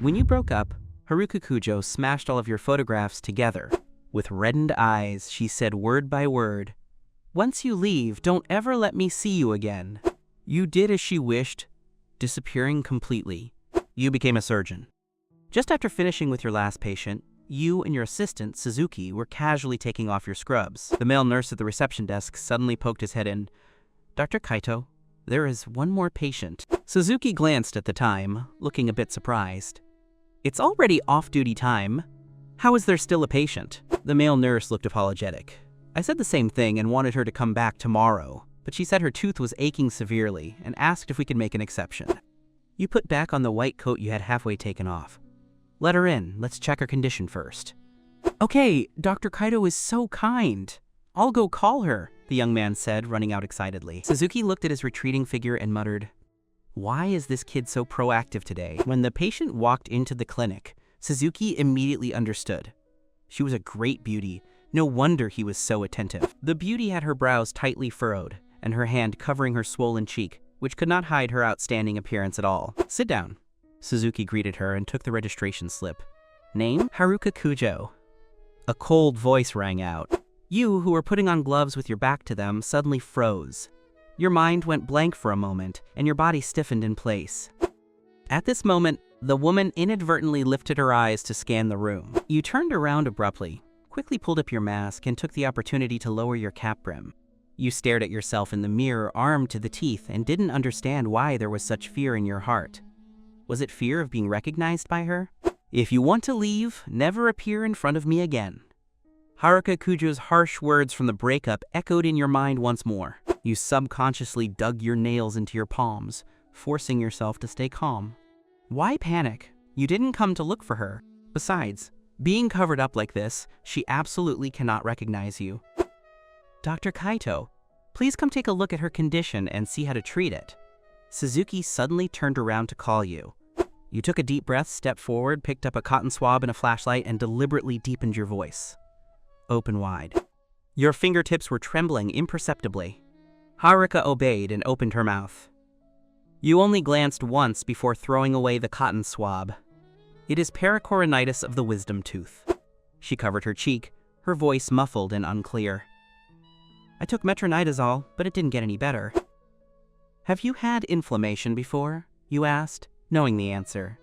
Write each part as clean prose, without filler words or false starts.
When you broke up, Haruka Kujo smashed all of your photographs together. With reddened eyes, she said word by word, "Once you leave, don't ever let me see you again." You did as she wished, disappearing completely. You became a surgeon. Just after finishing with your last patient, you and your assistant, Suzuki, were casually taking off your scrubs. The male nurse at the reception desk suddenly poked his head in. "Dr. Kaito, there is one more patient." Suzuki glanced at the time, looking a bit surprised. "It's already off-duty time. How is there still a patient?" The male nurse looked apologetic. "I said the same thing and wanted her to come back tomorrow, but she said her tooth was aching severely and asked if we could make an exception." You put back on the white coat you had halfway taken off. "Let her in. Let's check her condition first." "Okay, Dr. Kaito is so kind. I'll go call her," the young man said, running out excitedly. Suzuki looked at his retreating figure and muttered, "Why is this kid so proactive today?" When the patient walked into the clinic, Suzuki immediately understood. She was a great beauty. No wonder he was so attentive. The beauty had her brows tightly furrowed and her hand covering her swollen cheek, which could not hide her outstanding appearance at all. "Sit down." Suzuki greeted her and took the registration slip. "Name? Haruka Kujo." A cold voice rang out. You, who were putting on gloves with your back to them, suddenly froze. Your mind went blank for a moment, and your body stiffened in place. At this moment, the woman inadvertently lifted her eyes to scan the room. You turned around abruptly, quickly pulled up your mask, and took the opportunity to lower your cap brim. You stared at yourself in the mirror, armed to the teeth, and didn't understand why there was such fear in your heart. Was it fear of being recognized by her? "If you want to leave, never appear in front of me again." Haruka Kujo's harsh words from the breakup echoed in your mind once more. You subconsciously dug your nails into your palms, forcing yourself to stay calm. Why panic? You didn't come to look for her. Besides, being covered up like this, she absolutely cannot recognize you. "Dr. Kaito, please come take a look at her condition and see how to treat it." Suzuki suddenly turned around to call you. You took a deep breath, stepped forward, picked up a cotton swab and a flashlight, and deliberately deepened your voice. Open wide. Your fingertips were trembling imperceptibly. Haruka obeyed and opened her mouth. You only glanced once before throwing away the cotton swab. "It is pericoronitis of the wisdom tooth." She covered her cheek, her voice muffled and unclear. "I took metronidazole, but it didn't get any better." "Have you had inflammation before?" you asked, knowing the answer.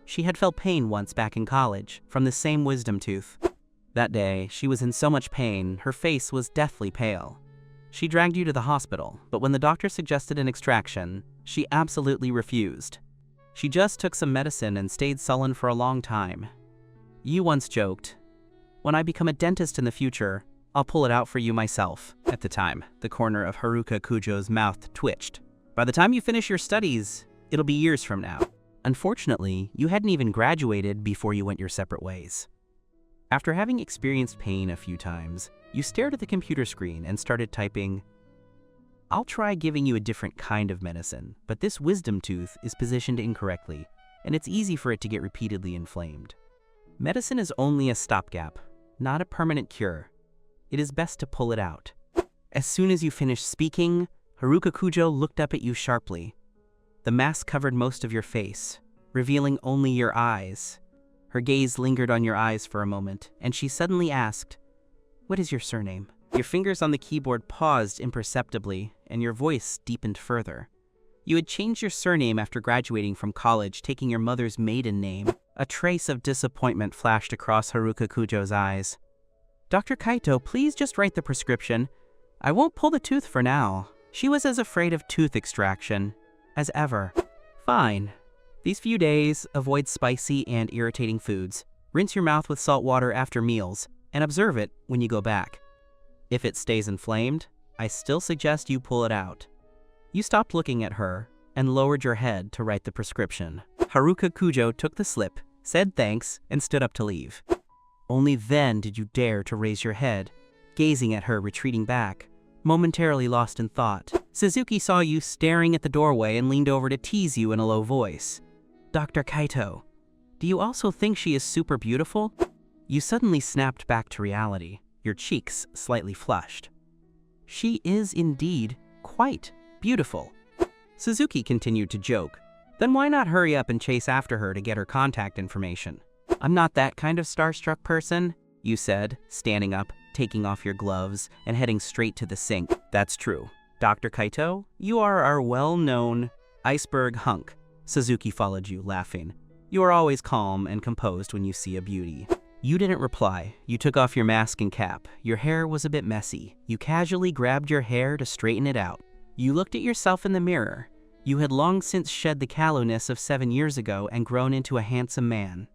She had felt pain once back in college, from the same wisdom tooth. That day, she was in so much pain, her face was deathly pale. She dragged you to the hospital, but when the doctor suggested an extraction, she absolutely refused. She just took some medicine and stayed sullen for a long time. You once joked, "When I become a dentist in the future, I'll pull it out for you myself." At the time, the corner of Haruka Kujo's mouth twitched. "By the time you finish your studies, it'll be years from now." Unfortunately, you hadn't even graduated before you went your separate ways. After having experienced pain a few times, you stared at the computer screen and started typing, "I'll try giving you a different kind of medicine, but this wisdom tooth is positioned incorrectly, and it's easy for it to get repeatedly inflamed. Medicine is only a stopgap, not a permanent cure. It is best to pull it out." As soon as you finished speaking, Haruka Kujo looked up at you sharply. The mask covered most of your face, revealing only your eyes. Her gaze lingered on your eyes for a moment, and she suddenly asked, "What is your surname?" Your fingers on the keyboard paused imperceptibly, and your voice deepened further. You had changed your surname after graduating from college, taking your mother's maiden name. A trace of disappointment flashed across Haruka Kujo's eyes. "Dr. Kaito, please just write the prescription. I won't pull the tooth for now." She was as afraid of tooth extraction as ever. "Fine. These few days, avoid spicy and irritating foods. Rinse your mouth with salt water after meals, and observe it when you go back. If it stays inflamed, I still suggest you pull it out." You stopped looking at her and lowered your head to write the prescription. Haruka Kujo took the slip, said thanks, and stood up to leave. Only then did you dare to raise your head, gazing at her retreating back, momentarily lost in thought. Suzuki saw you staring at the doorway and leaned over to tease you in a low voice. "Dr. Kaito, do you also think she is super beautiful?" You suddenly snapped back to reality, your cheeks slightly flushed. "She is indeed quite beautiful." Suzuki continued to joke, Then why not hurry up and chase after her to get her contact information? I'm not that kind of starstruck person, you said, standing up, taking off your gloves, and heading straight to the sink. That's true. Dr. Kaito, you are our well-known iceberg hunk. Suzuki followed you, laughing. You are always calm and composed when you see a beauty. You didn't reply. You took off your mask and cap. Your hair was a bit messy. You casually grabbed your hair to straighten it out. You looked at yourself in the mirror. You had long since shed the callowness of 7 years ago and grown into a handsome man.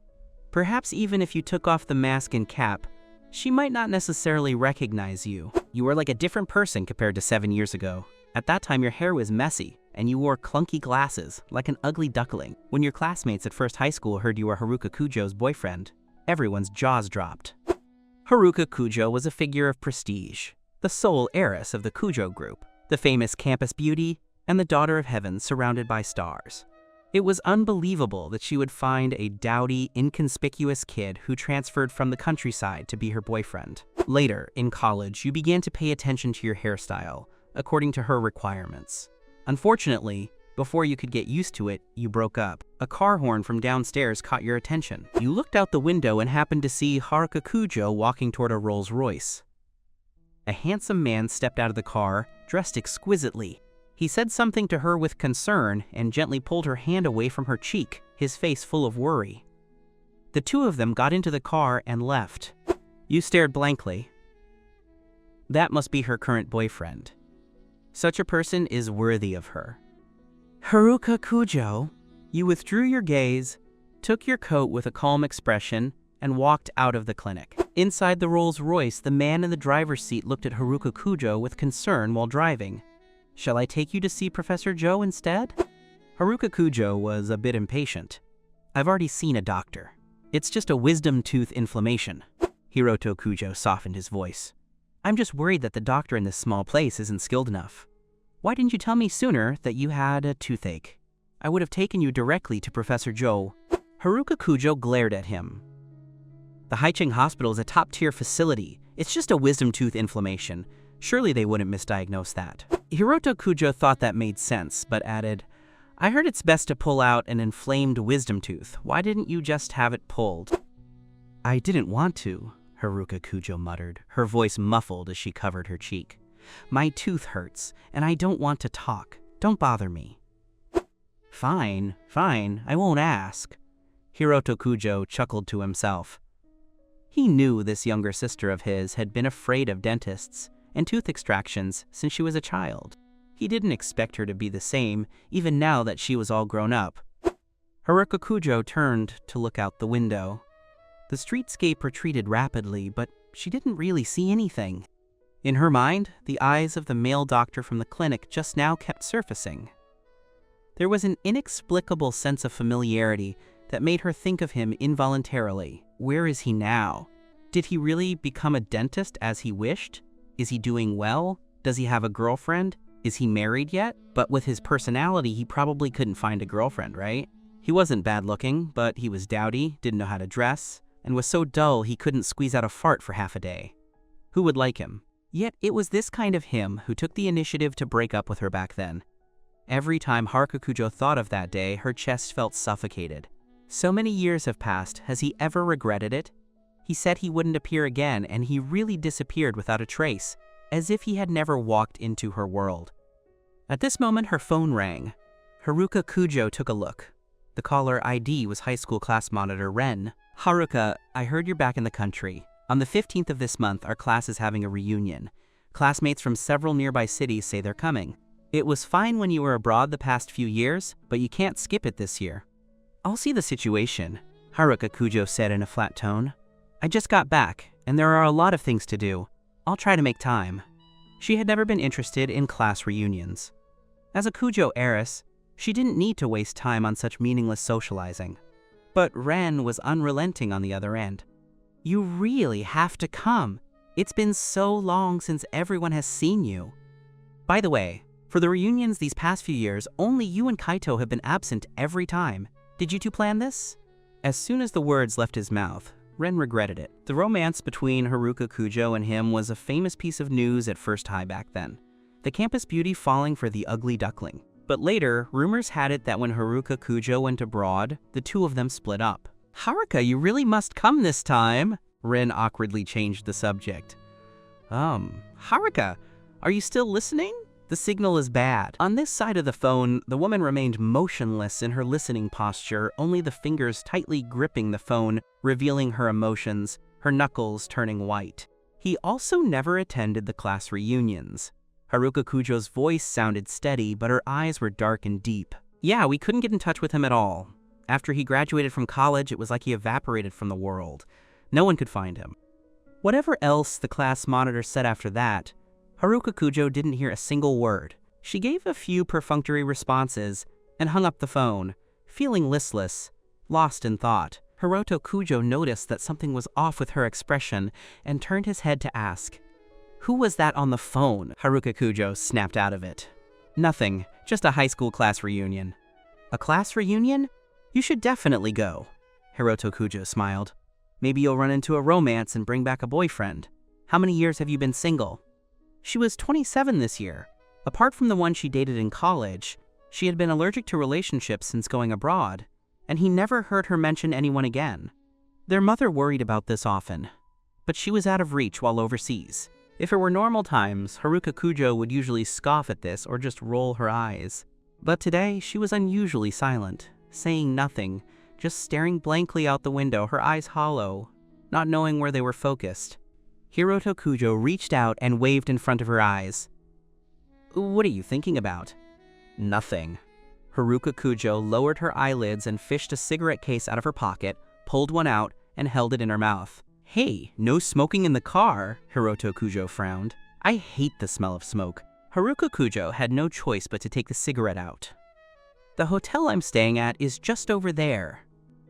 Perhaps even if you took off the mask and cap, she might not necessarily recognize you. You were like a different person compared to 7 years ago. At that time, your hair was messy, and you wore clunky glasses, like an ugly duckling. When your classmates at first high school heard you were Haruka Kujo's boyfriend, everyone's jaws dropped. Haruka Kujo was a figure of prestige, the sole heiress of the Kujo group, the famous campus beauty, and the daughter of heaven surrounded by stars. It was unbelievable that she would find a dowdy, inconspicuous kid who transferred from the countryside to be her boyfriend. Later, in college, you began to pay attention to your hairstyle, according to her requirements. Unfortunately, before you could get used to it, you broke up. A car horn from downstairs caught your attention. You looked out the window and happened to see Haruka Kujo walking toward a Rolls Royce. A handsome man stepped out of the car, dressed exquisitely. He said something to her with concern and gently pulled her hand away from her cheek, his face full of worry. The two of them got into the car and left. You stared blankly. That must be her current boyfriend. Such a person is worthy of her. Haruka Kujo, you withdrew your gaze, took your coat with a calm expression, and walked out of the clinic. Inside the Rolls Royce, the man in the driver's seat looked at Haruka Kujo with concern while driving. Shall I take you to see Professor Joe instead? Haruka Kujo was a bit impatient. I've already seen a doctor. It's just a wisdom tooth inflammation. Hiroto Kujo softened his voice. I'm just worried that the doctor in this small place isn't skilled enough. Why didn't you tell me sooner that you had a toothache? I would have taken you directly to Professor Joe. Haruka Kujo glared at him. The Haicheng Hospital is a top-tier facility. It's just a wisdom tooth inflammation. Surely they wouldn't misdiagnose that. Hiroto Kujo thought that made sense, but added, I heard it's best to pull out an inflamed wisdom tooth. Why didn't you just have it pulled? I didn't want to, Haruka Kujo muttered, her voice muffled as she covered her cheek. My tooth hurts, and I don't want to talk. Don't bother me. Fine, I won't ask. Hiroto Kujo chuckled to himself. He knew this younger sister of his had been afraid of dentists and tooth extractions since she was a child. He didn't expect her to be the same, even now that she was all grown up. Haruka Kujo turned to look out the window. The streetscape retreated rapidly, but she didn't really see anything. In her mind, the eyes of the male doctor from the clinic just now kept surfacing. There was an inexplicable sense of familiarity that made her think of him involuntarily. Where is he now? Did he really become a dentist as he wished? Is he doing well? Does he have a girlfriend? Is he married yet? But with his personality, he probably couldn't find a girlfriend, right? He wasn't bad looking, but he was dowdy, didn't know how to dress, and was so dull he couldn't squeeze out a fart for half a day. Who would like him? Yet it was this kind of him who took the initiative to break up with her back then. Every time Haruka Kujo thought of that day, her chest felt suffocated. So many years have passed, has he ever regretted it? He said he wouldn't appear again, and he really disappeared without a trace, as if he had never walked into her world. At this moment, her phone rang. Haruka Kujo took a look. The caller ID was high school class monitor Ren. Haruka, I heard you're back in the country. On the 15th of this month, our class is having a reunion. Classmates from several nearby cities say they're coming. It was fine when you were abroad the past few years, but you can't skip it this year. I'll see the situation, Haruka Kujo said in a flat tone. I just got back, and there are a lot of things to do. I'll try to make time. She had never been interested in class reunions. As a Kujo heiress, she didn't need to waste time on such meaningless socializing. But Ren was unrelenting on the other end. You really have to come. It's been so long since everyone has seen you. By the way, for the reunions these past few years, only you and Kaito have been absent every time. Did you two plan this? As soon as the words left his mouth, Ren regretted it. The romance between Haruka Kujo and him was a famous piece of news at First High back then. The campus beauty falling for the ugly duckling. But later, rumors had it that when Haruka Kujo went abroad, the two of them split up. "Haruka, you really must come this time." Rin awkwardly changed the subject. Haruka, are you still listening? The signal is bad." On this side of the phone, the woman remained motionless in her listening posture, only the fingers tightly gripping the phone, revealing her emotions, her knuckles turning white. He also never attended the class reunions. Haruka Kujo's voice sounded steady, but her eyes were dark and deep. "Yeah, we couldn't get in touch with him at all. After he graduated from college, it was like he evaporated from the world. No one could find him." Whatever else the class monitor said after that, Haruka Kujo didn't hear a single word. She gave a few perfunctory responses and hung up the phone, feeling listless, lost in thought. Haruka Kujo noticed that something was off with her expression and turned his head to ask, "Who was that on the phone?" Haruka Kujo snapped out of it. "Nothing, just a high school class reunion." "A class reunion? You should definitely go." Haruka Kujo smiled. "Maybe you'll run into a romance and bring back a boyfriend. How many years have you been single?" She was 27 this year. Apart from the one she dated in college, she had been allergic to relationships since going abroad, and he never heard her mention anyone again. Their mother worried about this often, but she was out of reach while overseas. If it were normal times, Haruka Kujo would usually scoff at this or just roll her eyes. But today, she was unusually silent, saying nothing, just staring blankly out the window, her eyes hollow, not knowing where they were focused. Haruka Kujo reached out and waved in front of her eyes. "What are you thinking about?" "Nothing." Haruka Kujo lowered her eyelids and fished a cigarette case out of her pocket, pulled one out, and held it in her mouth. "Hey, no smoking in the car," Haruka Kujo frowned. "I hate the smell of smoke." Haruka Kujo had no choice but to take the cigarette out. "The hotel I'm staying at is just over there."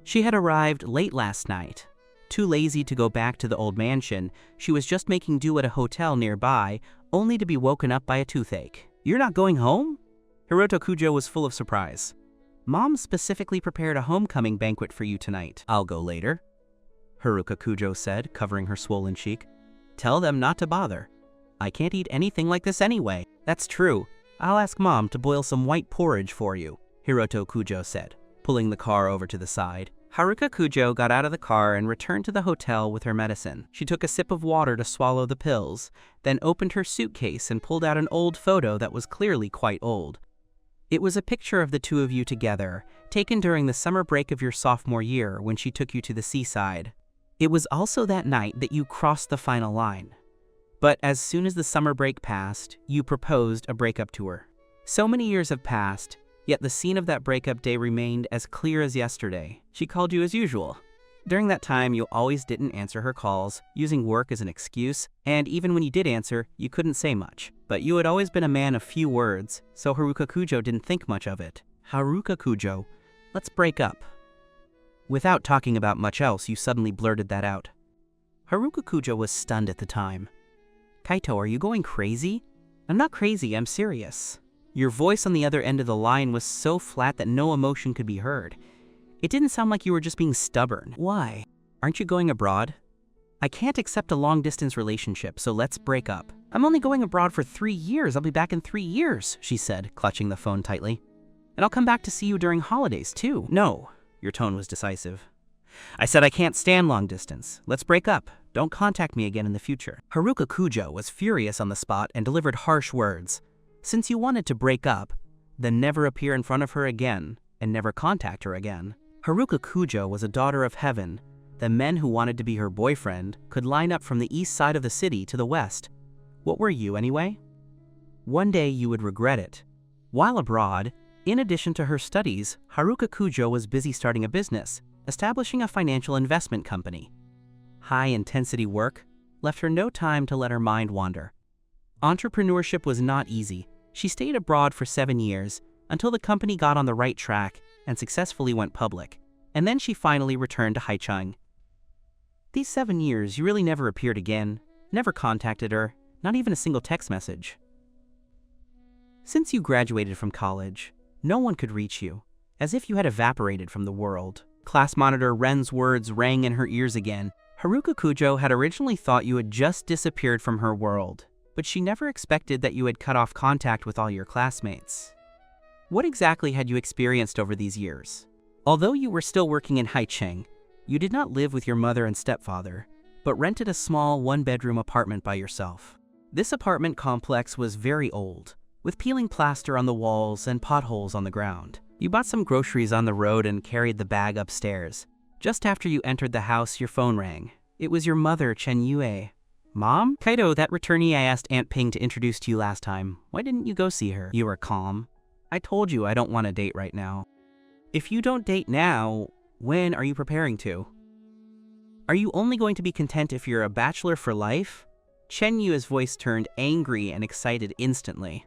She had arrived late last night. Too lazy to go back to the old mansion, she was just making do at a hotel nearby, only to be woken up by a toothache. "You're not going home?" Haruka Kujo was full of surprise. "Mom specifically prepared a homecoming banquet for you tonight." "I'll go later," Haruka Kujo said, covering her swollen cheek. "Tell them not to bother. I can't eat anything like this anyway." "That's true. I'll ask Mom to boil some white porridge for you," Haruka Kujo said, pulling the car over to the side. Haruka Kujo got out of the car and returned to the hotel with her medicine. She took a sip of water to swallow the pills, then opened her suitcase and pulled out an old photo that was clearly quite old. It was a picture of the two of you together, taken during the summer break of your sophomore year when she took you to the seaside. It was also that night that you crossed the final line. But as soon as the summer break passed, you proposed a breakup to her. So many years have passed, yet the scene of that breakup day remained as clear as yesterday. She called you as usual. During that time, you always didn't answer her calls, using work as an excuse, and even when you did answer, you couldn't say much. But you had always been a man of few words, so Haruka Kujo didn't think much of it. "Haruka Kujo, let's break up." Without talking about much else, you suddenly blurted that out. Haruka Kujo was stunned at the time. "Kaito, are you going crazy?" "I'm not crazy, I'm serious." Your voice on the other end of the line was so flat that no emotion could be heard. It didn't sound like you were just being stubborn. "Why? Aren't you going abroad?" "I can't accept a long-distance relationship, so let's break up." "I'm only going abroad for 3 years. I'll be back in 3 years, she said, clutching the phone tightly. "And I'll come back to see you during holidays, too." "No." Your tone was decisive. "I said I can't stand long distance. Let's break up. Don't contact me again in the future." Haruka Kujo was furious on the spot and delivered harsh words. Since you wanted to break up, then never appear in front of her again and never contact her again. Haruka Kujo was a daughter of heaven. The men who wanted to be her boyfriend could line up from the east side of the city to the west. What were you anyway? One day you would regret it. While abroad, in addition to her studies, Haruka Kujo was busy starting a business, establishing a financial investment company. High-intensity work left her no time to let her mind wander. Entrepreneurship was not easy. She stayed abroad for 7 years, until the company got on the right track and successfully went public, and then she finally returned to Haichang. These 7 years, you really never appeared again, never contacted her, not even a single text message. Since you graduated from college, no one could reach you, as if you had evaporated from the world. Class monitor Ren's words rang in her ears again. Haruka Kujo had originally thought you had just disappeared from her world, but she never expected that you had cut off contact with all your classmates. What exactly had you experienced over these years? Although you were still working in Haicheng, you did not live with your mother and stepfather, but rented a small one-bedroom apartment by yourself. This apartment complex was very old, with peeling plaster on the walls and potholes on the ground. You bought some groceries on the road and carried the bag upstairs. Just after you entered the house, your phone rang. It was your mother, Chen Yue. Mom? Kaito, that returnee I asked Aunt Ping to introduce to you last time. Why didn't you go see her? You were calm. I told you I don't want to date right now. If you don't date now, when are you preparing to? Are you only going to be content if you're a bachelor for life? Chen Yue's voice turned angry and excited instantly.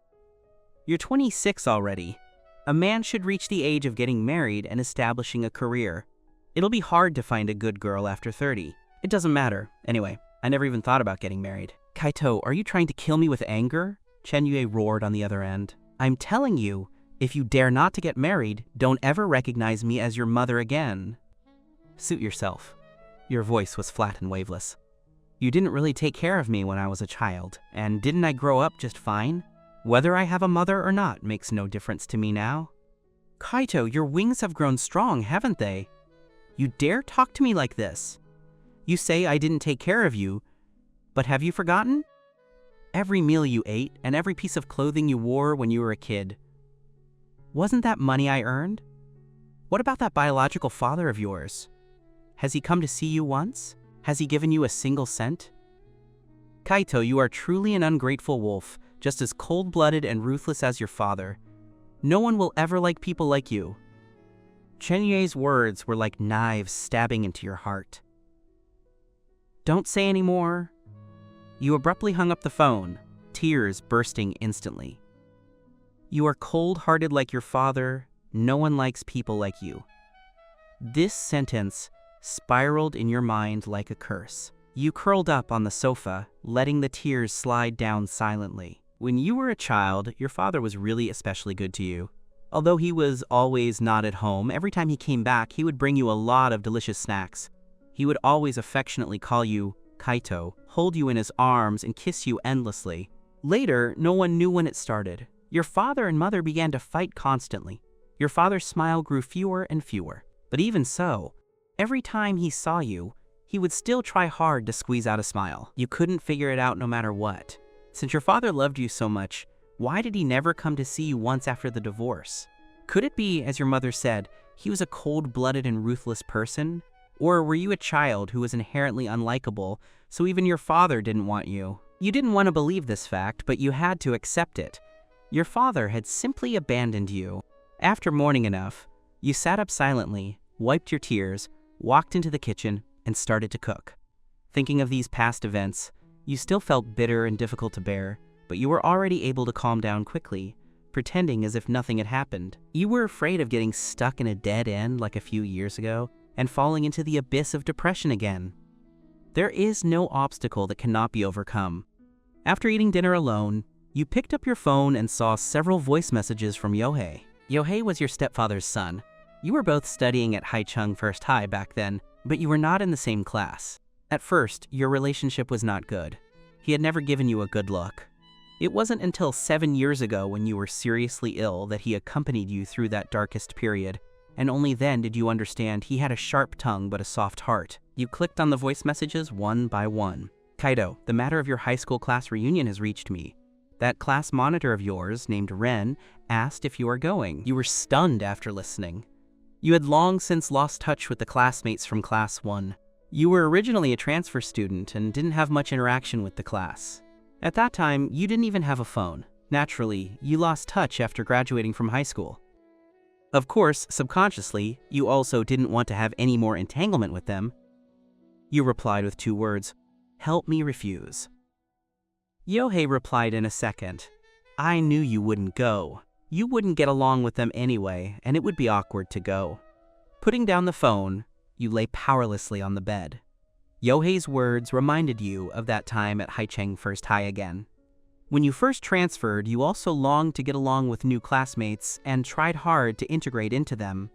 You're 26 already. A man should reach the age of getting married and establishing a career. It'll be hard to find a good girl after 30. It doesn't matter. Anyway, I never even thought about getting married. Kaito, are you trying to kill me with anger? Chen Yue roared on the other end. I'm telling you, if you dare not to get married, don't ever recognize me as your mother again. Suit yourself. Your voice was flat and waveless. You didn't really take care of me when I was a child, and didn't I grow up just fine? Whether I have a mother or not makes no difference to me now. Kaito, your wings have grown strong, haven't they? You dare talk to me like this? You say I didn't take care of you, but have you forgotten? Every meal you ate and every piece of clothing you wore when you were a kid. Wasn't that money I earned? What about that biological father of yours? Has he come to see you once? Has he given you a single cent? Kaito, you are truly an ungrateful wolf, just as cold-blooded and ruthless as your father. No one will ever like people like you. Chen Yue's words were like knives stabbing into your heart. Don't say any more. You abruptly hung up the phone, tears bursting instantly. You are cold-hearted like your father. No one likes people like you. This sentence spiraled in your mind like a curse. You curled up on the sofa, letting the tears slide down silently. When you were a child, your father was really especially good to you. Although he was always not at home, every time he came back, he would bring you a lot of delicious snacks. He would always affectionately call you Kaito, hold you in his arms, and kiss you endlessly. Later, no one knew when it started. Your father and mother began to fight constantly. Your father's smile grew fewer and fewer. But even so, every time he saw you, he would still try hard to squeeze out a smile. You couldn't figure it out no matter what. Since your father loved you so much, why did he never come to see you once after the divorce? Could it be, as your mother said, he was a cold-blooded and ruthless person? Or were you a child who was inherently unlikable, so even your father didn't want you? You didn't want to believe this fact, but you had to accept it. Your father had simply abandoned you. After mourning enough, you sat up silently, wiped your tears, walked into the kitchen, and started to cook. Thinking of these past events, you still felt bitter and difficult to bear, but you were already able to calm down quickly, pretending as if nothing had happened. You were afraid of getting stuck in a dead end like a few years ago and falling into the abyss of depression again. There is no obstacle that cannot be overcome. After eating dinner alone, you picked up your phone and saw several voice messages from Yohei. Yohei was your stepfather's son. You were both studying at Haicheng First High back then, but you were not in the same class. At first, your relationship was not good. He had never given you a good look. It wasn't until 7 years ago when you were seriously ill that he accompanied you through that darkest period, and only then did you understand he had a sharp tongue but a soft heart. You clicked on the voice messages one by one. Kaito, the matter of your high school class reunion has reached me. That class monitor of yours, named Ren, asked if you are going. You were stunned after listening. You had long since lost touch with the classmates from Class 1. You were originally a transfer student and didn't have much interaction with the class. At that time, you didn't even have a phone. Naturally, you lost touch after graduating from high school. Of course, subconsciously, you also didn't want to have any more entanglement with them. You replied with 2 words, "Help me refuse." Yohei replied in a second, "I knew you wouldn't go. You wouldn't get along with them anyway, and it would be awkward to go." Putting down the phone, you lay powerlessly on the bed. Yohei's words reminded you of that time at Haicheng First High again. When you first transferred, you also longed to get along with new classmates and tried hard to integrate into them.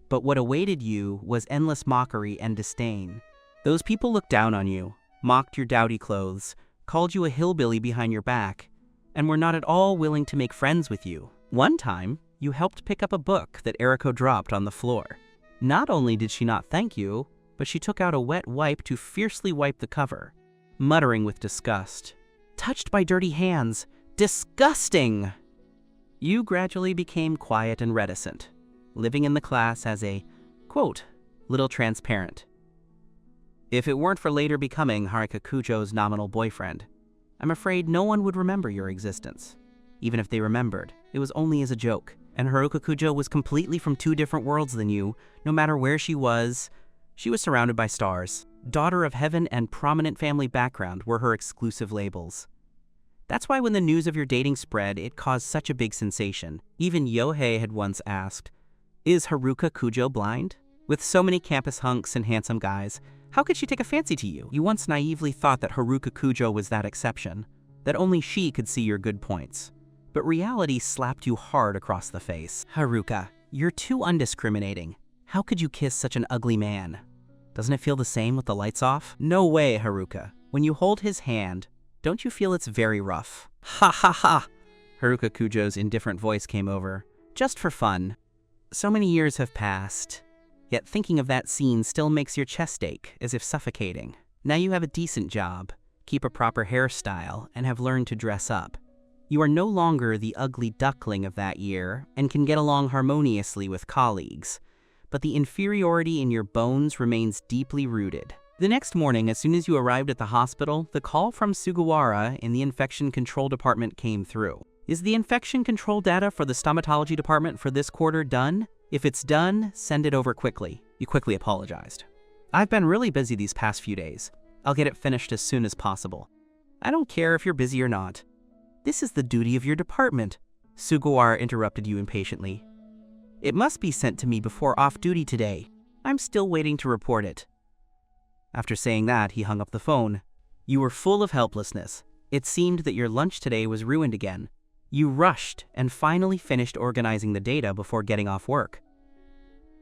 But what awaited you was endless mockery and disdain. Those people looked down on you, mocked your dowdy clothes, called you a hillbilly behind your back, and were not at all willing to make friends with you. One time, You helped pick up a book that Eriko dropped on the floor. Not only did she not thank you, but she took out a wet wipe to fiercely wipe the cover, muttering with disgust. Touched by dirty hands. Disgusting! You gradually became quiet and reticent, living in the class as a, quote, little transparent. If it weren't for later becoming Haruka Kujo's nominal boyfriend, I'm afraid no one would remember your existence. Even if they remembered, it was only as a joke, and Haruka Kujo was completely from two different worlds than you. No matter where she was surrounded by stars. Daughter of heaven and prominent family background were her exclusive labels. That's why when the news of your dating spread, it caused such a big sensation. Even Yohei had once asked, "Is Haruka Kujo blind? With so many campus hunks and handsome guys, how could she take a fancy to you?" You once naively thought that Haruka Kujo was that exception, that only she could see your good points. But reality slapped you hard across the face. Haruka, you're too undiscriminating. How could you kiss such an ugly man? Doesn't it feel the same with the lights off? No way, Haruka. When you hold his hand, don't you feel it's very rough? Ha ha ha! Haruka Kujo's indifferent voice came over. Just for fun. So many years have passed, yet thinking of that scene still makes your chest ache, as if suffocating. Now you have a decent job, keep a proper hairstyle, and have learned to dress up. You are no longer the ugly duckling of that year, and can get along harmoniously with colleagues. But the inferiority in your bones remains deeply rooted. The next morning, as soon as you arrived at the hospital, the call from Sugawara in the infection control department came through. Is the infection control data for the stomatology department for this quarter done? If it's done, send it over quickly. You quickly apologized. I've been really busy these past few days. I'll get it finished as soon as possible. I don't care if you're busy or not. This is the duty of your department. Sugawara interrupted you impatiently. It must be sent to me before off-duty today. I'm still waiting to report it. After saying that, he hung up the phone. You were full of helplessness. It seemed that your lunch today was ruined again. You rushed and finally finished organizing the data before getting off work.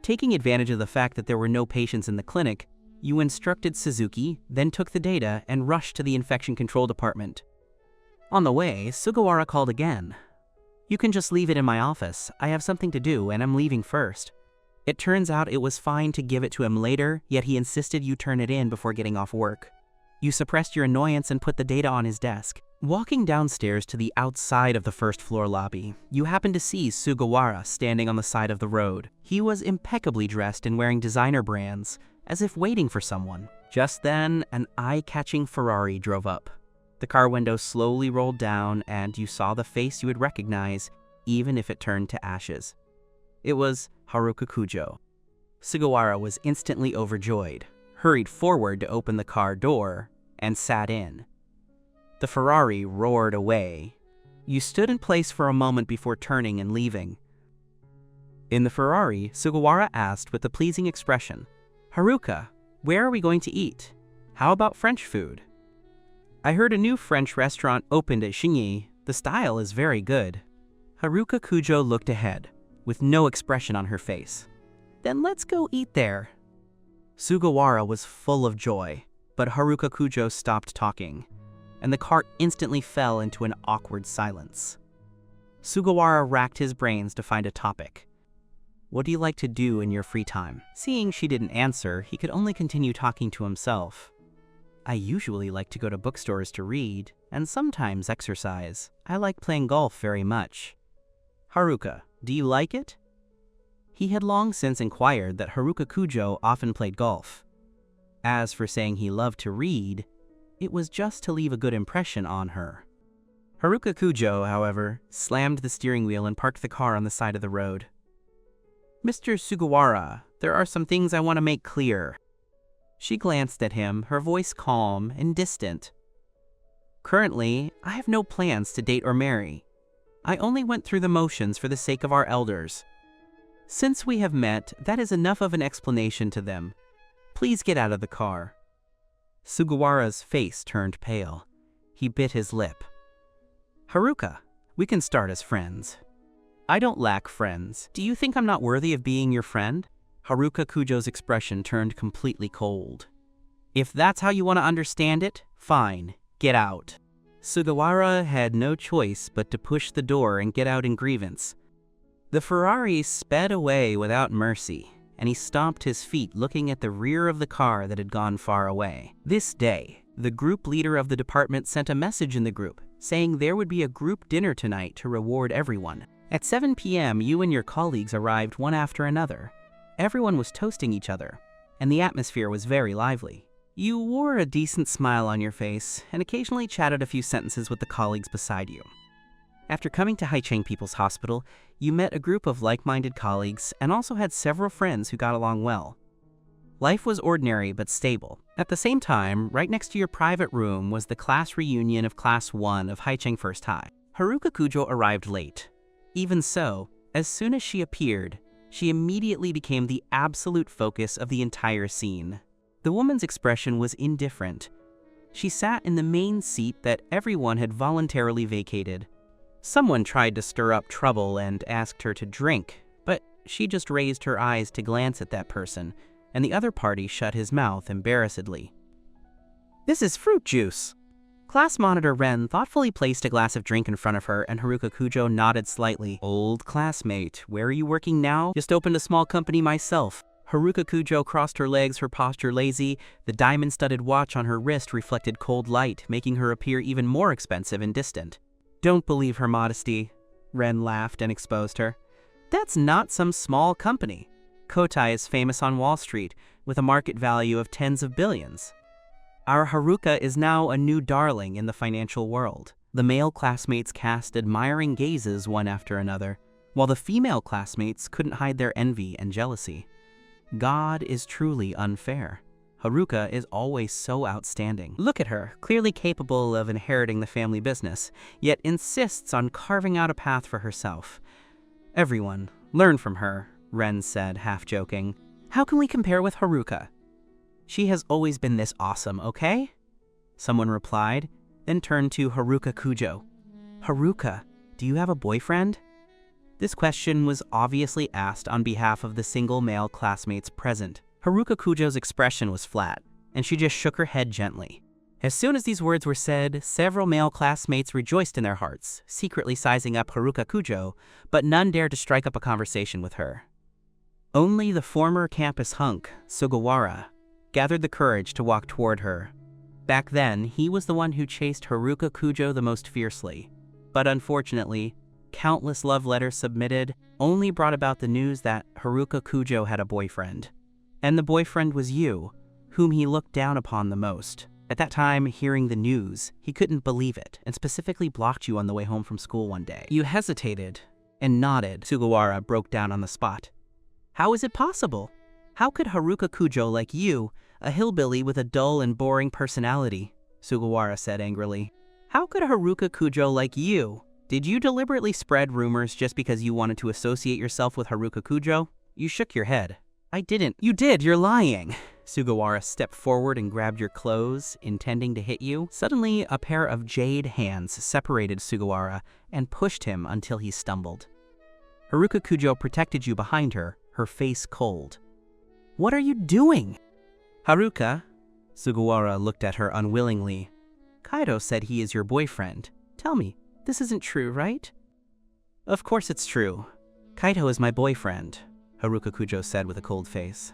Taking advantage of the fact that there were no patients in the clinic, you instructed Suzuki, then took the data and rushed to the infection control department. On the way, Sugawara called again. You can just leave it in my office. I have something to do and I'm leaving first. It turns out it was fine to give it to him later, yet he insisted you turn it in before getting off work. You suppressed your annoyance and put the data on his desk. Walking downstairs to the outside of the first floor lobby, you happened to see Sugawara standing on the side of the road. He was impeccably dressed and wearing designer brands, as if waiting for someone. Just then, an eye-catching Ferrari drove up. The car window slowly rolled down and you saw the face you would recognize, even if it turned to ashes. It was Haruka Kujo. Sugawara was instantly overjoyed, hurried forward to open the car door, and sat in. The Ferrari roared away. You stood in place for a moment before turning and leaving. In the Ferrari, Sugawara asked with a pleasing expression, "Haruka, where are we going to eat? How about French food? I heard a new French restaurant opened at Shinyi. The style is very good." Haruka Kujo looked ahead, with no expression on her face. "Then let's go eat there." Sugawara was full of joy, but Haruka Kujo stopped talking, and the cart instantly fell into an awkward silence. Sugawara racked his brains to find a topic. What do you like to do in your free time? Seeing she didn't answer, he could only continue talking to himself. I usually like to go to bookstores to read, and sometimes exercise. I like playing golf very much. Haruka, do you like it? He had long since inquired that Haruka Kujo often played golf. As for saying he loved to read, it was just to leave a good impression on her. Haruka Kujo, however, slammed the steering wheel and parked the car on the side of the road. Mr. Sugawara, there are some things I want to make clear. She glanced at him, her voice calm and distant. Currently, I have no plans to date or marry. I only went through the motions for the sake of our elders. Since we have met, that is enough of an explanation to them. Please get out of the car. Sugawara's face turned pale. He bit his lip. Haruka, we can start as friends. I don't lack friends. Do you think I'm not worthy of being your friend? Haruka Kujo's expression turned completely cold. If that's how you want to understand it, fine, get out. Sugawara had no choice but to push the door and get out in grievance. The Ferrari sped away without mercy, and he stomped his feet looking at the rear of the car that had gone far away. This day, the group leader of the department sent a message in the group saying there would be a group dinner tonight to reward everyone. At 7 p.m., you and your colleagues arrived one after another. Everyone was toasting each other, and the atmosphere was very lively. You wore a decent smile on your face and occasionally chatted a few sentences with the colleagues beside you. After coming to Haicheng People's Hospital, you met a group of like-minded colleagues and also had several friends who got along well. Life was ordinary but stable. At the same time, right next to your private room was the class reunion of Class 1 of Haicheng First High. Haruka Kujo arrived late. Even so, as soon as she appeared, she immediately became the absolute focus of the entire scene. The woman's expression was indifferent. She sat in the main seat that everyone had voluntarily vacated. Someone tried to stir up trouble and asked her to drink, but she just raised her eyes to glance at that person, and the other party shut his mouth embarrassedly. "This is fruit juice." Class monitor Ren thoughtfully placed a glass of drink in front of her, and Haruka Kujo nodded slightly. "Old classmate, where are you working now?" "Just opened a small company myself." Haruka Kujo crossed her legs, her posture lazy. The diamond-studded watch on her wrist reflected cold light, making her appear even more expensive and distant. "Don't believe her modesty." Ren laughed and exposed her. "That's not some small company. Kotai is famous on Wall Street, with a market value of tens of billions. Our Haruka is now a new darling in the financial world." The male classmates cast admiring gazes one after another, while the female classmates couldn't hide their envy and jealousy. God is truly unfair. Haruka is always so outstanding. Look at her, clearly capable of inheriting the family business, yet insists on carving out a path for herself. "Everyone, learn from her," Ren said, half joking. "How can we compare with Haruka?" "She has always been this awesome, okay?" Someone replied, then turned to Haruka Kujo. "Haruka, do you have a boyfriend?" This question was obviously asked on behalf of the single male classmates present. Haruka Kujo's expression was flat, and she just shook her head gently. As soon as these words were said, several male classmates rejoiced in their hearts, secretly sizing up Haruka Kujo, but none dared to strike up a conversation with her. Only the former campus hunk, Sugawara, gathered the courage to walk toward her. Back then, he was the one who chased Haruka Kujo the most fiercely. But unfortunately, countless love letters submitted only brought about the news that Haruka Kujo had a boyfriend. And the boyfriend was you, whom he looked down upon the most. At that time, hearing the news, he couldn't believe it and specifically blocked you on the way home from school one day. You hesitated and nodded. Sugawara broke down on the spot. "How is it possible? How could Haruka Kujo like you, a hillbilly with a dull and boring personality?" Sugawara said angrily. "How could Haruka Kujo like you? Did you deliberately spread rumors just because you wanted to associate yourself with Haruka Kujo?" You shook your head. "I didn't." "You did, you're lying." Sugawara stepped forward and grabbed your clothes, intending to hit you. Suddenly, a pair of jade hands separated Sugawara and pushed him until he stumbled. Haruka Kujo protected you behind her, her face cold. "What are you doing?" "Haruka," Sugawara looked at her unwillingly. "Kaido said he is your boyfriend. Tell me, this isn't true, right?" "Of course it's true. Kaido is my boyfriend," Haruka Kujo said with a cold face.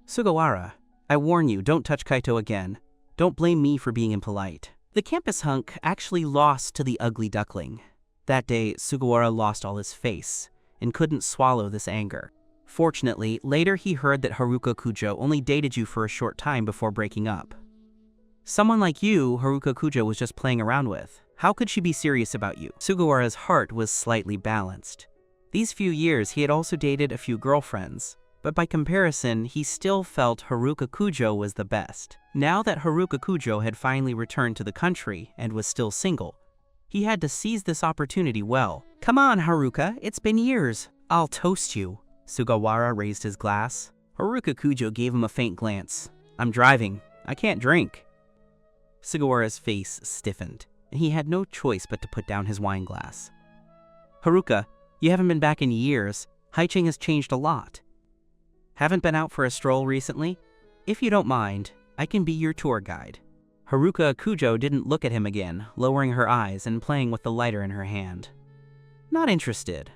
"Sugawara, I warn you, don't touch Kaito again. Don't blame me for being impolite." The campus hunk actually lost to the ugly duckling. That day, Sugawara lost all his face and couldn't swallow this anger. Fortunately, later he heard that Haruka Kujo only dated you for a short time before breaking up. Someone like you, Haruka Kujo was just playing around with. How could she be serious about you? Sugawara's heart was slightly balanced. These few years, he had also dated a few girlfriends, but by comparison, he still felt Haruka Kujo was the best. Now that Haruka Kujo had finally returned to the country and was still single, he had to seize this opportunity well. "Come on, Haruka, it's been years. I'll toast you." Sugawara raised his glass. Haruka Kujo gave him a faint glance. "I'm driving. I can't drink." Sugawara's face stiffened, and he had no choice but to put down his wine glass. "Haruka, you haven't been back in years. Haicheng has changed a lot. Haven't been out for a stroll recently? If you don't mind, I can be your tour guide." Haruka Kujo didn't look at him again, lowering her eyes and playing with the lighter in her hand. "Not interested."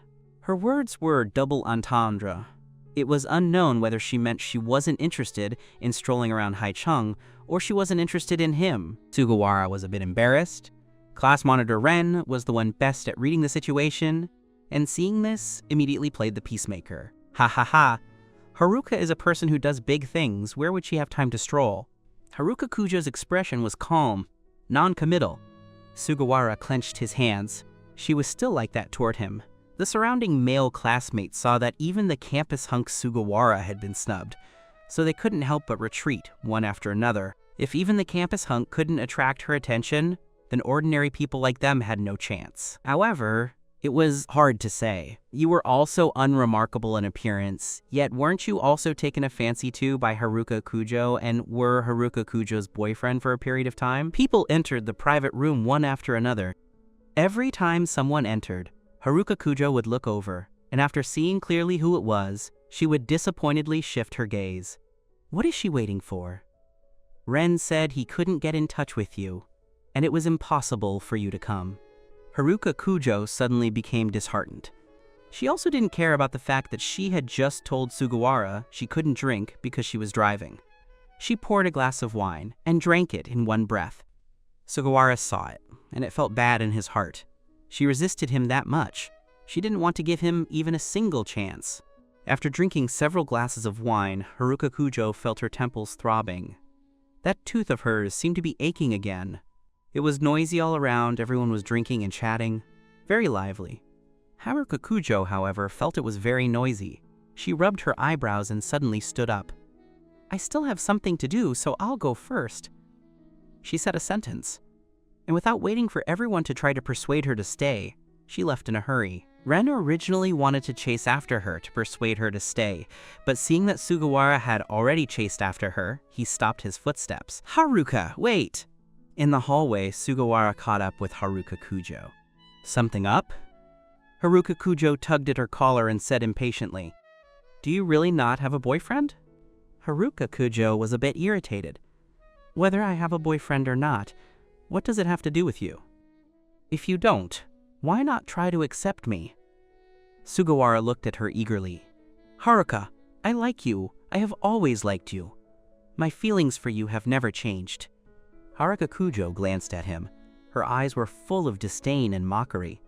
Her words were double entendre. It was unknown whether she meant she wasn't interested in strolling around Haicheng or she wasn't interested in him. Sugawara was a bit embarrassed. Class monitor Ren was the one best at reading the situation, and seeing this, immediately played the peacemaker. Ha ha ha. Haruka is a person who does big things. Where would she have time to stroll? Haruka Kujo's expression was calm, non-committal. Sugawara clenched his hands. She was still like that toward him. The surrounding male classmates saw that even the campus hunk Sugawara had been snubbed, so they couldn't help but retreat, one after another. If even the campus hunk couldn't attract her attention, then ordinary people like them had no chance. However, it was hard to say. You were also unremarkable in appearance, yet weren't you also taken a fancy to by Haruka Kujo and were Haruka Kujo's boyfriend for a period of time? People entered the private room one after another. Every time someone entered, Haruka Kujo would look over, and after seeing clearly who it was, she would disappointedly shift her gaze. What is she waiting for? Ren said he couldn't get in touch with you, and it was impossible for you to come. Haruka Kujo suddenly became disheartened. She also didn't care about the fact that she had just told Sugawara she couldn't drink because she was driving. She poured a glass of wine and drank it in one breath. Sugawara saw it, and it felt bad in his heart. She resisted him that much. She didn't want to give him even a single chance. After drinking several glasses of wine, Haruka Kujo felt her temples throbbing. That tooth of hers seemed to be aching again. It was noisy all around, everyone was drinking and chatting. Very lively. Haruka Kujo, however, felt it was very noisy. She rubbed her eyebrows and suddenly stood up. I still have something to do, so I'll go first. She said a sentence, and without waiting for everyone to try to persuade her to stay, she left in a hurry. Ren originally wanted to chase after her to persuade her to stay, but seeing that Sugawara had already chased after her, he stopped his footsteps. Haruka, wait! In the hallway, Sugawara caught up with Haruka Kujo. Something up? Haruka Kujo tugged at her collar and said impatiently, Do you really not have a boyfriend? Haruka Kujo was a bit irritated. Whether I have a boyfriend or not, what does it have to do with you? If you don't, why not try to accept me? Sugawara looked at her eagerly. Haruka, I like you. I have always liked you. My feelings for you have never changed. Haruka Kujo glanced at him. Her eyes were full of disdain and mockery.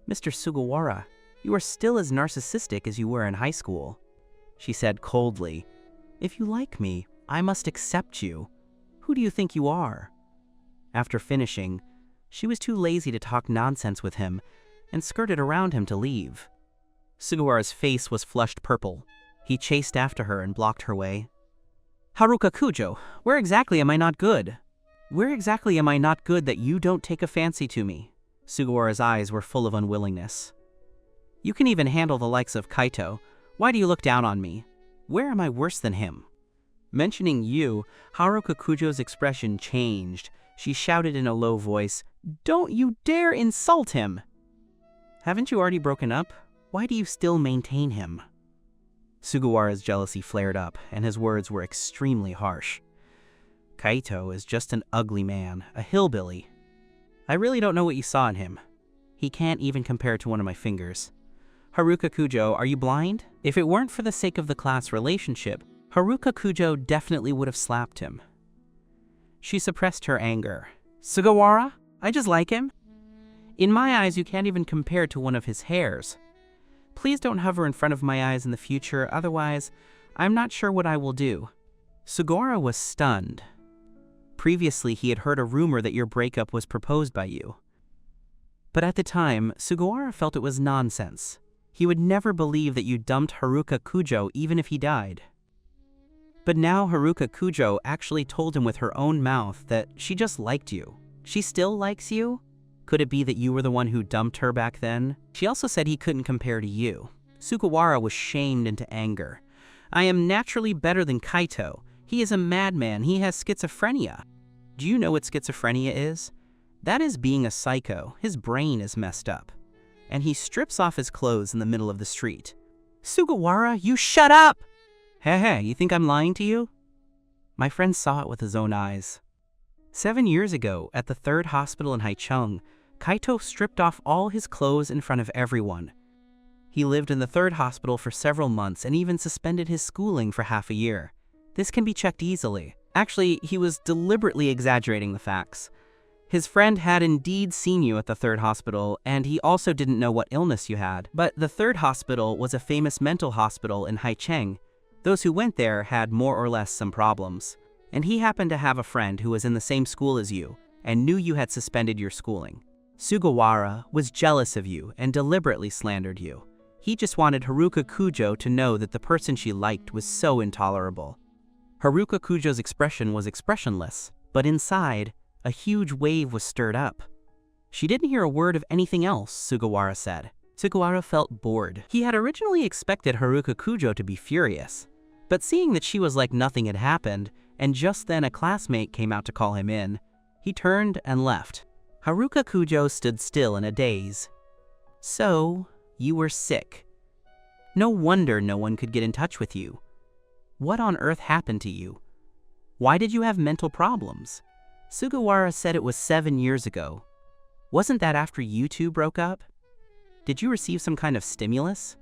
Mr. Sugawara, you are still as narcissistic as you were in high school. She said coldly, If you like me, I must accept you. Who do you think you are? After finishing, she was too lazy to talk nonsense with him and skirted around him to leave. Sugawara's face was flushed purple. He chased after her and blocked her way. Haruka Kujo, where exactly am I not good? Where exactly am I not good that you don't take a fancy to me? Sugawara's eyes were full of unwillingness. You can even handle the likes of Kaito. Why do you look down on me? Where am I worse than him? Mentioning you, Haruka Kujo's expression changed. She shouted in a low voice, Don't you dare insult him! Haven't you already broken up? Why do you still maintain him? Sugawara's jealousy flared up, and his words were extremely harsh. Kaito is just an ugly man, a hillbilly. I really don't know what you saw in him. He can't even compare to one of my fingers. Haruka Kujo, are you blind? If it weren't for the sake of the class relationship, Haruka Kujo definitely would have slapped him. She suppressed her anger. Sugawara? I just like him. In my eyes, you can't even compare to one of his hairs. Please don't hover in front of my eyes in the future, otherwise, I'm not sure what I will do. Sugawara was stunned. Previously, he had heard a rumor that your breakup was proposed by you. But at the time, Sugawara felt it was nonsense. He would never believe that you dumped Haruka Kujo even if he died. But now Haruka Kujo actually told him with her own mouth that she just liked you. She still likes you? Could it be that you were the one who dumped her back then? She also said he couldn't compare to you. Sugawara was shamed into anger. I am naturally better than Kaito. He is a madman. He has schizophrenia. Do you know what schizophrenia is? That is being a psycho. His brain is messed up. And he strips off his clothes in the middle of the street. Sugawara, you shut up! Hey, you think I'm lying to you? My friend saw it with his own eyes. 7 years ago, at the 3rd hospital in Haicheng, Kaito stripped off all his clothes in front of everyone. He lived in the third hospital for several months and even suspended his schooling for half a year. This can be checked easily. Actually, he was deliberately exaggerating the facts. His friend had indeed seen you at the third hospital, and he also didn't know what illness you had. But the third hospital was a famous mental hospital in Haicheng. Those who went there had more or less some problems. And he happened to have a friend who was in the same school as you and knew you had suspended your schooling. Sugawara was jealous of you and deliberately slandered you. He just wanted Haruka Kujo to know that the person she liked was so intolerable. Haruka Kujo's expression was expressionless, but inside, a huge wave was stirred up. She didn't hear a word of anything else, Sugawara said. Sugawara felt bored. He had originally expected Haruka Kujo to be furious, but seeing that she was like nothing had happened, and just then a classmate came out to call him in, he turned and left. Haruka Kujo stood still in a daze. So, you were sick. No wonder no one could get in touch with you. What on earth happened to you? Why did you have mental problems? Sugawara said it was 7 years ago. Wasn't that after you two broke up? Did you receive some kind of stimulus?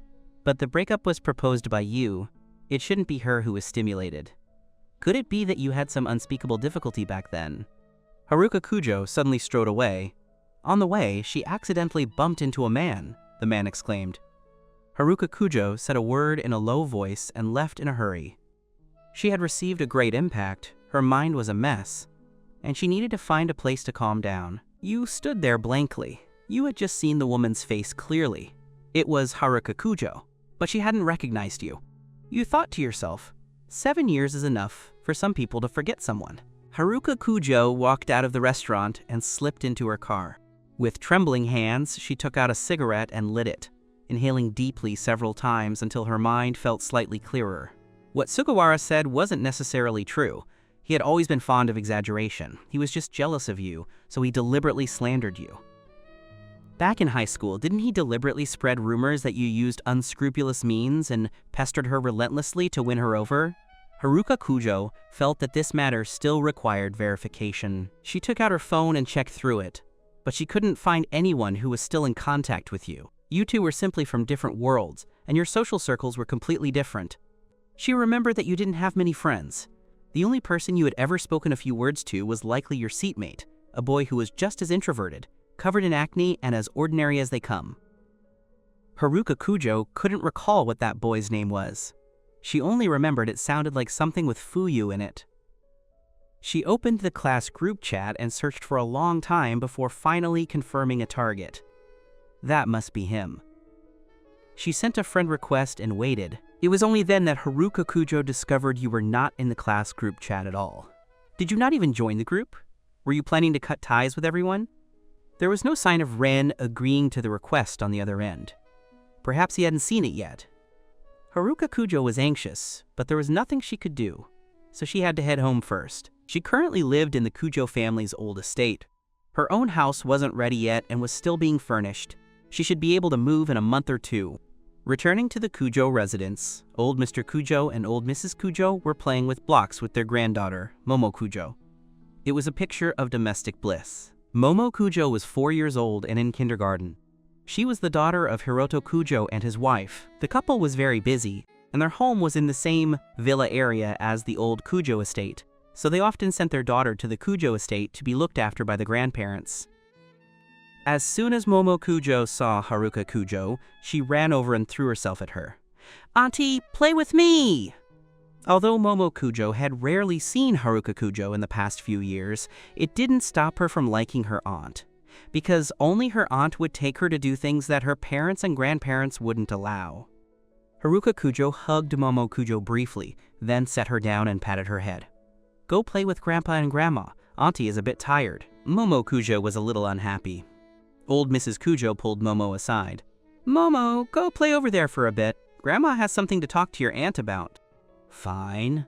But the breakup was proposed by you. It shouldn't be her who was stimulated. Could it be that you had some unspeakable difficulty back then? Haruka Kujo suddenly strode away. On the way, she accidentally bumped into a man, the man exclaimed. Haruka Kujo said a word in a low voice and left in a hurry. She had received a great impact, her mind was a mess, and she needed to find a place to calm down. You stood there blankly. You had just seen the woman's face clearly. It was Haruka Kujo, but she hadn't recognized you. You thought to yourself, 7 years is enough for some people to forget someone. Haruka Kujo walked out of the restaurant and slipped into her car. With trembling hands, she took out a cigarette and lit it, inhaling deeply several times until her mind felt slightly clearer. What Sugawara said wasn't necessarily true. He had always been fond of exaggeration. He was just jealous of you, so he deliberately slandered you. Back in high school, didn't he deliberately spread rumors that you used unscrupulous means and pestered her relentlessly to win her over? Haruka Kujo felt that this matter still required verification. She took out her phone and checked through it, but she couldn't find anyone who was still in contact with you. You two were simply from different worlds, and your social circles were completely different. She remembered that you didn't have many friends. The only person you had ever spoken a few words to was likely your seatmate, a boy who was just as introverted, covered in acne, and as ordinary as they come. Haruka Kujo couldn't recall what that boy's name was. She only remembered it sounded like something with Fuyu in it. She opened the class group chat and searched for a long time before finally confirming a target. That must be him. She sent a friend request and waited. It was only then that Haruka Kujo discovered you were not in the class group chat at all. Did you not even join the group? Were you planning to cut ties with everyone? There was no sign of Ren agreeing to the request on the other end. Perhaps he hadn't seen it yet. Haruka Kujo was anxious, but there was nothing she could do, so she had to head home first. She currently lived in the Kujo family's old estate. Her own house wasn't ready yet and was still being furnished. She should be able to move in a month or two. Returning to the Kujo residence, old Mr. Kujo and old Mrs. Kujo were playing with blocks with their granddaughter, Momo Kujo. It was a picture of domestic bliss. Momo Kujo was 4 years old and in kindergarten. She was the daughter of Hiroto Kujo and his wife. The couple was very busy, and their home was in the same villa area as the old Kujo estate, so they often sent their daughter to the Kujo estate to be looked after by the grandparents. As soon as Momo Kujo saw Haruka Kujo, she ran over and threw herself at her. "Auntie, play with me!" Although Momo Kujo had rarely seen Haruka Kujo in the past few years, it didn't stop her from liking her aunt, because only her aunt would take her to do things that her parents and grandparents wouldn't allow. Haruka Kujo hugged Momo Kujo briefly, then set her down and patted her head. "Go play with Grandpa and Grandma. Auntie is a bit tired." Momo Kujo was a little unhappy. Old Mrs. Kujo pulled Momo aside. "Momo, go play over there for a bit. Grandma has something to talk to your aunt about." "Fine."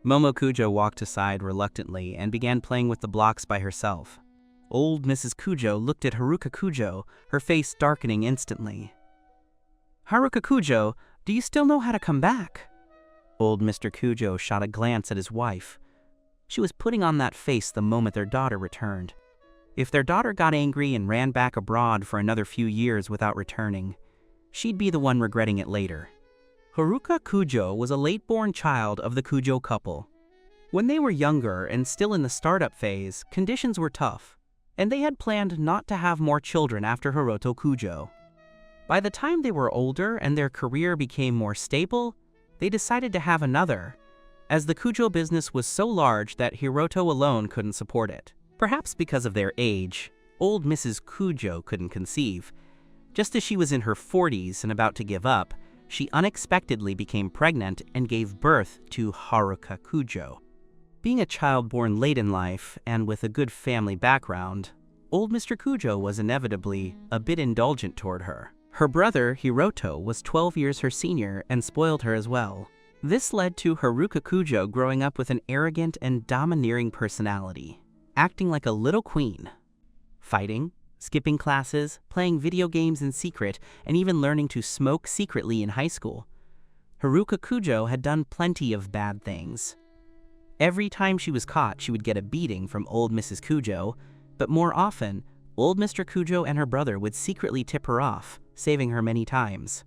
Momo Kujo walked aside reluctantly and began playing with the blocks by herself. Old Mrs. Kujo looked at Haruka Kujo, her face darkening instantly. "Haruka Kujo, do you still know how to come back?" Old Mr. Kujo shot a glance at his wife. She was putting on that face the moment their daughter returned. If their daughter got angry and ran back abroad for another few years without returning, she'd be the one regretting it later. Haruka Kujo was a late-born child of the Kujo couple. When they were younger and still in the startup phase, conditions were tough, and they had planned not to have more children after Hiroto Kujo. By the time they were older and their career became more stable, they decided to have another, as the Kujo business was so large that Hiroto alone couldn't support it. Perhaps because of their age, old Mrs. Kujo couldn't conceive. Just as she was in her 40s and about to give up, she unexpectedly became pregnant and gave birth to Haruka Kujo. Being a child born late in life and with a good family background, old Mr. Kujo was inevitably a bit indulgent toward her. Her brother, Hiroto, was 12 years her senior and spoiled her as well. This led to Haruka Kujo growing up with an arrogant and domineering personality, acting like a little queen. Fighting, skipping classes, playing video games in secret, and even learning to smoke secretly in high school. Haruka Kujo had done plenty of bad things. Every time she was caught, she would get a beating from old Mrs. Kujo, but more often, old Mr. Kujo and her brother would secretly tip her off, saving her many times.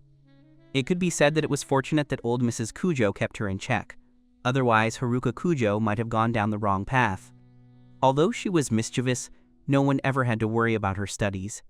It could be said that it was fortunate that old Mrs. Kujo kept her in check. Otherwise, Haruka Kujo might have gone down the wrong path. Although she was mischievous, no one ever had to worry about her studies.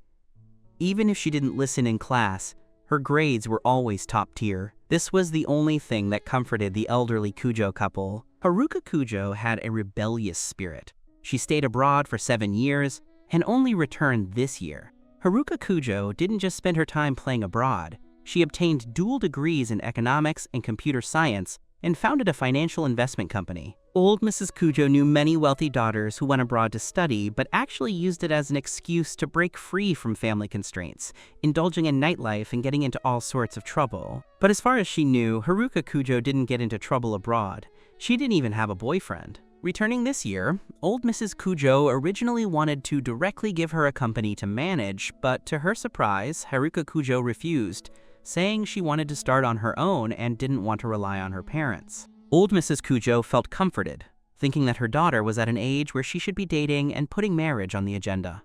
Even if she didn't listen in class, her grades were always top tier. This was the only thing that comforted the elderly Kujo couple. Haruka Kujo had a rebellious spirit. She stayed abroad for 7 years and only returned this year. Haruka Kujo didn't just spend her time playing abroad. She obtained dual degrees in economics and computer science and founded a financial investment company. Old Mrs. Kujo knew many wealthy daughters who went abroad to study but actually used it as an excuse to break free from family constraints, indulging in nightlife and getting into all sorts of trouble. But as far as she knew, Haruka Kujo didn't get into trouble abroad. She didn't even have a boyfriend. Returning this year, old Mrs. Kujo originally wanted to directly give her a company to manage, but to her surprise, Haruka Kujo refused, saying she wanted to start on her own and didn't want to rely on her parents. Old Mrs. Kujo felt comforted, thinking that her daughter was at an age where she should be dating and putting marriage on the agenda.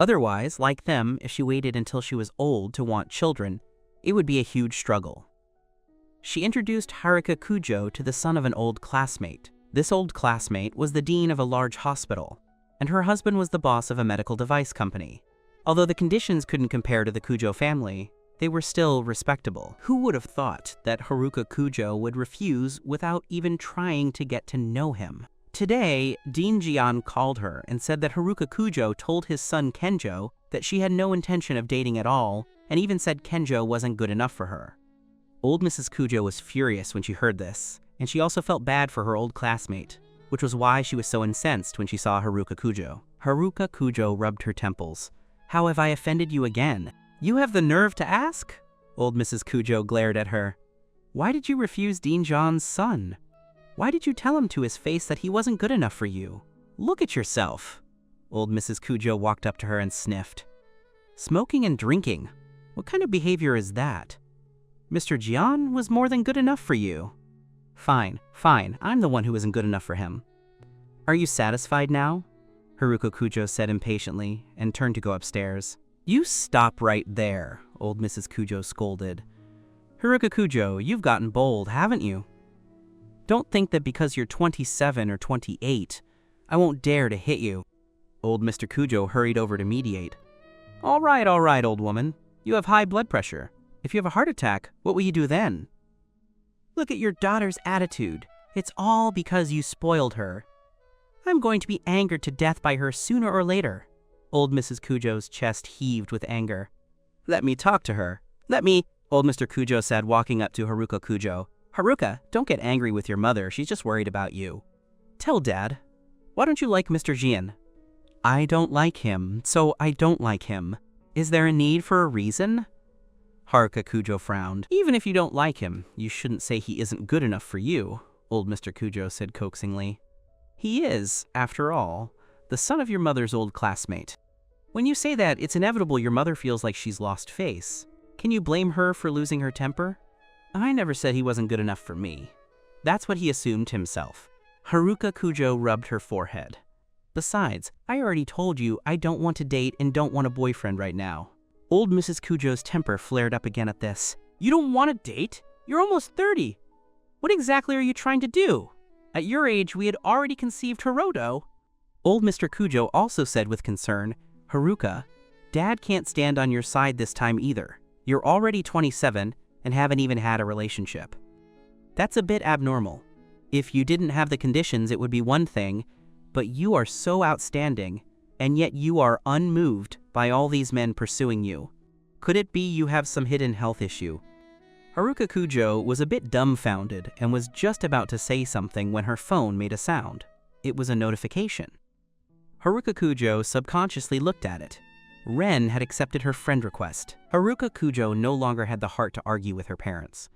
Otherwise, like them, if she waited until she was old to want children, it would be a huge struggle. She introduced Haruka Kujo to the son of an old classmate. This old classmate was the dean of a large hospital, and her husband was the boss of a medical device company. Although the conditions couldn't compare to the Kujo family, they were still respectable. Who would have thought that Haruka Kujo would refuse without even trying to get to know him? Today, Dean Jian called her and said that Haruka Kujo told his son Kenjo that she had no intention of dating at all, and even said Kenjo wasn't good enough for her. Old Mrs. Kujo was furious when she heard this, and she also felt bad for her old classmate, which was why she was so incensed when she saw Haruka Kujo. Haruka Kujo rubbed her temples. "How have I offended you again? You have the nerve to ask?" Old Mrs. Kujo glared at her. "Why did you refuse Dean John's son? Why did you tell him to his face that he wasn't good enough for you? Look at yourself." Old Mrs. Kujo walked up to her and sniffed. "Smoking and drinking? What kind of behavior is that? Mr. Jian was more than good enough for you." Fine, I'm the one who isn't good enough for him." "Are you satisfied now?" Haruka Kujo said impatiently and turned to go upstairs. "You stop right there," old Mrs. Kujo scolded. "Haruka Kujo, you've gotten bold, haven't you? Don't think that because you're 27 or 28, I won't dare to hit you." Old Mr. Kujo hurried over to mediate. All right, old woman. You have high blood pressure. If you have a heart attack, what will you do then?" "Look at your daughter's attitude. It's all because you spoiled her. I'm going to be angered to death by her sooner or later." Old Mrs. Kujo's chest heaved with anger. "Let me talk to her. Let me," old Mr. Kujo said, walking up to Haruka Kujo. "Haruka, don't get angry with your mother. She's just worried about you. Tell Dad. Why don't you like Mr. Jian?" "I don't like him, so I don't like him. Is there a need for a reason?" Haruka Kujo frowned. "Even if you don't like him, you shouldn't say he isn't good enough for you," old Mr. Kujo said coaxingly. "He is, after all, the son of your mother's old classmate. When you say that, it's inevitable your mother feels like she's lost face. Can you blame her for losing her temper? I never said he wasn't good enough for me. That's what he assumed himself." Haruka Kujo rubbed her forehead. "Besides, I already told you I don't want to date and don't want a boyfriend right now. Old Mrs. Cujo's temper flared up again at this. You don't want a date? You're almost 30. What exactly are you trying to do? At your age, we had already conceived Hiroto. Old Mr. Cujo also said with concern, Haruka, Dad can't stand on your side this time either. You're already 27 and haven't even had a relationship. That's a bit abnormal. If you didn't have the conditions, it would be one thing, but you are so outstanding, and yet you are unmoved by all these men pursuing you. Could it be you have some hidden health issue? Haruka Kujo was a bit dumbfounded and was just about to say something when her phone made a sound. It was a notification. Haruka Kujo subconsciously looked at it. Ren had accepted her friend request. Haruka Kujo no longer had the heart to argue with her parents.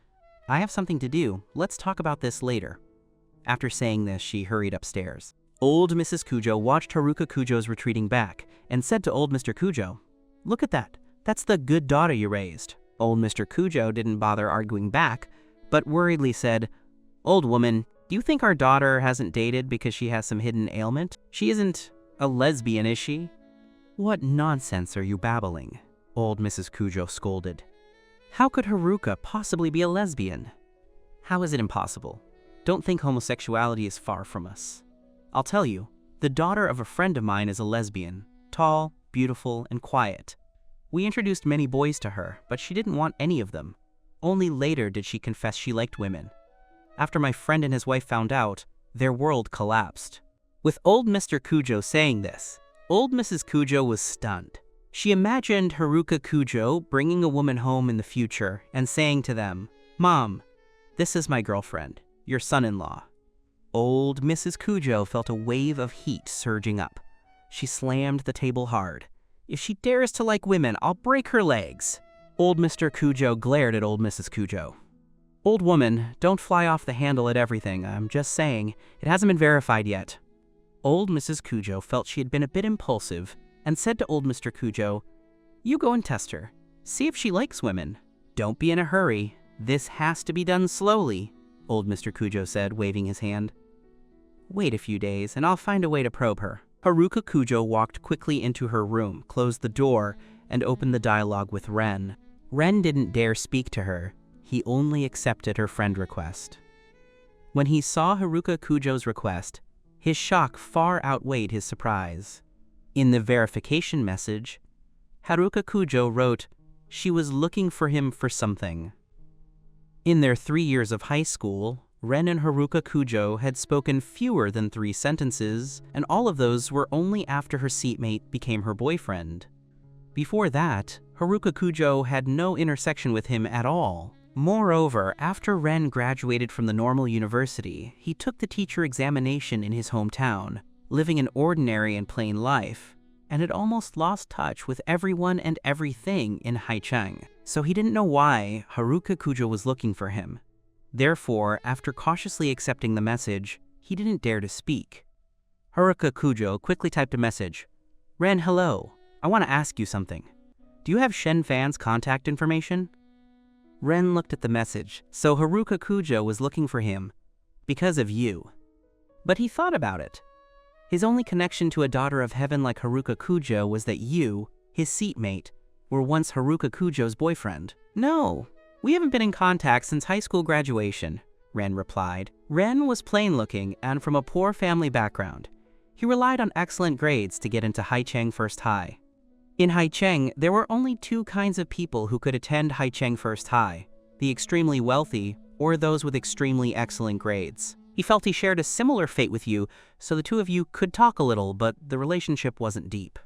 I have something to do. Let's talk about this later. After saying this, she hurried upstairs. Old Mrs. Kujo watched Haruka Kujo's retreating back and said to old Mr. Kujo, Look at that. That's the good daughter you raised. Old Mr. Kujo didn't bother arguing back, but worriedly said, Old woman, do you think our daughter hasn't dated because she has some hidden ailment? She isn't a lesbian, is she? What nonsense are you babbling? Old Mrs. Kujo scolded. How could Haruka possibly be a lesbian? How is it impossible? Don't think homosexuality is far from us. I'll tell you, the daughter of a friend of mine is a lesbian, tall, beautiful, and quiet. We introduced many boys to her, but she didn't want any of them. Only later did she confess she liked women. After my friend and his wife found out, their world collapsed. With old Mr. Kujo saying this, old Mrs. Kujo was stunned. She imagined Haruka Kujo bringing a woman home in the future and saying to them, Mom, this is my girlfriend, your son-in-law. Old Mrs. Kujo felt a wave of heat surging up. She slammed the table hard. If she dares to like women, I'll break her legs. Old Mr. Kujo glared at old Mrs. Kujo. Old woman, don't fly off the handle at everything. I'm just saying, it hasn't been verified yet. Old Mrs. Kujo felt she had been a bit impulsive and said to old Mr. Kujo, You go and test her. See if she likes women. Don't be in a hurry. This has to be done slowly, old Mr. Kujo said, waving his hand. Wait a few days and I'll find a way to probe her. Haruka Kujo walked quickly into her room, closed the door, and opened the dialogue with Ren. Ren didn't dare speak to her. He only accepted her friend request. When he saw Haruka Kujo's request, his shock far outweighed his surprise. In the verification message, Haruka Kujo wrote she was looking for him for something. In their 3 years of high school, Ren and Haruka Kujo had spoken fewer than 3 sentences, and all of those were only after her seatmate became her boyfriend. Before that, Haruka Kujo had no intersection with him at all. Moreover, after Ren graduated from the normal university, he took the teacher examination in his hometown, living an ordinary and plain life, and had almost lost touch with everyone and everything in Haicheng. So he didn't know why Haruka Kujo was looking for him. Therefore, after cautiously accepting the message, he didn't dare to speak. Haruka Kujo quickly typed a message. Ren, hello. I want to ask you something. Do you have Shen Fan's contact information? Ren looked at the message, so Haruka Kujo was looking for him because of you. But he thought about it. His only connection to a daughter of heaven like Haruka Kujo was that you, his seatmate, were once Haruka Kujo's boyfriend. No, we haven't been in contact since high school graduation, Ren replied. Ren was plain-looking and from a poor family background. He relied on excellent grades to get into Haicheng First High. In Haicheng, there were only 2 kinds of people who could attend Haicheng First High, the extremely wealthy or those with extremely excellent grades. He felt he shared a similar fate with you, so the 2 of you could talk a little, but the relationship wasn't deep.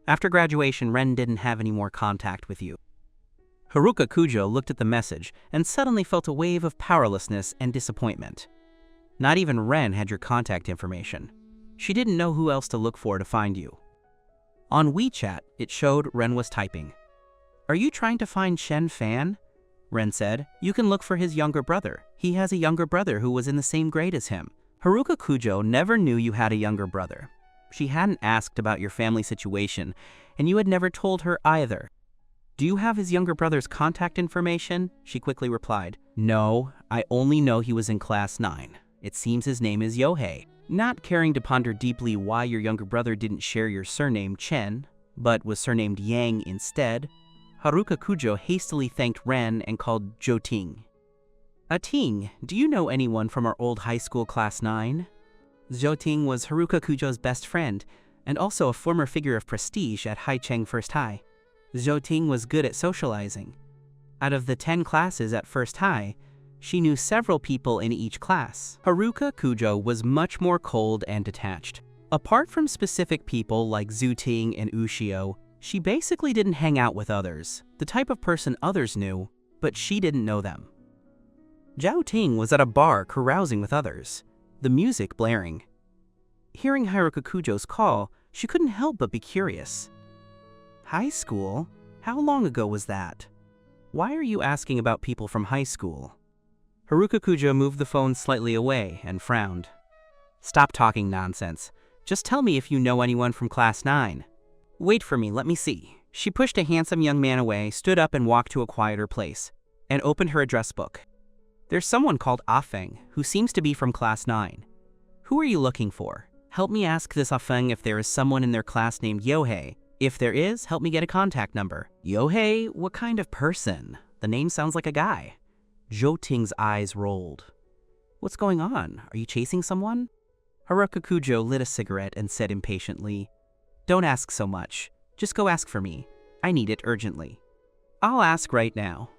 After graduation, Ren didn't have any more contact with you. Haruka Kujo looked at the message and suddenly felt a wave of powerlessness and disappointment. Not even Ren had your contact information. She didn't know who else to look for to find you. On WeChat, it showed Ren was typing. Are you trying to find Shen Fan? Ren said. You can look for his younger brother. He has a younger brother who was in the same grade as him. Haruka Kujo never knew you had a younger brother. She hadn't asked about your family situation, and you had never told her either. Do you have his younger brother's contact information? She quickly replied. No, I only know he was in class 9. It seems his name is Yohei. Not caring to ponder deeply why your younger brother didn't share your surname Chen, but was surnamed Yang instead, Haruka Kujo hastily thanked Ren and called Zhou Ting. Ting, do you know anyone from our old high school class 9? Zhou Ting was Haruka Kujo's best friend, and also a former figure of prestige at Haicheng First High. Zhou Ting was good at socializing. Out of the 10 classes at First High, she knew several people in each class. Haruka Kujo was much more cold and detached. Apart from specific people like Zhou Ting and Ushio, she basically didn't hang out with others, the type of person others knew, but she didn't know them. Zhou Ting was at a bar carousing with others, the music blaring. Hearing Haruka Kujo's call, she couldn't help but be curious. High school? How long ago was that? Why are you asking about people from high school? Haruka Kujo moved the phone slightly away and frowned. Stop talking nonsense. Just tell me if you know anyone from class 9. Wait for me, let me see. She pushed a handsome young man away, stood up and walked to a quieter place, and opened her address book. There's someone called Afeng, who seems to be from class 9. Who are you looking for? Help me ask this Afeng if there is someone in their class named Yohei. If there is, help me get a contact number. Yohei? What kind of person? The name sounds like a guy. Zhou Ting's eyes rolled. What's going on? Are you chasing someone? Haruka Kujo lit a cigarette and said impatiently, Don't ask so much. Just go ask for me. I need it urgently. I'll ask right now.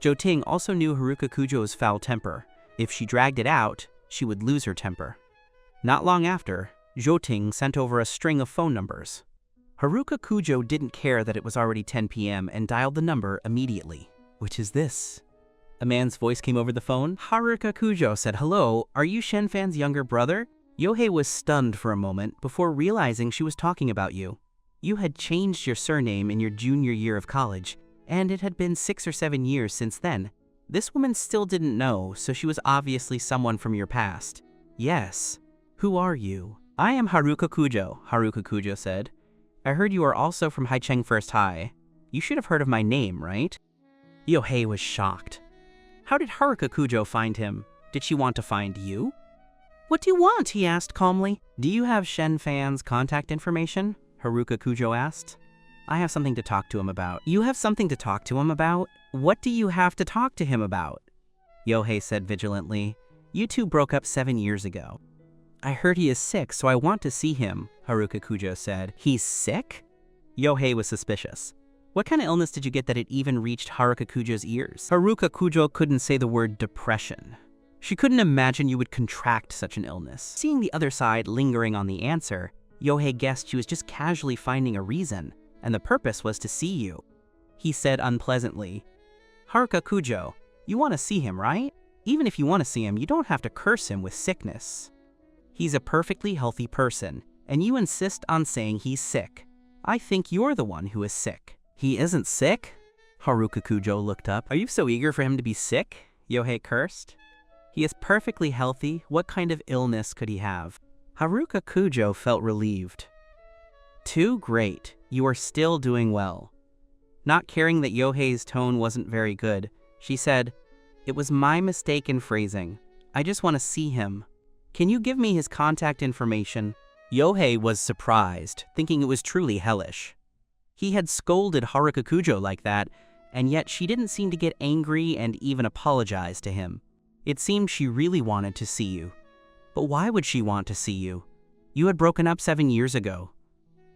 Zhou Ting also knew Haruka Kujo's foul temper. If she dragged it out, she would lose her temper. Not long after, Zhou Ting sent over a string of phone numbers. Haruka Kujo didn't care that it was already 10 p.m. and dialed the number immediately. Which is this? A man's voice came over the phone. Haruka Kujo said, Hello, are you Shenfan's younger brother? Yohei was stunned for a moment before realizing she was talking about you. You had changed your surname in your junior year of college, and it had been 6 or 7 years since then. This woman still didn't know, so she was obviously someone from your past. Yes. Who are you? I am Haruka Kujo, Haruka Kujo said. I heard you are also from Haicheng First High. You should have heard of my name, right? Yohei was shocked. How did Haruka Kujo find him? Did she want to find you? What do you want? He asked calmly. Do you have Shenfan's contact information? Haruka Kujo asked. I have something to talk to him about. You have something to talk to him about? What do you have to talk to him about? Yohei said vigilantly. You two broke up 7 years ago. I heard he is sick, so I want to see him, Haruka Kujo said. He's sick? Yohei was suspicious. What kind of illness did you get that it even reached Haruka Kujo's ears? Haruka Kujo couldn't say the word depression. She couldn't imagine you would contract such an illness. Seeing the other side lingering on the answer, Yohei guessed she was just casually finding a reason, and the purpose was to see you. He said unpleasantly, Haruka Kujo, you want to see him, right? Even if you want to see him, you don't have to curse him with sickness. He's a perfectly healthy person, and you insist on saying he's sick. I think you're the one who is sick. He isn't sick? Haruka Kujo looked up. Are you so eager for him to be sick? Yohei cursed. He is perfectly healthy. What kind of illness could he have? Haruka Kujo felt relieved. Too great. You are still doing well. Not caring that Yohei's tone wasn't very good, she said, It was my mistake in phrasing. I just want to see him. Can you give me his contact information? Yohei was surprised, thinking it was truly hellish. He had scolded Haruka Kujo like that, and yet she didn't seem to get angry and even apologize to him. It seemed she really wanted to see you. But why would she want to see you? You had broken up 7 years ago.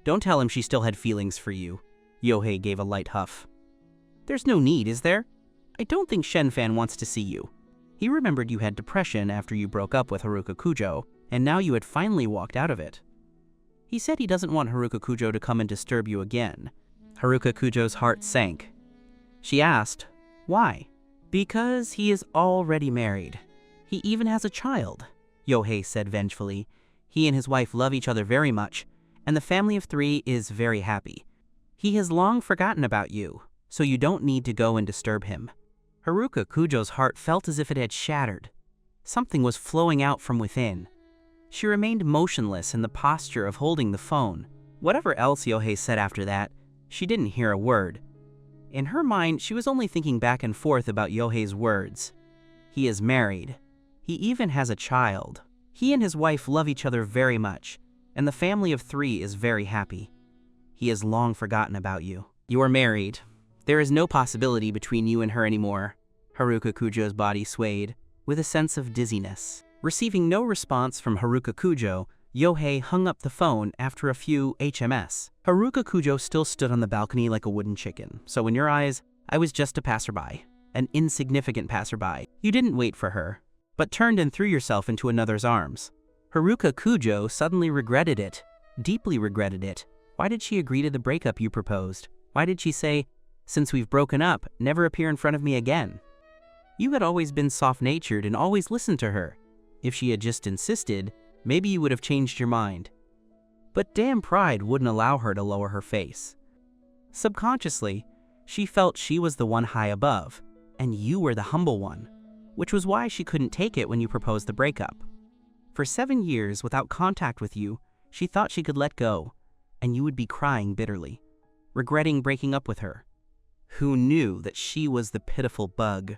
Don't tell him she still had feelings for you. Yohei gave a light huff. There's no need, is there? I don't think Shenfan wants to see you. He remembered you had depression after you broke up with Haruka Kujo, and now you had finally walked out of it. He said he doesn't want Haruka Kujo to come and disturb you again. Haruka Kujo's heart sank. She asked, Why? Because he is already married. He even has a child, Yohei said vengefully. He and his wife love each other very much, and the family of 3 is very happy. He has long forgotten about you, so you don't need to go and disturb him. Haruka Kujo's heart felt as if it had shattered. Something was flowing out from within. She remained motionless in the posture of holding the phone. Whatever else Yohei said after that, she didn't hear a word. In her mind, she was only thinking back and forth about Yohei's words. He is married. He even has a child. He and his wife love each other very much, and the family of 3 is very happy. He has long forgotten about you. You are married. There is no possibility between you and her anymore. Haruka Kujo's body swayed, with a sense of dizziness. Receiving no response from Haruka Kujo, Yohei hung up the phone after a few HMS. Haruka Kujo still stood on the balcony like a wooden chicken, so in your eyes, I was just a passerby. An insignificant passerby. You didn't wait for her, but turned and threw yourself into another's arms. Haruka Kujo suddenly regretted it, deeply regretted it. Why did she agree to the breakup you proposed? Why did she say, "Since we've broken up, never appear in front of me again"? You had always been soft-natured and always listened to her. If she had just insisted, maybe you would have changed your mind. But damn pride wouldn't allow her to lower her face. Subconsciously, she felt she was the one high above, and you were the humble one, which was why she couldn't take it when you proposed the breakup. For 7 years without contact with you, she thought she could let go, and you would be crying bitterly, regretting breaking up with her. Who knew that she was the pitiful bug,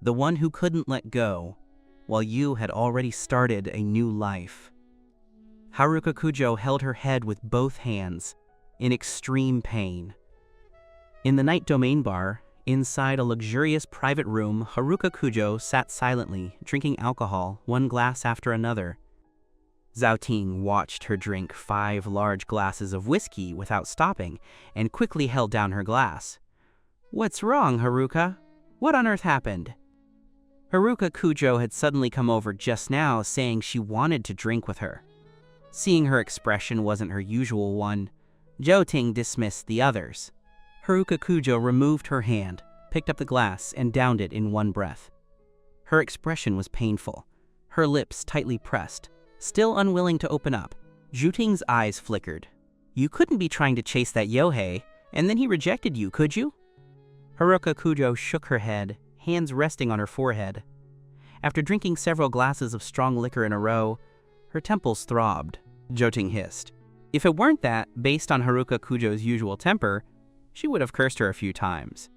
the one who couldn't let go, while you had already started a new life? Haruka Kujo held her head with both hands, in extreme pain. In the night domain bar, inside a luxurious private room, Haruka Kujo sat silently, drinking alcohol, one glass after another. Zhao Ting watched her drink 5 large glasses of whiskey without stopping, and quickly held down her glass. "What's wrong, Haruka? What on earth happened?" Haruka Kujo had suddenly come over just now, saying she wanted to drink with her. Seeing her expression wasn't her usual one, Zhao Ting dismissed the others. Haruka Kujo removed her hand, picked up the glass, and downed it in one breath. Her expression was painful, her lips tightly pressed, still unwilling to open up. Zhao Ting's eyes flickered. "You couldn't be trying to chase that Yohei, and then he rejected you, could you?" Haruka Kujo shook her head, hands resting on her forehead. After drinking several glasses of strong liquor in a row, her temples throbbed. Zhao Ting hissed. If it weren't that, based on Haruka Kujo's usual temper, she would have cursed her a few times.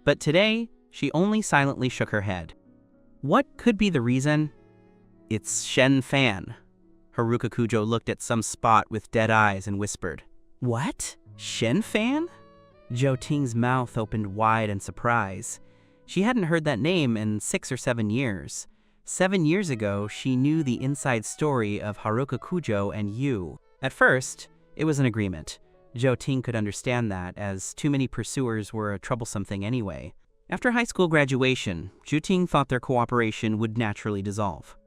But today, she only silently shook her head. What could be the reason? "It's Shen Fan." Haruka Kujo looked at some spot with dead eyes and whispered. "What? Shen Fan?" Zhao Ting's mouth opened wide in surprise. She hadn't heard that name in 6 or 7 years. 7 years ago, she knew the inside story of Haruka Kujo and you. At first, it was an agreement. Zhao Ting could understand that, as too many pursuers were a troublesome thing anyway. After high school graduation, Zhao Ting thought their cooperation would naturally dissolve.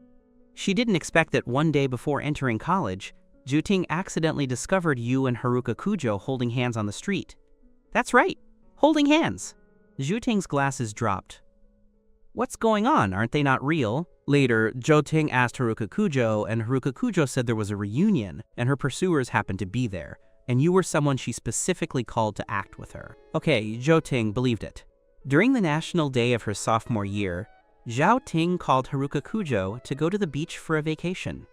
She didn't expect that one day before entering college, Zhao Ting accidentally discovered you and Haruka Kujo holding hands on the street. That's right, holding hands. Zhao Ting's glasses dropped. What's going on? Aren't they not real? Later, Zhao Ting asked Haruka Kujo, and Haruka Kujo said there was a reunion, and her pursuers happened to be there, and you were someone she specifically called to act with her. Okay, Zhao Ting believed it. During the national day of her sophomore year, Zhao Ting called Haruka Kujo to go to the beach for a vacation.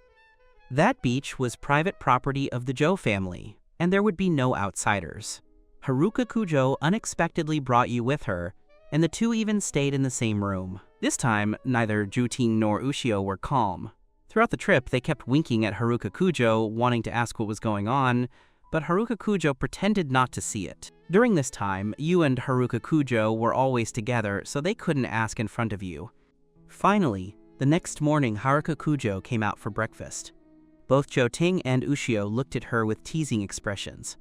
That beach was private property of the Zhou family, and there would be no outsiders. Haruka Kujo unexpectedly brought you with her, and the two even stayed in the same room. This time, neither Zhao Ting nor Ushio were calm. Throughout the trip, they kept winking at Haruka Kujo, wanting to ask what was going on, but Haruka Kujo pretended not to see it. During this time, you and Haruka Kujo were always together, so they couldn't ask in front of you. Finally, the next morning, Haruka Kujo came out for breakfast. Both Zhao Ting and Ushio looked at her with teasing expressions.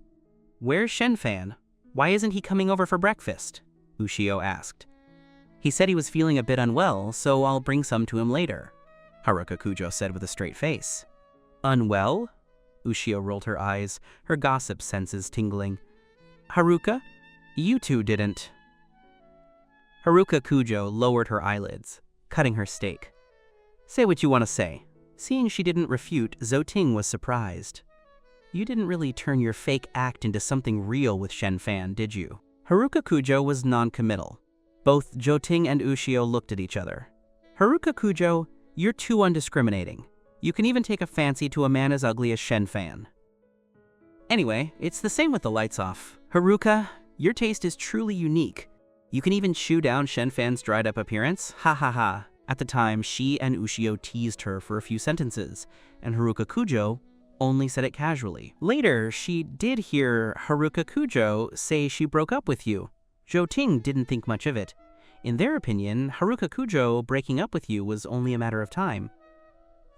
"Where's Shen Fan? Why isn't he coming over for breakfast?" Ushio asked. "He said he was feeling a bit unwell, so I'll bring some to him later," Haruka Kujo said with a straight face. "Unwell?" Ushio rolled her eyes, her gossip senses tingling. "Haruka, you two didn't." Haruka Kujo lowered her eyelids, cutting her steak. "Say what you want to say." Seeing she didn't refute, Zhao Ting was surprised. "You didn't really turn your fake act into something real with Shen Fan, did you?" Haruka Kujo was non-committal. Both Zhao Ting and Ushio looked at each other. "Haruka Kujo, you're too undiscriminating. You can even take a fancy to a man as ugly as Shen Fan." "Anyway, it's the same with the lights off. Haruka, your taste is truly unique. You can even chew down Shen Fan's dried-up appearance. Ha ha ha." At the time, she and Ushio teased her for a few sentences, and Haruka Kujo only said it casually. Later, she did hear Haruka Kujo say she broke up with you. Zhou Ting didn't think much of it. In their opinion, Haruka Kujo breaking up with you was only a matter of time.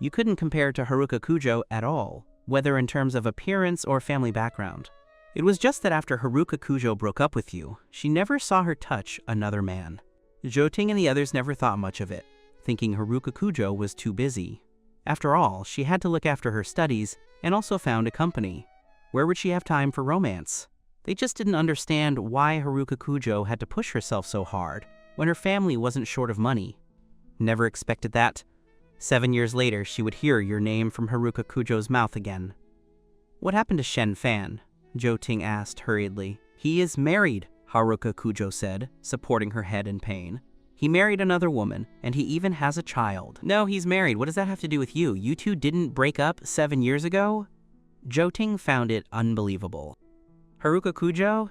You couldn't compare to Haruka Kujo at all, whether in terms of appearance or family background. It was just that after Haruka Kujo broke up with you, she never saw her touch another man. Zhou Ting and the others never thought much of it, thinking Haruka Kujo was too busy. After all, she had to look after her studies and also found a company. Where would she have time for romance? They just didn't understand why Haruka Kujo had to push herself so hard when her family wasn't short of money. Never expected that. 7 years later, she would hear your name from Haruka Kujo's mouth again. What happened to Shen Fan? Zhou Ting asked hurriedly. He is married, Haruka Kujo said, supporting her head in pain. He married another woman, and he even has a child. No, he's married. What does that have to do with you? You two didn't break up 7 years ago? Zhou Ting found it unbelievable. Haruka Kujo?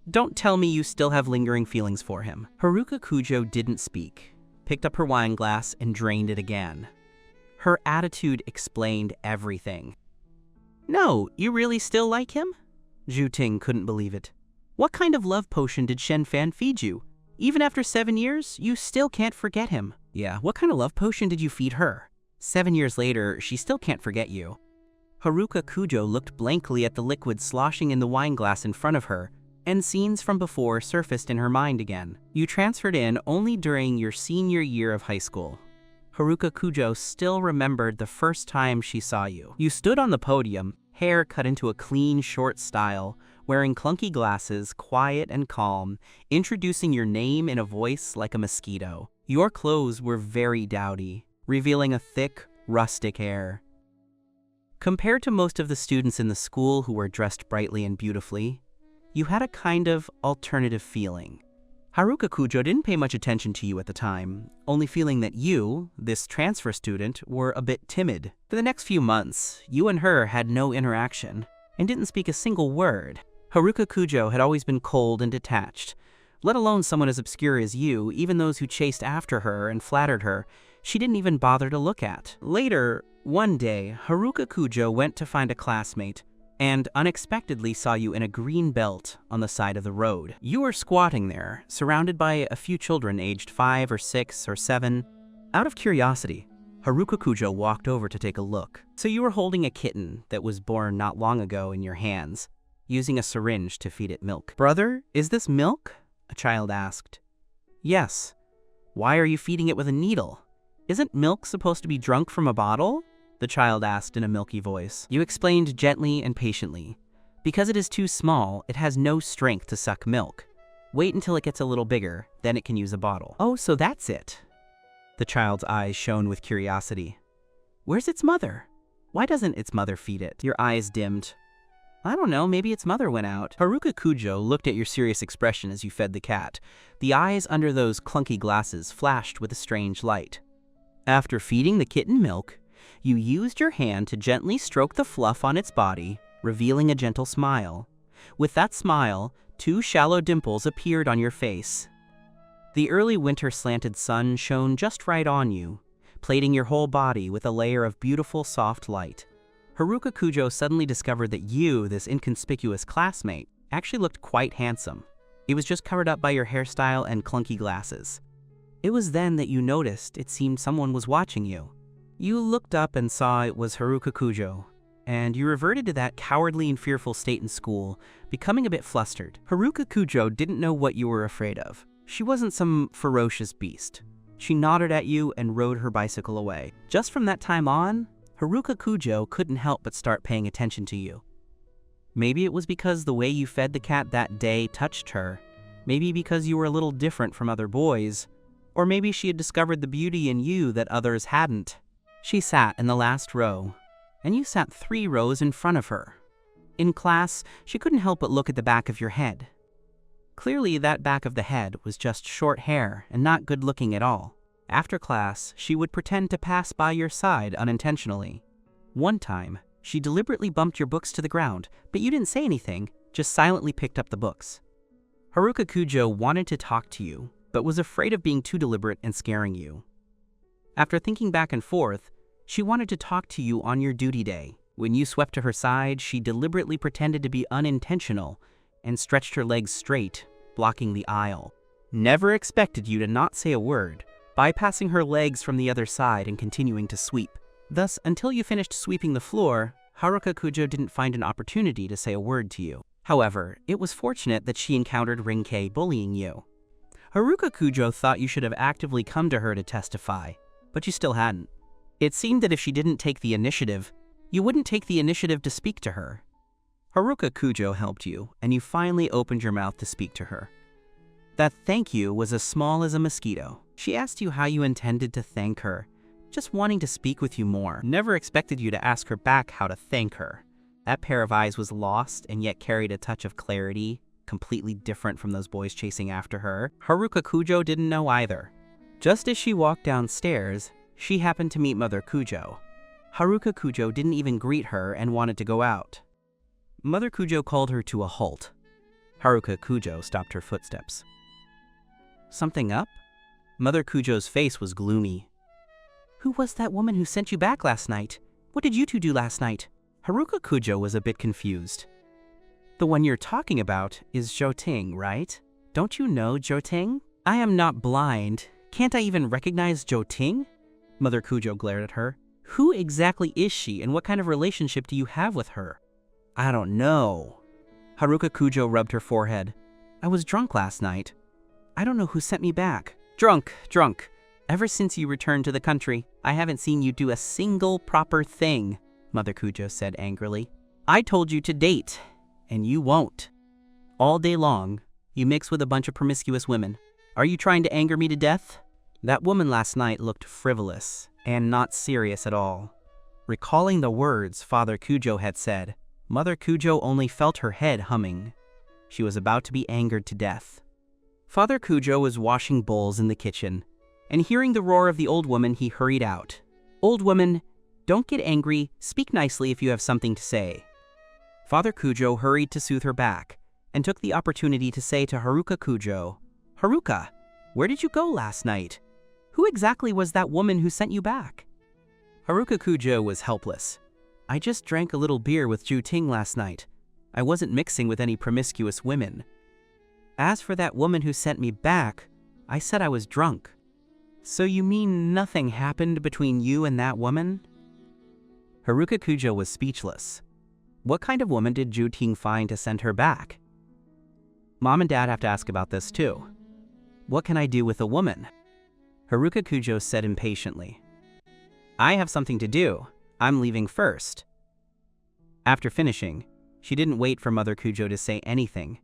Don't tell me you still have lingering feelings for him. Haruka Kujo didn't speak, picked up her wine glass and drained it again. Her attitude explained everything. No, you really still like him? Zhou Ting couldn't believe it. What kind of love potion did Shen Fan feed you? Even after 7 years, you still can't forget him. Yeah, what kind of love potion did you feed her? 7 years later, she still can't forget you. Haruka Kujo looked blankly at the liquid sloshing in the wine glass in front of her, and scenes from before surfaced in her mind again. You transferred in only during your senior year of high school. Haruka Kujo still remembered the first time she saw you. You stood on the podium, hair cut into a clean, short style, wearing clunky glasses, quiet and calm, introducing your name in a voice like a mosquito. Your clothes were very dowdy, revealing a thick, rustic air. Compared to most of the students in the school who were dressed brightly and beautifully, you had a kind of alternative feeling. Haruka Kujo didn't pay much attention to you at the time, only feeling that you, this transfer student, were a bit timid. For the next few months, you and her had no interaction, and didn't speak a single word. Haruka Kujo had always been cold and detached. Let alone someone as obscure as you, even those who chased after her and flattered her, she didn't even bother to look at. Later, one day, Haruka Kujo went to find a classmate, and unexpectedly saw you in a green belt on the side of the road. You were squatting there, surrounded by a few children aged 5 or 6 or 7. Out of curiosity, Haruka Kujo walked over to take a look. So you were holding a kitten that was born not long ago in your hands, using a syringe to feed it milk. Brother, is this milk? A child asked. Yes. Why are you feeding it with a needle? Isn't milk supposed to be drunk from a bottle? The child asked in a milky voice. You explained gently and patiently. Because it is too small, it has no strength to suck milk. Wait until it gets a little bigger, then it can use a bottle. Oh, so that's it. The child's eyes shone with curiosity. Where's its mother? Why doesn't its mother feed it? Your eyes dimmed. I don't know, maybe its mother went out. Haruka Kujo looked at your serious expression as you fed the cat. The eyes under those clunky glasses flashed with a strange light. After feeding the kitten milk, you used your hand to gently stroke the fluff on its body, revealing a gentle smile. With that smile, 2 shallow dimples appeared on your face. The early winter slanted sun shone just right on you, plating your whole body with a layer of beautiful soft light. Haruka Kujo suddenly discovered that you, this inconspicuous classmate, actually looked quite handsome. It was just covered up by your hairstyle and clunky glasses. It was then that you noticed it seemed someone was watching you. You looked up and saw it was Haruka Kujo, and you reverted to that cowardly and fearful state in school, becoming a bit flustered. Haruka Kujo didn't know what you were afraid of. She wasn't some ferocious beast. She nodded at you and rode her bicycle away. Just from that time on, Haruka Kujo couldn't help but start paying attention to you. Maybe it was because the way you fed the cat that day touched her. Maybe because you were a little different from other boys. Or maybe she had discovered the beauty in you that others hadn't. She sat in the last row, and you sat 3 rows in front of her. In class, she couldn't help but look at the back of your head. Clearly, that back of the head was just short hair and not good looking at all. After class, she would pretend to pass by your side unintentionally. One time, she deliberately bumped your books to the ground, but you didn't say anything, just silently picked up the books. Haruka Kujo wanted to talk to you, but was afraid of being too deliberate and scaring you. After thinking back and forth, she wanted to talk to you on your duty day. When you swept to her side, she deliberately pretended to be unintentional and stretched her legs straight, blocking the aisle. Never expected you to not say a word, bypassing her legs from the other side and continuing to sweep. Thus, until you finished sweeping the floor, Haruka Kujo didn't find an opportunity to say a word to you. However, it was fortunate that she encountered Rin-kei bullying you. Haruka Kujo thought you should have actively come to her to testify, but you still hadn't. It seemed that if she didn't take the initiative, you wouldn't take the initiative to speak to her. Haruka Kujo helped you, and you finally opened your mouth to speak to her. That thank you was as small as a mosquito. She asked you how you intended to thank her, just wanting to speak with you more. Never expected you to ask her back how to thank her. That pair of eyes was lost and yet carried a touch of clarity, completely different from those boys chasing after her. Haruka Kujo didn't know either. Just as she walked downstairs, she happened to meet Mother Kujo. Haruka Kujo didn't even greet her and wanted to go out. Mother Kujo called her to a halt. Haruka Kujo stopped her footsteps. Something up? Mother Kujo's face was gloomy. Who was that woman who sent you back last night? What did you two do last night? Haruka Kujo was a bit confused. The one you're talking about is Zhou Ting, right? Don't you know Zhou Ting? I am not blind. Can't I even recognize Zhou Ting? Mother Kujo glared at her. Who exactly is she and what kind of relationship do you have with her? I don't know. Haruka Kujo rubbed her forehead. I was drunk last night. I don't know who sent me back. Drunk. Ever since you returned to the country, I haven't seen you do a single proper thing, Mother Kujo said angrily. I told you to date, and you won't. All day long, you mix with a bunch of promiscuous women. Are you trying to anger me to death? That woman last night looked frivolous and not serious at all. Recalling the words Father Kujo had said, Mother Kujo only felt her head humming. She was about to be angered to death. Father Kujo was washing bowls in the kitchen, and hearing the roar of the old woman, he hurried out. Old woman, don't get angry, speak nicely if you have something to say. Father Kujo hurried to soothe her back, and took the opportunity to say to Haruka Kujo, Haruka, where did you go last night? Who exactly was that woman who sent you back? Haruka Kujo was helpless. I just drank a little beer with Zhou Ting last night. I wasn't mixing with any promiscuous women. As for that woman who sent me back, I said I was drunk. So you mean nothing happened between you and that woman? Haruka Kujo was speechless. What kind of woman did Zhou Ting find to send her back? Mom and Dad have to ask about this too. What can I do with a woman? Haruka Kujo said impatiently. I have something to do. I'm leaving first. After finishing, she didn't wait for Mother Kujo to say anything,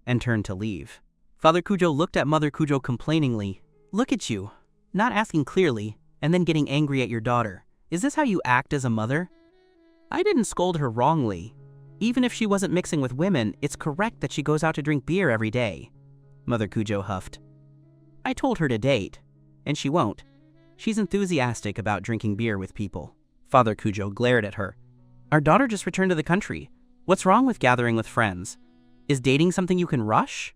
and turned to leave. Father Kujo looked at Mother Kujo complainingly. Look at you, not asking clearly, and then getting angry at your daughter. Is this how you act as a mother? I didn't scold her wrongly. Even if she wasn't mixing with women, it's correct that she goes out to drink beer every day. Mother Kujo huffed. I told her to date, and she won't. She's enthusiastic about drinking beer with people. Father Kujo glared at her. Our daughter just returned to the country. What's wrong with gathering with friends? Is dating something you can rush?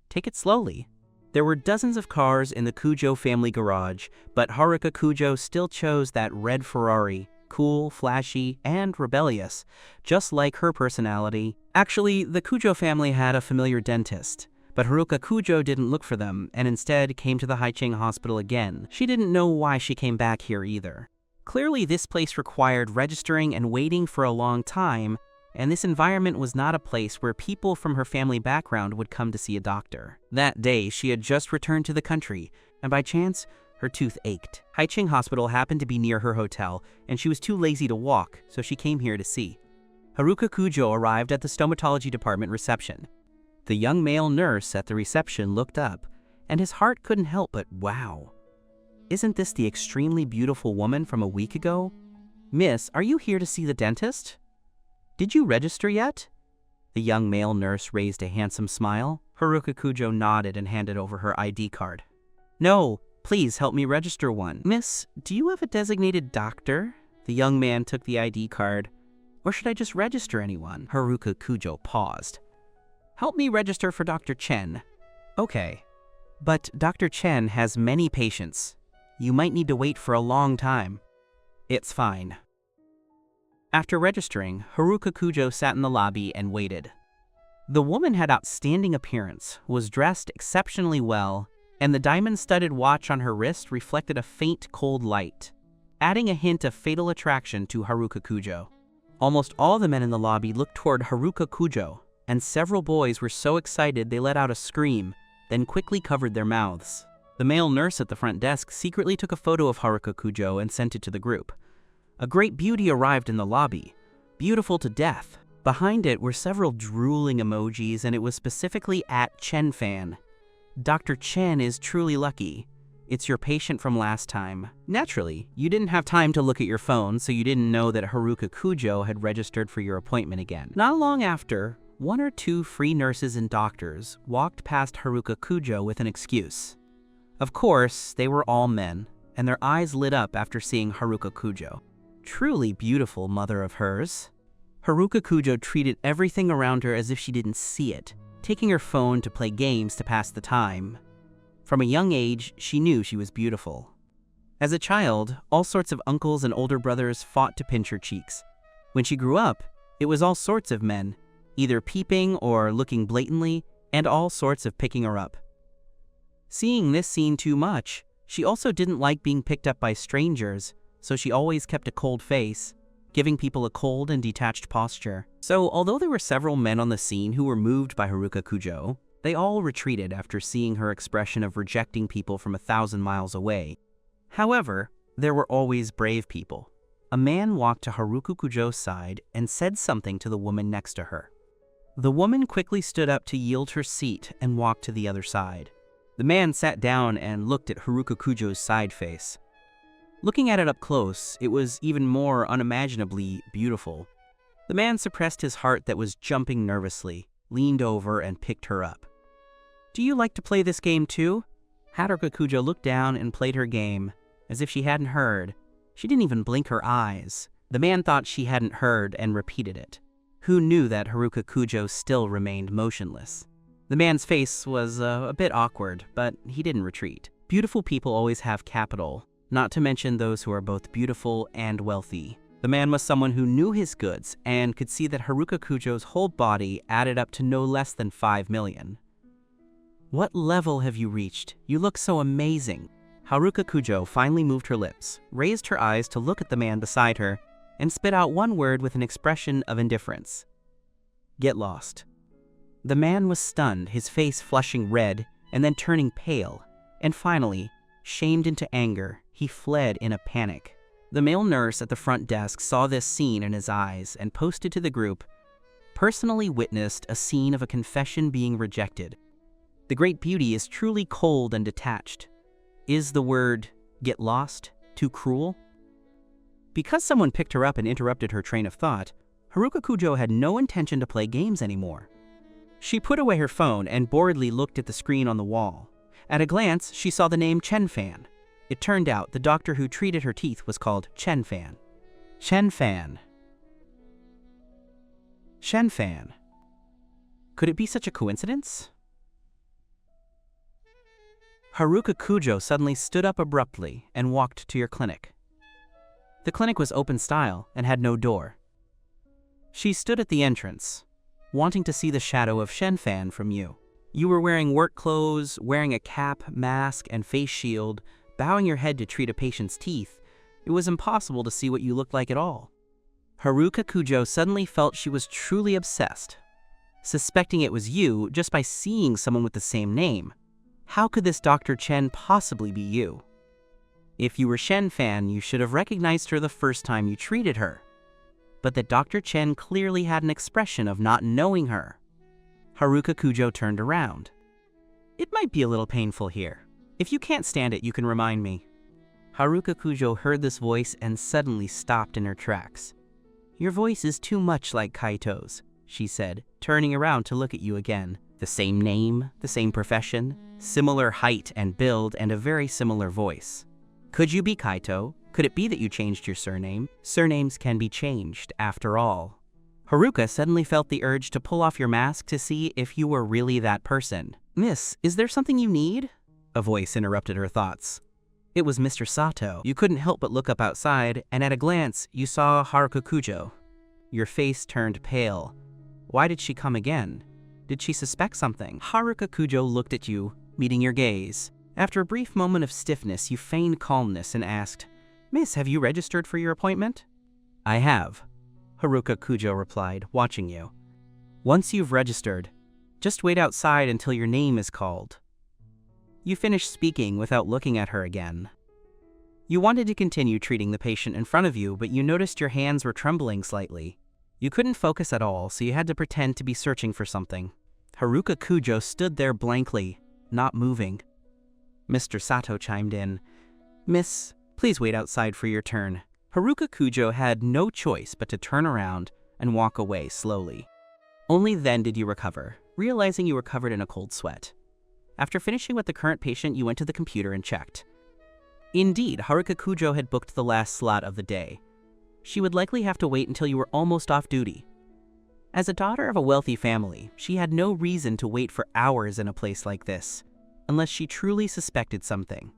Take it slowly. There were dozens of cars in the Kujo family garage, but Haruka Kujo still chose that red Ferrari, cool, flashy, and rebellious, just like her personality. Actually, the Kujo family had a familiar dentist, but Haruka Kujo didn't look for them and instead came to the Haiching Hospital again. She didn't know why she came back here either. Clearly, this place required registering and waiting for a long time, and this environment was not a place where people from her family background would come to see a doctor. That day, she had just returned to the country, and by chance, her tooth ached. Haiching Hospital happened to be near her hotel, and she was too lazy to walk, so she came here to see. Haruka Kujo arrived at the stomatology department reception. The young male nurse at the reception looked up, and his heart couldn't help but wow. Isn't this the extremely beautiful woman from a week ago? Miss, are you here to see the dentist? Did you register yet? The young male nurse raised a handsome smile. Haruka Kujo nodded and handed over her ID card. No, please help me register one. Miss, do you have a designated doctor? The young man took the ID card. Or should I just register anyone? Haruka Kujo paused. Help me register for Dr. Chen. Okay, but Dr. Chen has many patients. You might need to wait for a long time. It's fine. After registering, Haruka Kujo sat in the lobby and waited. The woman had outstanding appearance, was dressed exceptionally well, and the diamond-studded watch on her wrist reflected a faint, cold light, adding a hint of fatal attraction to Haruka Kujo. Almost all the men in the lobby looked toward Haruka Kujo, and several boys were so excited they let out a scream, then quickly covered their mouths. The male nurse at the front desk secretly took a photo of Haruka Kujo and sent it to the group. A great beauty arrived in the lobby, beautiful to death. Behind it were several drooling emojis, and it was specifically at Chen Fan. Dr. Chen is truly lucky. It's your patient from last time. Naturally, you didn't have time to look at your phone, so you didn't know that Haruka Kujo had registered for your appointment again. Not long after, one or two free nurses and doctors walked past Haruka Kujo with an excuse. Of course, they were all men, and their eyes lit up after seeing Haruka Kujo. Truly beautiful mother of hers. Haruka Kujo treated everything around her as if she didn't see it, taking her phone to play games to pass the time. From a young age, she knew she was beautiful. As a child, all sorts of uncles and older brothers fought to pinch her cheeks. When she grew up, it was all sorts of men, either peeping or looking blatantly, and all sorts of picking her up. Seeing this scene too much, she also didn't like being picked up by strangers, so she always kept a cold face, giving people a cold and detached posture. So, although there were several men on the scene who were moved by Haruka Kujo, they all retreated after seeing her expression of rejecting people from 1,000 miles away. However, there were always brave people. A man walked to Haruka Kujo's side and said something to the woman next to her. The woman quickly stood up to yield her seat and walked to the other side. The man sat down and looked at Haruka Kujo's side face. Looking at it up close, it was even more unimaginably beautiful. The man suppressed his heart that was jumping nervously, leaned over, and picked her up. "Do you like to play this game too?" Haruka Kujo looked down and played her game, as if she hadn't heard. She didn't even blink her eyes. The man thought she hadn't heard and repeated it. Who knew that Haruka Kujo still remained motionless? The man's face was a bit awkward, but he didn't retreat. Beautiful people always have capital, not to mention those who are both beautiful and wealthy. The man was someone who knew his goods and could see that Haruka Kujo's whole body added up to no less than 5 million. "What level have you reached? You look so amazing." Haruka Kujo finally moved her lips, raised her eyes to look at the man beside her, and spit out one word with an expression of indifference. "Get lost." The man was stunned, his face flushing red and then turning pale, and finally, shamed into anger, he fled in a panic. The male nurse at the front desk saw this scene in his eyes and posted to the group, "Personally witnessed a scene of a confession being rejected. The great beauty is truly cold and detached. Is the word, get lost, too cruel?" Because someone picked her up and interrupted her train of thought, Haruka Kujo had no intention to play games anymore. She put away her phone and boredly looked at the screen on the wall. At a glance, she saw the name Chen Fan. It turned out the doctor who treated her teeth was called Chen Fan. Chen Fan. Chen Fan. Could it be such a coincidence? Haruka Kujo suddenly stood up abruptly and walked to your clinic. The clinic was open style and had no door. She stood at the entrance, wanting to see the shadow of Chen Fan from you. You were wearing work clothes, wearing a cap, mask, and face shield, bowing your head to treat a patient's teeth. It was impossible to see what you looked like at all. Haruka Kujo suddenly felt she was truly obsessed, suspecting it was you just by seeing someone with the same name. How could this Dr. Chen possibly be you? If you were Chen Fan, you should have recognized her the first time you treated her. But that Dr. Chen clearly had an expression of not knowing her. Haruka Kujo turned around. "It might be a little painful here. If you can't stand it, you can remind me." Haruka Kujo heard this voice and suddenly stopped in her tracks. "Your voice is too much like Kaito's," she said, turning around to look at you again. The same name, the same profession, similar height and build, and a very similar voice. Could you be Kaito? Could it be that you changed your surname? Surnames can be changed, after all. Haruka suddenly felt the urge to pull off your mask to see if you were really that person. "Miss, is there something you need?" A voice interrupted her thoughts. It was Mr. Sato. You couldn't help but look up outside, and at a glance, you saw Haruka Kujo. Your face turned pale. Why did she come again? Did she suspect something? Haruka Kujo looked at you, meeting your gaze. After a brief moment of stiffness, you feigned calmness and asked, "Miss, have you registered for your appointment?" "I have," Haruka Kujo replied, watching you. "Once you've registered, just wait outside until your name is called." You finished speaking without looking at her again. You wanted to continue treating the patient in front of you, but you noticed your hands were trembling slightly. You couldn't focus at all, so you had to pretend to be searching for something. Haruka Kujo stood there blankly, not moving. Mr. Sato chimed in. "Miss, please wait outside for your turn." Haruka Kujo had no choice but to turn around and walk away slowly. Only then did you recover, realizing you were covered in a cold sweat. After finishing with the current patient, you went to the computer and checked. Indeed, Haruka Kujo had booked the last slot of the day. She would likely have to wait until you were almost off duty. As a daughter of a wealthy family, she had no reason to wait for hours in a place like this, unless she truly suspected something.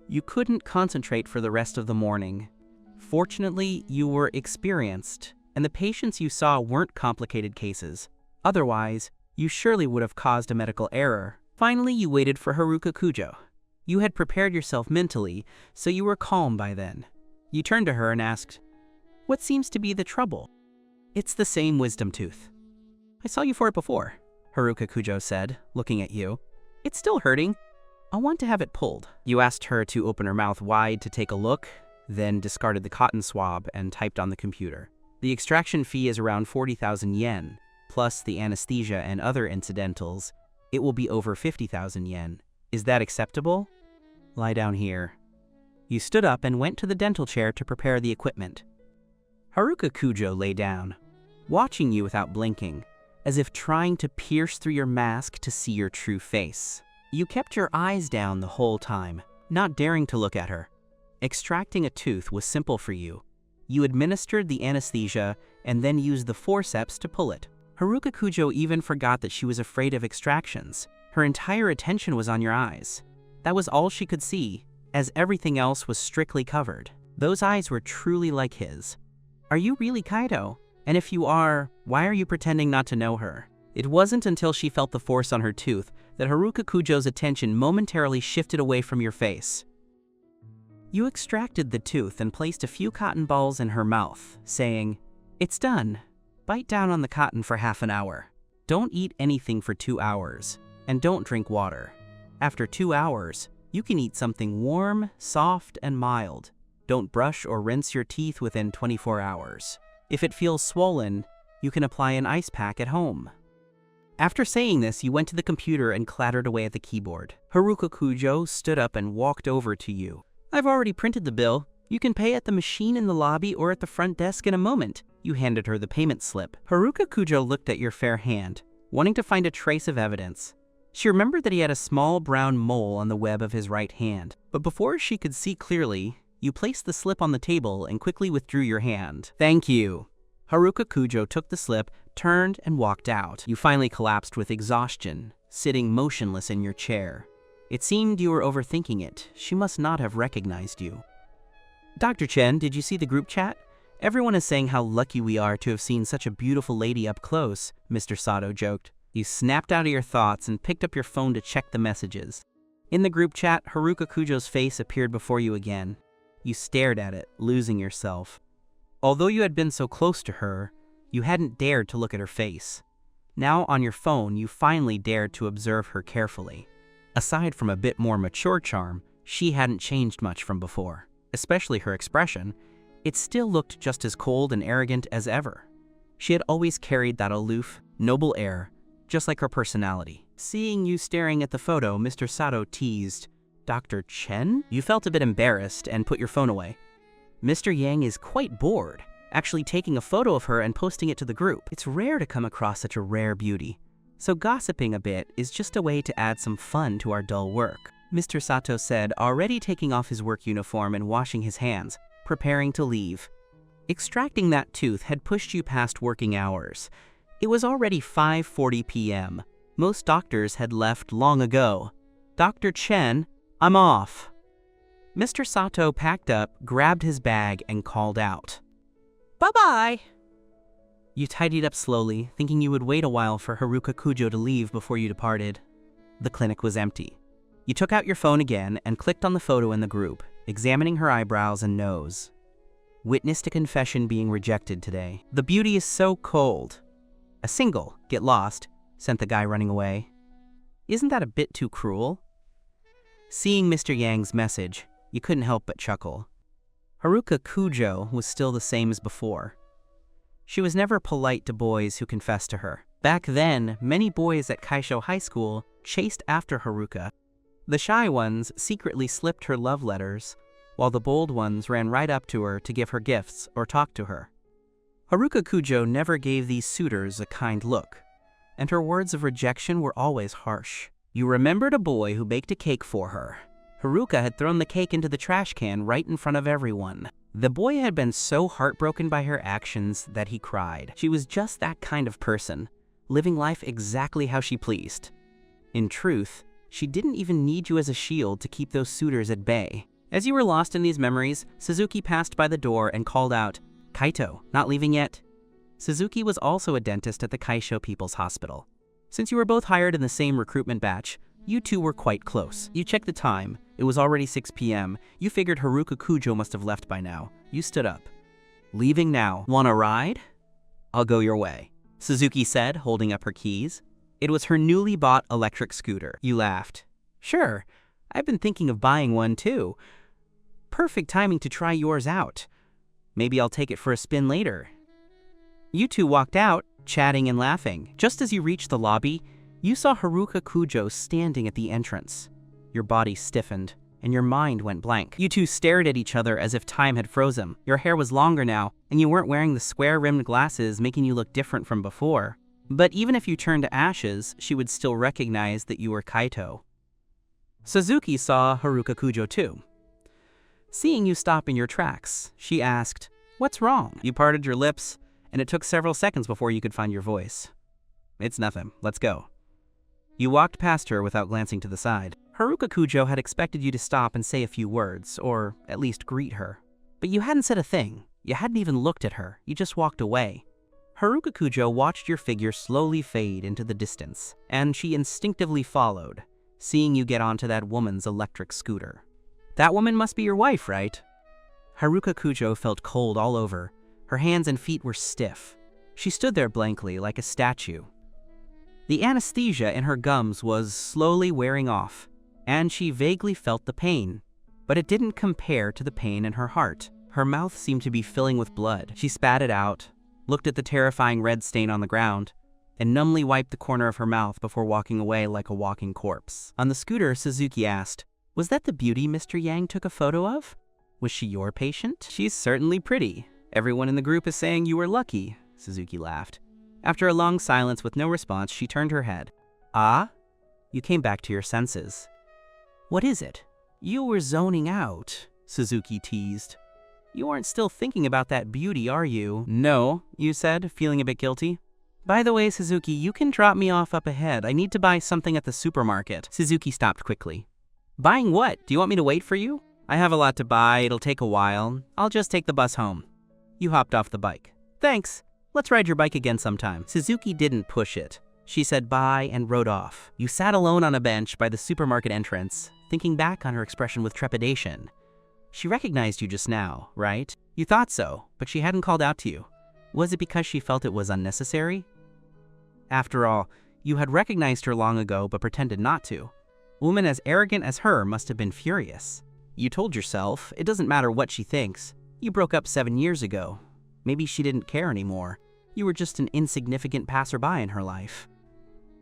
You couldn't concentrate for the rest of the morning. Fortunately, you were experienced, and the patients you saw weren't complicated cases. Otherwise, you surely would have caused a medical error. Finally, you waited for Haruka Kujo. You had prepared yourself mentally, so you were calm by then. You turned to her and asked, "What seems to be the trouble?" "It's the same wisdom tooth." "I saw you for it before," Haruka Kujo said, looking at you. "It's still hurting. I want to have it pulled." You asked her to open her mouth wide to take a look, then discarded the cotton swab and typed on the computer. "The extraction fee is around 40,000 yen, plus the anesthesia and other incidentals. It will be over 50,000 yen. Is that acceptable? Lie down here." You stood up and went to the dental chair to prepare the equipment. Haruka Kujo lay down, watching you without blinking, as if trying to pierce through your mask to see your true face. You kept your eyes down the whole time, not daring to look at her. Extracting a tooth was simple for you. You administered the anesthesia and then used the forceps to pull it. Haruka Kujo even forgot that she was afraid of extractions. Her entire attention was on your eyes. That was all she could see, as everything else was strictly covered. Those eyes were truly like his. Are you really Kaido? And if you are, why are you pretending not to know her? It wasn't until she felt the force on her tooth that Haruka Kujo's attention momentarily shifted away from your face. You extracted the tooth and placed a few cotton balls in her mouth, saying, "It's done. Bite down on the cotton for half an hour. Don't eat anything for 2 hours, and don't drink water. After 2 hours, you can eat something warm, soft, and mild. Don't brush or rinse your teeth within 24 hours. If it feels swollen, you can apply an ice pack at home." After saying this, you went to the computer and clattered away at the keyboard. Haruka Kujo stood up and walked over to you. "I've already printed the bill. You can pay at the machine in the lobby or at the front desk in a moment." You handed her the payment slip. Haruka Kujo looked at your fair hand, wanting to find a trace of evidence. She remembered that he had a small brown mole on the web of his right hand, but before she could see clearly, you placed the slip on the table and quickly withdrew your hand. "Thank you." Haruka Kujo took the slip, turned, and walked out. You finally collapsed with exhaustion, sitting motionless in your chair. It seemed you were overthinking it. She must not have recognized you. "Dr. Chen, did you see the group chat? Everyone is saying how lucky we are to have seen such a beautiful lady up close," Mr. Sato joked. You snapped out of your thoughts and picked up your phone to check the messages. In the group chat, Haruka Kujo's face appeared before you again. You stared at it, losing yourself. Although you had been so close to her, you hadn't dared to look at her face. Now on your phone, you finally dared to observe her carefully. Aside from a bit more mature charm, she hadn't changed much from before. Especially her expression, it still looked just as cold and arrogant as ever. She had always carried that aloof, noble air, just like her personality. Seeing you staring at the photo, Mr. Sato teased, "Dr. Chen?" You felt a bit embarrassed and put your phone away. "Mr. Yang is quite bored, actually taking a photo of her and posting it to the group. It's rare to come across such a rare beauty, so gossiping a bit is just a way to add some fun to our dull work," Mr. Sato said, already taking off his work uniform and washing his hands, preparing to leave. Extracting that tooth had pushed you past working hours. It was already 5:40 p.m. Most doctors had left long ago. "Dr. Chen, I'm off." Mr. Sato packed up, grabbed his bag, and called out, "Bye-bye." You tidied up slowly, thinking you would wait a while for Haruka Kujo to leave before you departed. The clinic was empty. You took out your phone again and clicked on the photo in the group, examining her eyebrows and nose. Witnessed a confession being rejected today. The beauty is so cold. A single, get lost, sent the guy running away. Isn't that a bit too cruel? Seeing Mr. Yang's message, you couldn't help but chuckle. Haruka Kujo was still the same as before. She was never polite to boys who confessed to her. Back then, many boys at Kaisho High School chased after Haruka. The shy ones secretly slipped her love letters, while the bold ones ran right up to her to give her gifts or talk to her. Haruka Kujo never gave these suitors a kind look, and her words of rejection were always harsh. You remembered a boy who baked a cake for her. Haruka had thrown the cake into the trash can right in front of everyone. The boy had been so heartbroken by her actions that he cried. She was just that kind of person, living life exactly how she pleased. In truth, she didn't even need you as a shield to keep those suitors at bay. As you were lost in these memories, Suzuki passed by the door and called out, "Kaito, not leaving yet?" Suzuki was also a dentist at the Kaisho People's Hospital. Since you were both hired in the same recruitment batch, you two were quite close. You checked the time. It was already 6 p.m. You figured Haruka Kujo must have left by now. You stood up. "Leaving now. Want a ride?" "I'll go your way," Suzuki said, holding up her keys. It was her newly bought electric scooter. You laughed. "Sure, I've been thinking of buying one too. Perfect timing to try yours out. Maybe I'll take it for a spin later." You two walked out, chatting and laughing. Just as you reached the lobby, you saw Haruka Kujo standing at the entrance. Your body stiffened, and your mind went blank. You two stared at each other as if time had frozen. Your hair was longer now, and you weren't wearing the square-rimmed glasses making you look different from before. But even if you turned to ashes, she would still recognize that you were Kaito. Suzuki saw Haruka Kujo too. Seeing you stop in your tracks, she asked, "What's wrong?" You parted your lips, and it took several seconds before you could find your voice. "It's nothing. Let's go." You walked past her without glancing to the side. Haruka Kujo had expected you to stop and say a few words, or at least greet her. But you hadn't said a thing. You hadn't even looked at her. You just walked away. Haruka Kujo watched your figure slowly fade into the distance, and she instinctively followed, seeing you get onto that woman's electric scooter. "That woman must be your wife, right?" Haruka Kujo felt cold all over. Her hands and feet were stiff. She stood there blankly like a statue. The anesthesia in her gums was slowly wearing off, and she vaguely felt the pain, but it didn't compare to the pain in her heart. Her mouth seemed to be filling with blood. She spat it out, looked at the terrifying red stain on the ground, and numbly wiped the corner of her mouth before walking away like a walking corpse. On the scooter, Suzuki asked, "Was that the beauty Mr. Yang took a photo of? Was she your patient?" "She's certainly pretty. Everyone in the group is saying you were lucky," Suzuki laughed. After a long silence with no response, she turned her head. "Ah?" You came back to your senses. "What is it?" "You were zoning out," Suzuki teased. "You aren't still thinking about that beauty, are you?" "No," you said, feeling a bit guilty. "By the way, Suzuki, you can drop me off up ahead. I need to buy something at the supermarket." Suzuki stopped quickly. "Buying what? Do you want me to wait for you?" "I have a lot to buy. It'll take a while. I'll just take the bus home." You hopped off the bike. "Thanks. Let's ride your bike again sometime." Suzuki didn't push it. She said bye and rode off. You sat alone on a bench by the supermarket entrance, thinking back on her expression with trepidation. She recognized you just now, right? You thought so, but she hadn't called out to you. Was it because she felt it was unnecessary? After all, you had recognized her long ago but pretended not to. A woman as arrogant as her must have been furious. You told yourself, it doesn't matter what she thinks. You broke up 7 years ago. Maybe she didn't care anymore. You were just an insignificant passerby in her life.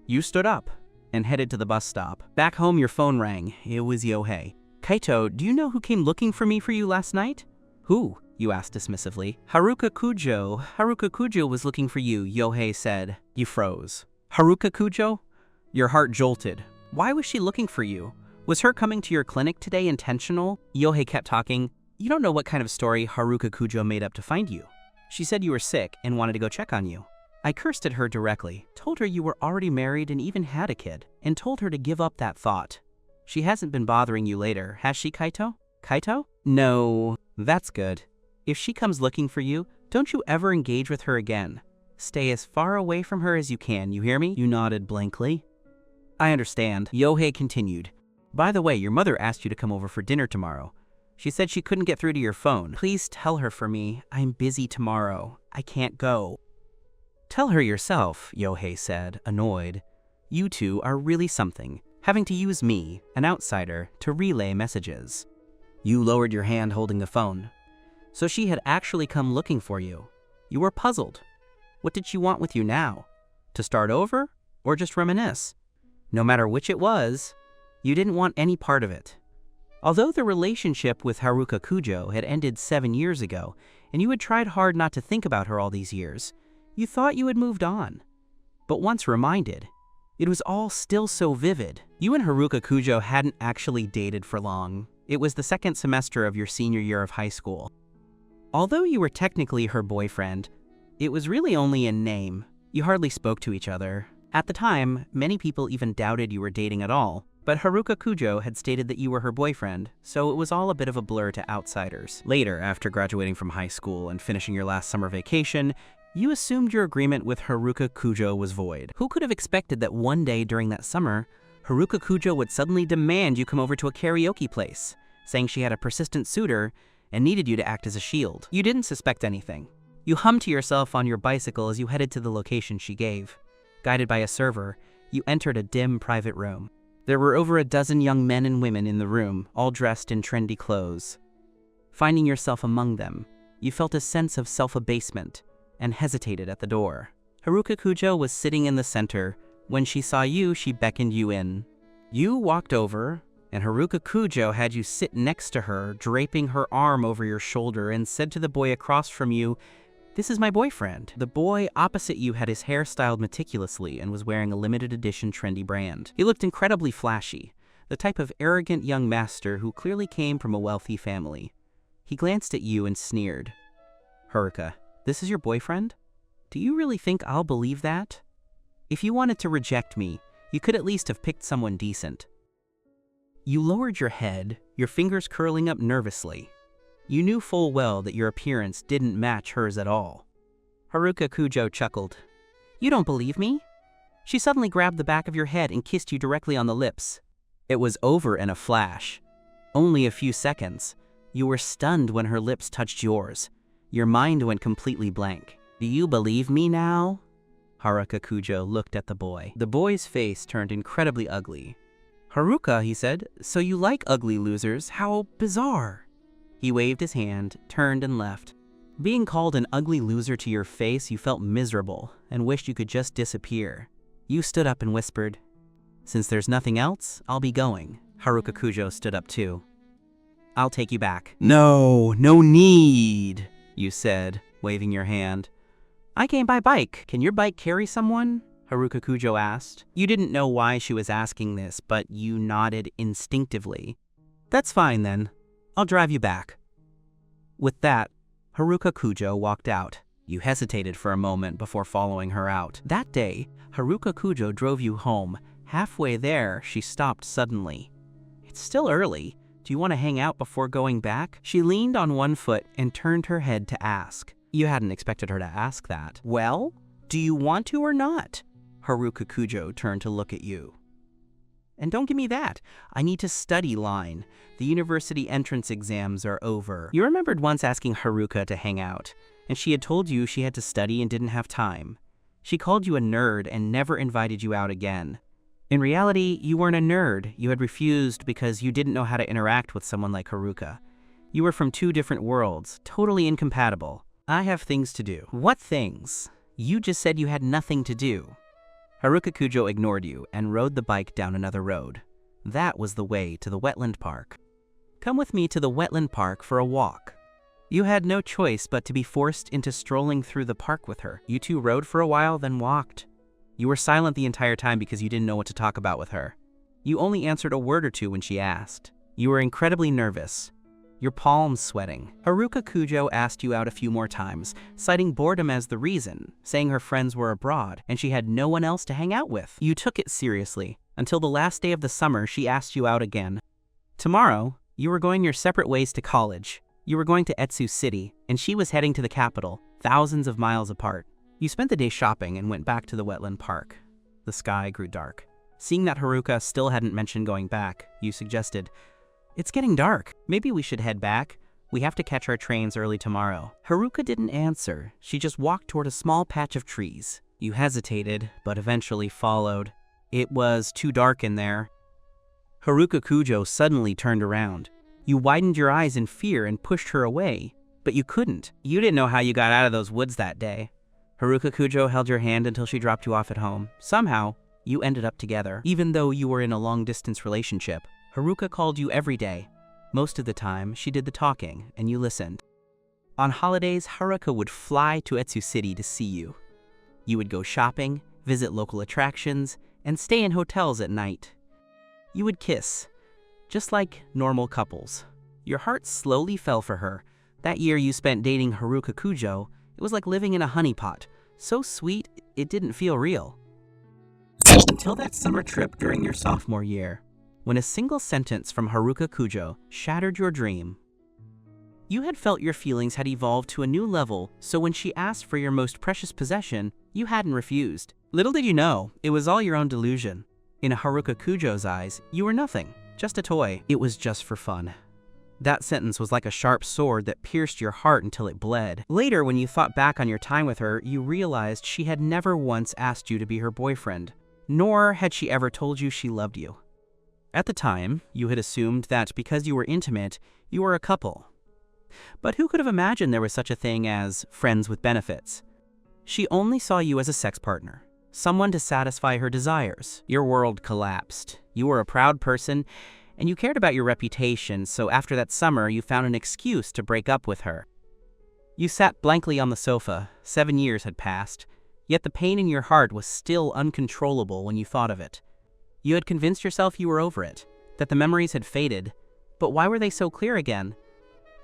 You stood up and headed to the bus stop. Back home, your phone rang. It was Yohei. "Kaito, do you know who came looking for me for you last night?" "Who?" you asked dismissively. "Haruka Kujo. Haruka Kujo was looking for you," Yohei said. You froze. "Haruka Kujo?" Your heart jolted. Why was she looking for you? Was her coming to your clinic today intentional? Yohei kept talking. "You don't know what kind of story Haruka Kujo made up to find you. She said you were sick and wanted to go check on you. I cursed at her directly, told her you were already married and even had a kid, and told her to give up that thought. She hasn't been bothering you later, has she, Kaito?" "Kaito? No, that's good. If she comes looking for you, don't you ever engage with her again. Stay as far away from her as you can, you hear me? You nodded blankly. I understand. Yohei continued. By the way, your mother asked you to come over for dinner tomorrow. She said she couldn't get through to your phone. Please tell her for me. I'm busy tomorrow. I can't go. Tell her yourself, Yohei said, annoyed. You two are really something, having to use me, an outsider, to relay messages. You lowered your hand holding the phone. So she had actually come looking for you. You were puzzled. What did she want with you now? To start over, or just reminisce? No matter which it was, you didn't want any part of it. Although the relationship with Haruka Kujo had ended 7 years ago, and you had tried hard not to think about her all these years, you thought you had moved on. But once reminded, it was all still so vivid. You and Haruka Kujo hadn't actually dated for long. It was the second semester of your senior year of high school. Although you were technically her boyfriend, it was really only in name. You hardly spoke to each other. At the time, many people even doubted you were dating at all, but Haruka Kujo had stated that you were her boyfriend, so it was all a bit of a blur to outsiders. Later, after graduating from high school and finishing your last summer vacation, you assumed your agreement with Haruka Kujo was void. Who could have expected that one day during that summer, Haruka Kujo would suddenly demand you come over to a karaoke place, saying she had a persistent suitor and needed you to act as a shield? You didn't suspect anything. You hummed to yourself on your bicycle as you headed to the location she gave. Guided by a server, you entered a dim private room. There were over a dozen young men and women in the room, all dressed in trendy clothes. Finding yourself among them, you felt a sense of self-abasement and hesitated at the door. Haruka Kujo was sitting in the center. When she saw you, she beckoned you in. You walked over, and Haruka Kujo had you sit next to her, draping her arm over your shoulder, and said to the boy across from you, "This is my boyfriend." The boy opposite you had his hair styled meticulously and was wearing a limited edition trendy brand. He looked incredibly flashy, the type of arrogant young master who clearly came from a wealthy family. He glanced at you and sneered. "Haruka, this is your boyfriend? Do you really think I'll believe that? If you wanted to reject me, you could at least have picked someone decent." You lowered your head, your fingers curling up nervously. You knew full well that your appearance didn't match hers at all. Haruka Kujo chuckled. "You don't believe me?" She suddenly grabbed the back of your head and kissed you directly on the lips. It was over in a flash. Only a few seconds. You were stunned when her lips touched yours. Your mind went completely blank. "Do you believe me now?" Haruka Kujo looked at the boy. The boy's face turned incredibly ugly. "Haruka," he said, "so you like ugly losers? How bizarre." He waved his hand, turned and left. Being called an ugly loser to your face, you felt miserable and wished you could just disappear. You stood up and whispered, "Since there's nothing else, I'll be going." Haruka Kujo stood up too. "I'll take you back." "No need," you said, waving your hand. "I came by bike. Can your bike carry someone?" Haruka Kujo asked. You didn't know why she was asking this, but you nodded instinctively. "That's fine then. I'll drive you back." With that, Haruka Kujo walked out. You hesitated for a moment before following her out. That day, Haruka Kujo drove you home. Halfway there, she stopped suddenly. "It's still early. Do you want to hang out before going back?" She leaned on one foot and turned her head to ask. You hadn't expected her to ask that. "Well, do you want to or not?" Haruka Kujo turned to look at you. "And don't give me that. I need to study line. The university entrance exams are over." You remembered once asking Haruka to hang out, and she had told you she had to study and didn't have time. She called you a nerd and never invited you out again. In reality, you weren't a nerd. You had refused because you didn't know how to interact with someone like Haruka. You were from two different worlds, totally incompatible. "I have things to do." "What things? You just said you had nothing to do." Haruka Kujo ignored you and rode the bike down another road. That was the way to the wetland park. "Come with me to the wetland park for a walk." You had no choice but to be forced into strolling through the park with her. You two rode for a while, then walked. You were silent the entire time because you didn't know what to talk about with her. You only answered a word or two when she asked. You were incredibly nervous, your palms sweating. Haruka Kujo asked you out a few more times, citing boredom as the reason, saying her friends were abroad and she had no one else to hang out with. You took it seriously, until the last day of the summer she asked you out again. Tomorrow, you were going your separate ways to college. You were going to Etsu City, and she was heading to the capital, thousands of miles apart. You spent the day shopping and went back to the wetland park. The sky grew dark. Seeing that Haruka still hadn't mentioned going back, you suggested, "It's getting dark. Maybe we should head back. We have to catch our trains early tomorrow." Haruka didn't answer. She just walked toward a small patch of trees. You hesitated, but eventually followed. It was too dark in there. Haruka Kujo suddenly turned around. You widened your eyes in fear and pushed her away, but you couldn't. You didn't know how you got out of those woods that day. Haruka Kujo held your hand until she dropped you off at home. Somehow, you ended up together. Even though you were in a long-distance relationship, Haruka called you every day. Most of the time, she did the talking, and you listened. On holidays, Haruka would fly to Etsu City to see you. You would go shopping, visit local attractions, and stay in hotels at night. You would kiss, just like normal couples. Your heart slowly fell for her. That year you spent dating Haruka Kujo, it was like living in a honeypot. So sweet, it didn't feel real. Until that summer trip during your sophomore year, when a single sentence from Haruka Kujo shattered your dream. You had felt your feelings had evolved to a new level, so when she asked for your most precious possession, you hadn't refused. Little did you know, it was all your own delusion. In Haruka Kujo's eyes, you were nothing, just a toy. It was just for fun. That sentence was like a sharp sword that pierced your heart until it bled. Later, when you thought back on your time with her, you realized she had never once asked you to be her boyfriend, nor had she ever told you she loved you. At the time, you had assumed that because you were intimate, you were a couple. But who could have imagined there was such a thing as friends with benefits? She only saw you as a sex partner, someone to satisfy her desires. Your world collapsed. You were a proud person, and you cared about your reputation, so after that summer, you found an excuse to break up with her. You sat blankly on the sofa. 7 years had passed, yet the pain in your heart was still uncontrollable when you thought of it. You had convinced yourself you were over it, that the memories had faded, but why were they so clear again?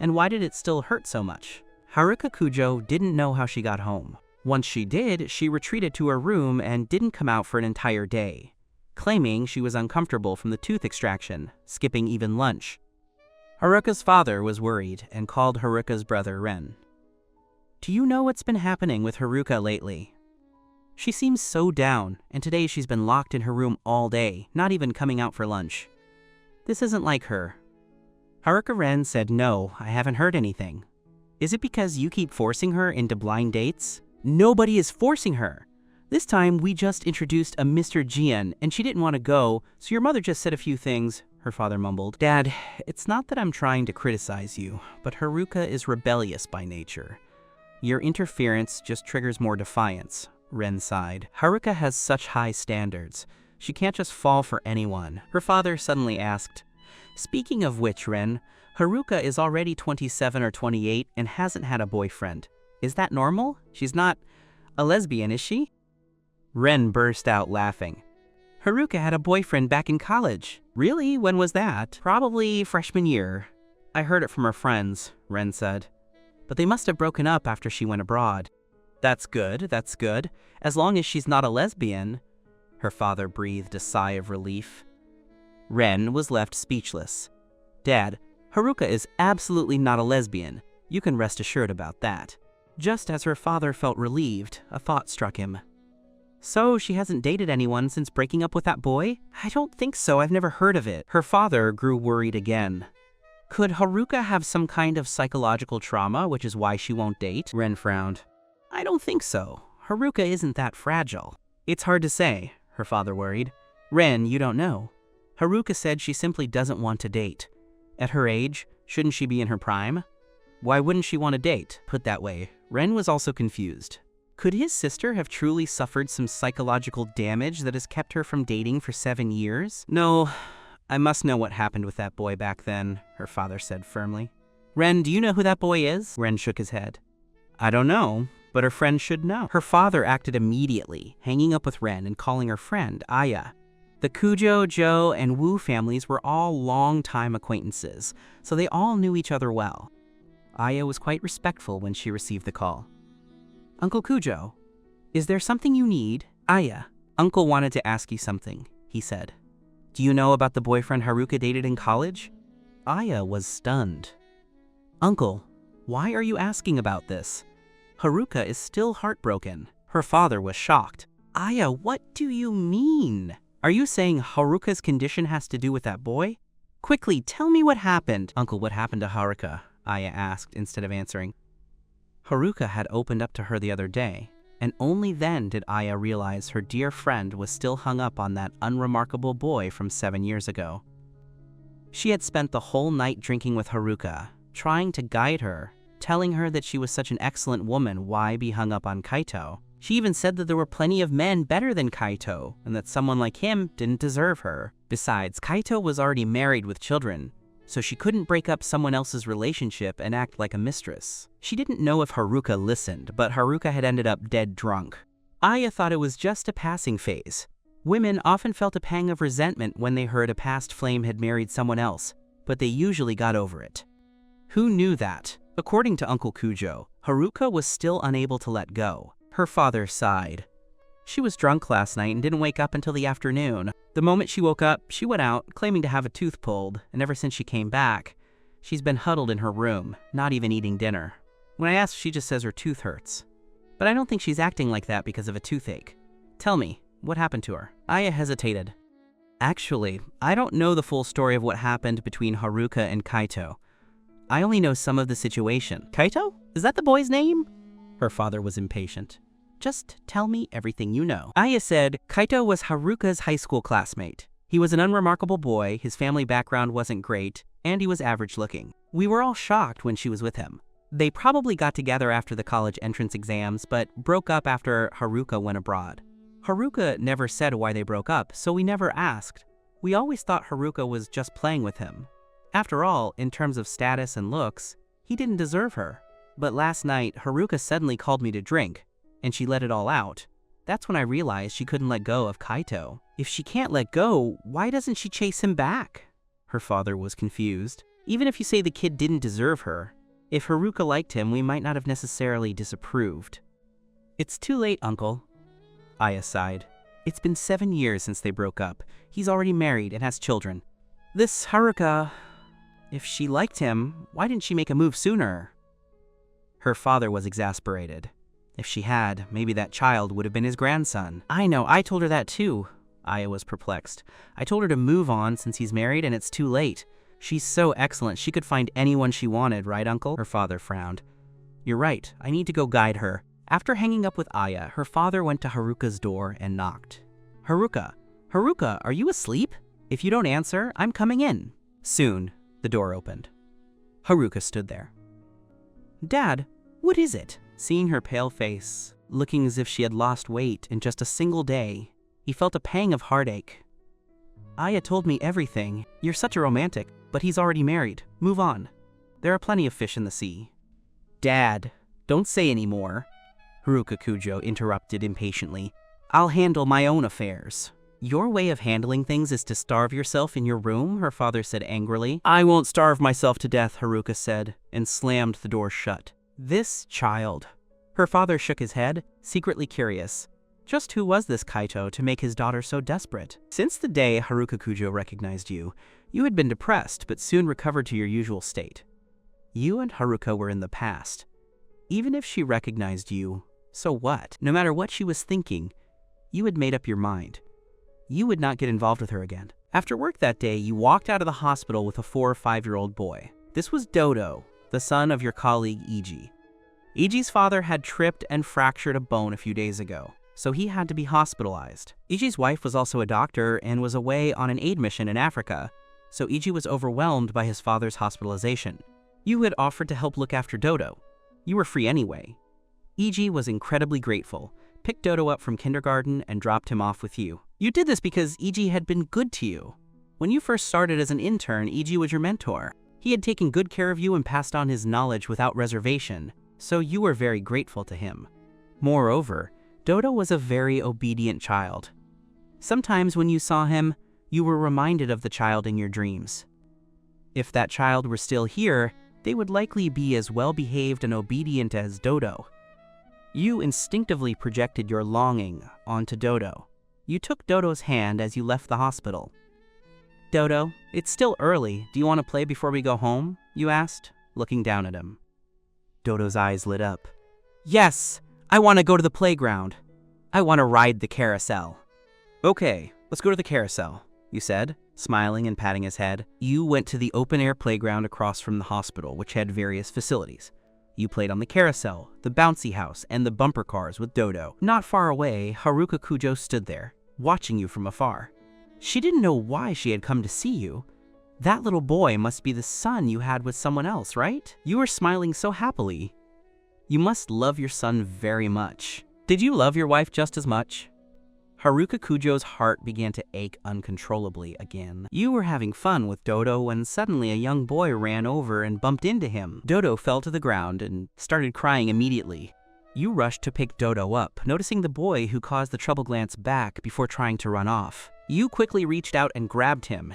And why did it still hurt so much? Haruka Kujo didn't know how she got home. Once she did, she retreated to her room and didn't come out for an entire day, claiming she was uncomfortable from the tooth extraction, skipping even lunch. Haruka's father was worried and called Haruka's brother Ren. "Do you know what's been happening with Haruka lately? She seems so down, and today she's been locked in her room all day, not even coming out for lunch. This isn't like her." Haruka Ren said, "No, I haven't heard anything." "Is it because you keep forcing her into blind dates?" "Nobody is forcing her. This time we just introduced a Mr. Jian, and she didn't want to go, so your mother just said a few things," her father mumbled. "Dad, it's not that I'm trying to criticize you, but Haruka is rebellious by nature. Your interference just triggers more defiance," Ren sighed. "Haruka has such high standards. She can't just fall for anyone." Her father suddenly asked, "Speaking of which, Ren, Haruka is already 27 or 28 and hasn't had a boyfriend. Is that normal? She's not a lesbian, is she?" Ren burst out laughing. "Haruka had a boyfriend back in college." "Really? When was that?" "Probably freshman year. I heard it from her friends," Ren said. "But they must have broken up after she went abroad." That's good, as long as she's not a lesbian." Her father breathed a sigh of relief. Ren was left speechless. "Dad, Haruka is absolutely not a lesbian. You can rest assured about that." Just as her father felt relieved, a thought struck him. "So she hasn't dated anyone since breaking up with that boy?" "I don't think so, I've never heard of it." Her father grew worried again. "Could Haruka have some kind of psychological trauma, which is why she won't date?" Ren frowned. "I don't think so. Haruka isn't that fragile." "It's hard to say," her father worried. "Ren, you don't know. Haruka said she simply doesn't want to date. At her age, shouldn't she be in her prime? Why wouldn't she want to date?" Put that way, Ren was also confused. Could his sister have truly suffered some psychological damage that has kept her from dating for 7 years? "No, I must know what happened with that boy back then," her father said firmly. "Ren, do you know who that boy is?" Ren shook his head. "I don't know, but her friend should know." Her father acted immediately, hanging up with Ren and calling her friend Aya. The Kujo, Jo, and Wu families were all long-time acquaintances, so they all knew each other well. Aya was quite respectful when she received the call. "Uncle Kujo, is there something you need?" "Aya, Uncle wanted to ask you something," he said. "Do you know about the boyfriend Haruka dated in college?" Aya was stunned. "Uncle, why are you asking about this? Haruka is still heartbroken." Her father was shocked. Aya, what do you mean? Are you saying Haruka's condition has to do with that boy? Quickly, tell me what happened. Uncle, what happened to Haruka? Aya asked instead of answering. Haruka had opened up to her the other day, and only then did Aya realize her dear friend was still hung up on that unremarkable boy from 7 years ago. She had spent the whole night drinking with Haruka, trying to guide her, telling her that she was such an excellent woman, why be hung up on Kaito? She even said that there were plenty of men better than Kaito, and that someone like him didn't deserve her. Besides, Kaito was already married with children, so she couldn't break up someone else's relationship and act like a mistress. She didn't know if Haruka listened, but Haruka had ended up dead drunk. Aya thought it was just a passing phase. Women often felt a pang of resentment when they heard a past flame had married someone else, but they usually got over it. Who knew that? According to Uncle Kujo, Haruka was still unable to let go. Her father sighed. She was drunk last night and didn't wake up until the afternoon. The moment she woke up, she went out, claiming to have a tooth pulled, and ever since she came back, she's been huddled in her room, not even eating dinner. When I ask, she just says her tooth hurts. But I don't think she's acting like that because of a toothache. Tell me, what happened to her? Aya hesitated. Actually, I don't know the full story of what happened between Haruka and Kaito. I only know some of the situation. Kaito? Is that the boy's name? Her father was impatient. Just tell me everything you know. Aya said Kaito was Haruka's high school classmate. He was an unremarkable boy, his family background wasn't great, and he was average looking. We were all shocked when she was with him. They probably got together after the college entrance exams, but broke up after Haruka went abroad. Haruka never said why they broke up, so we never asked. We always thought Haruka was just playing with him. After all, in terms of status and looks, he didn't deserve her. But last night, Haruka suddenly called me to drink, and she let it all out. That's when I realized she couldn't let go of Kaito. If she can't let go, why doesn't she chase him back? Her father was confused. Even if you say the kid didn't deserve her, if Haruka liked him, we might not have necessarily disapproved. It's too late, Uncle. Aya sighed. It's been 7 years since they broke up. He's already married and has children. This Haruka, if she liked him, why didn't she make a move sooner? Her father was exasperated. If she had, maybe that child would have been his grandson. I know, I told her that too. Aya was perplexed. I told her to move on since he's married and it's too late. She's so excellent, she could find anyone she wanted, right, Uncle? Her father frowned. You're right, I need to go guide her. After hanging up with Aya, her father went to Haruka's door and knocked. Haruka, are you asleep? If you don't answer, I'm coming in. Soon, the door opened. Haruka stood there. Dad, what is it? Seeing her pale face, looking as if she had lost weight in just a single day, he felt a pang of heartache. Aya told me everything. You're such a romantic, but he's already married. Move on. There are plenty of fish in the sea. Dad, don't say any more. Haruka Kujo interrupted impatiently. I'll handle my own affairs. Your way of handling things is to starve yourself in your room, her father said angrily. I won't starve myself to death, Haruka said, and slammed the door shut. This child. Her father shook his head, secretly curious. Just who was this Kaito to make his daughter so desperate? Since the day Haruka Kujo recognized you, you had been depressed but soon recovered to your usual state. You and Haruka were in the past. Even if she recognized you, so what? No matter what she was thinking, you had made up your mind. You would not get involved with her again. After work that day, you walked out of the hospital with a 4 or 5-year-old boy. This was Dodo, the son of your colleague Iji. Iji's father had tripped and fractured a bone a few days ago, so he had to be hospitalized. Iji's wife was also a doctor and was away on an aid mission in Africa, so Iji was overwhelmed by his father's hospitalization. You had offered to help look after Dodo. You were free anyway. Iji was incredibly grateful, picked Dodo up from kindergarten and dropped him off with you. You did this because Iji had been good to you. When you first started as an intern, Iji was your mentor. He had taken good care of you and passed on his knowledge without reservation, so you were very grateful to him. Moreover, Dodo was a very obedient child. Sometimes when you saw him, you were reminded of the child in your dreams. If that child were still here, they would likely be as well-behaved and obedient as Dodo. You instinctively projected your longing onto Dodo. You took Dodo's hand as you left the hospital. Dodo, it's still early. Do you want to play before we go home? You asked, looking down at him. Dodo's eyes lit up. Yes, I want to go to the playground. I want to ride the carousel. Okay, let's go to the carousel, you said, smiling and patting his head. You went to the open-air playground across from the hospital, which had various facilities. You played on the carousel, the bouncy house, and the bumper cars with Dodo. Not far away, Haruka Kujo stood there, watching you from afar. She didn't know why she had come to see you. That little boy must be the son you had with someone else, right? You were smiling so happily. You must love your son very much. Did you love your wife just as much? Haruka Kujo's heart began to ache uncontrollably again. You were having fun with Dodo when suddenly a young boy ran over and bumped into him. Dodo fell to the ground and started crying immediately. You rushed to pick Dodo up, noticing the boy who caused the trouble glance back before trying to run off. You quickly reached out and grabbed him.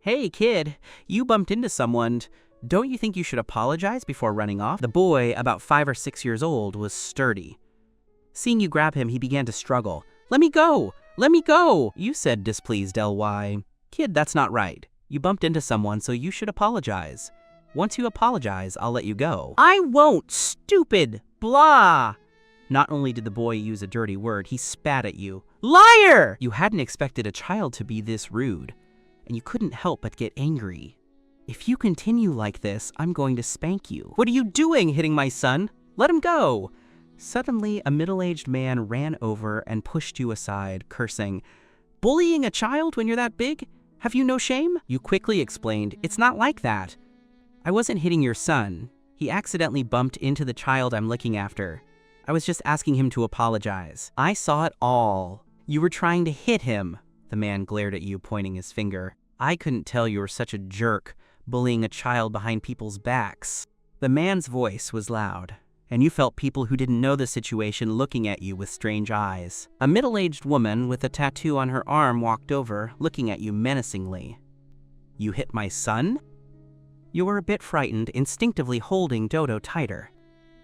Hey kid, you bumped into someone. Don't you think you should apologize before running off? The boy, about 5 or 6 years old, was sturdy. Seeing you grab him, he began to struggle. Let me go! Let me go! You said, displeased LY. Kid, that's not right. You bumped into someone, so you should apologize. Once you apologize, I'll let you go. I won't, stupid! Blah! Not only did the boy use a dirty word, he spat at you. Liar! You hadn't expected a child to be this rude, and you couldn't help but get angry. If you continue like this, I'm going to spank you. What are you doing, hitting my son? Let him go! Suddenly, a middle-aged man ran over and pushed you aside, cursing, Bullying a child when you're that big? Have you no shame? You quickly explained, It's not like that. I wasn't hitting your son. He accidentally bumped into the child I'm looking after. I was just asking him to apologize. I saw it all. You were trying to hit him. The man glared at you, pointing his finger. I couldn't tell you were such a jerk, bullying a child behind people's backs. The man's voice was loud, and you felt people who didn't know the situation looking at you with strange eyes. A middle-aged woman with a tattoo on her arm walked over, looking at you menacingly. You hit my son? You were a bit frightened, instinctively holding Dodo tighter.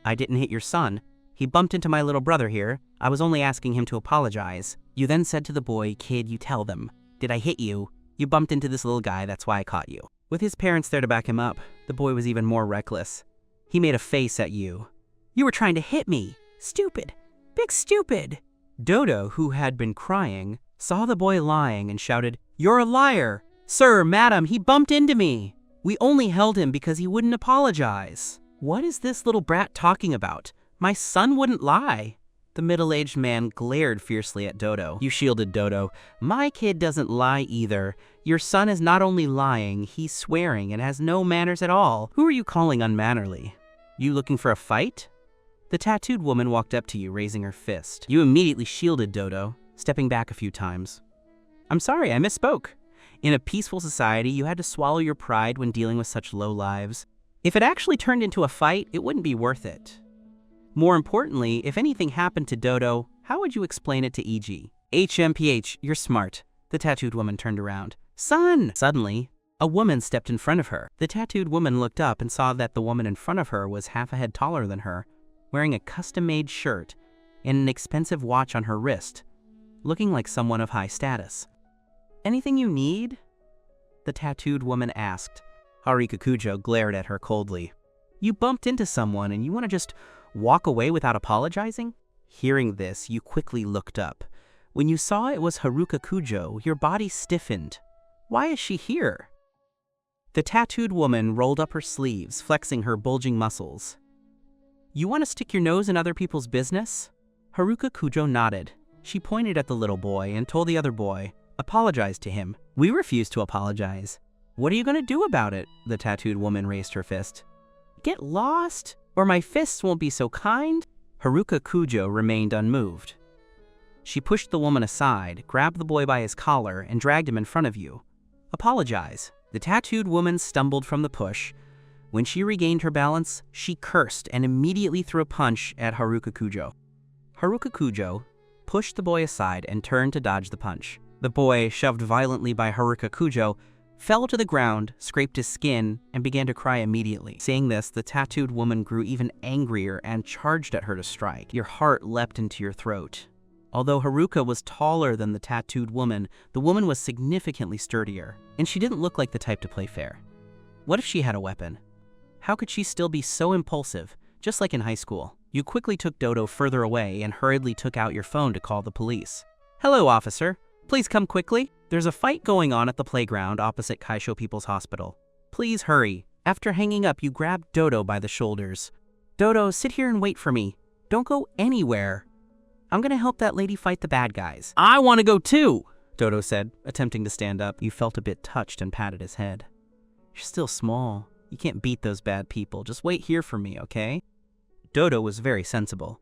I didn't hit your son. He bumped into my little brother here. I was only asking him to apologize. You then said to the boy, Kid, you tell them. Did I hit you? You bumped into this little guy, that's why I caught you. With his parents there to back him up, the boy was even more reckless. He made a face at you. You were trying to hit me. Stupid. Big stupid. Dodo, who had been crying, saw the boy lying and shouted, You're a liar. Sir, madam, he bumped into me. We only held him because he wouldn't apologize. What is this little brat talking about? My son wouldn't lie. The middle-aged man glared fiercely at Dodo. You shielded Dodo. My kid doesn't lie either. Your son is not only lying, he's swearing and has no manners at all. Who are you calling unmannerly? You looking for a fight? The tattooed woman walked up to you, raising her fist. You immediately shielded Dodo, stepping back a few times. I'm sorry, I misspoke. In a peaceful society, you had to swallow your pride when dealing with such low lives. If it actually turned into a fight, it wouldn't be worth it. More importantly, if anything happened to Dodo, how would you explain it to EG? HMPH, you're smart. The tattooed woman turned around. Son! Suddenly, a woman stepped in front of her. The tattooed woman looked up and saw that the woman in front of her was half a head taller than her, wearing a custom-made shirt and an expensive watch on her wrist, looking like someone of high status. Anything you need? The tattooed woman asked. Haruka Kujo glared at her coldly. You bumped into someone and you want to just walk away without apologizing? Hearing this, you quickly looked up. When you saw it was Haruka Kujo, your body stiffened. Why is she here? The tattooed woman rolled up her sleeves, flexing her bulging muscles. You want to stick your nose in other people's business? Haruka Kujo nodded. She pointed at the little boy and told the other boy, apologize to him. We refuse to apologize. What are you going to do about it? The tattooed woman raised her fist. Get lost, or my fists won't be so kind. Haruka Kujo remained unmoved. She pushed the woman aside, grabbed the boy by his collar, and dragged him in front of you. Apologize. The tattooed woman stumbled from the push. When she regained her balance, she cursed and immediately threw a punch at Haruka Kujo. Haruka Kujo pushed the boy aside and turned to dodge the punch. The boy, shoved violently by Haruka Kujo, fell to the ground, scraped his skin, and began to cry immediately. Seeing this, the tattooed woman grew even angrier and charged at her to strike. Your heart leapt into your throat. Although Haruka was taller than the tattooed woman, the woman was significantly sturdier, and she didn't look like the type to play fair. What if she had a weapon? How could she still be so impulsive, just like in high school? You quickly took Dodo further away and hurriedly took out your phone to call the police. "Hello, officer. Please come quickly. There's a fight going on at the playground opposite Kaisho People's Hospital. Please hurry." After hanging up, you grabbed Dodo by the shoulders. "Dodo, sit here and wait for me. Don't go anywhere. I'm gonna help that lady fight the bad guys." "I want to go too," Dodo said, attempting to stand up. You felt a bit touched and patted his head. "You're still small. You can't beat those bad people. Just wait here for me, okay?" Dodo was very sensible.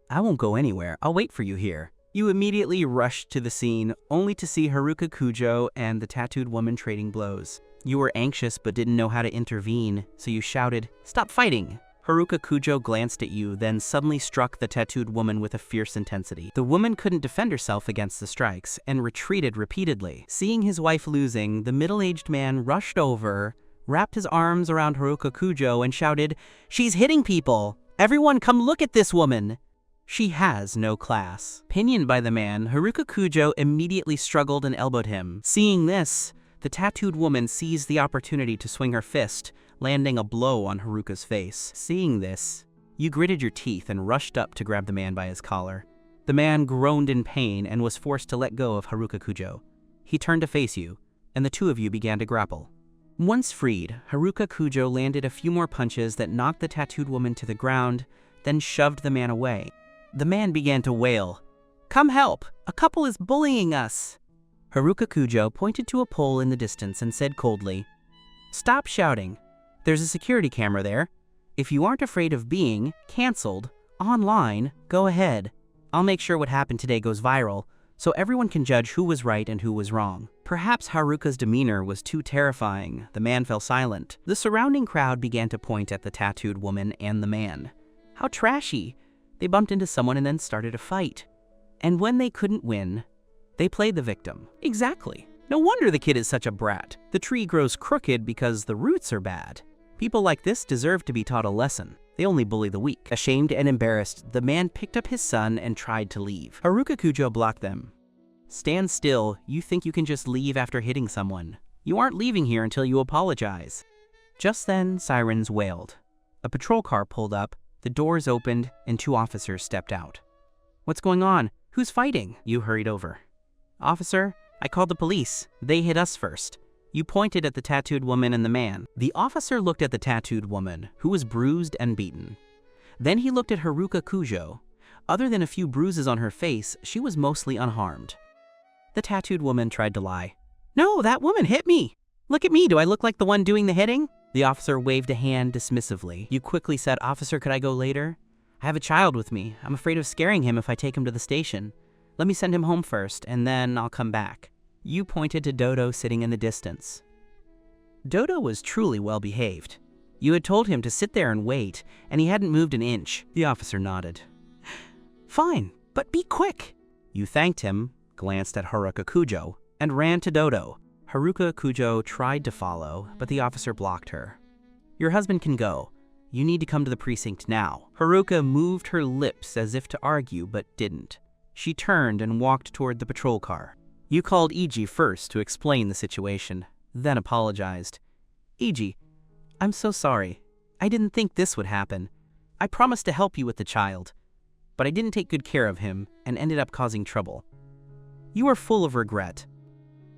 "I won't go anywhere. I'll wait for you here." You immediately rushed to the scene, only to see Haruka Kujo and the tattooed woman trading blows. You were anxious but didn't know how to intervene, so you shouted, "Stop fighting!" Haruka Kujo glanced at you, then suddenly struck the tattooed woman with a fierce intensity. The woman couldn't defend herself against the strikes and retreated repeatedly. Seeing his wife losing, the middle-aged man rushed over, wrapped his arms around Haruka Kujo and shouted, "She's hitting people! Everyone come look at this woman! She has no class." Pinioned by the man, Haruka Kujo immediately struggled and elbowed him. Seeing this, the tattooed woman seized the opportunity to swing her fist, landing a blow on Haruka's face. Seeing this, you gritted your teeth and rushed up to grab the man by his collar. The man groaned in pain and was forced to let go of Haruka Kujo. He turned to face you, and the two of you began to grapple. Once freed, Haruka Kujo landed a few more punches that knocked the tattooed woman to the ground, then shoved the man away. The man began to wail, "Come help! A couple is bullying us!" Haruka Kujo pointed to a pole in the distance and said coldly, "Stop shouting. There's a security camera there. If you aren't afraid of being canceled online, go ahead. I'll make sure what happened today goes viral, so everyone can judge who was right and who was wrong." Perhaps Haruka's demeanor was too terrifying. The man fell silent. The surrounding crowd began to point at the tattooed woman and the man. How trashy! They bumped into someone and then started a fight. And when they couldn't win, they played the victim. Exactly. No wonder the kid is such a brat. The tree grows crooked because the roots are bad. People like this deserve to be taught a lesson. They only bully the weak. Ashamed and embarrassed, the man picked up his son and tried to leave. Haruka Kujo blocked them. "Stand still. You think you can just leave after hitting someone. You aren't leaving here until you apologize." Just then, sirens wailed. A patrol car pulled up, the doors opened, and two officers stepped out. "What's going on? Who's fighting?" You hurried over. "Officer, I called the police. They hit us first." You pointed at the tattooed woman and the man. The officer looked at the tattooed woman, who was bruised and beaten. Then he looked at Haruka Kujo. Other than a few bruises on her face, she was mostly unharmed. The tattooed woman tried to lie. "No, that woman hit me. Look at me, do I look like the one doing the hitting?" The officer waved a hand dismissively. You quickly said, "Officer, could I go later? I have a child with me. I'm afraid of scaring him if I take him to the station. Let me send him home first, and then I'll come back." You pointed to Dodo sitting in the distance. Dodo was truly well behaved. You had told him to sit there and wait, and he hadn't moved an inch. The officer nodded. "Fine, but be quick." You thanked him, glanced at Haruka Kujo, and ran to Dodo. Haruka Kujo tried to follow, but the officer blocked her. "Your husband can go. You need to come to the precinct now." Haruka moved her lips as if to argue, but didn't. She turned and walked toward the patrol car. You called Iji first to explain the situation, then apologized. "Iji, I'm so sorry. I didn't think this would happen. I promised to help you with the child, but I didn't take good care of him and ended up causing trouble. You are full of regret."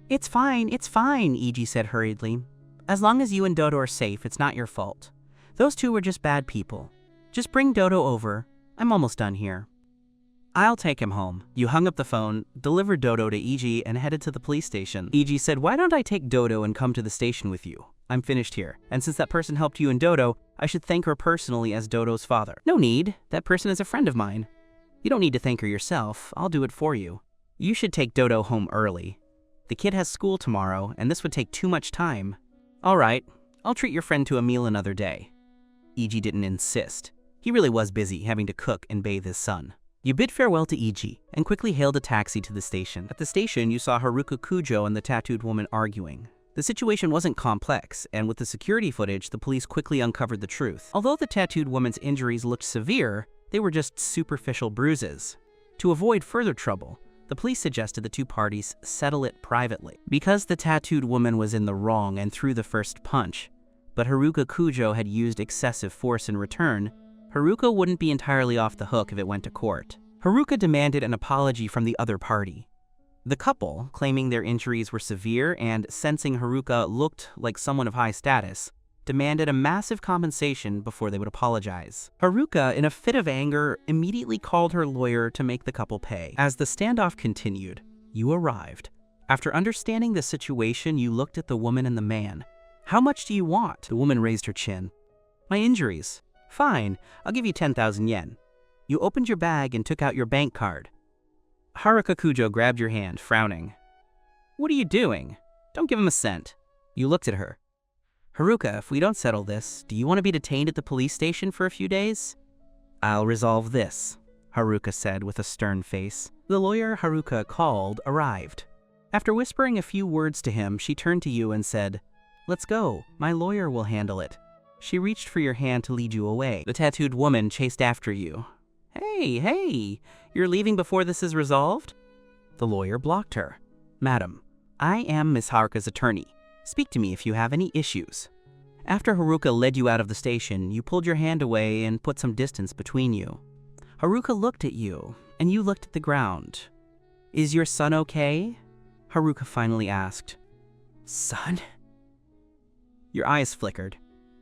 It's fine, Iji said hurriedly. "As long as you and Dodo are safe, it's not your fault. Those two were just bad people. Just bring Dodo over. I'm almost done here." "I'll take him home." You hung up the phone, delivered Dodo to Iji, and headed to the police station. Iji said, "Why don't I take Dodo and come to the station with you? I'm finished here. And since that person helped you and Dodo, I should thank her personally as Dodo's father." "No need. That person is a friend of mine. You don't need to thank her yourself. I'll do it for you. You should take Dodo home early. The kid has school tomorrow, and this would take too much time." "All right. I'll treat your friend to a meal another day." Iji didn't insist. He really was busy having to cook and bathe his son. You bid farewell to Iji and quickly hailed a taxi to the station. At the station, you saw Haruka Kujo and the tattooed woman arguing. The situation wasn't complex, and with the security footage, the police quickly uncovered the truth. Although the tattooed woman's injuries looked severe, they were just superficial bruises. To avoid further trouble, the police suggested the two parties settle it privately. Because the tattooed woman was in the wrong and threw the first punch, but Haruka Kujo had used excessive force in return, Haruka wouldn't be entirely off the hook if it went to court. Haruka demanded an apology from the other party. The couple, claiming their injuries were severe and sensing Haruka looked like someone of high status, demanded a massive compensation before they would apologize. Haruka, in a fit of anger, immediately called her lawyer to make the couple pay. As the standoff continued, you arrived. After understanding the situation, you looked at the woman and the man. How much do you want? The woman raised her chin. My injuries. Fine, I'll give you 10,000 yen. You opened your bag and took out your bank card. Haruka Kujo grabbed your hand, frowning. What are you doing? Don't give him a cent. You looked at her. Haruka, if we don't settle this, do you want to be detained at the police station for a few days? I'll resolve this, Haruka said with a stern face. The lawyer Haruka called arrived. After whispering a few words to him, she turned to you and said, Let's go, my lawyer will handle it. She reached for your hand to lead you away. The tattooed woman chased after you. Hey, you're leaving before this is resolved? The lawyer blocked her. Madam, I am Miss Haruka's attorney. Speak to me if you have any issues. After Haruka led you out of the station, you pulled your hand away and put some distance between you. Haruka looked at you, and you looked at the ground. Is your son okay? Haruka finally asked. Son? Your eyes flickered.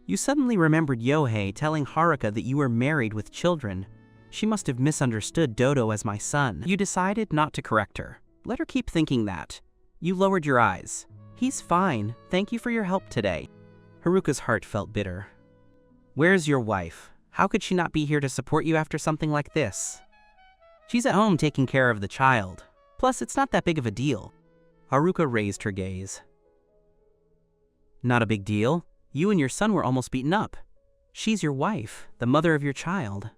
You suddenly remembered Yohei telling Haruka that you were married with children. She must have misunderstood Dodo as my son. You decided not to correct her. Let her keep thinking that. You lowered your eyes. He's fine. Thank you for your help today. Haruka's heart felt bitter. Where's your wife? How could she not be here to support you after something like this? She's at home taking care of the child. Plus, it's not that big of a deal. Haruka raised her gaze. Not a big deal. You and your son were almost beaten up. She's your wife, the mother of your child.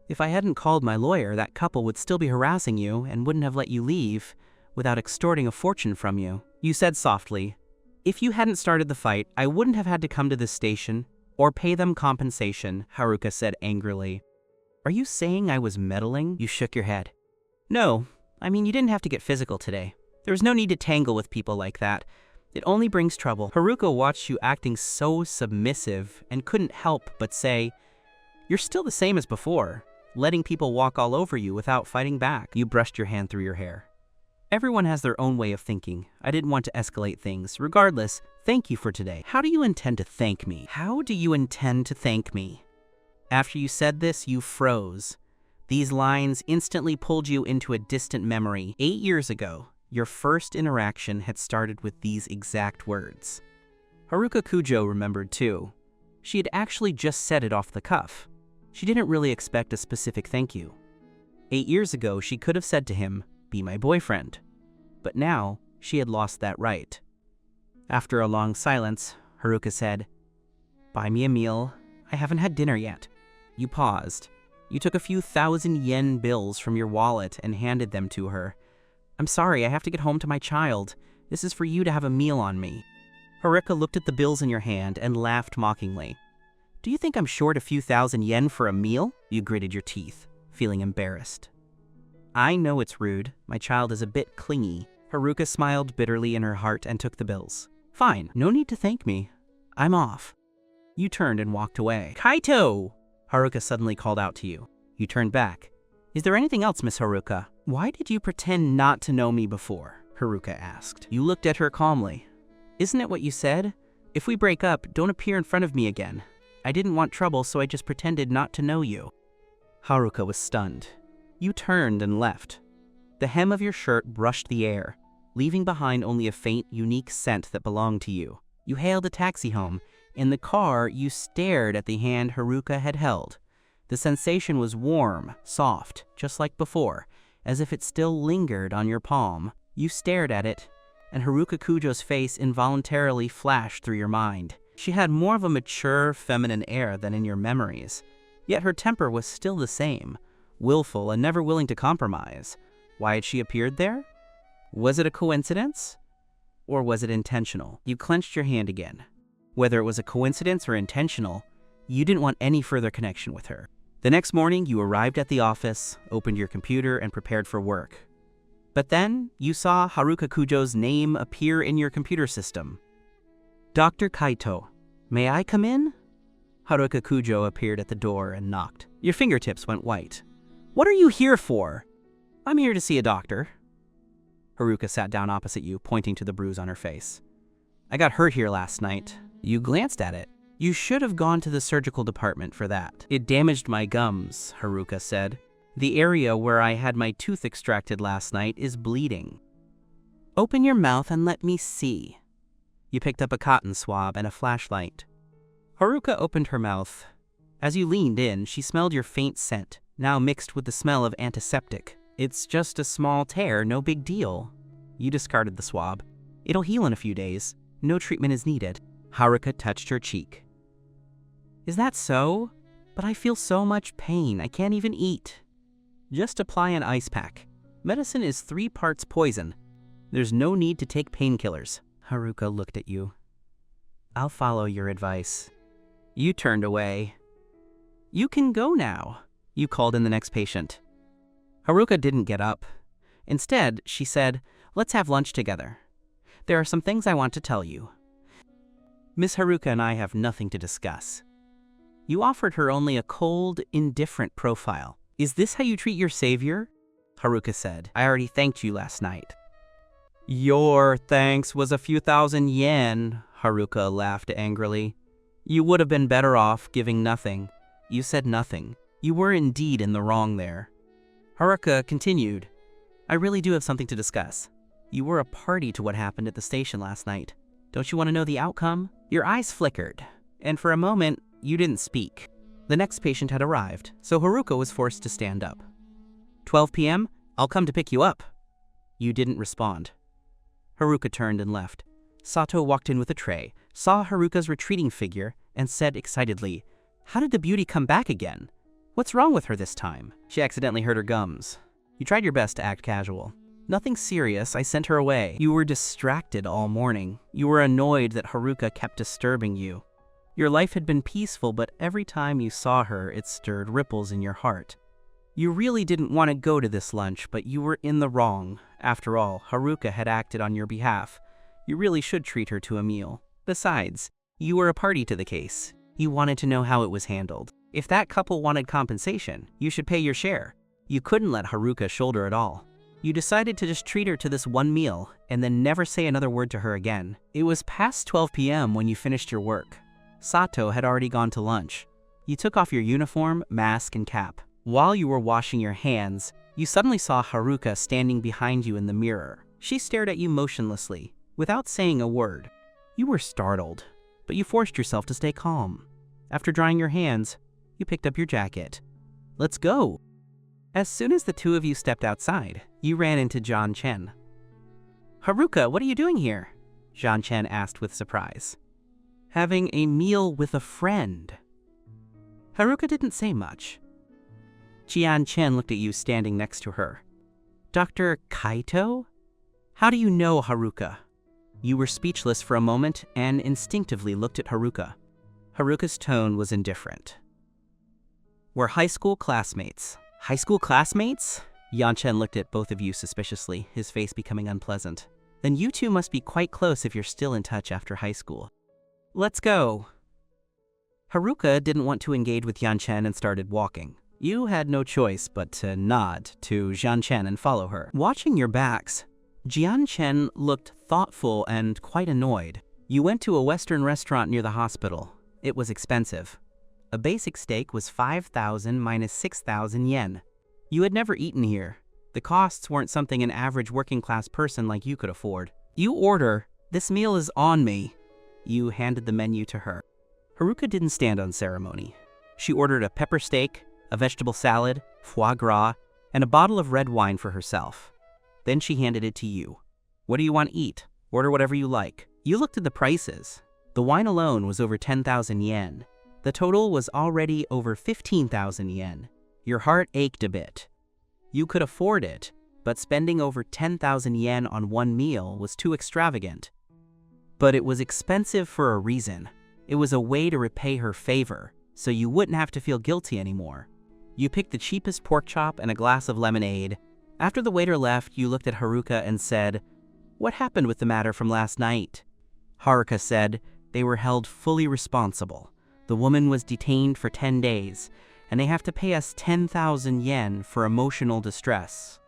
If I hadn't called my lawyer, that couple would still be harassing you and wouldn't have let you leave without extorting a fortune from you. You said softly, If you hadn't started the fight, I wouldn't have had to come to this station or pay them compensation, Haruka said angrily. Are you saying I was meddling? You shook your head. No, I mean you didn't have to get physical today. There was no need to tangle with people like that. It only brings trouble. Haruka watched you acting so submissive and couldn't help but say, You're still the same as before, letting people walk all over you without fighting back. You brushed your hand through your hair. Everyone has their own way of thinking. I didn't want to escalate things. Regardless, thank you for today. How do you intend to thank me? How do you intend to thank me? After you said this, you froze. These lines instantly pulled you into a distant memory. 8 years ago, your first interaction had started with these exact words. Haruka Kujo remembered too. She had actually just said it off the cuff. She didn't really expect a specific thank you. 8 years ago, she could have said to him, Be my boyfriend. But now, she had lost that right. After a long silence, Haruka said, Buy me a meal. I haven't had dinner yet. You paused. You took a few 1,000 yen bills from your wallet and handed them to her. I'm sorry, I have to get home to my child. This is for you to have a meal on me. Haruka looked at the bills in your hand and laughed mockingly. Do you think I'm short a few 1,000 yen for a meal? You gritted your teeth, feeling embarrassed. I know it's rude. My child is a bit clingy. Haruka smiled bitterly in her heart and took the bills. Fine, no need to thank me. I'm off. You turned and walked away. Kaito! Haruka suddenly called out to you. You turned back. Is there anything else, Miss Haruka? Why did you pretend not to know me before? Haruka asked. You looked at her calmly. Isn't it what you said? If we break up, don't appear in front of me again. I didn't want trouble, so I just pretended not to know you. Haruka was stunned. You turned and left. The hem of your shirt brushed the air, leaving behind only a faint, unique scent that belonged to you. You hailed a taxi home. In the car, you stared at the hand Haruka had held. The sensation was warm, soft, just like before, as if it still lingered on your palm. You stared at it, and Haruka Kujo's face involuntarily flashed through your mind. She had more of a mature, feminine air than in your memories, yet her temper was still the same, willful and never willing to compromise. Why had she appeared there? Was it a coincidence? Or was it intentional? You clenched your hand again. Whether it was a coincidence or intentional, you didn't want any further connection with her. The next morning, you arrived at the office, opened your computer, and prepared for work. But then, you saw Haruka Kujo's name appear in your computer system. Dr. Kaito, may I come in? Haruka Kujo appeared at the door and knocked. Your fingertips went white. What are you here for? I'm here to see a doctor. Haruka sat down opposite you, pointing to the bruise on her face. I got hurt here last night. You glanced at it. You should have gone to the surgical department for that. It damaged my gums, Haruka said. The area where I had my tooth extracted last night is bleeding. Open your mouth and let me see. You picked up a cotton swab and a flashlight. Haruka opened her mouth. As you leaned in, she smelled your faint scent, now mixed with the smell of antiseptic. It's just a small tear, no big deal. You discarded the swab. It'll heal in a few days. No treatment is needed. Haruka touched her cheek. Is that so? But I feel so much pain, I can't even eat. Just apply an ice pack. Medicine is 3 parts poison. There's no need to take painkillers. Haruka looked at you. I'll follow your advice. You turned away. You can go now. You called in the next patient. Haruka didn't get up. Instead, she said, let's have lunch together. There are some things I want to tell you. Miss Haruka and I have nothing to discuss. You offered her only a cold, indifferent profile. Is this how you treat your savior? Haruka said. I already thanked you last night. Your thanks was a few thousand yen, Haruka laughed angrily. You would have been better off giving nothing. You said nothing. You were indeed in the wrong there. Haruka continued. I really do have something to discuss. You were a party to what happened at the station last night. Don't you want to know the outcome? Your eyes flickered, and for a moment, you didn't speak. The next patient had arrived, so Haruka was forced to stand up. 12 p.m., I'll come to pick you up. You didn't respond. Haruka turned and left. Sato walked in with a tray, saw Haruka's retreating figure, and said excitedly, How did the beauty come back again? What's wrong with her this time? She accidentally hurt her gums. You tried your best to act casual. Nothing serious, I sent her away. You were distracted all morning. You were annoyed that Haruka kept disturbing you. Your life had been peaceful, but every time you saw her, it stirred ripples in your heart. You really didn't want to go to this lunch, but you were in the wrong. After all, Haruka had acted on your behalf. You really should treat her to a meal. Besides, you were a party to the case. You wanted to know how it was handled. If that couple wanted compensation, you should pay your share. You couldn't let Haruka shoulder it all. You decided to just treat her to this one meal, and then never say another word to her again. It was past 12 p.m. when you finished your work. Sato had already gone to lunch. You took off your uniform, mask, and cap. While you were washing your hands, you suddenly saw Haruka standing behind you in the mirror. She stared at you motionlessly, without saying a word. You were startled, but you forced yourself to stay calm. After drying your hands, you picked up your jacket. Let's go! As soon as the two of you stepped outside, you ran into John Chen. Haruka, what are you doing here? John Chen asked with surprise. Having a meal with a friend. Haruka didn't say much. Jian Chen looked at you standing next to her. Dr. Kaito? How do you know Haruka? You were speechless for a moment and instinctively looked at Haruka. Haruka's tone was indifferent. We're high school classmates. High school classmates? Yan Chen looked at both of you suspiciously, his face becoming unpleasant. Then you two must be quite close if you're still in touch after high school. Let's go. Haruka didn't want to engage with Yan Chen and started walking. You had no choice but to nod to Jian Chen and follow her. Watching your backs, Jian Chen looked thoughtful and quite annoyed. You went to a Western restaurant near the hospital. It was expensive. A basic steak was 5,000 minus 6,000 yen. You had never eaten here. The costs weren't something an average working-class person like you could afford. You order, this meal is on me. You handed the menu to her. Haruka didn't stand on ceremony. She ordered a pepper steak, a vegetable salad, foie gras, and a bottle of red wine for herself. Then she handed it to you. What do you want to eat? Order whatever you like. You looked at the prices. The wine alone was over 10,000 yen. The total was already over 15,000 yen. Your heart ached a bit. You could afford it, but spending over 10,000 yen on one meal was too extravagant. But it was expensive for a reason. It was a way to repay her favor, so you wouldn't have to feel guilty anymore. You picked the cheapest pork chop and a glass of lemonade. After the waiter left, you looked at Haruka and said, "What happened with the matter from last night?" Haruka said, "They were held fully responsible. The woman was detained for 10 days, and they have to pay us 10,000 yen for emotional distress.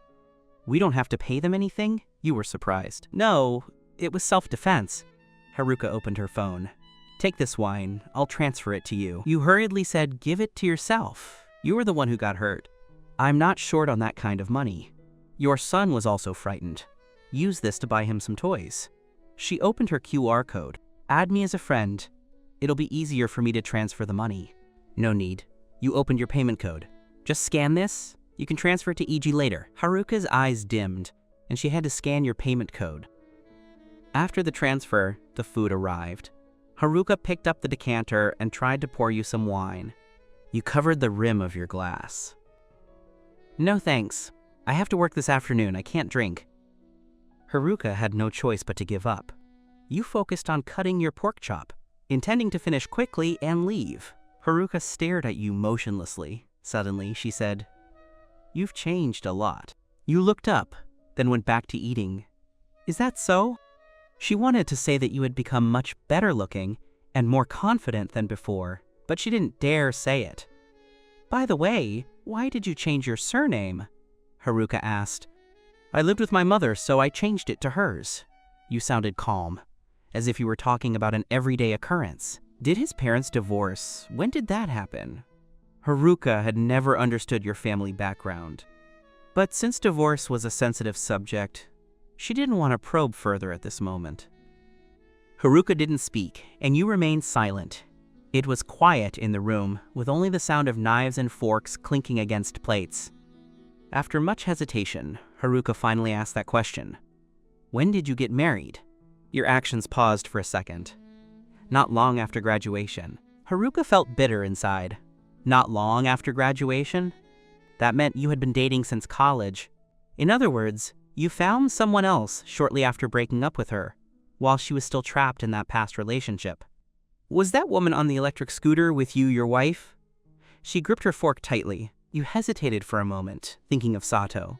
We don't have to pay them anything? You were surprised. No, it was self-defense. Haruka opened her phone. Take this wine. I'll transfer it to you. You hurriedly said, give it to yourself. You were the one who got hurt. I'm not short on that kind of money. Your son was also frightened. Use this to buy him some toys. She opened her QR code. Add me as a friend. It'll be easier for me to transfer the money. No need. You opened your payment code. Just scan this. You can transfer it to EG later. Haruka's eyes dimmed, and she had to scan your payment code. After the transfer, the food arrived. Haruka picked up the decanter and tried to pour you some wine. You covered the rim of your glass. No thanks. I have to work this afternoon. I can't drink. Haruka had no choice but to give up. You focused on cutting your pork chop, intending to finish quickly and leave. Haruka stared at you motionlessly. Suddenly, she said, "You've changed a lot." You looked up, then went back to eating. Is that so? She wanted to say that you had become much better looking and more confident than before, but she didn't dare say it. By the way, why did you change your surname? Haruka asked. I lived with my mother, so I changed it to hers. You sounded calm, as if you were talking about an everyday occurrence. Did his parents divorce? When did that happen? Haruka had never understood your family background. But since divorce was a sensitive subject, she didn't want to probe further at this moment. Haruka didn't speak, and you remained silent. It was quiet in the room, with only the sound of knives and forks clinking against plates. After much hesitation, Haruka finally asked that question. When did you get married? Your actions paused for a second. Not long after graduation. Haruka felt bitter inside. Not long after graduation? That meant you had been dating since college. In other words, you found someone else shortly after breaking up with her, while she was still trapped in that past relationship. Was that woman on the electric scooter with you your wife? She gripped her fork tightly. You hesitated for a moment, thinking of Sato.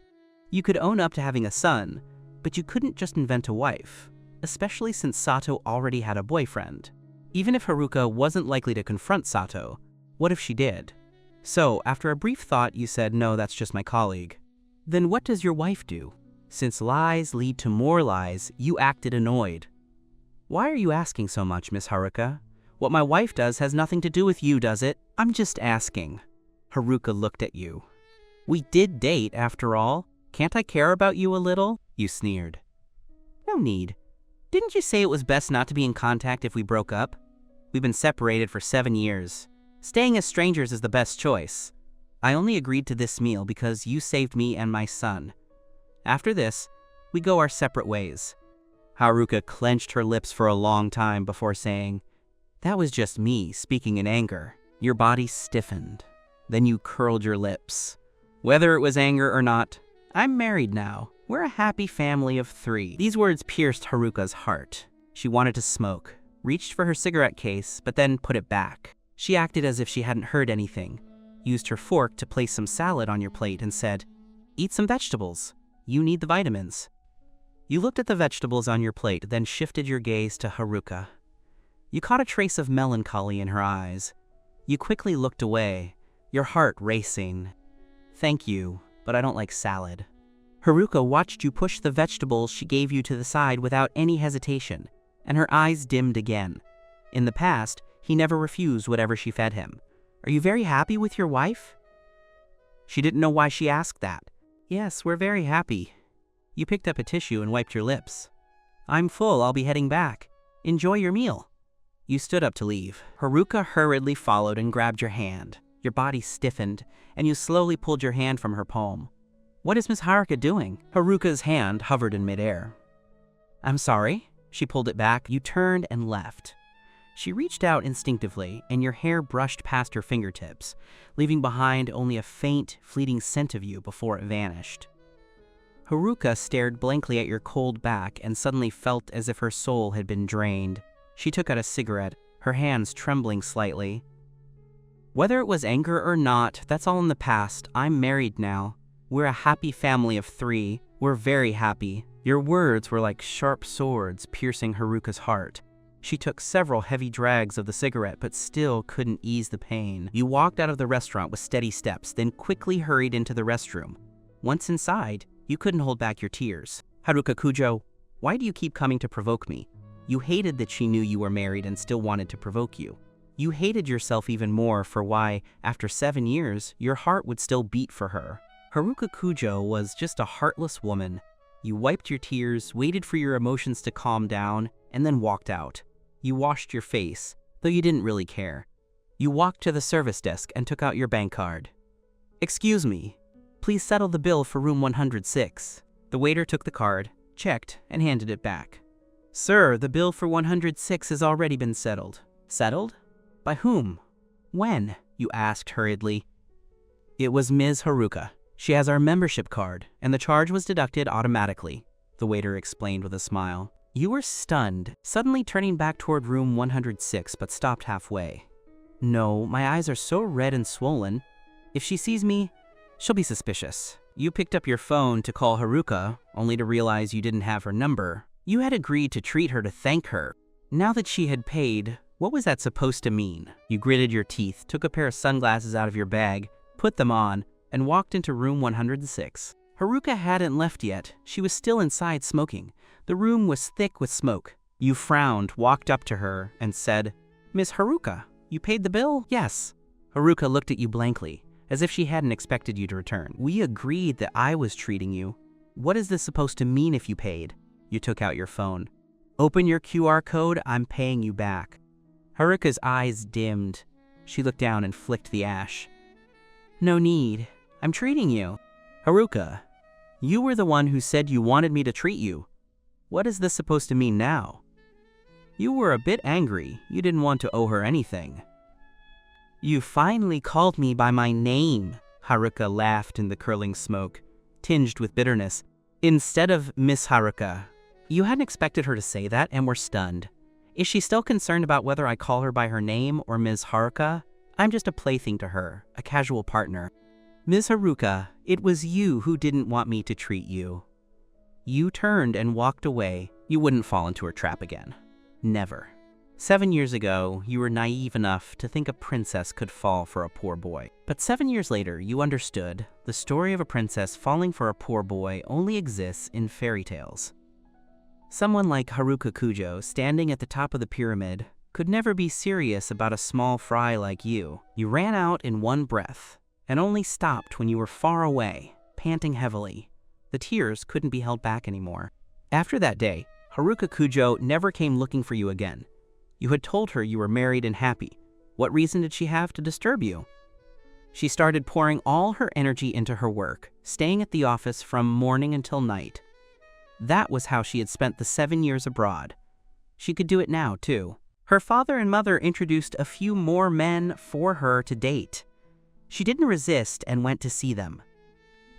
You could own up to having a son, but you couldn't just invent a wife, especially since Sato already had a boyfriend. Even if Haruka wasn't likely to confront Sato, what if she did? So, after a brief thought, you said, no, that's just my colleague. Then what does your wife do? Since lies lead to more lies, you acted annoyed. Why are you asking so much, Miss Haruka? What my wife does has nothing to do with you, does it? I'm just asking. Haruka looked at you. We did date, after all. Can't I care about you a little? You sneered. No need. Didn't you say it was best not to be in contact if we broke up? We've been separated for 7 years. Staying as strangers is the best choice. I only agreed to this meal because you saved me and my son. After this, we go our separate ways. Haruka clenched her lips for a long time before saying, that was just me speaking in anger. Your body stiffened. Then you curled your lips. Whether it was anger or not, I'm married now. We're a happy family of 3. These words pierced Haruka's heart. She wanted to smoke, reached for her cigarette case, but then put it back. She acted as if she hadn't heard anything, used her fork to place some salad on your plate and said, eat some vegetables. You need the vitamins. You looked at the vegetables on your plate, then shifted your gaze to Haruka. You caught a trace of melancholy in her eyes. You quickly looked away, your heart racing. Thank you, but I don't like salad. Haruka watched you push the vegetables she gave you to the side without any hesitation, and her eyes dimmed again. In the past, he never refused whatever she fed him. Are you very happy with your wife? She didn't know why she asked that. Yes, we're very happy. You picked up a tissue and wiped your lips. I'm full, I'll be heading back. Enjoy your meal. You stood up to leave. Haruka hurriedly followed and grabbed your hand. Your body stiffened, and you slowly pulled your hand from her palm. What is Miss Haruka doing? Haruka's hand hovered in midair. I'm sorry. She pulled it back. You turned and left. She reached out instinctively, and your hair brushed past her fingertips, leaving behind only a faint, fleeting scent of you before it vanished. Haruka stared blankly at your cold back and suddenly felt as if her soul had been drained. She took out a cigarette, her hands trembling slightly. Whether it was anger or not, that's all in the past. I'm married now. We're a happy family of 3. We're very happy. Your words were like sharp swords piercing Haruka's heart. She took several heavy drags of the cigarette but still couldn't ease the pain. You walked out of the restaurant with steady steps, then quickly hurried into the restroom. Once inside, you couldn't hold back your tears. Haruka Kujo, why do you keep coming to provoke me? You hated that she knew you were married and still wanted to provoke you. You hated yourself even more for why, after 7 years, your heart would still beat for her. Haruka Kujo was just a heartless woman. You wiped your tears, waited for your emotions to calm down, and then walked out. You washed your face, though you didn't really care. You walked to the service desk and took out your bank card. "Excuse me, please settle the bill for room 106. The waiter took the card, checked, and handed it back. "Sir, the bill for 106 has already been settled." "Settled? By whom? When?" you asked hurriedly. "It was Ms. Haruka. She has our membership card, and the charge was deducted automatically," the waiter explained with a smile. You were stunned, suddenly turning back toward room 106, but stopped halfway. "No, my eyes are so red and swollen. If she sees me, she'll be suspicious." You picked up your phone to call Haruka, only to realize you didn't have her number. You had agreed to treat her to thank her. Now that she had paid, what was that supposed to mean? You gritted your teeth, took a pair of sunglasses out of your bag, put them on, and walked into room 106. Haruka hadn't left yet. She was still inside smoking. The room was thick with smoke. You frowned, walked up to her, and said, "Miss Haruka, you paid the bill?" "Yes." Haruka looked at you blankly, as if she hadn't expected you to return. "We agreed that I was treating you. What is this supposed to mean if you paid?" You took out your phone. "Open your QR code, I'm paying you back." Haruka's eyes dimmed. She looked down and flicked the ash. "No need. I'm treating you." "Haruka, you were the one who said you wanted me to treat you. What is this supposed to mean now?" You were a bit angry. You didn't want to owe her anything. "You finally called me by my name," Haruka laughed in the curling smoke, tinged with bitterness, "instead of Miss Haruka." You hadn't expected her to say that and were stunned. Is she still concerned about whether I call her by her name or Ms. Haruka? I'm just a plaything to her, a casual partner. "Ms. Haruka, it was you who didn't want me to treat you." You turned and walked away. You wouldn't fall into her trap again. Never. 7 years ago, you were naive enough to think a princess could fall for a poor boy. But 7 years later, you understood the story of a princess falling for a poor boy only exists in fairy tales. Someone like Haruka Kujo, standing at the top of the pyramid, could never be serious about a small fry like you. You ran out in one breath, and only stopped when you were far away, panting heavily. The tears couldn't be held back anymore. After that day, Haruka Kujo never came looking for you again. You had told her you were married and happy. What reason did she have to disturb you? She started pouring all her energy into her work, staying at the office from morning until night. That was how she had spent the 7 years abroad. She could do it now, too. Her father and mother introduced a few more men for her to date. She didn't resist and went to see them.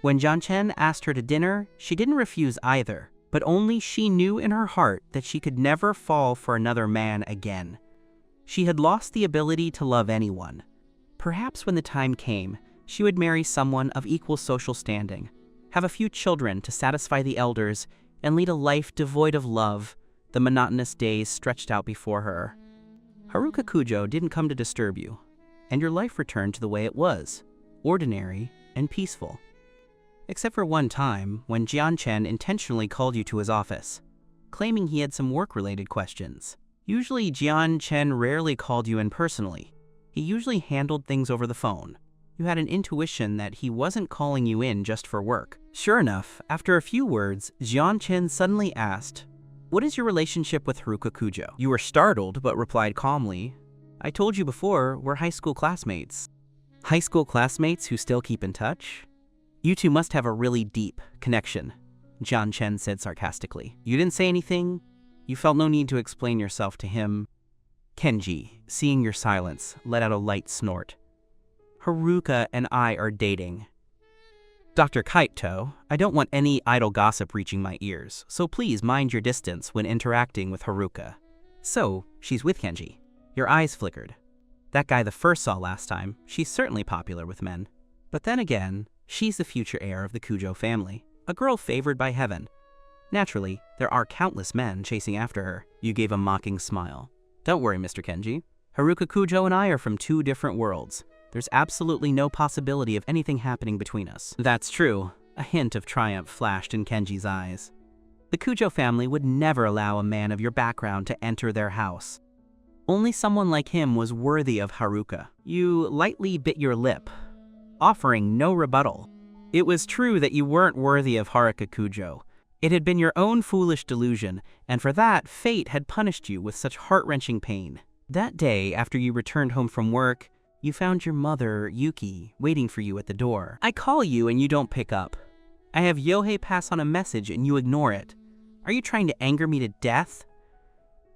When Jianchen asked her to dinner, she didn't refuse either, but only she knew in her heart that she could never fall for another man again. She had lost the ability to love anyone. Perhaps when the time came, she would marry someone of equal social standing, have a few children to satisfy the elders, and lead a life devoid of love. The monotonous days stretched out before her. Haruka Kujo didn't come to disturb you, and your life returned to the way it was, ordinary and peaceful. Except for one time when Jianchen intentionally called you to his office, claiming he had some work-related questions. Usually Jianchen rarely called you in personally. He usually handled things over the phone. You had an intuition that he wasn't calling you in just for work. Sure enough, after a few words, Jianchen suddenly asked, "What is your relationship with Haruka Kujo?" You were startled, but replied calmly, "I told you before, we're high school classmates." High school classmates who still keep in touch? You two must have a really deep connection, Jianchen said sarcastically. You didn't say anything. You felt no need to explain yourself to him. Kenji, seeing your silence, let out a light snort. "Haruka and I are dating." "Dr. Kaito, I don't want any idle gossip reaching my ears, so please mind your distance when interacting with Haruka." "So, she's with Kenji." Your eyes flickered. "That guy the first saw last time, she's certainly popular with men. But then again, she's the future heir of the Kujo family, a girl favored by heaven. Naturally, there are countless men chasing after her. You gave a mocking smile. Don't worry, Mr. Kenji. Haruka Kujo and I are from two different worlds. There's absolutely no possibility of anything happening between us. That's true. A hint of triumph flashed in Kenji's eyes. The Kujo family would never allow a man of your background to enter their house. Only someone like him was worthy of Haruka. You lightly bit your lip, offering no rebuttal. It was true that you weren't worthy of Haruka Kujo. It had been your own foolish delusion, and for that, fate had punished you with such heart-wrenching pain. That day, after you returned home from work, you found your mother, Yuki, waiting for you at the door. I call you and you don't pick up. I have Yohei pass on a message and you ignore it. Are you trying to anger me to death?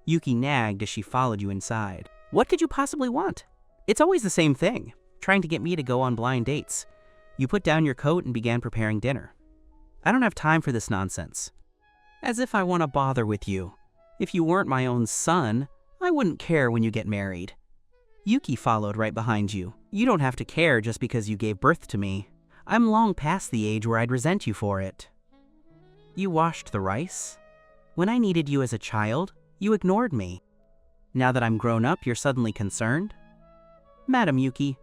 Yuki nagged as she followed you inside. What could you possibly want? It's always the same thing, trying to get me to go on blind dates. You put down your coat and began preparing dinner. I don't have time for this nonsense. As if I want to bother with you. If you weren't my own son, I wouldn't care when you get married. Yuki followed right behind you. You don't have to care just because you gave birth to me. I'm long past the age where I'd resent you for it. You washed the rice? When I needed you as a child, you ignored me. Now that I'm grown up, you're suddenly concerned? Madam Yuki,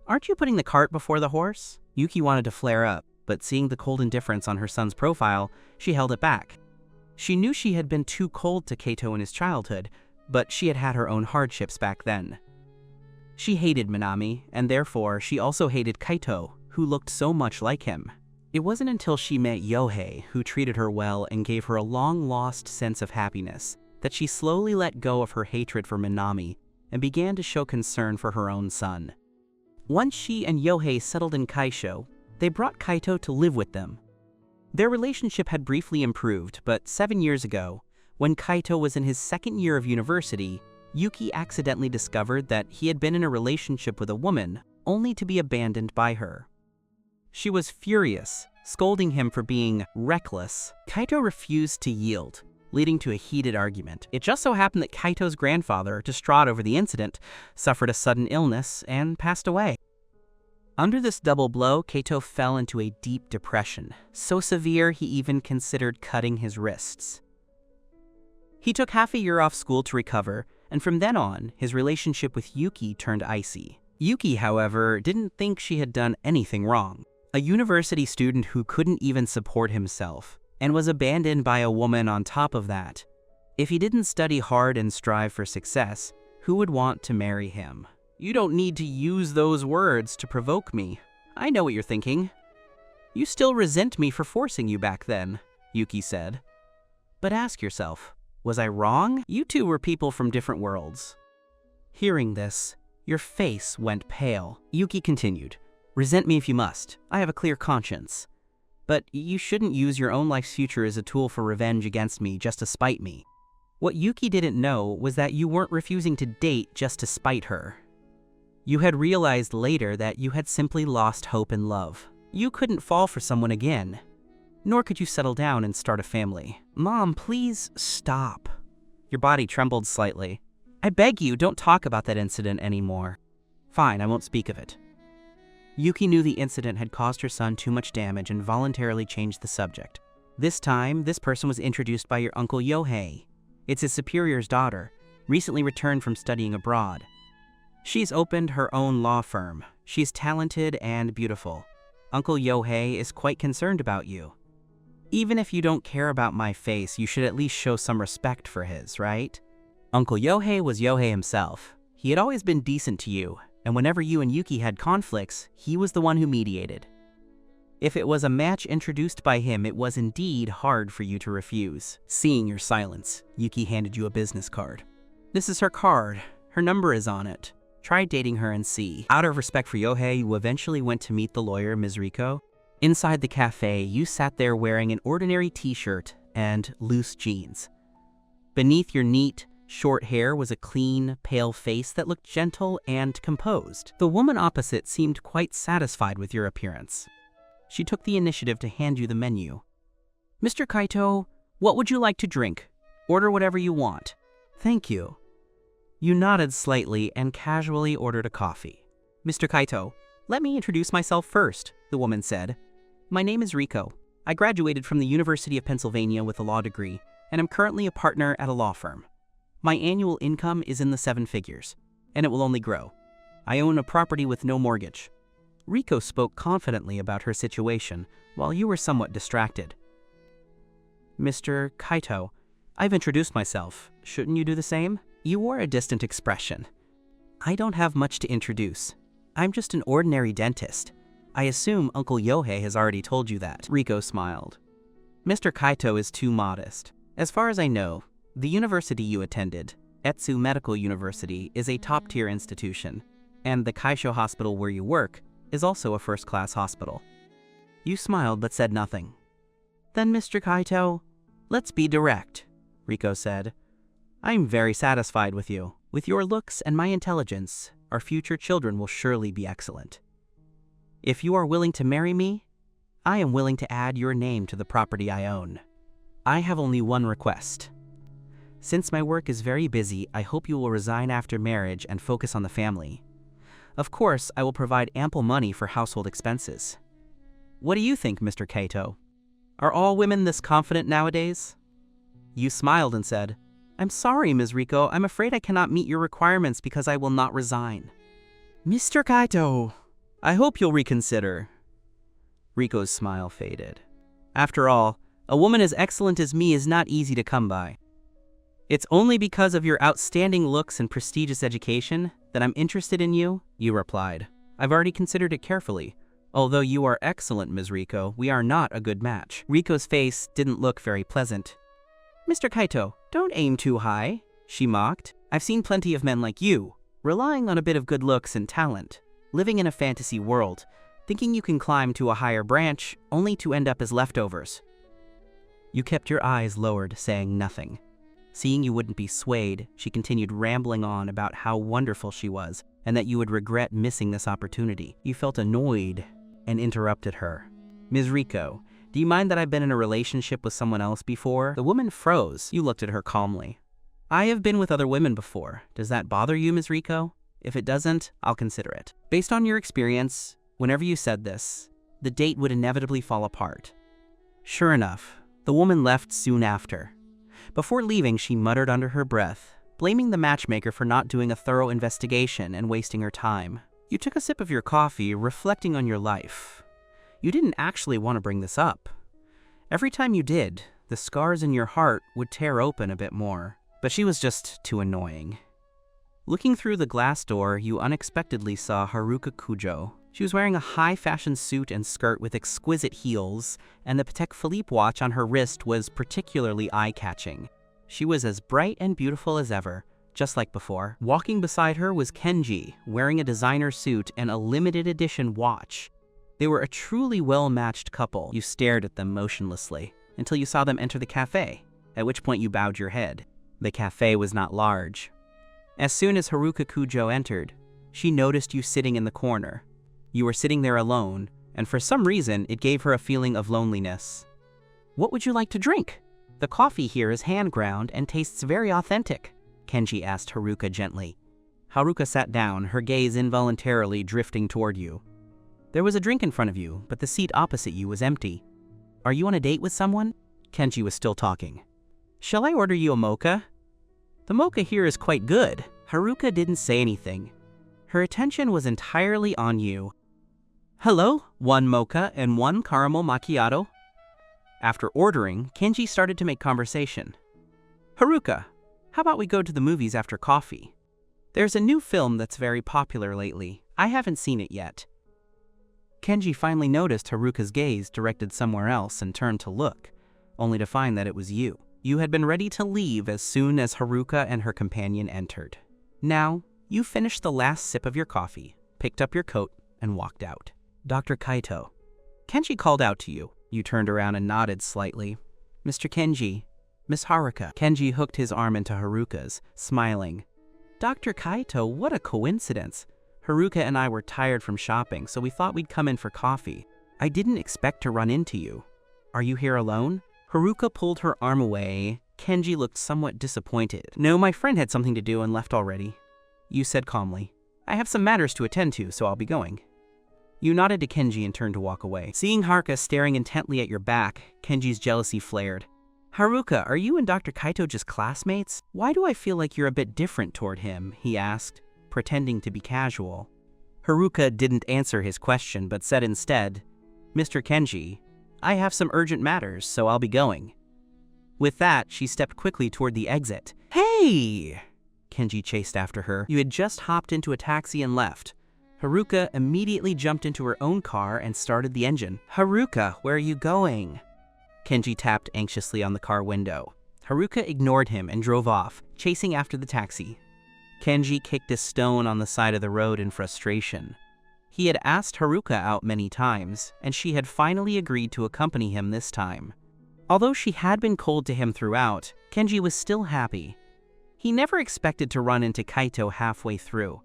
aren't you putting the cart before the horse? Yuki wanted to flare up, but seeing the cold indifference on her son's profile, she held it back. She knew she had been too cold to Kaito in his childhood, but she had had her own hardships back then. She hated Minami, and therefore she also hated Kaito, who looked so much like him. It wasn't until she met Yohei, who treated her well and gave her a long-lost sense of happiness, that she slowly let go of her hatred for Minami and began to show concern for her own son. Once she and Yohei settled in Kaisho, they brought Kaito to live with them. Their relationship had briefly improved, but 7 years ago, when Kaito was in his second year of university, Yuki accidentally discovered that he had been in a relationship with a woman, only to be abandoned by her. She was furious, scolding him for being reckless. Kaito refused to yield, leading to a heated argument. It just so happened that Kaito's grandfather, distraught over the incident, suffered a sudden illness and passed away. Under this double blow, Kaito fell into a deep depression, so severe he even considered cutting his wrists. He took half a year off school to recover, and from then on, his relationship with Yuki turned icy. Yuki, however, didn't think she had done anything wrong. A university student who couldn't even support himself, and was abandoned by a woman on top of that. If he didn't study hard and strive for success, who would want to marry him? You don't need to use those words to provoke me. I know what you're thinking. You still resent me for forcing you back then, Yuki said. But ask yourself, was I wrong? You two were people from different worlds. Hearing this, your face went pale. Yuki continued, resent me if you must. I have a clear conscience. But you shouldn't use your own life's future as a tool for revenge against me just to spite me. What Yuki didn't know was that you weren't refusing to date just to spite her. You had realized later that you had simply lost hope in love. You couldn't fall for someone again, nor could you settle down and start a family. Mom, please stop. Your body trembled slightly. I beg you, don't talk about that incident anymore. Fine, I won't speak of it. Yuki knew the incident had caused her son too much damage and voluntarily changed the subject. This time, this person was introduced by your uncle Yohei. It's his superior's daughter, recently returned from studying abroad. She's opened her own law firm. She's talented and beautiful. Uncle Yohei is quite concerned about you. Even if you don't care about my face, you should at least show some respect for his, right? Uncle Yohei was Yohei himself. He had always been decent to you, and whenever you and Yuki had conflicts, he was the one who mediated. If it was a match introduced by him, it was indeed hard for you to refuse. Seeing your silence, Yuki handed you a business card. This is her card. Her number is on it. Try dating her and see. Out of respect for Yohei, you eventually went to meet the lawyer, Ms. Riko. Inside the cafe, you sat there wearing an ordinary t-shirt and loose jeans. Beneath your neat, short hair was a clean, pale face that looked gentle and composed. The woman opposite seemed quite satisfied with your appearance. She took the initiative to hand you the menu. Mr. Kaito, what would you like to drink? Order whatever you want. Thank you. You nodded slightly and casually ordered a coffee. Mr. Kaito, let me introduce myself first, the woman said. My name is Riko. I graduated from the University of Pennsylvania with a law degree, and am currently a partner at a law firm. My annual income is in the 7 figures, and it will only grow. I own a property with no mortgage. Riko spoke confidently about her situation, while you were somewhat distracted. Mr. Kaito, I've introduced myself. Shouldn't you do the same? You wore a distant expression. I don't have much to introduce. I'm just an ordinary dentist. I assume Uncle Yohei has already told you that. Riko smiled. Mr. Kaito is too modest. As far as I know, the university you attended, Etsu Medical University, is a top-tier institution, and the Kaisho Hospital where you work is also a first-class hospital. You smiled but said nothing. Then, Mr. Kaito, let's be direct, Riko said. I'm very satisfied with you. With your looks and my intelligence, our future children will surely be excellent. If you are willing to marry me, I am willing to add your name to the property I own. I have only one request. Since my work is very busy, I hope you will resign after marriage and focus on the family. Of course, I will provide ample money for household expenses. What do you think, Mr. Kaito? Are all women this confident nowadays? You smiled and said, I'm sorry, Ms. Riko. I'm afraid I cannot meet your requirements because I will not resign. Mr. Kaito, I hope you'll reconsider. Riko's smile faded. After all, a woman as excellent as me is not easy to come by. It's only because of your outstanding looks and prestigious education that I'm interested in you, you replied. I've already considered it carefully. Although you are excellent, Ms. Riko, we are not a good match. Riko's face didn't look very pleasant. Mr. Kaito, don't aim too high, she mocked. I've seen plenty of men like you, relying on a bit of good looks and talent, living in a fantasy world, thinking you can climb to a higher branch, only to end up as leftovers. You kept your eyes lowered, saying nothing. Seeing you wouldn't be swayed, she continued rambling on about how wonderful she was, and that you would regret missing this opportunity. You felt annoyed and interrupted her. Ms. Riko, do you mind that I've been in a relationship with someone else before? The woman froze. You looked at her calmly. I have been with other women before. Does that bother you, Ms. Riko? If it doesn't, I'll consider it. Based on your experience, whenever you said this, the date would inevitably fall apart. Sure enough, the woman left soon after. Before leaving, she muttered under her breath, blaming the matchmaker for not doing a thorough investigation and wasting her time. You took a sip of your coffee, reflecting on your life. You didn't actually want to bring this up. Every time you did, the scars in your heart would tear open a bit more, but she was just too annoying. Looking through the glass door, you unexpectedly saw Haruka Kujo. She was wearing a high-fashion suit and skirt with exquisite heels, and the Patek Philippe watch on her wrist was particularly eye-catching. She was as bright and beautiful as ever, just like before. Walking beside her was Kenji, wearing a designer suit and a limited edition watch. They were a truly well-matched couple. You stared at them motionlessly, until you saw them enter the cafe, at which point you bowed your head. The cafe was not large. As soon as Haruka Kujo entered, she noticed you sitting in the corner. You were sitting there alone, and for some reason, it gave her a feeling of loneliness. What would you like to drink? The coffee here is hand-ground and tastes very authentic, Kenji asked Haruka gently. Haruka sat down, her gaze involuntarily drifting toward you. There was a drink in front of you, but the seat opposite you was empty. Are you on a date with someone? Kenji was still talking. Shall I order you a mocha? The mocha here is quite good. Haruka didn't say anything. Her attention was entirely on you. Hello, 1 mocha and 1 caramel macchiato. After ordering, Kenji started to make conversation. Haruka, how about we go to the movies after coffee? There's a new film that's very popular lately. I haven't seen it yet. Kenji finally noticed Haruka's gaze directed somewhere else and turned to look, only to find that it was you. You had been ready to leave as soon as Haruka and her companion entered. Now, you finished the last sip of your coffee, picked up your coat, and walked out. Dr. Kaito. Kenji called out to you. You turned around and nodded slightly. Mr. Kenji. Miss Haruka. Kenji hooked his arm into Haruka's, smiling. Dr. Kaito, what a coincidence. Haruka and I were tired from shopping, so we thought we'd come in for coffee. I didn't expect to run into you. Are you here alone? Haruka pulled her arm away. Kenji looked somewhat disappointed. No, my friend had something to do and left already. You said calmly. I have some matters to attend to, so I'll be going. You nodded to Kenji and turned to walk away. Seeing Haruka staring intently at your back, Kenji's jealousy flared. Haruka, are you and Dr. Kaito just classmates? Why do I feel like you're a bit different toward him? He asked, pretending to be casual. Haruka didn't answer his question, but said instead, Mr. Kenji, I have some urgent matters, so I'll be going. With that, she stepped quickly toward the exit. Hey! Kenji chased after her. You had just hopped into a taxi and left. Haruka immediately jumped into her own car and started the engine. Haruka, where are you going? Kenji tapped anxiously on the car window. Haruka ignored him and drove off, chasing after the taxi. Kenji kicked a stone on the side of the road in frustration. He had asked Haruka out many times, and she had finally agreed to accompany him this time. Although she had been cold to him throughout, Kenji was still happy. He never expected to run into Kaito halfway through.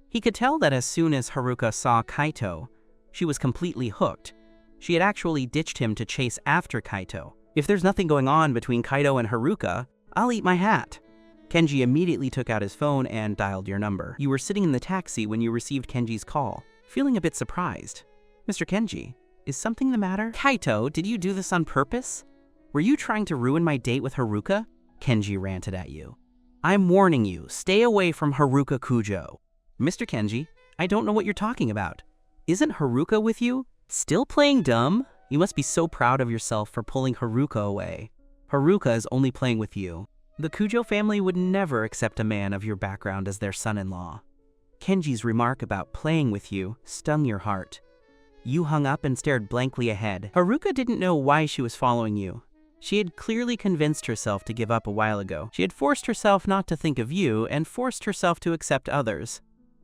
He could tell that as soon as Haruka saw Kaito, she was completely hooked. She had actually ditched him to chase after Kaito. If there's nothing going on between Kaito and Haruka, I'll eat my hat. Kenji immediately took out his phone and dialed your number. You were sitting in the taxi when you received Kenji's call, feeling a bit surprised. Mr. Kenji, is something the matter? Kaito, did you do this on purpose? Were you trying to ruin my date with Haruka? Kenji ranted at you. I'm warning you, stay away from Haruka Kujo. Mr. Kenji, I don't know what you're talking about. Isn't Haruka with you? Still playing dumb? You must be so proud of yourself for pulling Haruka away. Haruka is only playing with you. The Kujo family would never accept a man of your background as their son-in-law. Kenji's remark about playing with you stung your heart. You hung up and stared blankly ahead. Haruka didn't know why she was following you. She had clearly convinced herself to give up a while ago. She had forced herself not to think of you and forced herself to accept others.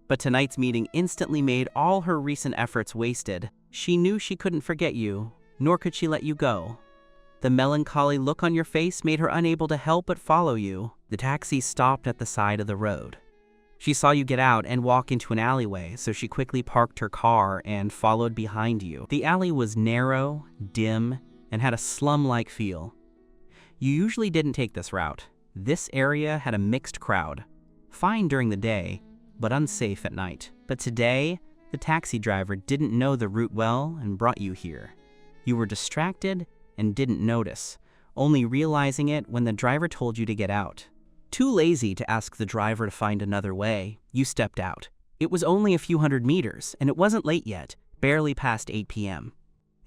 But tonight's meeting instantly made all her recent efforts wasted. She knew she couldn't forget you, nor could she let you go. The melancholy look on your face made her unable to help but follow you. The taxi stopped at the side of the road. She saw you get out and walk into an alleyway, so she quickly parked her car and followed behind you. The alley was narrow, dim, and had a slum-like feel. You usually didn't take this route. This area had a mixed crowd. Fine during the day, but unsafe at night. But today, the taxi driver didn't know the route well and brought you here. You were distracted and didn't notice, only realizing it when the driver told you to get out. Too lazy to ask the driver to find another way, you stepped out. It was only a few hundred meters, and it wasn't late yet, barely past 8 p.m.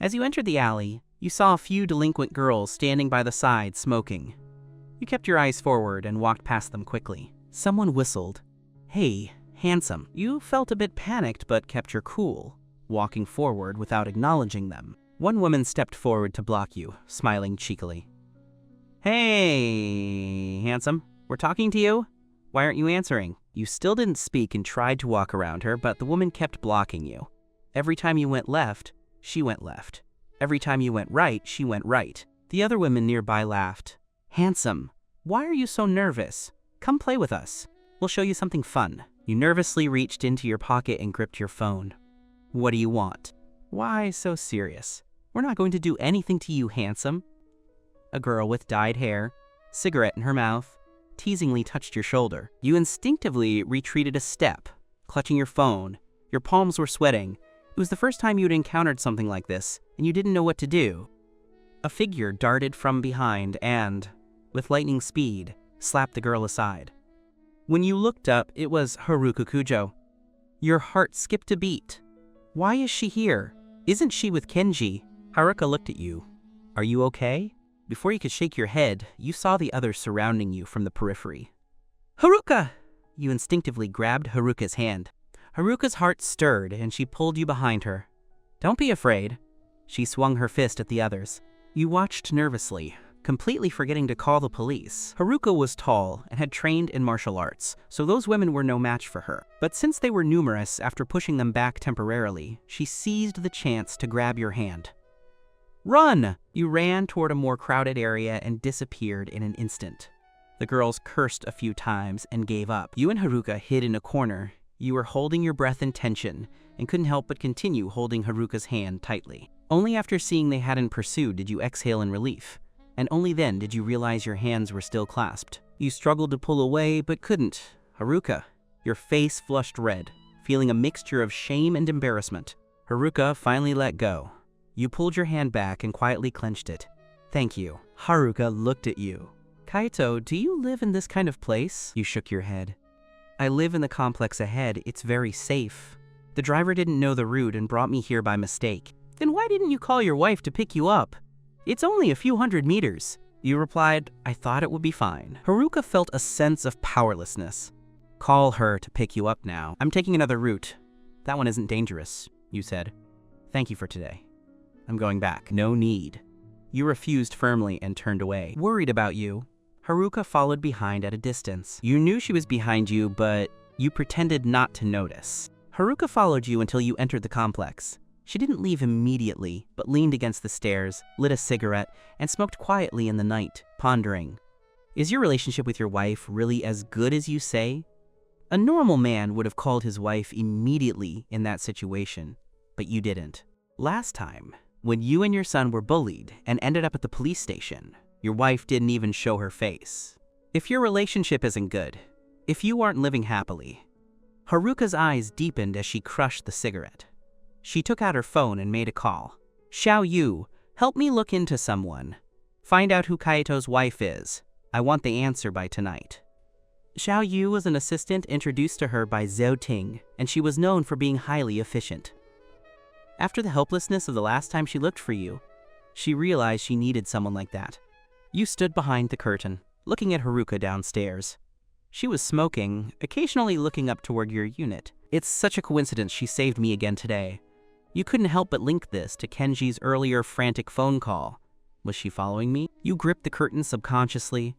As you entered the alley, you saw a few delinquent girls standing by the side smoking. You kept your eyes forward and walked past them quickly. Someone whistled. Hey, handsome. You felt a bit panicked but kept your cool, walking forward without acknowledging them. One woman stepped forward to block you, smiling cheekily. Hey, handsome. We're talking to you? Why aren't you answering? You still didn't speak and tried to walk around her, but the woman kept blocking you. Every time you went left, she went left. Every time you went right, she went right. The other women nearby laughed. Handsome, why are you so nervous? Come play with us. We'll show you something fun. You nervously reached into your pocket and gripped your phone. What do you want? Why so serious? We're not going to do anything to you, handsome. A girl with dyed hair, cigarette in her mouth, teasingly touched your shoulder. You instinctively retreated a step, clutching your phone. Your palms were sweating. It was the first time you'd encountered something like this, and you didn't know what to do. A figure darted from behind and, with lightning speed, slapped the girl aside. When you looked up, it was Haruka Kujo. Your heart skipped a beat. Why is she here? Isn't she with Kenji? Haruka looked at you. Are you okay? Before you could shake your head, you saw the others surrounding you from the periphery. Haruka! You instinctively grabbed Haruka's hand. Haruka's heart stirred, and she pulled you behind her. Don't be afraid. She swung her fist at the others. You watched nervously, completely forgetting to call the police. Haruka was tall and had trained in martial arts, so those women were no match for her. But since they were numerous after pushing them back temporarily, she seized the chance to grab your hand. Run! You ran toward a more crowded area and disappeared in an instant. The girls cursed a few times and gave up. You and Haruka hid in a corner. You were holding your breath in tension and couldn't help but continue holding Haruka's hand tightly. Only after seeing they hadn't pursued did you exhale in relief, and only then did you realize your hands were still clasped. You struggled to pull away but couldn't. Haruka, your face flushed red, feeling a mixture of shame and embarrassment. Haruka finally let go. You pulled your hand back and quietly clenched it. Thank you. Haruka looked at you. Kaito, do you live in this kind of place? You shook your head. I live in the complex ahead. It's very safe. The driver didn't know the route and brought me here by mistake. Then why didn't you call your wife to pick you up? It's only a few hundred meters. You replied, I thought it would be fine. Haruka felt a sense of powerlessness. Call her to pick you up now. I'm taking another route. That one isn't dangerous, you said. Thank you for today. I'm going back. No need. You refused firmly and turned away. Worried about you, Haruka followed behind at a distance. You knew she was behind you, but you pretended not to notice. Haruka followed you until you entered the complex. She didn't leave immediately, but leaned against the stairs, lit a cigarette, and smoked quietly in the night, pondering. Is your relationship with your wife really as good as you say? A normal man would have called his wife immediately in that situation, but you didn't. Last time, when you and your son were bullied and ended up at the police station, your wife didn't even show her face. If your relationship isn't good, if you aren't living happily. Haruka's eyes deepened as she crushed the cigarette. She took out her phone and made a call. Xiao Yu, help me look into someone. Find out who Kaito's wife is. I want the answer by tonight. Xiao Yu was an assistant introduced to her by Zhou Ting, and she was known for being highly efficient. After the helplessness of the last time she looked for you, she realized she needed someone like that. You stood behind the curtain, looking at Haruka downstairs. She was smoking, occasionally looking up toward your unit. It's such a coincidence she saved me again today. You couldn't help but link this to Kenji's earlier frantic phone call. Was she following me? You gripped the curtain subconsciously.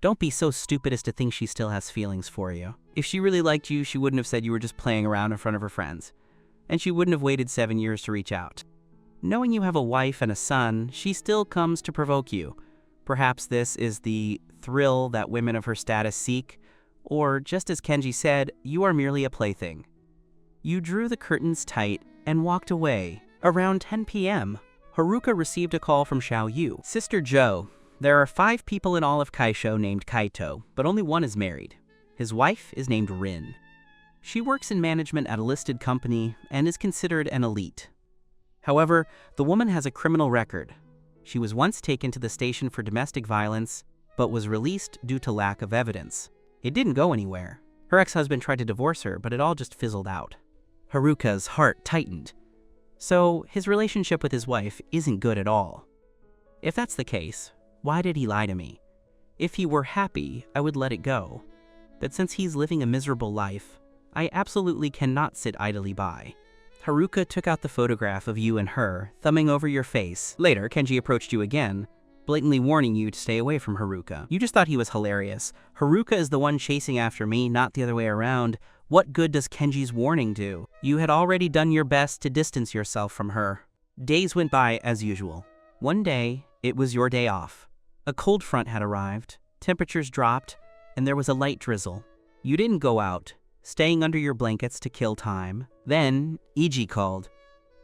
Don't be so stupid as to think she still has feelings for you. If she really liked you, she wouldn't have said you were just playing around in front of her friends. And she wouldn't have waited 7 years to reach out. Knowing you have a wife and a son, she still comes to provoke you. Perhaps this is the thrill that women of her status seek, or just as Kenji said, you are merely a plaything. You drew the curtains tight and walked away. Around 10 p.m., Haruka received a call from Xiao Yu. Sister Joe, there are 5 people in all of Kaisho named Kaito, but only one is married. His wife is named Rin. She works in management at a listed company and is considered an elite. However, the woman has a criminal record. She was once taken to the station for domestic violence, but was released due to lack of evidence. It didn't go anywhere. Her ex-husband tried to divorce her, but it all just fizzled out. Haruka's heart tightened. So his relationship with his wife isn't good at all. If that's the case, why did he lie to me? If he were happy, I would let it go. But since he's living a miserable life, I absolutely cannot sit idly by. Haruka took out the photograph of you and her, thumbing over your face. Later, Kenji approached you again, blatantly warning you to stay away from Haruka. You just thought he was hilarious. Haruka is the one chasing after me, not the other way around. What good does Kenji's warning do? You had already done your best to distance yourself from her. Days went by as usual. One day, it was your day off. A cold front had arrived, temperatures dropped, and there was a light drizzle. You didn't go out, staying under your blankets to kill time. Then, Iji called.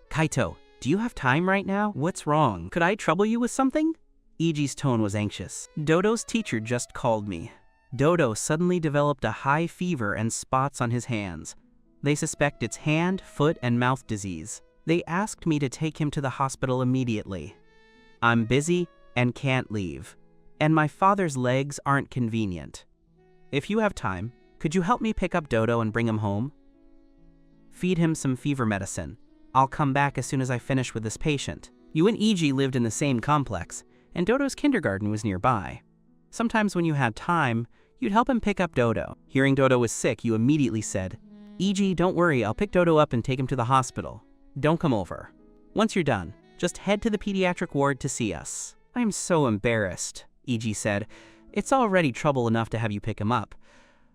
Kaito, do you have time right now? What's wrong? Could I trouble you with something? Iji's tone was anxious. Dodo's teacher just called me. Dodo suddenly developed a high fever and spots on his hands. They suspect it's hand, foot, and mouth disease. They asked me to take him to the hospital immediately. I'm busy and can't leave, and my father's legs aren't convenient. If you have time, could you help me pick up Dodo and bring him home? Feed him some fever medicine. I'll come back as soon as I finish with this patient. You and Iji lived in the same complex, and Dodo's kindergarten was nearby. Sometimes when you had time, you'd help him pick up Dodo. Hearing Dodo was sick, you immediately said, Iji, don't worry, I'll pick Dodo up and take him to the hospital. Don't come over. Once you're done, just head to the pediatric ward to see us. I'm so embarrassed, Iji said. It's already trouble enough to have you pick him up.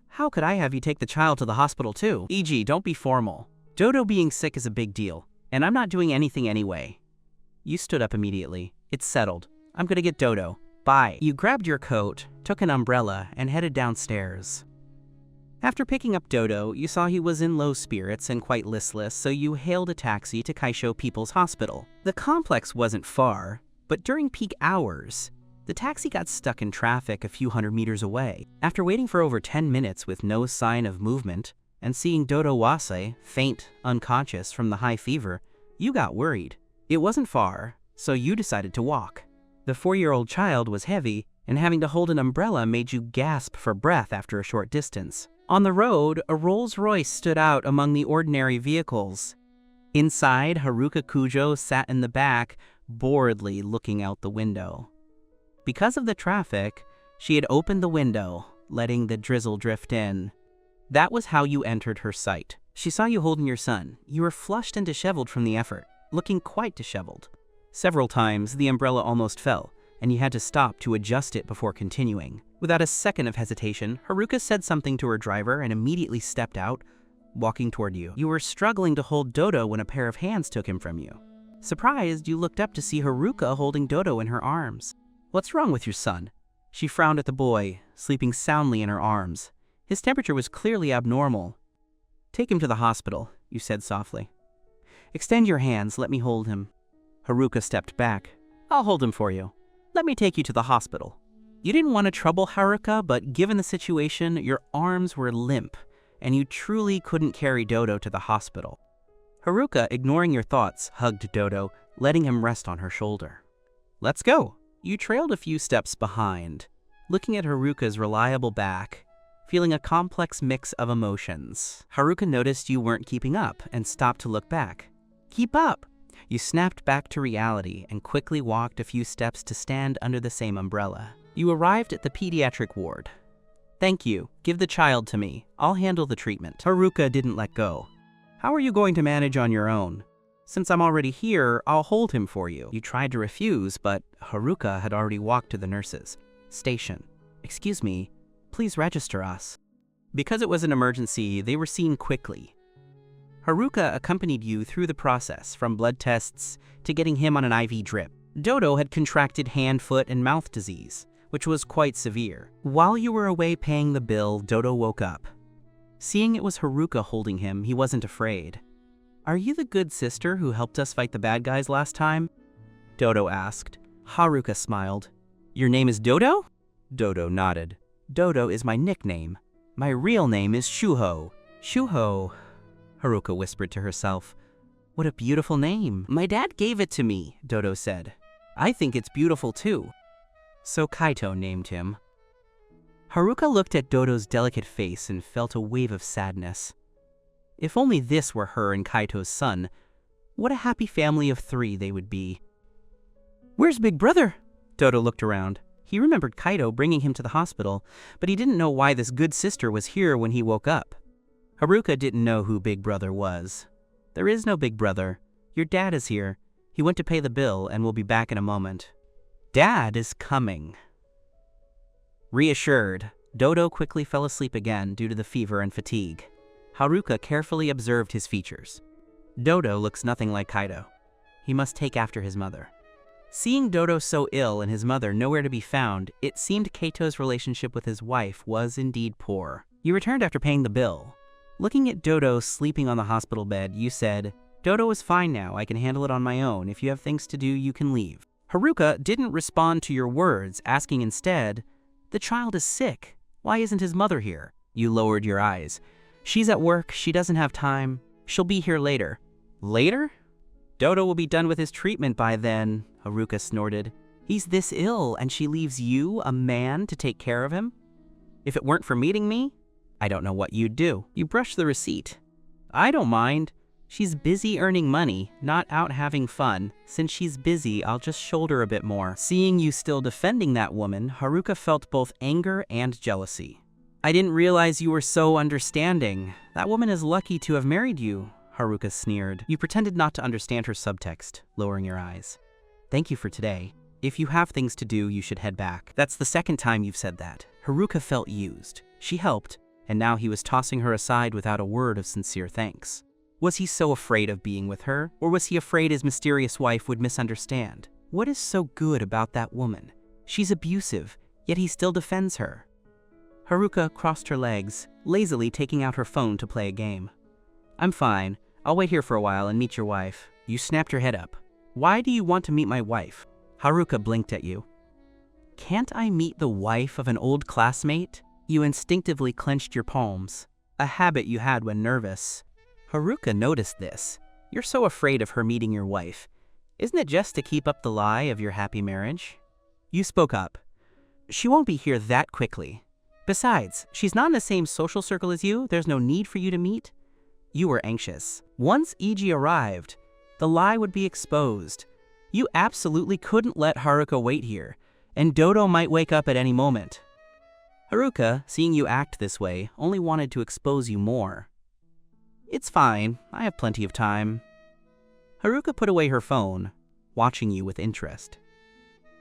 How could I have you take the child to the hospital too? Iji, don't be formal. Dodo being sick is a big deal, and I'm not doing anything anyway. You stood up immediately. It's settled. I'm gonna get Dodo. Bye. You grabbed your coat, took an umbrella, and headed downstairs. After picking up Dodo, you saw he was in low spirits and quite listless, so you hailed a taxi to Kaisho People's Hospital. The complex wasn't far, but during peak hours, the taxi got stuck in traffic a few hundred meters away. After waiting for over 10 minutes with no sign of movement, and seeing Dodo Wase, faint, unconscious from the high fever, You got worried. It wasn't far, so you decided to walk. The 4-year-old child was heavy, and having to hold an umbrella made you gasp for breath after a short distance. On the road, a Rolls-Royce stood out among the ordinary vehicles. Inside, Haruka Kujo sat in the back, boredly looking out the window. Because of the traffic, she had opened the window, letting the drizzle drift in. That was how you entered her sight. She saw you holding your son. You were flushed and disheveled from the effort, looking quite disheveled. Several times, the umbrella almost fell, and you had to stop to adjust it before continuing. Without a second of hesitation, Haruka said something to her driver and immediately stepped out, walking toward you. You were struggling to hold Dodo when a pair of hands took him from you. Surprised, you looked up to see Haruka holding Dodo in her arms. "What's wrong with your son?" She frowned at the boy, sleeping soundly in her arms. His temperature was clearly abnormal. "Take him to the hospital," you said softly. "Extend your hands, let me hold him." Haruka stepped back. "I'll hold him for you. Let me take you to the hospital." You didn't want to trouble Haruka, but given the situation, your arms were limp, and you truly couldn't carry Dodo to the hospital. Haruka, ignoring your thoughts, hugged Dodo, letting him rest on her shoulder. "Let's go." You trailed a few steps behind, looking at Haruka's reliable back, feeling a complex mix of emotions. Haruka noticed you weren't keeping up and stopped to look back. "Keep up!" You snapped back to reality and quickly walked a few steps to stand under the same umbrella. You arrived at the pediatric ward. "Thank you. Give the child to me. I'll handle the treatment." Haruka didn't let go. "How are you going to manage on your own? Since I'm already here, I'll hold him for you." You tried to refuse, but Haruka had already walked to the nurses' station. "Excuse me, please register us." Because it was an emergency, they were seen quickly. Haruka accompanied you through the process, from blood tests to getting him on an IV drip. Dodo had contracted hand, foot, and mouth disease, which was quite severe. While you were away paying the bill, Dodo woke up. Seeing it was Haruka holding him, he wasn't afraid. "Are you the good sister who helped us fight the bad guys last time?" Dodo asked. Haruka smiled. "Your name is Dodo?" Dodo nodded. "Dodo is my nickname. My real name is Shuho." "Shuho," Haruka whispered to herself. "What a beautiful name." "My dad gave it to me," Dodo said. "I think it's beautiful too." So Kaito named him. Haruka looked at Dodo's delicate face and felt a wave of sadness. If only this were her and Kaito's son, what a happy family of 3 they would be. "Where's Big Brother?" Dodo looked around. He remembered Kaito bringing him to the hospital, but he didn't know why this good sister was here when he woke up. Haruka didn't know who Big Brother was. "There is no Big Brother. Your dad is here. He went to pay the bill and will be back in a moment." "Dad is coming." Reassured, Dodo quickly fell asleep again due to the fever and fatigue. Haruka carefully observed his features. Dodo looks nothing like Kaito. He must take after his mother. Seeing Dodo so ill and his mother nowhere to be found, it seemed Kaito's relationship with his wife was indeed poor. You returned after paying the bill. Looking at Dodo sleeping on the hospital bed, you said, "Dodo is fine now. I can handle it on my own. If you have things to do, you can leave." Haruka didn't respond to your words, asking instead, "The child is sick. Why isn't his mother here?" You lowered your eyes. "She's at work. She doesn't have time. She'll be here later." "Later?" "Dodo will be done with his treatment by then," Haruka snorted. "He's this ill, and she leaves you, a man, to take care of him? If it weren't for meeting me, I don't know what you'd do." You brushed the receipt. "I don't mind. She's busy earning money, not out having fun. Since she's busy, I'll just shoulder a bit more." Seeing you still defending that woman, Haruka felt both anger and jealousy. "I didn't realize you were so understanding. That woman is lucky to have married you," Haruka sneered. You pretended not to understand her subtext, lowering your eyes. "Thank you for today. If you have things to do, you should head back." That's the second time you've said that. Haruka felt used. She helped, and now he was tossing her aside without a word of sincere thanks. Was he so afraid of being with her, or was he afraid his mysterious wife would misunderstand? What is so good about that woman? She's abusive, yet he still defends her. Haruka crossed her legs, lazily taking out her phone to play a game. "I'm fine. I'll wait here for a while and meet your wife." You snapped your head up. "Why do you want to meet my wife?" Haruka blinked at you. "Can't I meet the wife of an old classmate?" You instinctively clenched your palms, a habit you had when nervous. Haruka noticed this. You're so afraid of her meeting your wife. Isn't it just to keep up the lie of your happy marriage? You spoke up. She won't be here that quickly. Besides, she's not in the same social circle as you. There's no need for you to meet. You were anxious. Once E.G. arrived, the lie would be exposed. You absolutely couldn't let Haruka wait here, and Dodo might wake up at any moment. Haruka, seeing you act this way, only wanted to expose you more. It's fine, I have plenty of time. Haruka put away her phone, watching you with interest.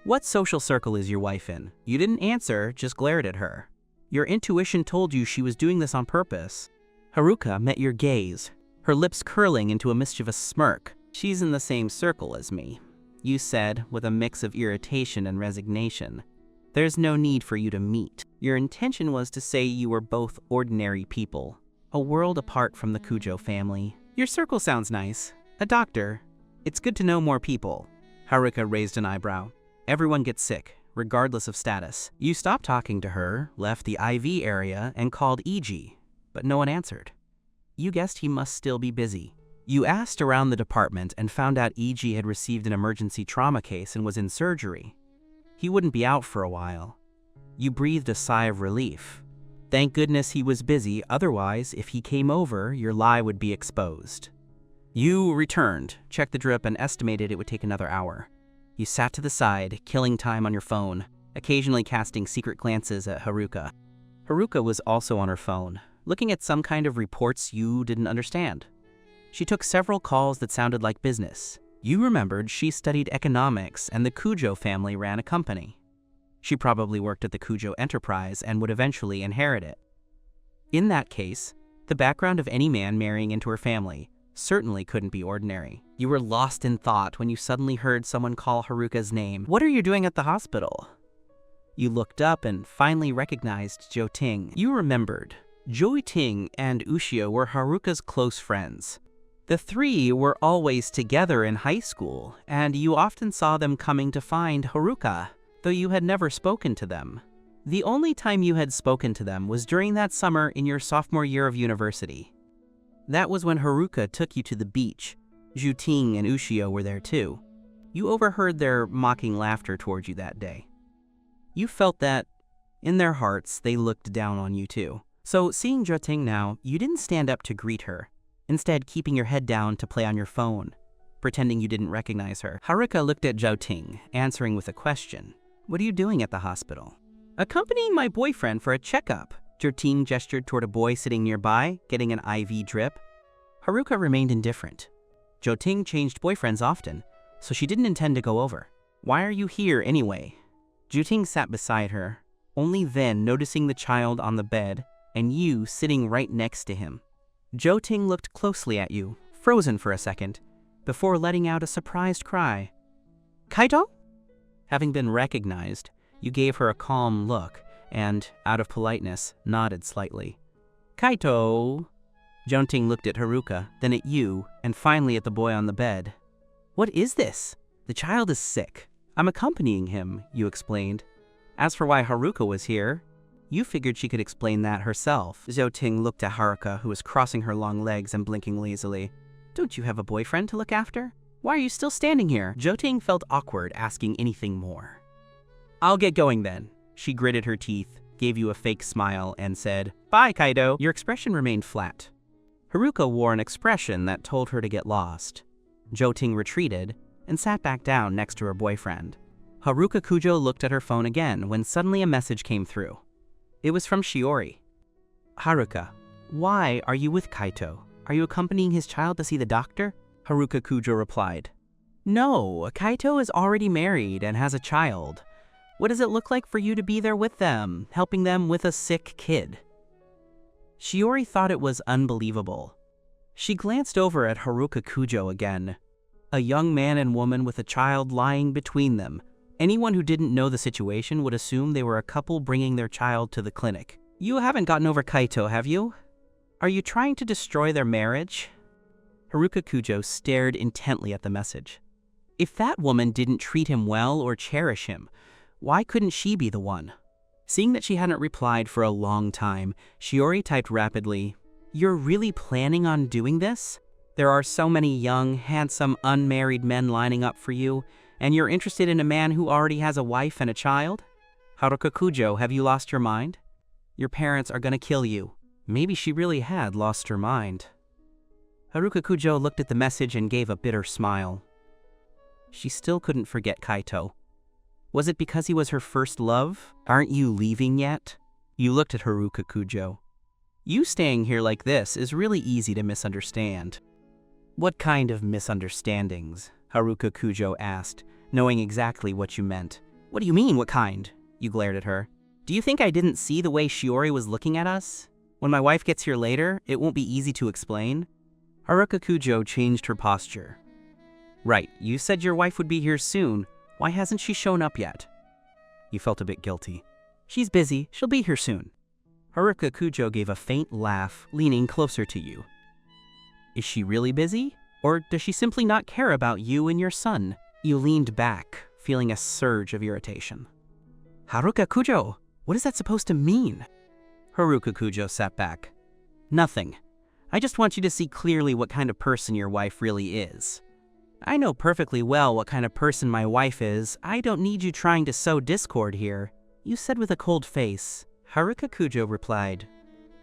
What social circle is your wife in? You didn't answer, just glared at her. Your intuition told you she was doing this on purpose. Haruka met your gaze, her lips curling into a mischievous smirk. She's in the same circle as me, you said with a mix of irritation and resignation. There's no need for you to meet. Your intention was to say you were both ordinary people, a world apart from the Kujo family. Your circle sounds nice. A doctor. It's good to know more people. Haruka raised an eyebrow. Everyone gets sick, regardless of status. You stopped talking to her, left the IV area, and called E.G., but no one answered. You guessed he must still be busy. You asked around the department and found out E.G. had received an emergency trauma case and was in surgery. He wouldn't be out for a while. You breathed a sigh of relief. Thank goodness he was busy, otherwise, if he came over, your lie would be exposed. You returned, checked the drip, and estimated it would take another hour. You sat to the side, killing time on your phone, occasionally casting secret glances at Haruka. Haruka was also on her phone, looking at some kind of reports you didn't understand. She took several calls that sounded like business. You remembered she studied economics and the Kujo family ran a company. She probably worked at the Kujo enterprise and would eventually inherit it. In that case, the background of any man marrying into her family certainly couldn't be ordinary. You were lost in thought when you suddenly heard someone call Haruka's name. What are you doing at the hospital? You looked up and finally recognized Jo Ting. You remembered. Jo Ting and Ushio were Haruka's close friends. The three were always together in high school, and you often saw them coming to find Haruka, though you had never spoken to them. The only time you had spoken to them was during that summer in your sophomore year of university. That was when Haruka took you to the beach. Zhu Ting and Ushio were there too. You overheard their mocking laughter towards you that day. You felt that, in their hearts, they looked down on you too. So seeing Zhu Ting now, you didn't stand up to greet her, instead keeping your head down to play on your phone, pretending you didn't recognize her. Haruka looked at Zhu Ting, answering with a question. What are you doing at the hospital? Accompanying my boyfriend for a checkup. Zhu Ting gestured toward a boy sitting nearby, getting an IV drip. Haruka remained indifferent. Zhu Ting changed boyfriends often, so she didn't intend to go over. Why are you here anyway? Zhu Ting sat beside her, only then noticing the child on the bed and you sitting right next to him. Zhu Ting looked closely at you, frozen for a second, before letting out a surprised cry. Kaito? Having been recognized, you gave her a calm look and, out of politeness, nodded slightly. Kaito! Zhu Ting looked at Haruka, then at you, and finally at the boy on the bed. What is this? The child is sick. I'm accompanying him, you explained. As for why Haruka was here, you figured she could explain that herself. Zhu Ting looked at Haruka, who was crossing her long legs and blinking lazily. Don't you have a boyfriend to look after? Why are you still standing here? Zhu Ting felt awkward asking anything more. I'll get going then. She gritted her teeth, gave you a fake smile, and said, Bye, Kaido. Your expression remained flat. Haruka wore an expression that told her to get lost. Zhu Ting retreated and sat back down next to her boyfriend. Haruka Kujo looked at her phone again when suddenly a message came through. It was from Shiori. Haruka, why are you with Kaito? Are you accompanying his child to see the doctor? Haruka Kujo replied. No, Kaito is already married and has a child. What does it look like for you to be there with them, helping them with a sick kid? Shiori thought it was unbelievable. She glanced over at Haruka Kujo again. A young man and woman with a child lying between them. Anyone who didn't know the situation would assume they were a couple bringing their child to the clinic. You haven't gotten over Kaito, have you? Are you trying to destroy their marriage? Haruka Kujo stared intently at the message. If that woman didn't treat him well or cherish him, why couldn't she be the one? Seeing that she hadn't replied for a long time, Shiori typed rapidly, You're really planning on doing this? There are so many young, handsome, unmarried men lining up for you, and you're interested in a man who already has a wife and a child? Haruka Kujo, have you lost your mind? Your parents are gonna kill you. Maybe she really had lost her mind. Haruka Kujo looked at the message and gave a bitter smile. She still couldn't forget Kaito. Was it because he was her first love? Aren't you leaving yet? You looked at Haruka Kujo. You staying here like this is really easy to misunderstand. What kind of misunderstandings? Haruka Kujo asked, knowing exactly what you meant. What do you mean, what kind? You glared at her. Do you think I didn't see the way Shiori was looking at us? When my wife gets here later, it won't be easy to explain. Haruka Kujo changed her posture. Right, you said your wife would be here soon. Why hasn't she shown up yet? You felt a bit guilty. She's busy, she'll be here soon. Haruka Kujo gave a faint laugh, leaning closer to you. Is she really busy? Or does she simply not care about you and your son? You leaned back, feeling a surge of irritation. Haruka Kujo, what is that supposed to mean? Haruka Kujo sat back. Nothing. I just want you to see clearly what kind of person your wife really is. I know perfectly well what kind of person my wife is. I don't need you trying to sow discord here. You said with a cold face. Haruka Kujo replied,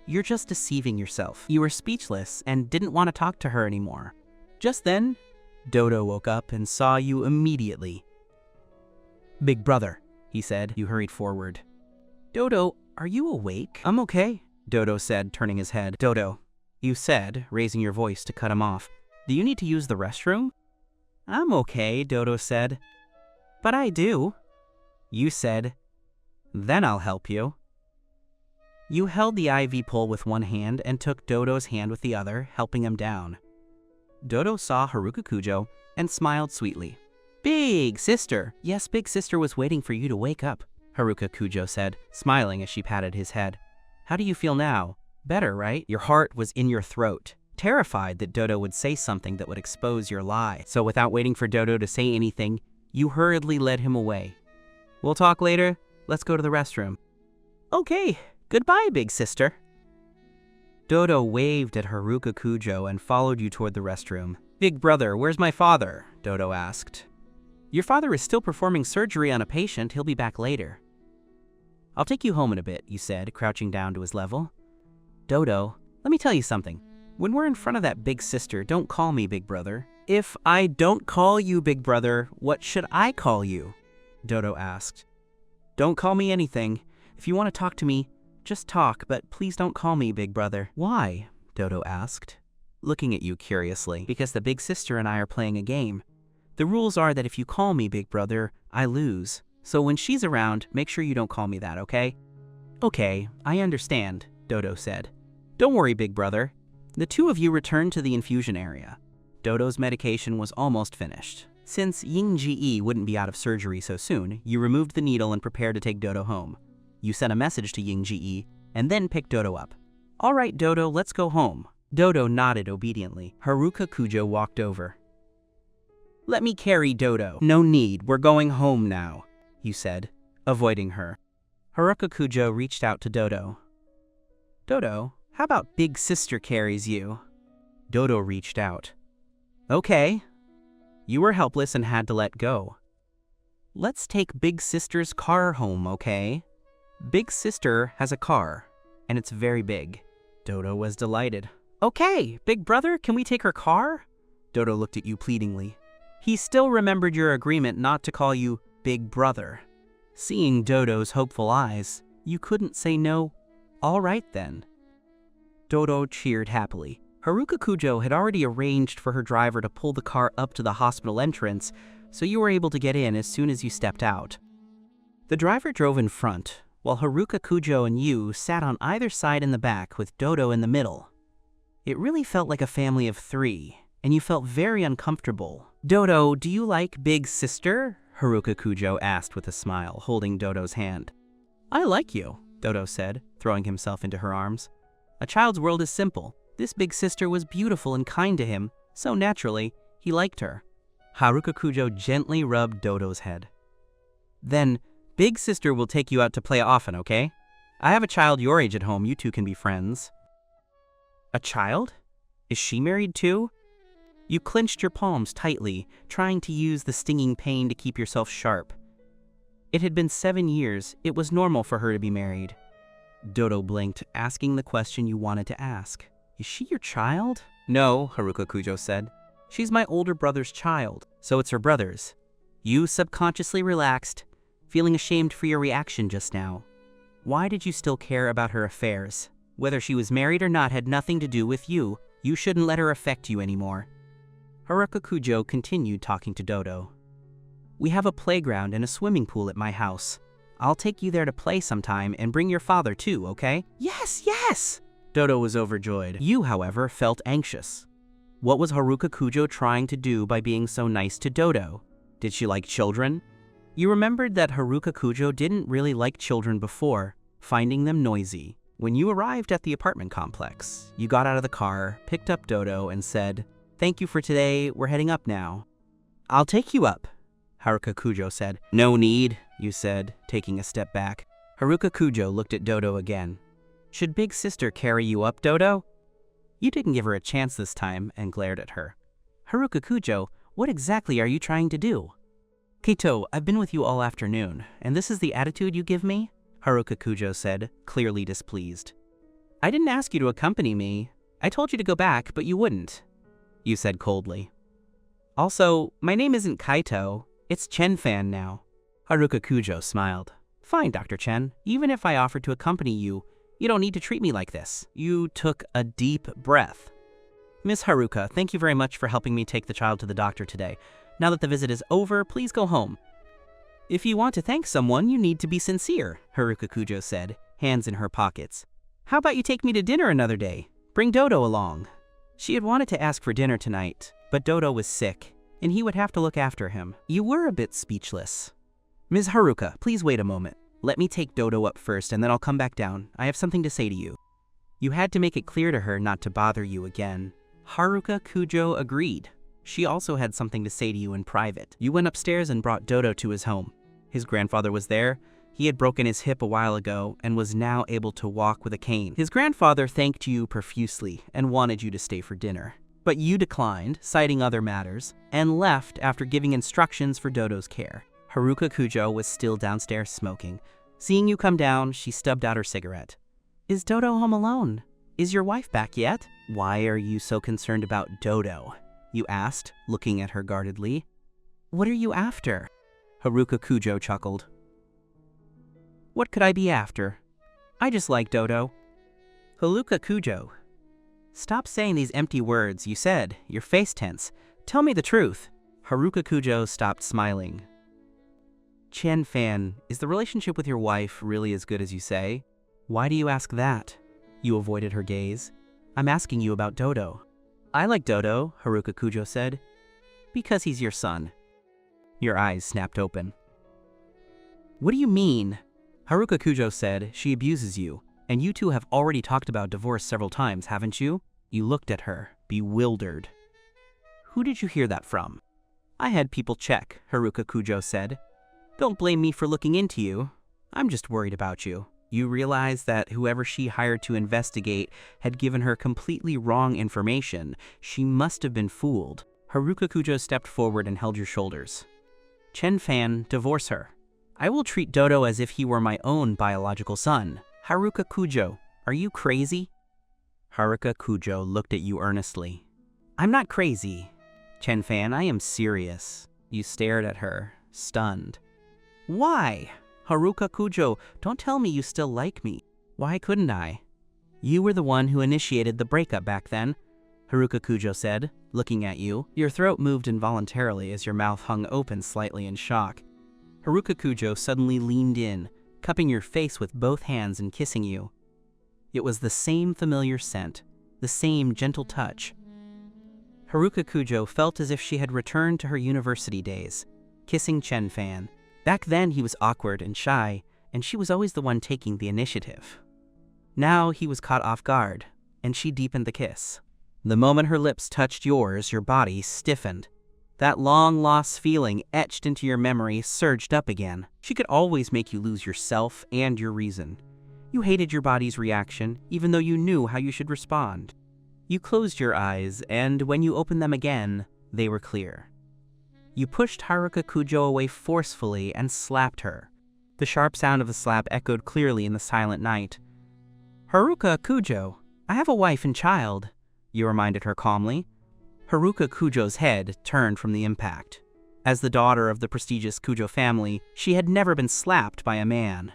You're just deceiving yourself. You were speechless and didn't want to talk to her anymore. Just then, Dodo woke up and saw you immediately. Big brother, he said. You hurried forward. Dodo, are you awake? I'm okay, Dodo said, turning his head. Dodo, you said, raising your voice to cut him off. Do you need to use the restroom? I'm okay, Dodo said. But I do. You said, Then I'll help you. You held the IV pole with one hand and took Dodo's hand with the other, helping him down. Dodo saw Haruka Kujo and smiled sweetly. Big sister! Yes, big sister was waiting for you to wake up, Haruka Kujo said, smiling as she patted his head. How do you feel now? Better, right? Your heart was in your throat, terrified that Dodo would say something that would expose your lie. So without waiting for Dodo to say anything, you hurriedly led him away. We'll talk later. Let's go to the restroom. Okay, goodbye, big sister. Dodo waved at Haruka Kujo and followed you toward the restroom. Big brother, where's my father? Dodo asked. Your father is still performing surgery on a patient. He'll be back later. I'll take you home in a bit, you said, crouching down to his level. Dodo, let me tell you something. When we're in front of that big sister, don't call me big brother. If I don't call you big brother, what should I call you? Dodo asked. Don't call me anything. If you want to talk to me, just talk, but please don't call me big brother. Why? Dodo asked, looking at you curiously. Because the big sister and I are playing a game. The rules are that if you call me big brother, I lose. So when she's around, make sure you don't call me that, okay? Okay, I understand, Dodo said. Don't worry, big brother. The two of you returned to the infusion area. Dodo's medication was almost finished. Since Ying Ji wouldn't be out of surgery so soon, you removed the needle and prepared to take Dodo home. You sent a message to Ying Ji and then picked Dodo up. All right, Dodo, let's go home. Dodo nodded obediently. Haruka Kujo walked over. Let me carry Dodo. No need, we're going home now, you said, avoiding her. Haruka Kujo reached out to Dodo. Dodo, how about big sister carries you? Dodo reached out. Okay. You were helpless and had to let go. Let's take big sister's car home, okay? Big sister has a car, and it's very big. Dodo was delighted. Okay, big brother, can we take her car? Dodo looked at you pleadingly. He still remembered your agreement not to call you big brother. Seeing Dodo's hopeful eyes, you couldn't say no. All right then. Dodo cheered happily. Haruka Kujo had already arranged for her driver to pull the car up to the hospital entrance, so you were able to get in as soon as you stepped out. The driver drove in front, while Haruka Kujo and you sat on either side in the back with Dodo in the middle. It really felt like a family of three, and you felt very uncomfortable. Dodo, do you like big sister? Haruka Kujo asked with a smile, holding Dodo's hand. I like you, Dodo said, throwing himself into her arms. A child's world is simple. This big sister was beautiful and kind to him, so naturally, he liked her. Haruka Kujo gently rubbed Dodo's head. Then, big sister will take you out to play often, okay? I have a child your age at home, you two can be friends. A child? Is she married too? You clenched your palms tightly, trying to use the stinging pain to keep yourself sharp. It had been 7 years. It was normal for her to be married. Dodo blinked, asking the question you wanted to ask. Is she your child? No, Haruka Kujo said. She's my older brother's child, so it's her brother's. You subconsciously relaxed, feeling ashamed for your reaction just now. Why did you still care about her affairs? Whether she was married or not had nothing to do with you. You shouldn't let her affect you anymore. Haruka Kujo continued talking to Dodo. We have a playground and a swimming pool at my house. I'll take you there to play sometime and bring your father too, okay? Yes, yes! Dodo was overjoyed. You, however, felt anxious. What was Haruka Kujo trying to do by being so nice to Dodo? Did she like children? You remembered that Haruka Kujo didn't really like children before, finding them noisy. When you arrived at the apartment complex, you got out of the car, picked up Dodo, and said, "Thank you for today, we're heading up now." "I'll take you up," Haruka Kujo said. "No need," you said, taking a step back. Haruka Kujo looked at Dodo again. "Should Big Sister carry you up, Dodo?" You didn't give her a chance this time and glared at her. "Haruka Kujo, what exactly are you trying to do?" "Kaito, I've been with you all afternoon, and this is the attitude you give me?" Haruka Kujo said, clearly displeased. "I didn't ask you to accompany me. I told you to go back, but you wouldn't," you said coldly. "Also, my name isn't Kaito, it's Chen-fan now." Haruka Kujo smiled. "Fine, Dr. Chen. Even if I offered to accompany you, you don't need to treat me like this." You took a deep breath. "Miss Haruka, thank you very much for helping me take the child to the doctor today. Now that the visit is over, please go home." "If you want to thank someone, you need to be sincere," Haruka Kujo said, hands in her pockets. "How about you take me to dinner another day? Bring Dodo along." She had wanted to ask for dinner tonight, but Dodo was sick, and he would have to look after him. You were a bit speechless. "Ms. Haruka, please wait a moment. Let me take Dodo up first, and then I'll come back down. I have something to say to you." You had to make it clear to her not to bother you again. Haruka Kujo agreed. She also had something to say to you in private. You went upstairs and brought Dodo to his home. His grandfather was there. He had broken his hip a while ago and was now able to walk with a cane. His grandfather thanked you profusely and wanted you to stay for dinner. But you declined, citing other matters, and left after giving instructions for Dodo's care. Haruka Kujo was still downstairs smoking. Seeing you come down, she stubbed out her cigarette. "Is Dodo home alone? Is your wife back yet?" "Why are you so concerned about Dodo?" you asked, looking at her guardedly. "What are you after?" Haruka Kujo chuckled. "What could I be after? I just like Dodo." Haruka Kujo. "Stop saying these empty words, you said. Your face tense. Tell me the truth." Haruka Kujo stopped smiling. "Chen-fan, is the relationship with your wife really as good as you say?" "Why do you ask that?" You avoided her gaze. "I'm asking you about Dodo." "I like Dodo," Haruka Kujo said. "Because he's your son." Your eyes snapped open. "What do you mean?" Haruka Kujo said, "She abuses you, and you two have already talked about divorce several times, haven't you?" You looked at her, bewildered. "Who did you hear that from?" "I had people check," Haruka Kujo said. "Don't blame me for looking into you. I'm just worried about you." You realized that whoever she hired to investigate had given her completely wrong information. She must have been fooled. Haruka Kujo stepped forward and held your shoulders. "Chen-fan, divorce her. I will treat Dodo as if he were my own biological son." "Haruka Kujo, are you crazy?" Haruka Kujo looked at you earnestly. "I'm not crazy. Chen-fan, I am serious." You stared at her, stunned. "Why?" "Haruka Kujo, don't tell me you still like me." "Why couldn't I?" "You were the one who initiated the breakup back then," Haruka Kujo said, looking at you. Your throat moved involuntarily as your mouth hung open slightly in shock. Haruka Kujo suddenly leaned in, cupping your face with both hands and kissing you. It was the same familiar scent, the same gentle touch. Haruka Kujo felt as if she had returned to her university days, kissing Chen-fan. Back then he was awkward and shy, and she was always the one taking the initiative. Now he was caught off guard, and she deepened the kiss. The moment her lips touched yours, your body stiffened. That long-lost feeling etched into your memory surged up again. She could always make you lose yourself and your reason. You hated your body's reaction, even though you knew how you should respond. You closed your eyes, and when you opened them again, they were clear. You pushed Haruka Kujo away forcefully and slapped her. The sharp sound of the slap echoed clearly in the silent night. "Haruka Kujo, I have a wife and child," you reminded her calmly. Haruka Kujo's head turned from the impact. As the daughter of the prestigious Kujo family, she had never been slapped by a man.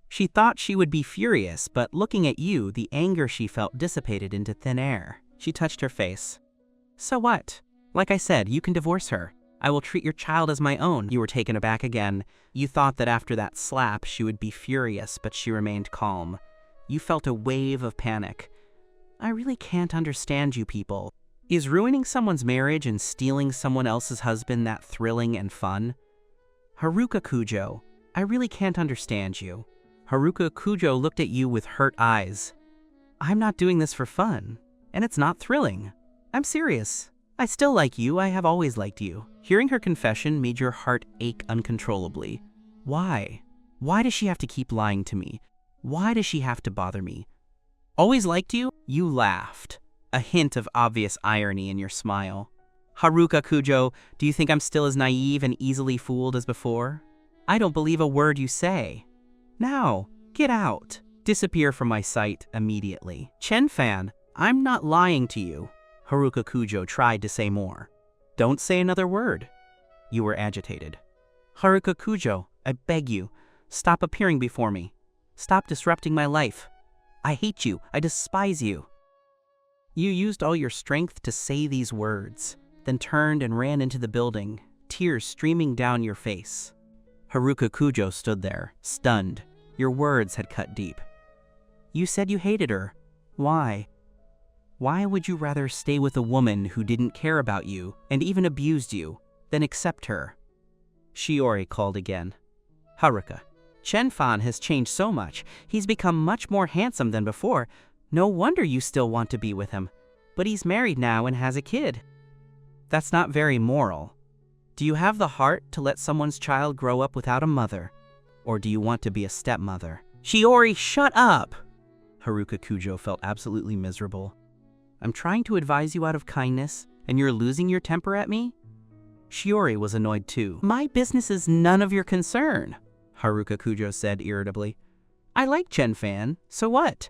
She thought she would be furious, but looking at you, the anger she felt dissipated into thin air. She touched her face. "So what? Like I said, you can divorce her. I will treat your child as my own." You were taken aback again. You thought that after that slap, she would be furious, but she remained calm. You felt a wave of panic. "I really can't understand you people. Is ruining someone's marriage and stealing someone else's husband that thrilling and fun? Haruka Kujo, I really can't understand you." Haruka Kujo looked at you with hurt eyes. "I'm not doing this for fun, and it's not thrilling. I'm serious. I still like you. I have always liked you." Hearing her confession made your heart ache uncontrollably. Why? Why does she have to keep lying to me? Why does she have to bother me? "Always liked you?" You laughed, a hint of obvious irony in your smile. "Haruka Kujo, do you think I'm still as naive and easily fooled as before? I don't believe a word you say. Now, get out. Disappear from my sight immediately." "Chen-fan, I'm not lying to you." Haruka Kujo tried to say more. "Don't say another word." You were agitated. "Haruka Kujo, I beg you, stop appearing before me. Stop disrupting my life. I hate you. I despise you." You used all your strength to say these words, then turned and ran into the building, tears streaming down your face. Haruka Kujo stood there, stunned. Your words had cut deep. "You said you hated her. Why? Why would you rather stay with a woman who didn't care about you and even abused you, than accept her?" Shiori called again. "Haruka, Chen-fan has changed so much. He's become much more handsome than before. No wonder you still want to be with him. But he's married now and has a kid. That's not very moral. Do you have the heart to let someone's child grow up without a mother? Or do you want to be a stepmother?" "Shiori, shut up!" Haruka Kujo felt absolutely miserable. "I'm trying to advise you out of kindness, and you're losing your temper at me?" Shiori was annoyed too. "My business is none of your concern," Haruka Kujo said irritably. "I like Chen-fan, so what?"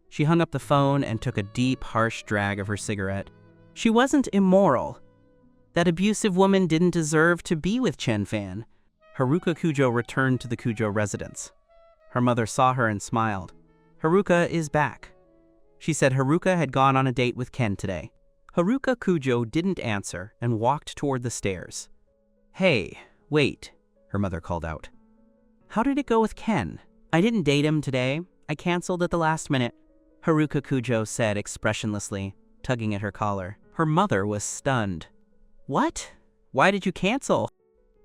She hung up the phone and took a deep, harsh drag of her cigarette. "She wasn't immoral. That abusive woman didn't deserve to be with Chen-fan." Haruka Kujo returned to the Kujo residence. Her mother saw her and smiled. "Haruka is back." She said Haruka had gone on a date with Ken today. Haruka Kujo didn't answer and walked toward the stairs. "Hey, wait," her mother called out. "How did it go with Ken?" "I didn't date him today. I canceled at the last minute," Haruka Kujo said expressionlessly, tugging at her collar. Her mother was stunned. "What? Why did you cancel?"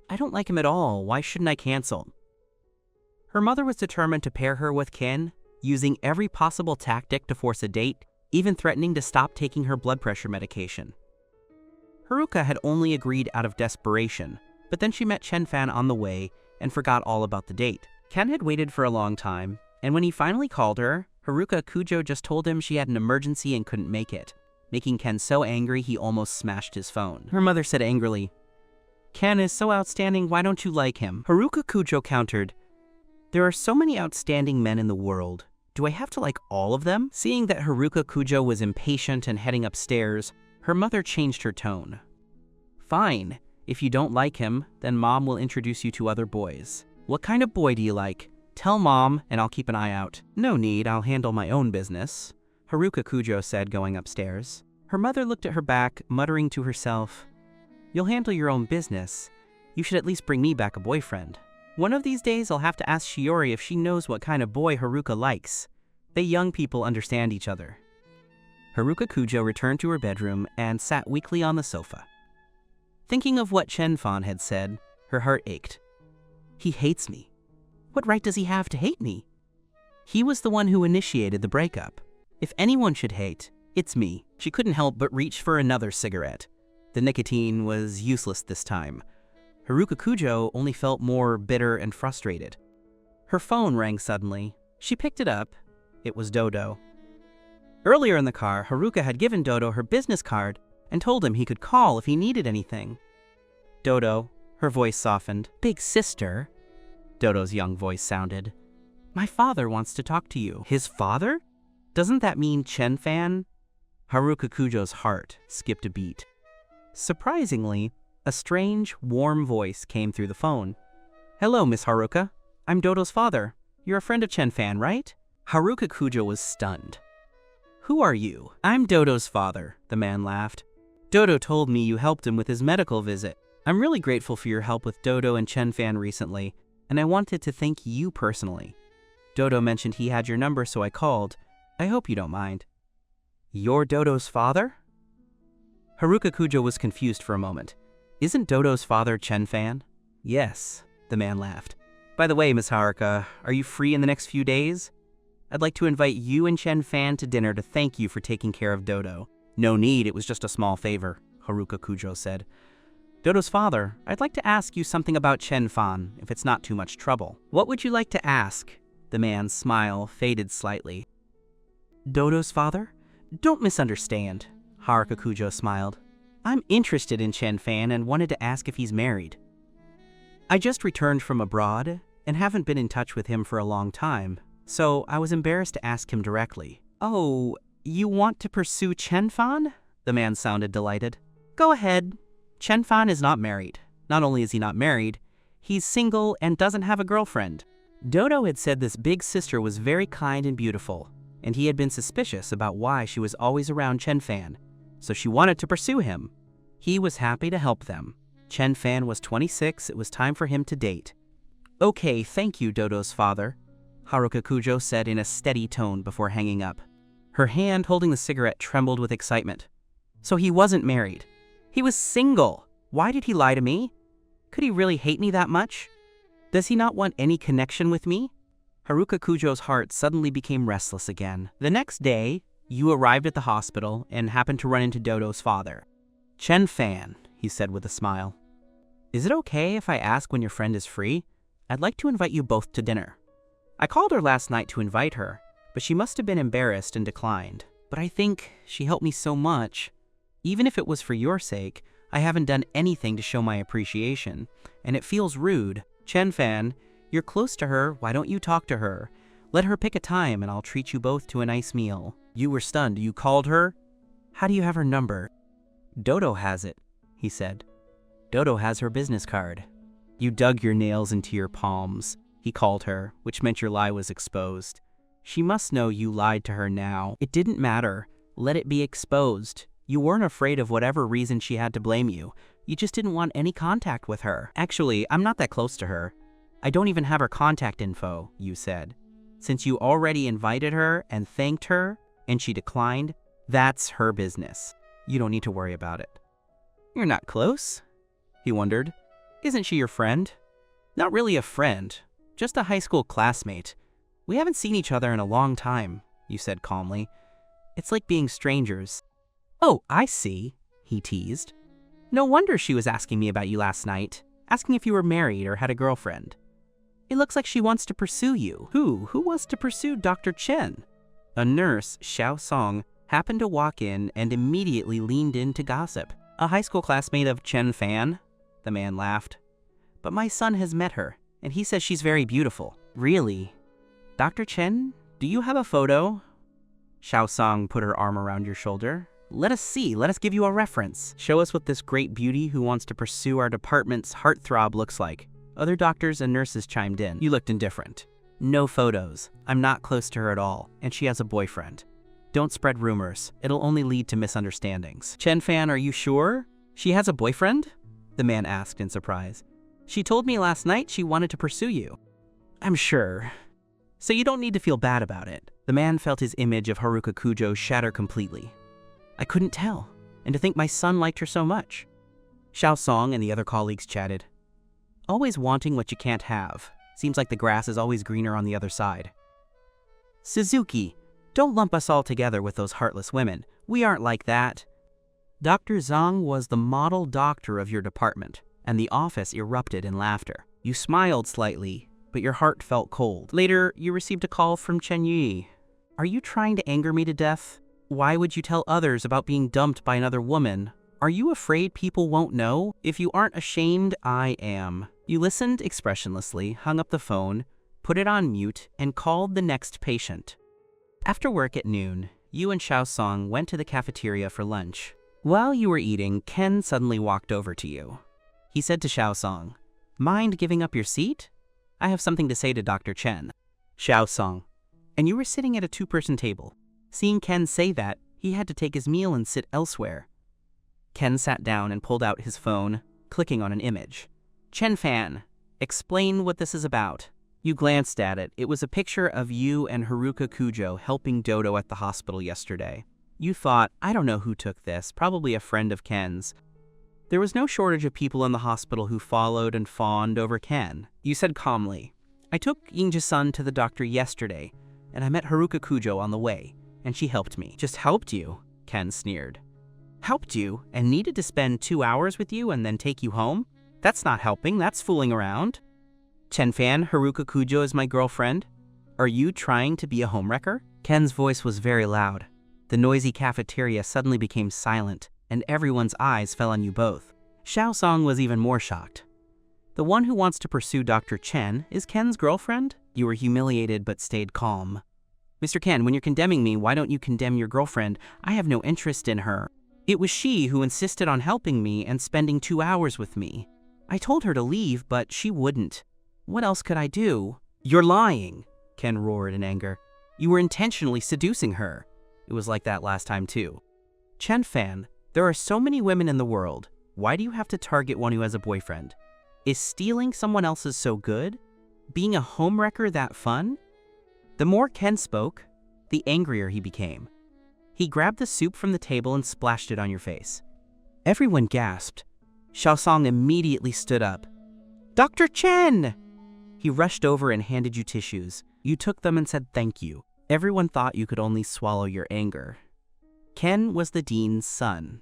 "I don't like him at all. Why shouldn't I cancel?" Her mother was determined to pair her with Ken, using every possible tactic to force a date, even threatening to stop taking her blood pressure medication. Haruka had only agreed out of desperation, but then she met Chen-fan on the way and forgot all about the date. Ken had waited for a long time, and when he finally called her, Haruka Kujo just told him she had an emergency and couldn't make it, making Ken so angry he almost smashed his phone. Her mother said angrily, "Ken is so outstanding, why don't you like him?" Haruka Kujo countered, "There are so many outstanding men in the world. Do I have to like all of them?" Seeing that Haruka Kujo was impatient and heading upstairs, her mother changed her tone. "Fine. If you don't like him, then Mom will introduce you to other boys. What kind of boy do you like? Tell Mom, and I'll keep an eye out." "No need, I'll handle my own business," Haruka Kujo said, going upstairs. Her mother looked at her back, muttering to herself, "You'll handle your own business. You should at least bring me back a boyfriend. One of these days I'll have to ask Shiori if she knows what kind of boy Haruka likes. They young people understand each other." Haruka Kujo returned to her bedroom and sat weakly on the sofa. Thinking of what Chen-fan had said, her heart ached. He hates me. What right does he have to hate me? He was the one who initiated the breakup. If anyone should hate, it's me. She couldn't help but reach for another cigarette. The nicotine was useless this time. Haruka Kujo only felt more bitter and frustrated. Her phone rang suddenly. She picked it up. It was Dodo. Earlier in the car, Haruka had given Dodo her business card and told him he could call if he needed anything. Dodo, her voice softened. Big sister, Dodo's young voice sounded. My father wants to talk to you. His father? Doesn't that mean Chen Fan? Haruka Kujo's heart skipped a beat. Surprisingly, a strange, warm voice came through the phone. Hello, Miss Haruka. I'm Dodo's father. You're a friend of Chen Fan, right? Haruka Kujo was stunned. Who are you? I'm Dodo's father, the man laughed. Dodo told me you helped him with his medical visit. I'm really grateful for your help with Dodo and Chen Fan recently, and I wanted to thank you personally. Dodo mentioned he had your number, so I called. I hope you don't mind. You're Dodo's father? Haruka Kujo was confused for a moment. Isn't Dodo's father Chen Fan? Yes, the man laughed. By the way, Miss Haruka, are you free in the next few days? I'd like to invite you and Chen Fan to dinner to thank you for taking care of Dodo. No need, it was just a small favor, Haruka Kujo said. Dodo's father, I'd like to ask you something about Chen Fan, if it's not too much trouble. What would you like to ask? The man's smile faded slightly. Dodo's father? Don't misunderstand, Haruka Kujo smiled. I'm interested in Chen Fan and wanted to ask if he's married. I just returned from abroad and haven't been in touch with him for a long time, so I was embarrassed to ask him directly. Oh, you want to pursue Chen Fan? The man sounded delighted. Go ahead. Chen Fan is not married. Not only is he not married, he's single and doesn't have a girlfriend. Dodo had said this big sister was very kind and beautiful, and he had been suspicious about why she was always around Chen Fan, so she wanted to pursue him. He was happy to help them. Chen Fan was 26, it was time for him to date. Okay, thank you, Dodo's father, Haruka Kujo said in a steady tone before hanging up. Her hand holding the cigarette trembled with excitement. So he wasn't married. He was single. Why did he lie to me? Could he really hate me that much? Does he not want any connection with me? Haruka Kujo's heart suddenly became restless again. The next day, you arrived at the hospital and happened to run into Dodo's father. Chen Fan, he said with a smile. Is it okay if I ask when your friend is free? I'd like to invite you both to dinner. I called her last night to invite her, but she must have been embarrassed and declined. But I think she helped me so much. Even if it was for your sake, I haven't done anything to show my appreciation, and it feels rude. Chen Fan, you're close to her, why don't you talk to her? Let her pick a time and I'll treat you both to a nice meal. You were stunned. You called her? How do you have her number? Dodo has it, he said. Dodo has her business card. You dug your nails into your palms, he called her, which meant your lie was exposed. She must know you lied to her now. It didn't matter. Let it be exposed. You weren't afraid of whatever reason she had to blame you. You just didn't want any contact with her. Actually, I'm not that close to her. I don't even have her contact info, you said. Since you already invited her and thanked her, and she declined, that's her business. You don't need to worry about it. You're not close? He wondered. Isn't she your friend? Not really a friend, just a high school classmate. We haven't seen each other in a long time, you said calmly. It's like being strangers. Oh, I see, he teased. No wonder she was asking me about you last night, asking if you were married or had a girlfriend. It looks like she wants to pursue you. Who? Who wants to pursue Dr. Chen? A nurse, Xiao Song, happened to walk in and immediately leaned in to gossip. A high school classmate of Chen Fan? The man laughed. But my son has met her, and he says she's very beautiful. Really? Dr. Chen, do you have a photo? Xiao Song put her arm around your shoulder. Let us see, let us give you a reference. Show us what this great beauty who wants to pursue our department's heartthrob looks like. Other doctors and nurses chimed in. You looked indifferent. No photos. I'm not close to her at all, and she has a boyfriend. Don't spread rumors. It'll only lead to misunderstandings. Chen Fan, are you sure? She has a boyfriend? The man asked in surprise. She told me last night she wanted to pursue you. I'm sure. So you don't need to feel bad about it. The man felt his image of Haruka Kujo shatter completely. I couldn't tell, and to think my son liked her so much. Xiao Song and the other colleagues chatted. Always wanting what you can't have. Seems like the grass is always greener on the other side. Suzuki, don't lump us all together with those heartless women. We aren't like that. Dr. Zhang was the model doctor of your department, and the office erupted in laughter. You smiled slightly, but your heart felt cold. Later, you received a call from Chen Yi. Are you trying to anger me to death? Why would you tell others about being dumped by another woman? Are you afraid people won't know? If you aren't ashamed, I am. You listened expressionlessly, hung up the phone, put it on mute, and called the next patient. After work at noon, you and Xiaosong went to the cafeteria for lunch. While you were eating, Ken suddenly walked over to you. He said to Xiaosong, "Mind giving up your seat? I have something to say to Dr. Chen." Xiaosong, and you were sitting at a two-person table. Seeing Ken say that, he had to take his meal and sit elsewhere. Ken sat down and pulled out his phone, clicking on an image. "Chen Fan, explain what this is about." You glanced at it. It was a picture of you and Haruka Kujo helping Dodo at the hospital yesterday. You thought, I don't know who took this, probably a friend of Ken's. There was no shortage of people in the hospital who followed and fawned over Ken. You said calmly, "I took Yingji-san to the doctor yesterday, and I met Haruka Kujo on the way, and she helped me." "Just helped you?" Ken sneered. "Helped you and needed to spend 2 hours with you and then take you home? That's not helping, that's fooling around." "Chen Fan, Haruka Kujo is my girlfriend. Are you trying to be a homewrecker?" Ken's voice was very loud. The noisy cafeteria suddenly became silent, and everyone's eyes fell on you both. Xiaosong was even more shocked. The one who wants to pursue Dr. Chen is Ken's girlfriend? You were humiliated but stayed calm. "Mr. Ken, when you're condemning me, why don't you condemn your girlfriend? I have no interest in her. It was she who insisted on helping me and spending 2 hours with me. I told her to leave, but she wouldn't. What else could I do?" "You're lying," Ken roared in anger. "You were intentionally seducing her." It was like that last time too. "Chen Fan, there are so many women in the world. Why do you have to target one who has a boyfriend? Is stealing someone else's so good? Being a homewrecker that fun?" The more Ken spoke, the angrier he became. He grabbed the soup from the table and splashed it on your face. Everyone gasped. Xiaosong immediately stood up. "Dr. Chen!" He rushed over and handed you tissues. You took them and said thank you. Everyone thought you could only swallow your anger. Ken was the dean's son.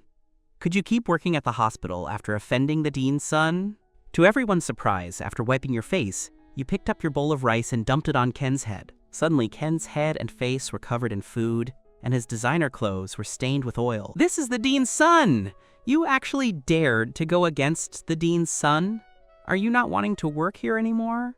Could you keep working at the hospital after offending the dean's son? To everyone's surprise, after wiping your face, you picked up your bowl of rice and dumped it on Ken's head. Suddenly, Ken's head and face were covered in food, and his designer clothes were stained with oil. "This is the dean's son! You actually dared to go against the dean's son? Are you not wanting to work here anymore?"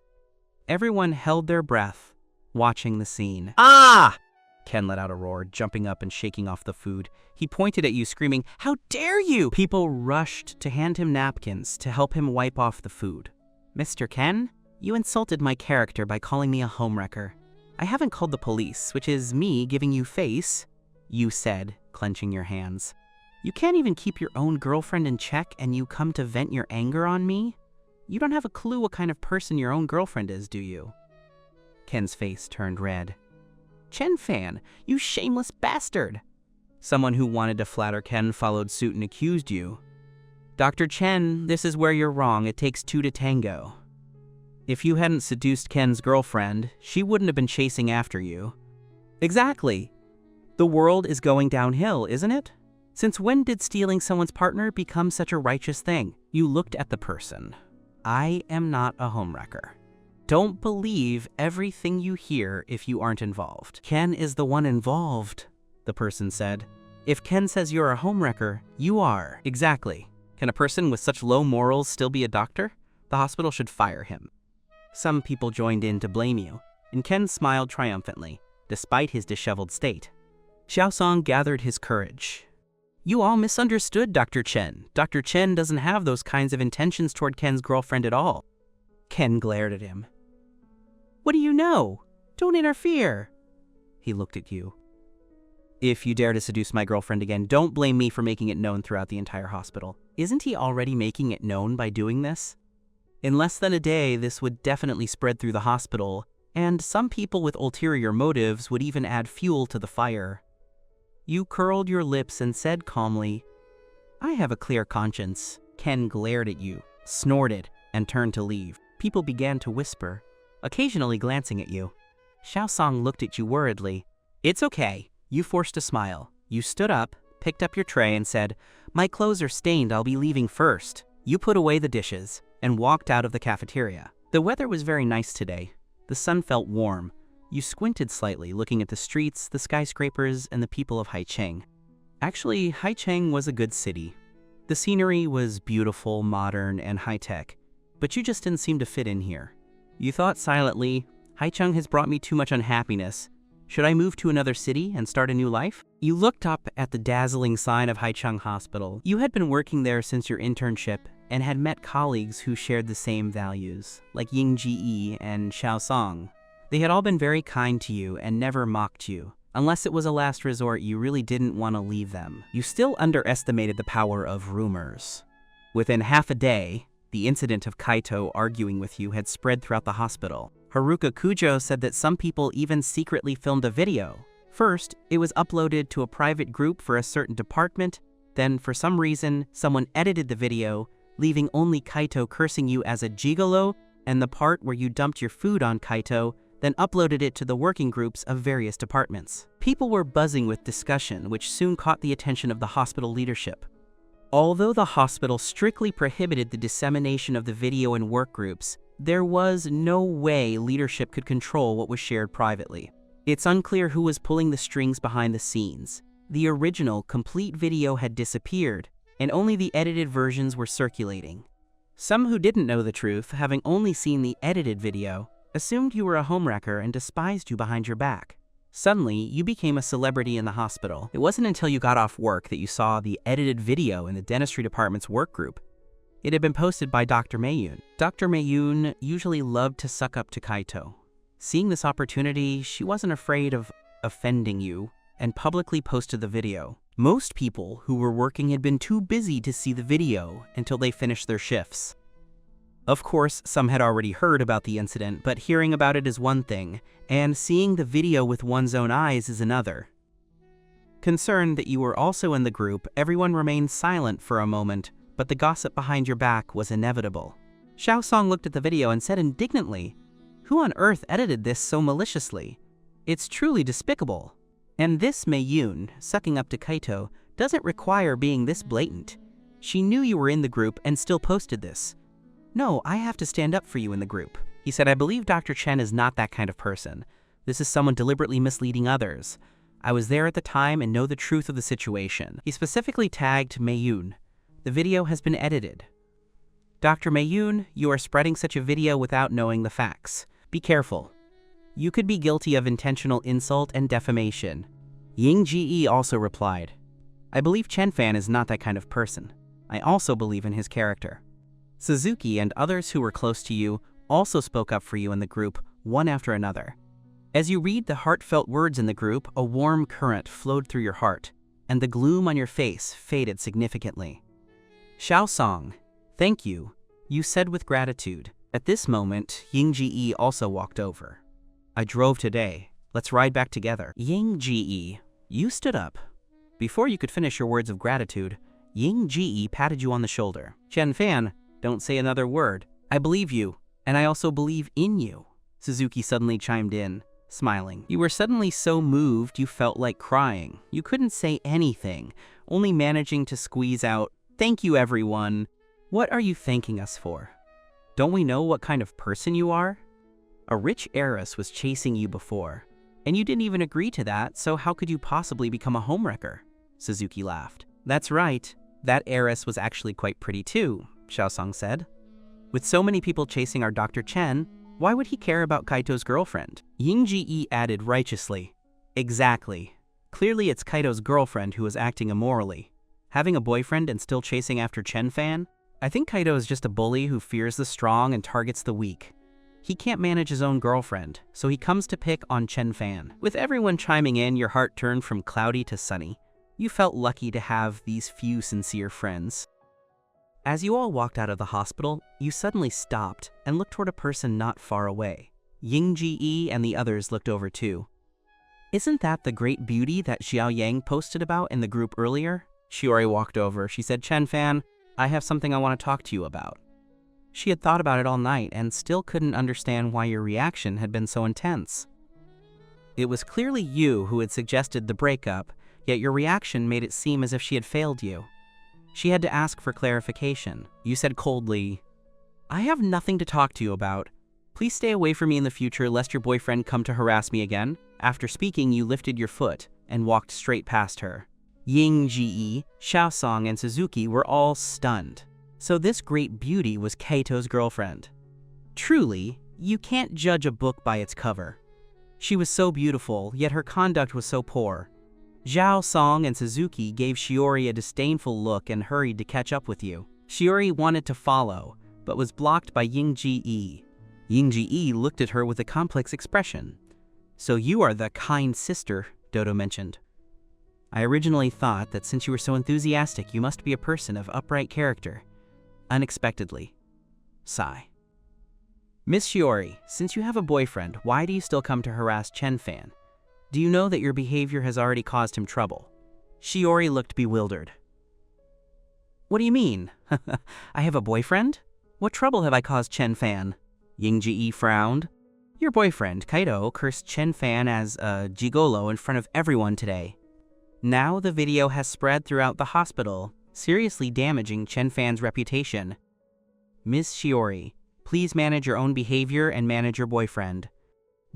Everyone held their breath, watching the scene. "Ah!" Ken let out a roar, jumping up and shaking off the food. He pointed at you, screaming, "How dare you!" People rushed to hand him napkins to help him wipe off the food. "Mr. Ken, you insulted my character by calling me a homewrecker. I haven't called the police, which is me giving you face," you said, clenching your hands. "You can't even keep your own girlfriend in check and you come to vent your anger on me? You don't have a clue what kind of person your own girlfriend is, do you?" Ken's face turned red. "Chen Fan, you shameless bastard!" Someone who wanted to flatter Ken followed suit and accused you. "Dr. Chen, this is where you're wrong. It takes 2 to tango. If you hadn't seduced Ken's girlfriend, she wouldn't have been chasing after you." "Exactly. The world is going downhill, isn't it? Since when did stealing someone's partner become such a righteous thing?" You looked at the person. "I am not a homewrecker. Don't believe everything you hear if you aren't involved." "Ken is the one involved," the person said. "If Ken says you're a homewrecker, you are." "Exactly. Can a person with such low morals still be a doctor? The hospital should fire him." Some people joined in to blame you, and Ken smiled triumphantly, despite his disheveled state. Xiaosong gathered his courage. "You all misunderstood Dr. Chen. Dr. Chen doesn't have those kinds of intentions toward Ken's girlfriend at all." Ken glared at him. "What do you know? Don't interfere." He looked at you. "If you dare to seduce my girlfriend again, don't blame me for making it known throughout the entire hospital." Isn't he already making it known by doing this? In less than a day, this would definitely spread through the hospital, and some people with ulterior motives would even add fuel to the fire. You curled your lips and said calmly, "I have a clear conscience." Ken glared at you, snorted, and turned to leave. People began to whisper, occasionally glancing at you. Xiaosong looked at you worriedly. "It's okay." You forced a smile. You stood up, picked up your tray, and said, "My clothes are stained, I'll be leaving first." You put away the dishes and walked out of the cafeteria. The weather was very nice today. The sun felt warm, You squinted slightly, looking at the streets, the skyscrapers, and the people of Haicheng. Actually, Haicheng was a good city. The scenery was beautiful, modern, and high-tech, but you just didn't seem to fit in here. You thought silently, Haicheng has brought me too much unhappiness. Should I move to another city and start a new life? You looked up at the dazzling sign of Haicheng Hospital. You had been working there since your internship and had met colleagues who shared the same values, like Ying Ji and Xiao Song. They had all been very kind to you and never mocked you. Unless it was a last resort, you really didn't want to leave them. You still underestimated the power of rumors. Within half a day, the incident of Kaito arguing with you had spread throughout the hospital. Haruka Kujo said that some people even secretly filmed a video. First, it was uploaded to a private group for a certain department. Then, for some reason, someone edited the video, leaving only Kaito cursing you as a gigolo and the part where you dumped your food on Kaito, then uploaded it to the working groups of various departments. People were buzzing with discussion, which soon caught the attention of the hospital leadership. Although the hospital strictly prohibited the dissemination of the video in work groups, there was no way leadership could control what was shared privately. It's unclear who was pulling the strings behind the scenes. The original, complete video had disappeared, and only the edited versions were circulating. Some who didn't know the truth, having only seen the edited video, assumed you were a homewrecker and despised you behind your back. Suddenly, you became a celebrity in the hospital. It wasn't until you got off work that you saw the edited video in the dentistry department's work group. It had been posted by Dr. Mayun. Dr. Mayun usually loved to suck up to Kaito. Seeing this opportunity, she wasn't afraid of offending you and publicly posted the video. Most people who were working had been too busy to see the video until they finished their shifts. Of course, some had already heard about the incident, but hearing about it is one thing, and seeing the video with one's own eyes is another. Concerned that you were also in the group, everyone remained silent for a moment, but the gossip behind your back was inevitable. Xiao Song looked at the video and said indignantly, "Who on earth edited this so maliciously? It's truly despicable. And this Mei Yun, sucking up to Kaito, doesn't require being this blatant. She knew you were in the group and still posted this. No, I have to stand up for you in the group." He said, "I believe Dr. Chen is not that kind of person. This is someone deliberately misleading others. I was there at the time and know the truth of the situation." He specifically tagged Mei Yun. "The video has been edited. Dr. Mei Yun, you are spreading such a video without knowing the facts. Be careful. You could be guilty of intentional insult and defamation." Ying Ji also replied, "I believe Chen Fan is not that kind of person. I also believe in his character." Suzuki and others who were close to you also spoke up for you in the group, one after another. As you read the heartfelt words in the group, a warm current flowed through your heart, and the gloom on your face faded significantly. "Xiao Song, thank you," you said with gratitude. At this moment, Ying Ji also walked over. "I drove today. Let's ride back together." Ying Ji, you stood up. Before you could finish your words of gratitude, Ying Ji patted you on the shoulder. "Chen Fan, don't say another word. I believe you, and I also believe in you." Suzuki suddenly chimed in, smiling. You were suddenly so moved you felt like crying. You couldn't say anything, only managing to squeeze out, "Thank you, everyone. What are you thanking us for? Don't we know what kind of person you are? A rich heiress was chasing you before, and you didn't even agree to that, so how could you possibly become a homewrecker?" Suzuki laughed. "That's right. That heiress was actually quite pretty too," Xiao Song said. "With so many people chasing our Dr. Chen, why would he care about Kaito's girlfriend?" Ying Ji added righteously, "Exactly. Clearly it's Kaito's girlfriend who is acting immorally. Having a boyfriend and still chasing after Chen Fan? I think Kaito is just a bully who fears the strong and targets the weak. He can't manage his own girlfriend, so he comes to pick on Chen Fan." With everyone chiming in, your heart turned from cloudy to sunny. You felt lucky to have these few sincere friends. As you all walked out of the hospital, you suddenly stopped and looked toward a person not far away. Ying Ji and the others looked over too. "Isn't that the great beauty that Xiao Yang posted about in the group earlier?" Shiori walked over. She said, "Chen Fan, I have something I want to talk to you about." She had thought about it all night and still couldn't understand why your reaction had been so intense. It was clearly you who had suggested the breakup, yet your reaction made it seem as if she had failed you. She had to ask for clarification. You said coldly, "I have nothing to talk to you about. Please stay away from me in the future lest your boyfriend come to harass me again. After speaking, you lifted your foot and walked straight past her. Ying Ji, Xiaosong, and Suzuki were all stunned. So this great beauty was Kaito's girlfriend. Truly, you can't judge a book by its cover. She was so beautiful, yet her conduct was so poor. Zhao Song and Suzuki gave Shiori a disdainful look and hurried to catch up with you. Shiori wanted to follow, but was blocked by Ying Ji. Ying Ji looked at her with a complex expression. So you are the kind sister, Dodo mentioned. I originally thought that since you were so enthusiastic, you must be a person of upright character. Unexpectedly. Sigh. Miss Shiori, since you have a boyfriend, why do you still come to harass Chen Fan? Do you know that your behavior has already caused him trouble? Shiori looked bewildered. What do you mean? I have a boyfriend? What trouble have I caused Chen Fan? Ying Ji frowned. Your boyfriend, Kaito, cursed Chen Fan as a gigolo in front of everyone today. Now the video has spread throughout the hospital, seriously damaging Chen Fan's reputation. Miss Shiori, please manage your own behavior and manage your boyfriend.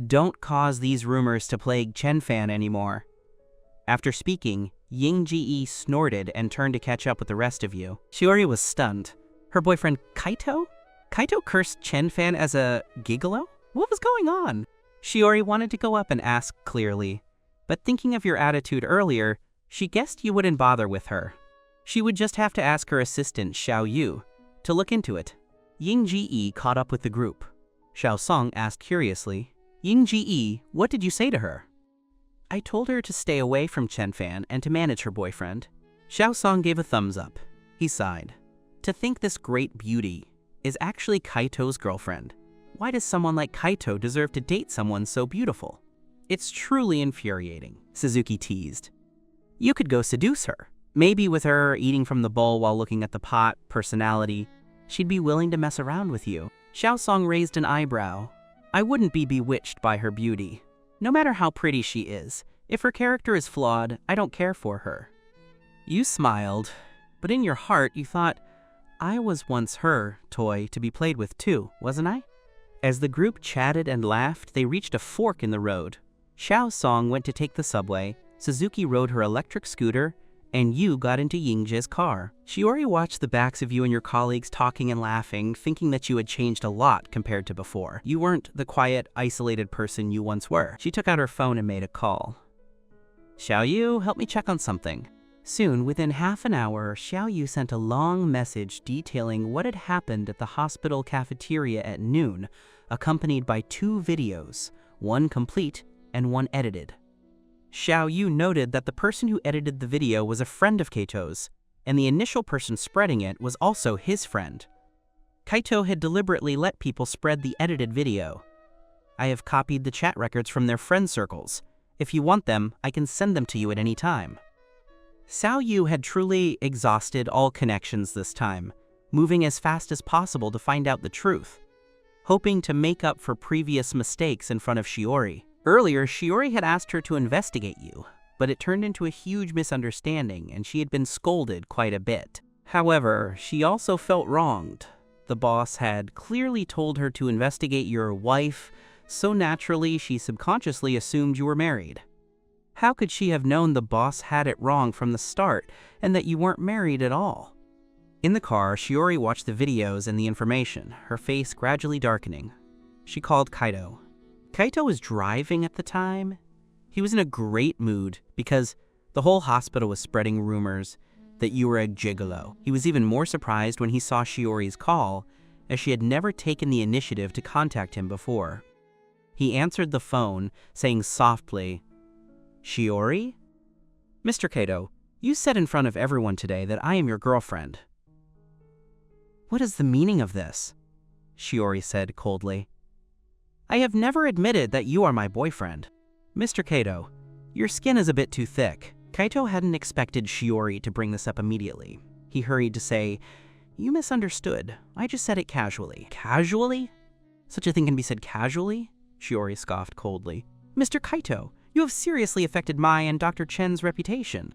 Don't cause these rumors to plague Chen Fan anymore. After speaking, Ying Ji snorted and turned to catch up with the rest of you. Shiori was stunned. Her boyfriend Kaito? Kaito cursed Chen Fan as a gigolo? What was going on? Shiori wanted to go up and ask clearly, but thinking of your attitude earlier, she guessed you wouldn't bother with her. She would just have to ask her assistant Xiao Yu to look into it. Ying Ji caught up with the group. Xiao Song asked curiously, Ying Ji, what did you say to her? I told her to stay away from Chen Fan and to manage her boyfriend. Xiao Song gave a thumbs up. He sighed. To think this great beauty is actually Kaito's girlfriend. Why does someone like Kaito deserve to date someone so beautiful? It's truly infuriating, Suzuki teased. You could go seduce her. Maybe with her eating from the bowl while looking at the pot personality, she'd be willing to mess around with you. Xiao Song raised an eyebrow. I wouldn't be bewitched by her beauty. No matter how pretty she is, if her character is flawed, I don't care for her. You smiled, but in your heart you thought, I was once her toy to be played with too, wasn't I? As the group chatted and laughed, they reached a fork in the road. Xiao Song went to take the subway, Suzuki rode her electric scooter, and you got into Yingji's car. Shiori watched the backs of you and your colleagues talking and laughing, thinking that you had changed a lot compared to before. You weren't the quiet, isolated person you once were. She took out her phone and made a call. Xiao Yu, help me check on something. Soon, within half an hour, Xiao Yu sent a long message detailing what had happened at the hospital cafeteria at noon, accompanied by 2 videos, one complete and one edited. Xiao Yu noted that the person who edited the video was a friend of Kaito's, and the initial person spreading it was also his friend. Kaito had deliberately let people spread the edited video. I have copied the chat records from their friend circles. If you want them, I can send them to you at any time. Xiao Yu had truly exhausted all connections this time, moving as fast as possible to find out the truth, hoping to make up for previous mistakes in front of Shiori. Earlier, Shiori had asked her to investigate you, but it turned into a huge misunderstanding and she had been scolded quite a bit. However, she also felt wronged. The boss had clearly told her to investigate your wife, so naturally she subconsciously assumed you were married. How could she have known the boss had it wrong from the start and that you weren't married at all? In the car, Shiori watched the videos and the information, her face gradually darkening. She called Kaito. Kaito was driving at the time. He was in a great mood because the whole hospital was spreading rumors that you were a gigolo. He was even more surprised when he saw Shiori's call, as she had never taken the initiative to contact him before. He answered the phone, saying softly, Shiori? Mr. Kaito, you said in front of everyone today that I am your girlfriend. What is the meaning of this? Shiori said coldly. I have never admitted that you are my boyfriend. Mr. Kaito, your skin is a bit too thick. Kaito hadn't expected Shiori to bring this up immediately. He hurried to say, You misunderstood. I just said it casually. Casually? Such a thing can be said casually? Shiori scoffed coldly. Mr. Kaito, you have seriously affected my and Dr. Chen's reputation.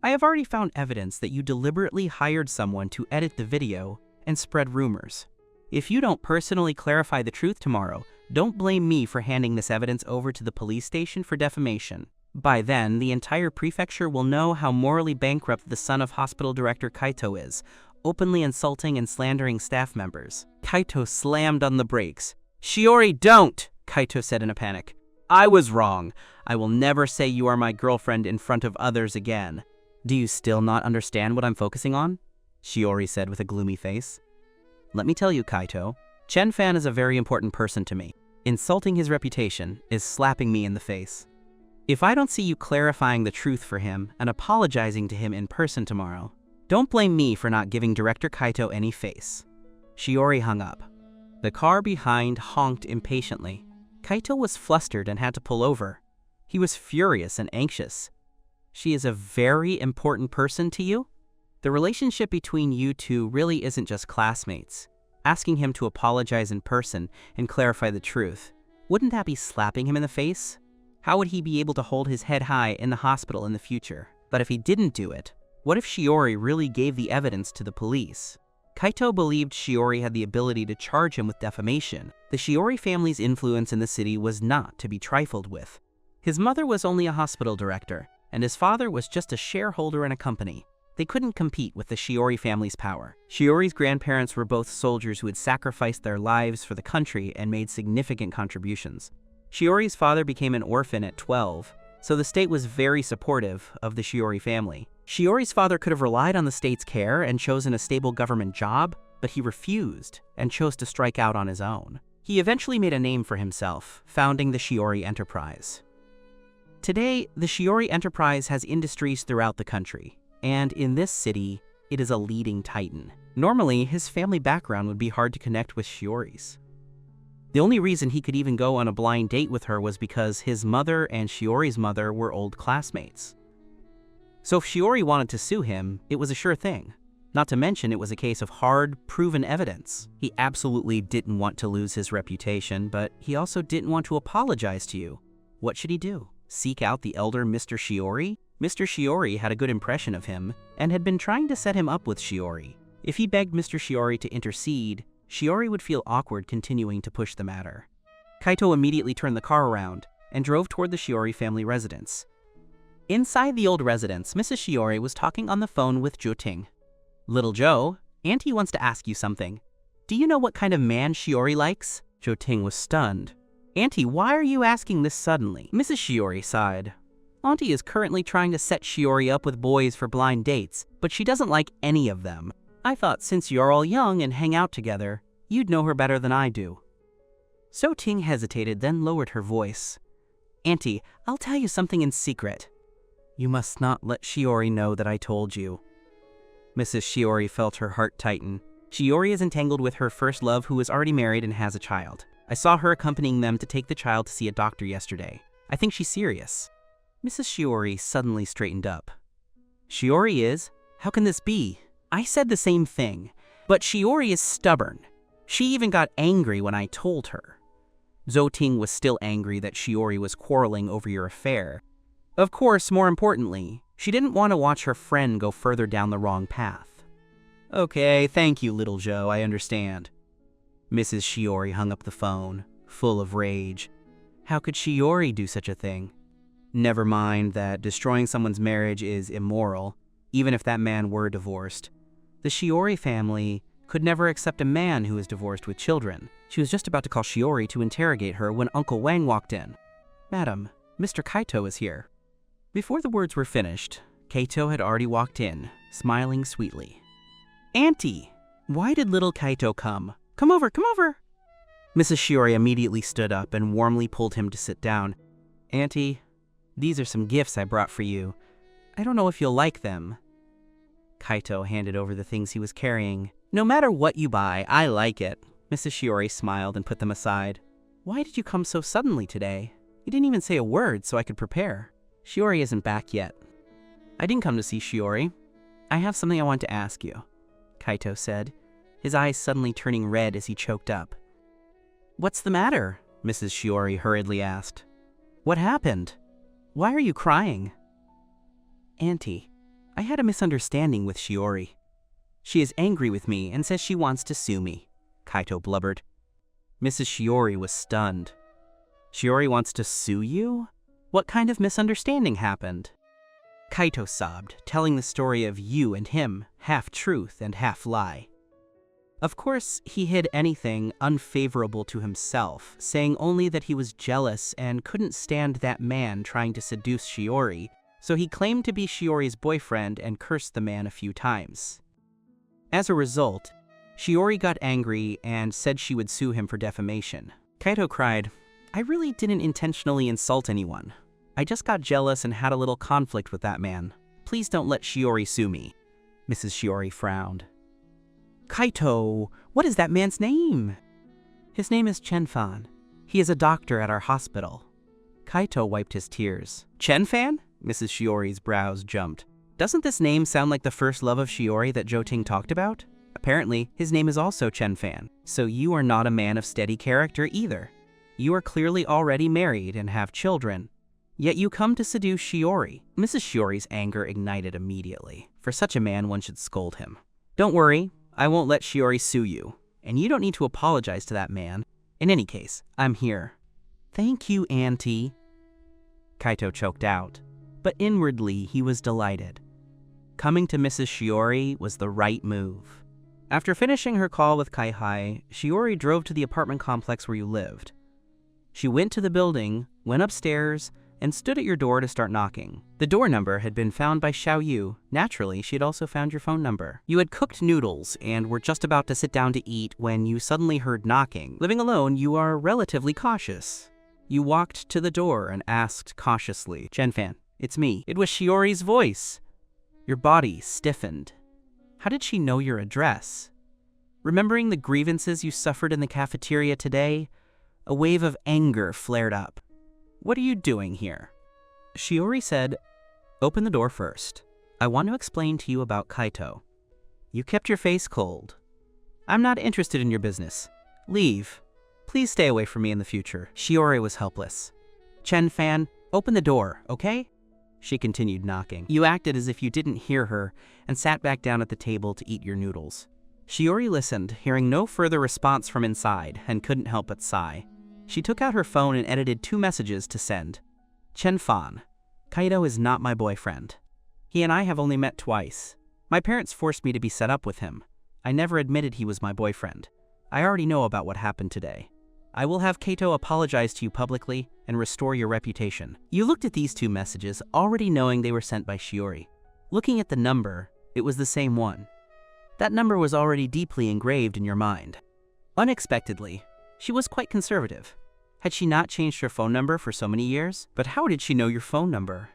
I have already found evidence that you deliberately hired someone to edit the video and spread rumors. If you don't personally clarify the truth tomorrow, don't blame me for handing this evidence over to the police station for defamation. By then, the entire prefecture will know how morally bankrupt the son of hospital director Kaito is, openly insulting and slandering staff members. Kaito slammed on the brakes. "Shiori, don't!" Kaito said in a panic. "I was wrong. I will never say you are my girlfriend in front of others again." "Do you still not understand what I'm focusing on?" Shiori said with a gloomy face. "Let me tell you, Kaito, Chen Fan is a very important person to me. Insulting his reputation is slapping me in the face. If I don't see you clarifying the truth for him and apologizing to him in person tomorrow, don't blame me for not giving Director Kaito any face." Shiori hung up. The car behind honked impatiently. Kaito was flustered and had to pull over. He was furious and anxious. "She is a very important person to you? The relationship between you two really isn't just classmates. Asking him to apologize in person and clarify the truth, wouldn't that be slapping him in the face? How would he be able to hold his head high in the hospital in the future? But if he didn't do it, what if Shiori really gave the evidence to the police?" Kaito believed Shiori had the ability to charge him with defamation. The Shiori family's influence in the city was not to be trifled with. His mother was only a hospital director, and his father was just a shareholder in a company. They couldn't compete with the Shiori family's power. Shiori's grandparents were both soldiers who had sacrificed their lives for the country and made significant contributions. Shiori's father became an orphan at 12, so the state was very supportive of the Shiori family. Shiori's father could have relied on the state's care and chosen a stable government job, but he refused and chose to strike out on his own. He eventually made a name for himself, founding the Shiori Enterprise. Today, the Shiori Enterprise has industries throughout the country, and in this city, it is a leading titan. Normally, his family background would be hard to connect with Shiori's. The only reason he could even go on a blind date with her was because his mother and Shiori's mother were old classmates. So if Shiori wanted to sue him, it was a sure thing. Not to mention it was a case of hard, proven evidence. He absolutely didn't want to lose his reputation, but he also didn't want to apologize to you. What should he do? Seek out the elder Mr. Shiori? Mr. Shiori had a good impression of him and had been trying to set him up with Shiori. If he begged Mr. Shiori to intercede, Shiori would feel awkward continuing to push the matter. Kaito immediately turned the car around and drove toward the Shiori family residence. Inside the old residence, Mrs. Shiori was talking on the phone with Joting. "Little Joe, Auntie wants to ask you something. Do you know what kind of man Shiori likes?" Joting was stunned. "Auntie, why are you asking this suddenly?" Mrs. Shiori sighed. "Auntie is currently trying to set Shiori up with boys for blind dates, but she doesn't like any of them. I thought since you're all young and hang out together, you'd know her better than I do." So Ting hesitated, then lowered her voice. "Auntie, I'll tell you something in secret. You must not let Shiori know that I told you." Mrs. Shiori felt her heart tighten. Shiori is entangled with her first love who is already married and has a child. I saw her accompanying them to take the child to see a doctor yesterday. I think she's serious. Mrs. Shiori suddenly straightened up. "Shiori is? How can this be? I said the same thing, but Shiori is stubborn. She even got angry when I told her." Zoting was still angry that Shiori was quarreling over your affair. Of course, more importantly, she didn't want to watch her friend go further down the wrong path. "Okay, thank you, little Joe, I understand." Mrs. Shiori hung up the phone, full of rage. How could Shiori do such a thing? Never mind that destroying someone's marriage is immoral, even if that man were divorced. The Shiori family could never accept a man who is divorced with children. She was just about to call Shiori to interrogate her when Uncle Wang walked in. "Madam, Mr. Kaito is here." Before the words were finished, Kaito had already walked in, smiling sweetly. "Auntie, why did little Kaito come? Come over, come over." Mrs. Shiori immediately stood up and warmly pulled him to sit down. "Auntie, these are some gifts I brought for you. I don't know if you'll like them." Kaito handed over the things he was carrying. "No matter what you buy, I like it." Mrs. Shiori smiled and put them aside. "Why did you come so suddenly today? You didn't even say a word so I could prepare." "Shiori isn't back yet." "I didn't come to see Shiori. I have something I want to ask you," Kaito said, his eyes suddenly turning red as he choked up. "What's the matter?" Mrs. Shiori hurriedly asked. "What happened? Why are you crying?" "Auntie, I had a misunderstanding with Shiori. She is angry with me and says she wants to sue me," Kaito blubbered. Mrs. Shiori was stunned. Shiori wants to sue you? What kind of misunderstanding happened? Kaito sobbed, telling the story of you and him, half truth and half lie. Of course, he hid anything unfavorable to himself, saying only that he was jealous and couldn't stand that man trying to seduce Shiori, so he claimed to be Shiori's boyfriend and cursed the man a few times. As a result, Shiori got angry and said she would sue him for defamation. Kaito cried, "I really didn't intentionally insult anyone. I just got jealous and had a little conflict with that man. Please don't let Shiori sue me." Mrs. Shiori frowned. "Kaito, what is that man's name?" "His name is Chenfan. He is a doctor at our hospital." Kaito wiped his tears. "Chenfan?" Mrs. Shiori's brows jumped. "Doesn't this name sound like the first love of Shiori that Joting talked about? Apparently, his name is also Chenfan, so you are not a man of steady character either. You are clearly already married and have children. Yet you come to seduce Shiori." Mrs. Shiori's anger ignited immediately. For such a man, one should scold him. "Don't worry, I won't let Shiori sue you, and you don't need to apologize to that man. In any case, I'm here." "Thank you, Auntie." Kaito choked out, but inwardly he was delighted. Coming to Mrs. Shiori was the right move. After finishing her call with Kaihai, Shiori drove to the apartment complex where you lived. She went to the building, went upstairs, and stood at your door to start knocking. The door number had been found by Xiao Yu. Naturally, she had also found your phone number. You had cooked noodles and were just about to sit down to eat when you suddenly heard knocking. Living alone, you are relatively cautious. You walked to the door and asked cautiously, "Chenfan, it's me." It was Shiori's voice. Your body stiffened. How did she know your address? Remembering the grievances you suffered in the cafeteria today, a wave of anger flared up. "What are you doing here?" Shiori said, "Open the door first. I want to explain to you about Kaito." You kept your face cold. "I'm not interested in your business. Leave. Please stay away from me in the future." Shiori was helpless. "Chenfan, open the door, okay?" She continued knocking. You acted as if you didn't hear her and sat back down at the table to eat your noodles. Shiori listened, hearing no further response from inside, and couldn't help but sigh. She took out her phone and edited 2 messages to send. "Chenfan, Kaito is not my boyfriend. He and I have only met twice. My parents forced me to be set up with him. I never admitted he was my boyfriend. I already know about what happened today. I will have Kaito apologize to you publicly and restore your reputation." You looked at these 2 messages, already knowing they were sent by Shiori. Looking at the number, it was the same one. That number was already deeply engraved in your mind. Unexpectedly, she was quite conservative. Had she not changed her phone number for so many years? But how did she know your phone number?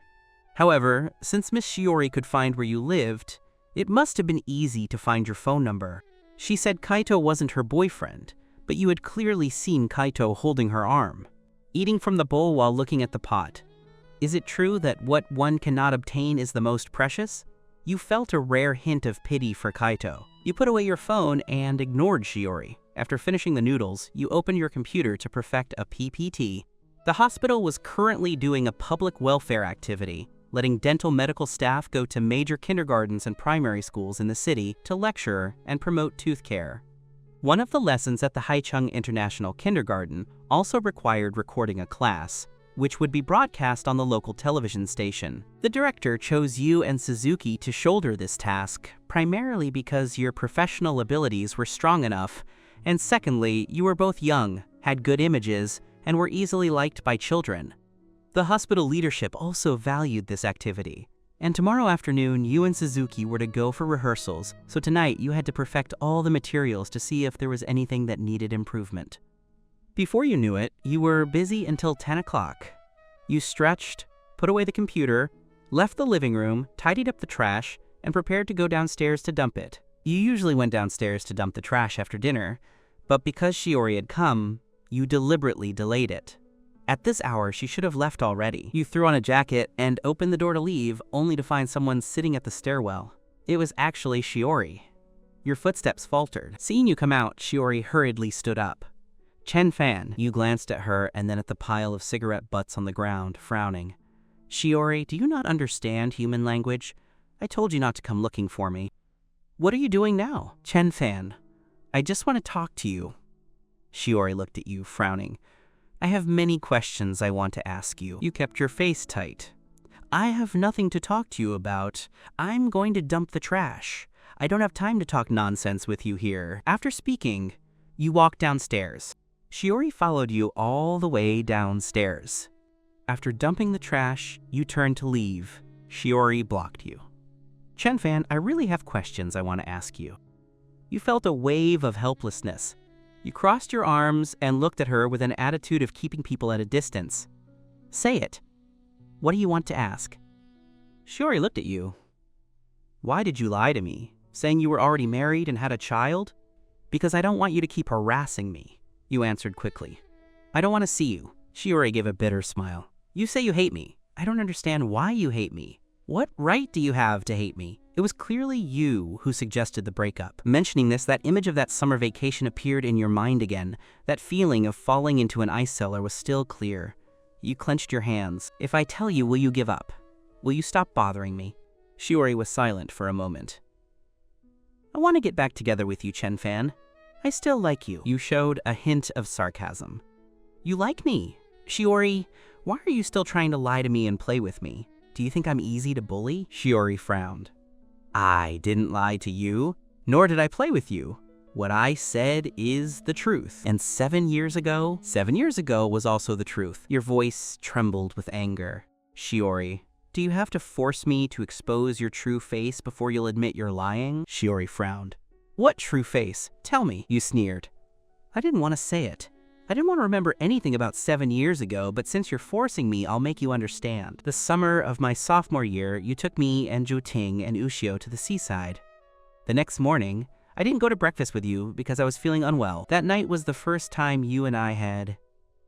However, since Miss Shiori could find where you lived, it must have been easy to find your phone number. She said Kaito wasn't her boyfriend, but you had clearly seen Kaito holding her arm, eating from the bowl while looking at the pot. Is it true that what one cannot obtain is the most precious? You felt a rare hint of pity for Kaito. You put away your phone and ignored Shiori. After finishing the noodles, you opened your computer to perfect a PPT. The hospital was currently doing a public welfare activity, letting dental medical staff go to major kindergartens and primary schools in the city to lecture and promote tooth care. One of the lessons at the Haicheng International Kindergarten also required recording a class, which would be broadcast on the local television station. The director chose you and Suzuki to shoulder this task, primarily because your professional abilities were strong enough, and secondly, you were both young, had good images, and were easily liked by children. The hospital leadership also valued this activity. And tomorrow afternoon, you and Suzuki were to go for rehearsals, so tonight you had to perfect all the materials to see if there was anything that needed improvement. Before you knew it, you were busy until 10 o'clock. You stretched, put away the computer, left the living room, tidied up the trash, and prepared to go downstairs to dump it. You usually went downstairs to dump the trash after dinner, but because Shiori had come, you deliberately delayed it. At this hour, she should have left already. You threw on a jacket and opened the door to leave, only to find someone sitting at the stairwell. It was actually Shiori. Your footsteps faltered. Seeing you come out, Shiori hurriedly stood up. "Chenfan," you glanced at her and then at the pile of cigarette butts on the ground, frowning. "Shiori, do you not understand human language? I told you not to come looking for me. What are you doing now?" "Chenfan, I just want to talk to you. Shiori looked at you, frowning. I have many questions I want to ask you. You kept your face tight. I have nothing to talk to you about. I'm going to dump the trash. I don't have time to talk nonsense with you here. After speaking, you walked downstairs. Shiori followed you all the way downstairs. After dumping the trash, you turned to leave. Shiori blocked you. Chenfan, I really have questions I want to ask you. You felt a wave of helplessness. You crossed your arms and looked at her with an attitude of keeping people at a distance. Say it. What do you want to ask? Shiori looked at you. Why did you lie to me, saying you were already married and had a child? Because I don't want you to keep harassing me, you answered quickly. I don't want to see you. Shiori gave a bitter smile. You say you hate me. I don't understand why you hate me. What right do you have to hate me? It was clearly you who suggested the breakup. Mentioning this, that image of that summer vacation appeared in your mind again. That feeling of falling into an ice cellar was still clear. You clenched your hands. If I tell you, will you give up? Will you stop bothering me? Shiori was silent for a moment. I want to get back together with you, Chenfan. I still like you. You showed a hint of sarcasm. You like me. Shiori, why are you still trying to lie to me and play with me? Do you think I'm easy to bully? Shiori frowned. I didn't lie to you, nor did I play with you. What I said is the truth. And 7 years ago was also the truth. Your voice trembled with anger. Shiori, do you have to force me to expose your true face before you'll admit you're lying? Shiori frowned. What true face? Tell me, you sneered. I didn't want to say it. I didn't want to remember anything about 7 years ago, but since you're forcing me, I'll make you understand. The summer of my sophomore year, you took me and Juting and Ushio to the seaside. The next morning, I didn't go to breakfast with you because I was feeling unwell. That night was the first time you and I had.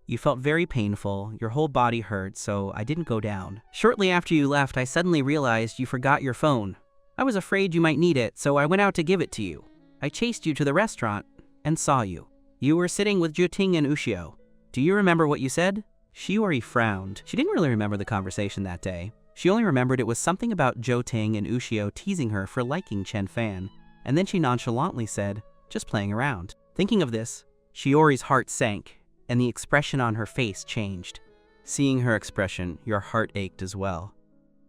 You felt very painful, your whole body hurt, so I didn't go down. Shortly after you left, I suddenly realized you forgot your phone. I was afraid you might need it, so I went out to give it to you. I chased you to the restaurant and saw you. You were sitting with Juting and Ushio. Do you remember what you said? Shiori frowned. She didn't really remember the conversation that day. She only remembered it was something about Juting and Ushio teasing her for liking Chenfan, and then she nonchalantly said, just playing around. Thinking of this, Shiori's heart sank, and the expression on her face changed. Seeing her expression, your heart ached as well.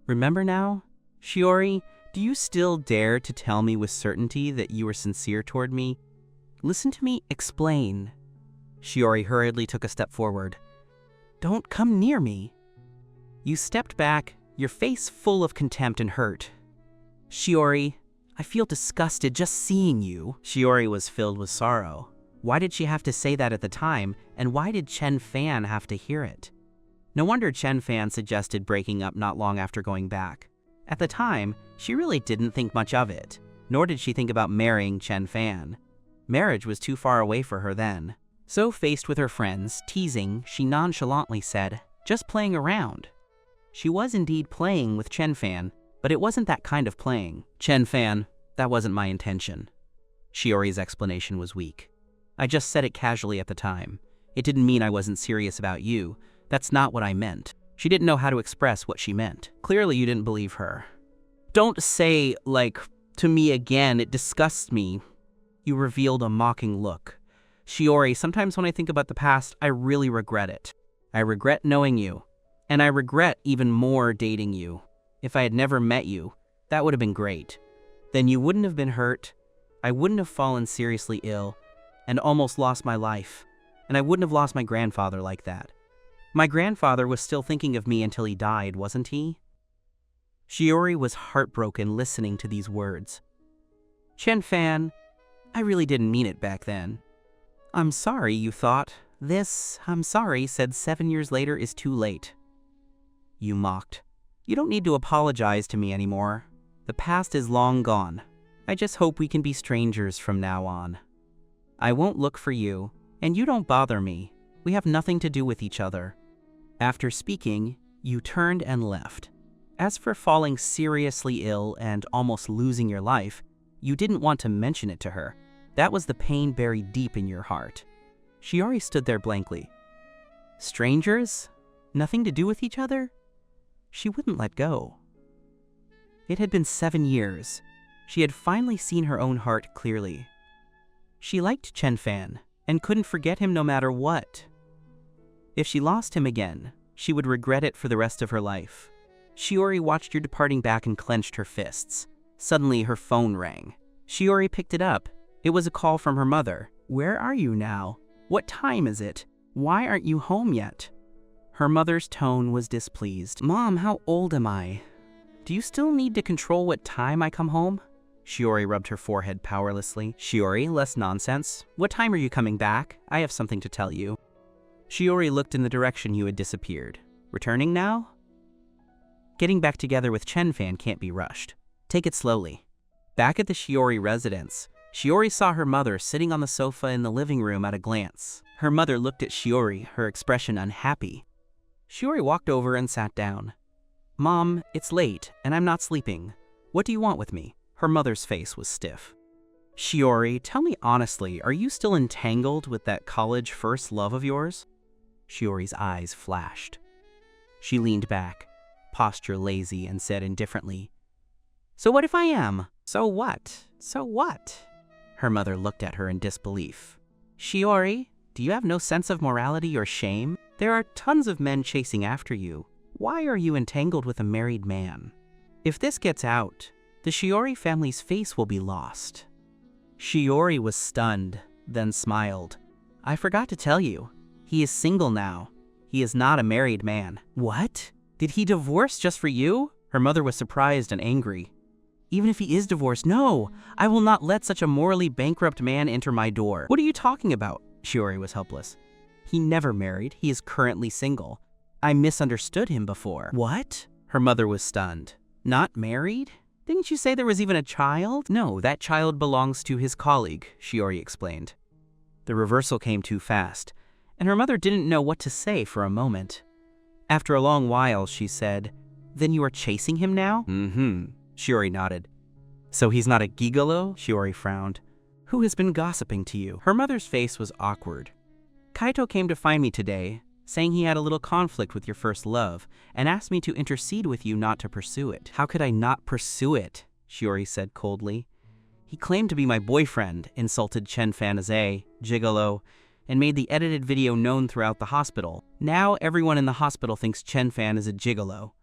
Remember now? Shiori, do you still dare to tell me with certainty that you were sincere toward me? Listen to me explain. Shiori hurriedly took a step forward. Don't come near me. You stepped back, your face full of contempt and hurt. Shiori, I feel disgusted just seeing you. Shiori was filled with sorrow. Why did she have to say that at the time, and why did Chenfan have to hear it? No wonder Chenfan suggested breaking up not long after going back. At the time, she really didn't think much of it, nor did she think about marrying Chenfan. Marriage was too far away for her then. So faced with her friends, teasing, she nonchalantly said, just playing around. She was indeed playing with Chenfan, but it wasn't that kind of playing. Chenfan, that wasn't my intention. Shiori's explanation was weak. I just said it casually at the time. It didn't mean I wasn't serious about you. That's not what I meant. She didn't know how to express what she meant. Clearly you didn't believe her. Don't say, to me again, it disgusts me. You revealed a mocking look. Shiori, sometimes when I think about the past, I really regret it. I regret knowing you, and I regret even more dating you. If I had never met you, that would have been great. Then you wouldn't have been hurt, I wouldn't have fallen seriously ill, and almost lost my life, and I wouldn't have lost my grandfather like that. My grandfather was still thinking of me until he died, wasn't he? Shiori was heartbroken listening to these words. Chenfan, I really didn't mean it back then. I'm sorry, you thought. This, I'm sorry, said 7 years later is too late. You mocked. You don't need to apologize to me anymore. The past is long gone. I just hope we can be strangers from now on. I won't look for you, and you don't bother me. We have nothing to do with each other. After speaking, you turned and left. As for falling seriously ill and almost losing your life, you didn't want to mention it to her. That was the pain buried deep in your heart. Shiori stood there blankly. Strangers? Nothing to do with each other? She wouldn't let go. It had been 7 years. She had finally seen her own heart clearly. She liked Chen Fan and couldn't forget him no matter what. If she lost him again, she would regret it for the rest of her life. Shiori watched her departing back and clenched her fists. Suddenly, her phone rang. Shiori picked it up. It was a call from her mother. "Where are you now? What time is it? Why aren't you home yet?" Her mother's tone was displeased. "Mom, how old am I? Do you still need to control what time I come home?" Shiori rubbed her forehead powerlessly. "Shiori, less nonsense. What time are you coming back? I have something to tell you." Shiori looked in the direction you had disappeared. "Returning now?" Getting back together with Chen Fan can't be rushed. Take it slowly. Back at the Shiori residence, Shiori saw her mother sitting on the sofa in the living room at a glance. Her mother looked at Shiori, her expression unhappy. Shiori walked over and sat down. "Mom, it's late, and I'm not sleeping. What do you want with me?" Her mother's face was stiff. "Shiori, tell me honestly, are you still entangled with that college first love of yours?" Shiori's eyes flashed. She leaned back, posture lazy, and said indifferently, "So what if I am? So what? So what?" Her mother looked at her in disbelief. "Shiori, do you have no sense of morality or shame? There are tons of men chasing after you. Why are you entangled with a married man? If this gets out, the Shiori family's face will be lost." Shiori was stunned, then smiled. "I forgot to tell you. He is single now. He is not a married man." "What? Did he divorce just for you?" Her mother was surprised and angry. "Even if he is divorced, no! I will not let such a morally bankrupt man enter my door." "What are you talking about?" Shiori was helpless. "He never married. He is currently single. I misunderstood him before." "What?" Her mother was stunned. "Not married? Didn't you say there was even a child?" "No, that child belongs to his colleague," Shiori explained. The reversal came too fast, and her mother didn't know what to say for a moment. After a long while, she said, "Then you are chasing him now?" "Mm-hmm," Shiori nodded. "So he's not a gigolo?" Shiori frowned. "Who has been gossiping to you?" Her mother's face was awkward. "Kaito came to find me today, saying he had a little conflict with your first love, and asked me to intercede with you not to pursue it." "How could I not pursue it?" Shiori said coldly. "He claimed to be my boyfriend, insulted Chen Fan as a gigolo, and made the edited video known throughout the hospital. Now everyone in the hospital thinks Chen Fan is a gigolo.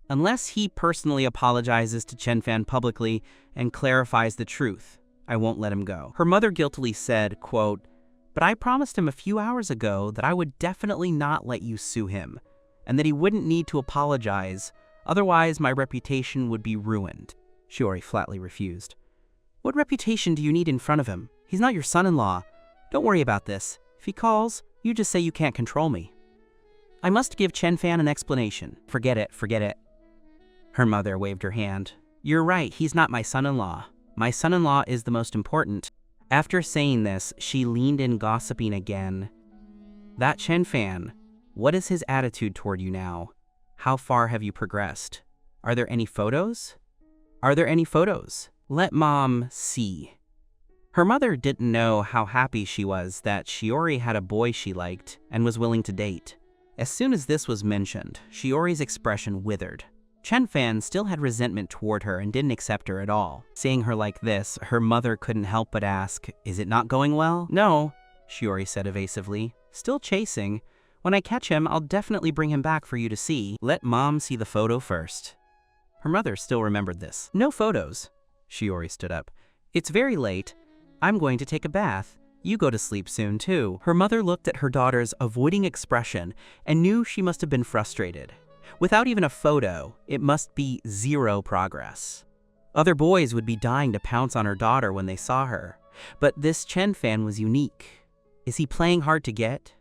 Unless he personally apologizes to Chen Fan publicly and clarifies the truth, I won't let him go." Her mother guiltily said, quote, "But I promised him a few hours ago that I would definitely not let you sue him, and that he wouldn't need to apologize, otherwise my reputation would be ruined." Shiori flatly refused. "What reputation do you need in front of him? He's not your son-in-law. Don't worry about this. If he calls, you just say you can't control me." "I must give Chen Fan an explanation." "Forget it, forget it." Her mother waved her hand. "You're right, he's not my son-in-law. My son-in-law is the most important." After saying this, she leaned in gossiping again. "That Chen Fan, what is his attitude toward you now? How far have you progressed? Are there any photos? Are there any photos? Let Mom see." Her mother didn't know how happy she was that Shiori had a boy she liked and was willing to date. As soon as this was mentioned, Shiori's expression withered. Chen Fan still had resentment toward her and didn't accept her at all. Seeing her like this, her mother couldn't help but ask, "Is it not going well?" "No," Shiori said evasively. "Still chasing. When I catch him, I'll definitely bring him back for you to see. Let Mom see the photo first." Her mother still remembered this. "No photos." Shiori stood up. "It's very late. I'm going to take a bath. You go to sleep soon, too." Her mother looked at her daughter's avoiding expression and knew she must have been frustrated. Without even a photo, it must be zero progress. Other boys would be dying to pounce on her daughter when they saw her, but this Chen Fan was unique. Is he playing hard to get?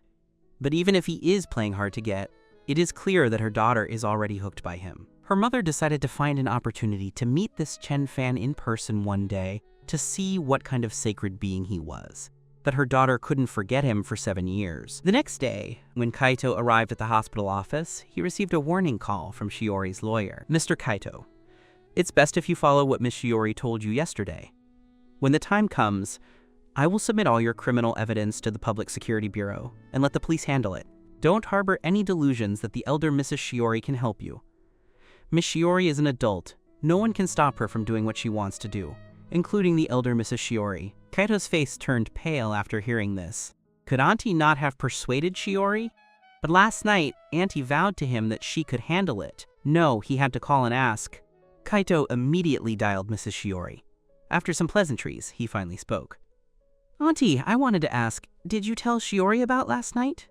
But even if he is playing hard to get, it is clear that her daughter is already hooked by him. Her mother decided to find an opportunity to meet this Chen Fan in person one day to see what kind of sacred being he was, that her daughter couldn't forget him for 7 years. The next day, when Kaito arrived at the hospital office, he received a warning call from Shiori's lawyer. "Mr. Kaito, it's best if you follow what Miss Shiori told you yesterday. When the time comes, I will submit all your criminal evidence to the Public Security Bureau and let the police handle it. Don't harbor any delusions that the elder Mrs. Shiori can help you. Miss Shiori is an adult. No one can stop her from doing what she wants to do, including the elder Mrs. Shiori." Kaito's face turned pale after hearing this. Could Auntie not have persuaded Shiori? But last night, Auntie vowed to him that she could handle it. No, he had to call and ask. Kaito immediately dialed Mrs. Shiori. After some pleasantries, he finally spoke. Auntie, I wanted to ask, did you tell Shiori about last night?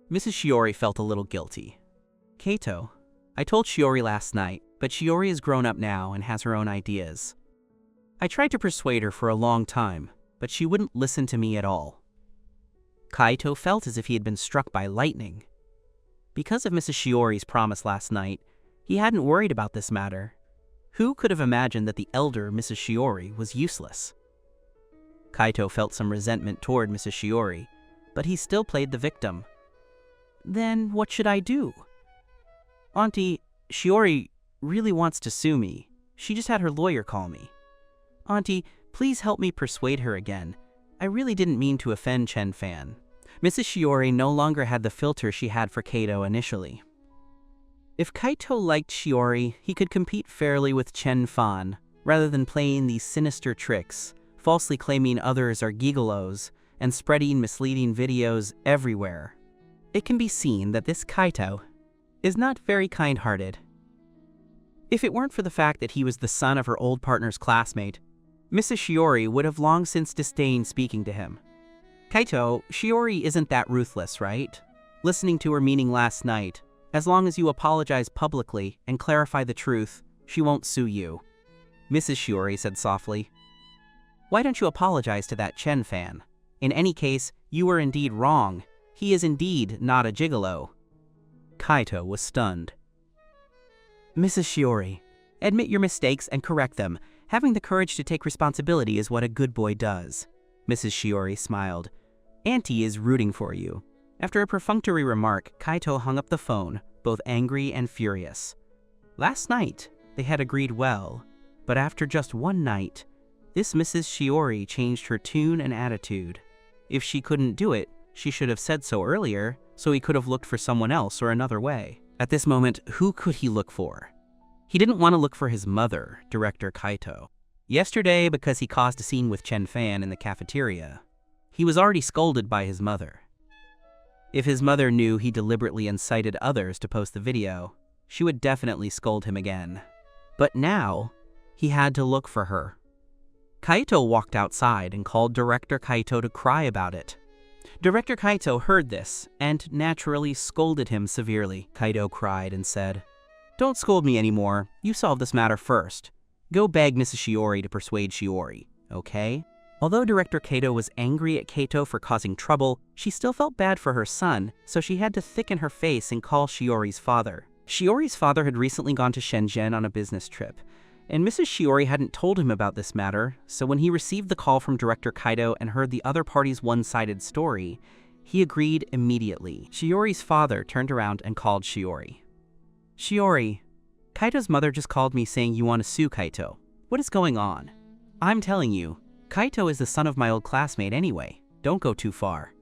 Mrs. Shiori felt a little guilty. Kaito, I told Shiori last night, but Shiori is grown up now and has her own ideas. I tried to persuade her for a long time, but she wouldn't listen to me at all. Kaito felt as if he had been struck by lightning. Because of Mrs. Shiori's promise last night, he hadn't worried about this matter. Who could have imagined that the elder Mrs. Shiori was useless? Kaito felt some resentment toward Mrs. Shiori, but he still played the victim. Then what should I do? Auntie, Shiori really wants to sue me. She just had her lawyer call me. Auntie, please help me persuade her again. I really didn't mean to offend Chen Fan. Mrs. Shiori no longer had the filter she had for Kaito initially. If Kaito liked Shiori, he could compete fairly with Chen Fan, rather than playing these sinister tricks, falsely claiming others are gigolos, and spreading misleading videos everywhere. It can be seen that this Kaito is not very kind-hearted. If it weren't for the fact that he was the son of her old partner's classmate, Mrs. Shiori would have long since disdained speaking to him. Kaito, Shiori isn't that ruthless, right? Listening to her meaning last night, as long as you apologize publicly and clarify the truth, she won't sue you. Mrs. Shiori said softly. Why don't you apologize to that Chen Fan? In any case, you were indeed wrong. He is indeed not a gigolo. Kaito was stunned. Mrs. Shiori, admit your mistakes and correct them. Having the courage to take responsibility is what a good boy does. Mrs. Shiori smiled. Auntie is rooting for you. After a perfunctory remark, Kaito hung up the phone, both angry and furious. Last night, they had agreed well, but after just one night, this Mrs. Shiori changed her tune and attitude. If she couldn't do it, she should have said so earlier, so he could have looked for someone else or another way. At this moment, who could he look for? He didn't want to look for his mother, Director Kaito. Yesterday, because he caused a scene with Chen Fan in the cafeteria, he was already scolded by his mother. If his mother knew he deliberately incited others to post the video, she would definitely scold him again. But now, he had to look for her. Kaito walked outside and called Director Kaito to cry about it. Director Kaito heard this and naturally scolded him severely. Kaito cried and said, Don't scold me anymore. You solve this matter first. Go beg Mrs. Shiori to persuade Shiori, okay? Although Director Kaito was angry at Kaito for causing trouble, she still felt bad for her son, so she had to thicken her face and call Shiori's father. Shiori's father had recently gone to Shenzhen on a business trip, and Mrs. Shiori hadn't told him about this matter, so when he received the call from Director Kaito and heard the other party's one-sided story, he agreed immediately. Shiori's father turned around and called Shiori. Shiori, Kaito's mother just called me saying you want to sue Kaito. What is going on? I'm telling you, Kaito is the son of my old classmate anyway. Don't go too far.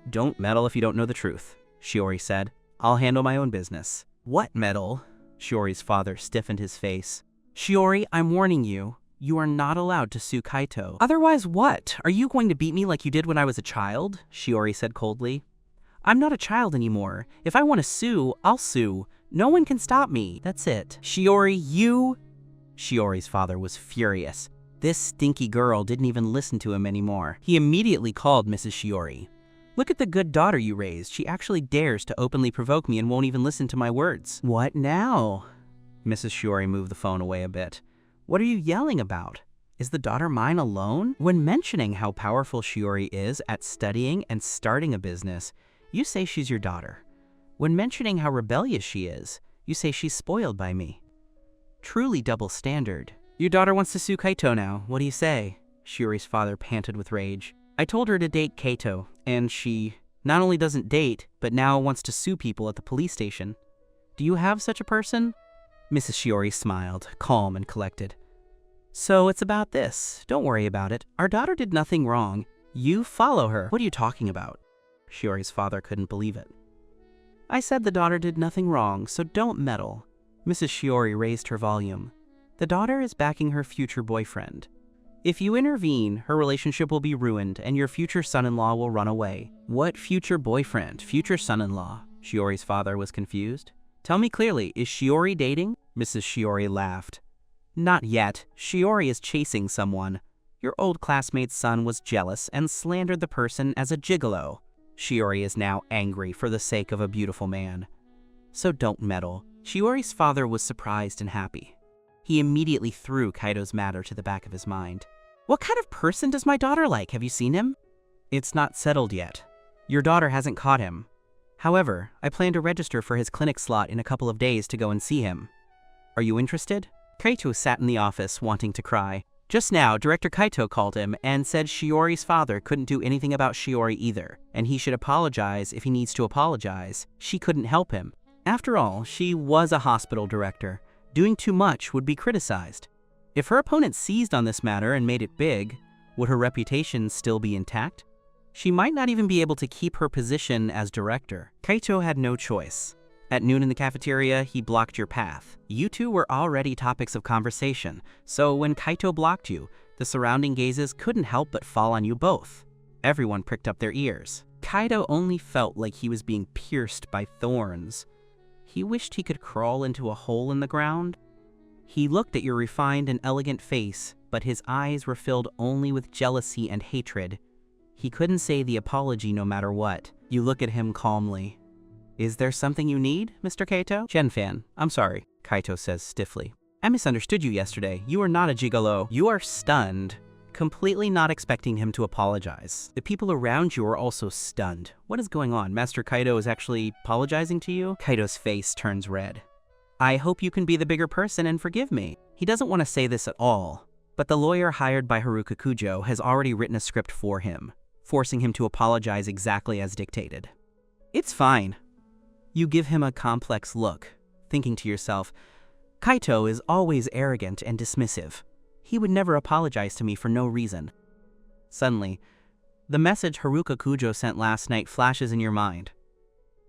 Don't meddle if you don't know the truth, Shiori said. I'll handle my own business. What meddle? Shiori's father stiffened his face. Shiori, I'm warning you. You are not allowed to sue Kaito. Otherwise what? Are you going to beat me like you did when I was a child? Shiori said coldly. I'm not a child anymore. If I want to sue, I'll sue. No one can stop me. That's it. Shiori, you... Shiori's father was furious. This stinky girl didn't even listen to him anymore. He immediately called Mrs. Shiori. Look at the good daughter you raised. She actually dares to openly provoke me and won't even listen to my words. What now? Mrs. Shiori moved the phone away a bit. What are you yelling about? Is the daughter mine alone? When mentioning how powerful Shiori is at studying and starting a business, you say she's your daughter. When mentioning how rebellious she is, you say she's spoiled by me. Truly double standard. Your daughter wants to sue Kaito now. What do you say? Shiori's father panted with rage. I told her to date Kaito, and she not only doesn't date, but now wants to sue people at the police station. Do you have such a person? Mrs. Shiori smiled, calm and collected. So it's about this. Don't worry about it. Our daughter did nothing wrong. You follow her. What are you talking about? Shiori's father couldn't believe it. I said the daughter did nothing wrong, so don't meddle. Mrs. Shiori raised her volume. The daughter is backing her future boyfriend. If you intervene, her relationship will be ruined and your future son-in-law will run away. What future boyfriend? Future son-in-law? Shiori's father was confused. Tell me clearly, is Shiori dating? Mrs. Shiori laughed. Not yet. Shiori is chasing someone. Your old classmate's son was jealous and slandered the person as a gigolo. Shiori is now angry for the sake of a beautiful man. So don't meddle. Shiori's father was surprised and happy. He immediately threw Kaito's matter to the back of his mind. What kind of person does my daughter like? Have you seen him? It's not settled yet. Your daughter hasn't caught him. However, I plan to register for his clinic slot in a couple of days to go and see him. Are you interested? Kaito sat in the office wanting to cry. Just now, Director Kaito called him and said Shiori's father couldn't do anything about Shiori either, and he should apologize if he needs to apologize. She couldn't help him. After all, she was a hospital director. Doing too much would be criticized. If her opponent seized on this matter and made it big, would her reputation still be intact? She might not even be able to keep her position as director. Kaito had no choice. At noon in the cafeteria, he blocked your path. You two were already topics of conversation, so when Kaito blocked you, the surrounding gazes couldn't help but fall on you both. Everyone pricked up their ears. Kaito only felt like he was being pierced by thorns. He wished he could crawl into a hole in the ground. He looked at your refined and elegant face, but his eyes were filled only with jealousy and hatred. He couldn't say the apology no matter what. You look at him calmly. Is there something you need, Mr. Kaito? Genfan, I'm sorry, Kaito says stiffly. I misunderstood you yesterday. You are not a gigolo. You are stunned, completely not expecting him to apologize. The people around you are also stunned. What is going on? Master Kaito is actually apologizing to you? Kaito's face turns red. I hope you can be the bigger person and forgive me. He doesn't want to say this at all, but the lawyer hired by Haruka Kujo has already written a script for him, forcing him to apologize exactly as dictated. It's fine. You give him a complex look, thinking to yourself, Kaito is always arrogant and dismissive. He would never apologize to me for no reason. Suddenly, the message Haruka Kujo sent last night flashes in your mind.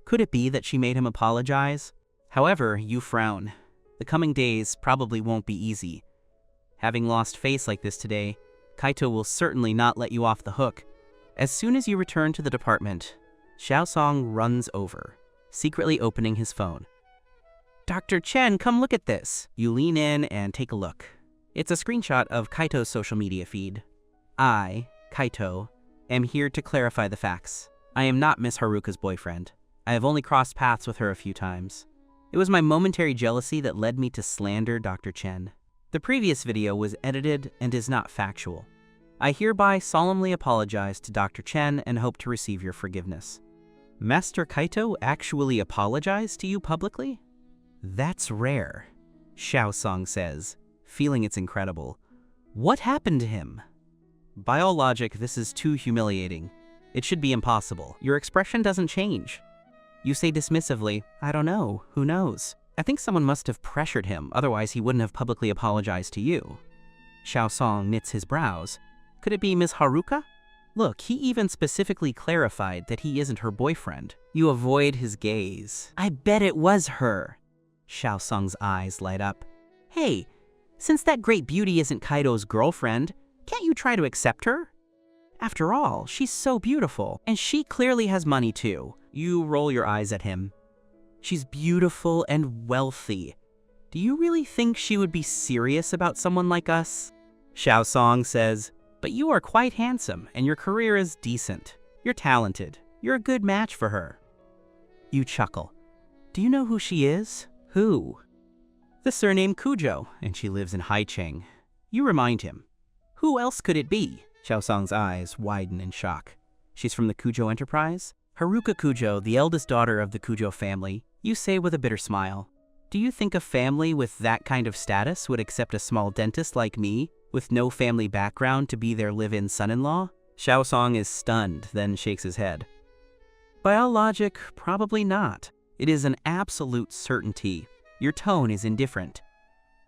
Could it be that she made him apologize? However, you frown. The coming days probably won't be easy. Having lost face like this today, Kaito will certainly not let you off the hook. As soon as you return to the department, Xiaosong runs over, secretly opening his phone. Dr. Chen, come look at this. You lean in and take a look. It's a screenshot of Kaito's social media feed. I, Kaito, am here to clarify the facts. I am not Miss Haruka's boyfriend. I have only crossed paths with her a few times. It was my momentary jealousy that led me to slander Dr. Chen. The previous video was edited and is not factual. I hereby solemnly apologize to Dr. Chen and hope to receive your forgiveness. Master Kaito actually apologized to you publicly? That's rare, Xiaosong says, feeling it's incredible. What happened to him? By all logic, this is too humiliating. It should be impossible. Your expression doesn't change. You say dismissively, I don't know, who knows? I think someone must have pressured him, otherwise he wouldn't have publicly apologized to you. Xiaosong knits his brows. Could it be Miss Haruka? Look, he even specifically clarified that he isn't her boyfriend. You avoid his gaze. I bet it was her. Xiaosong's eyes light up. Hey, since that great beauty isn't Kaito's girlfriend, can't you try to accept her? After all, she's so beautiful, and she clearly has money too. You roll your eyes at him. She's beautiful and wealthy. Do you really think she would be serious about someone like us? Xiaosong says, but you are quite handsome, and your career is decent. You're talented. You're a good match for her. You chuckle. Do you know who she is? Who? The surname Kujo, and she lives in Haicheng. You remind him. Who else could it be? Xiaosong's eyes widen in shock. She's from the Kujo Enterprise? Haruka Kujo, the eldest daughter of the Kujo family, you say with a bitter smile. Do you think a family with that kind of status would accept a small dentist like me, with no family background, to be their live-in son-in-law? Xiaosong is stunned, then shakes his head. By all logic, probably not. It is an absolute certainty. Your tone is indifferent.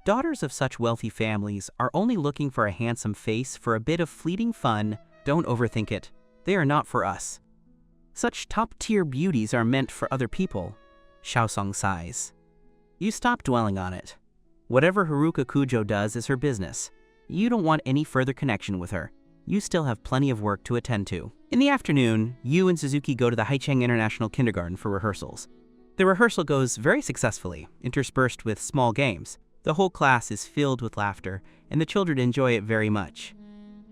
Daughters of such wealthy families are only looking for a handsome face for a bit of fleeting fun. Don't overthink it. They are not for us. Such top-tier beauties are meant for other people. Xiaosong sighs. You stop dwelling on it. Whatever Haruka Kujo does is her business. You don't want any further connection with her. You still have plenty of work to attend to. In the afternoon, you and Suzuki go to the Haicheng International Kindergarten for rehearsals. The rehearsal goes very successfully, interspersed with small games. The whole class is filled with laughter, and the children enjoy it very much.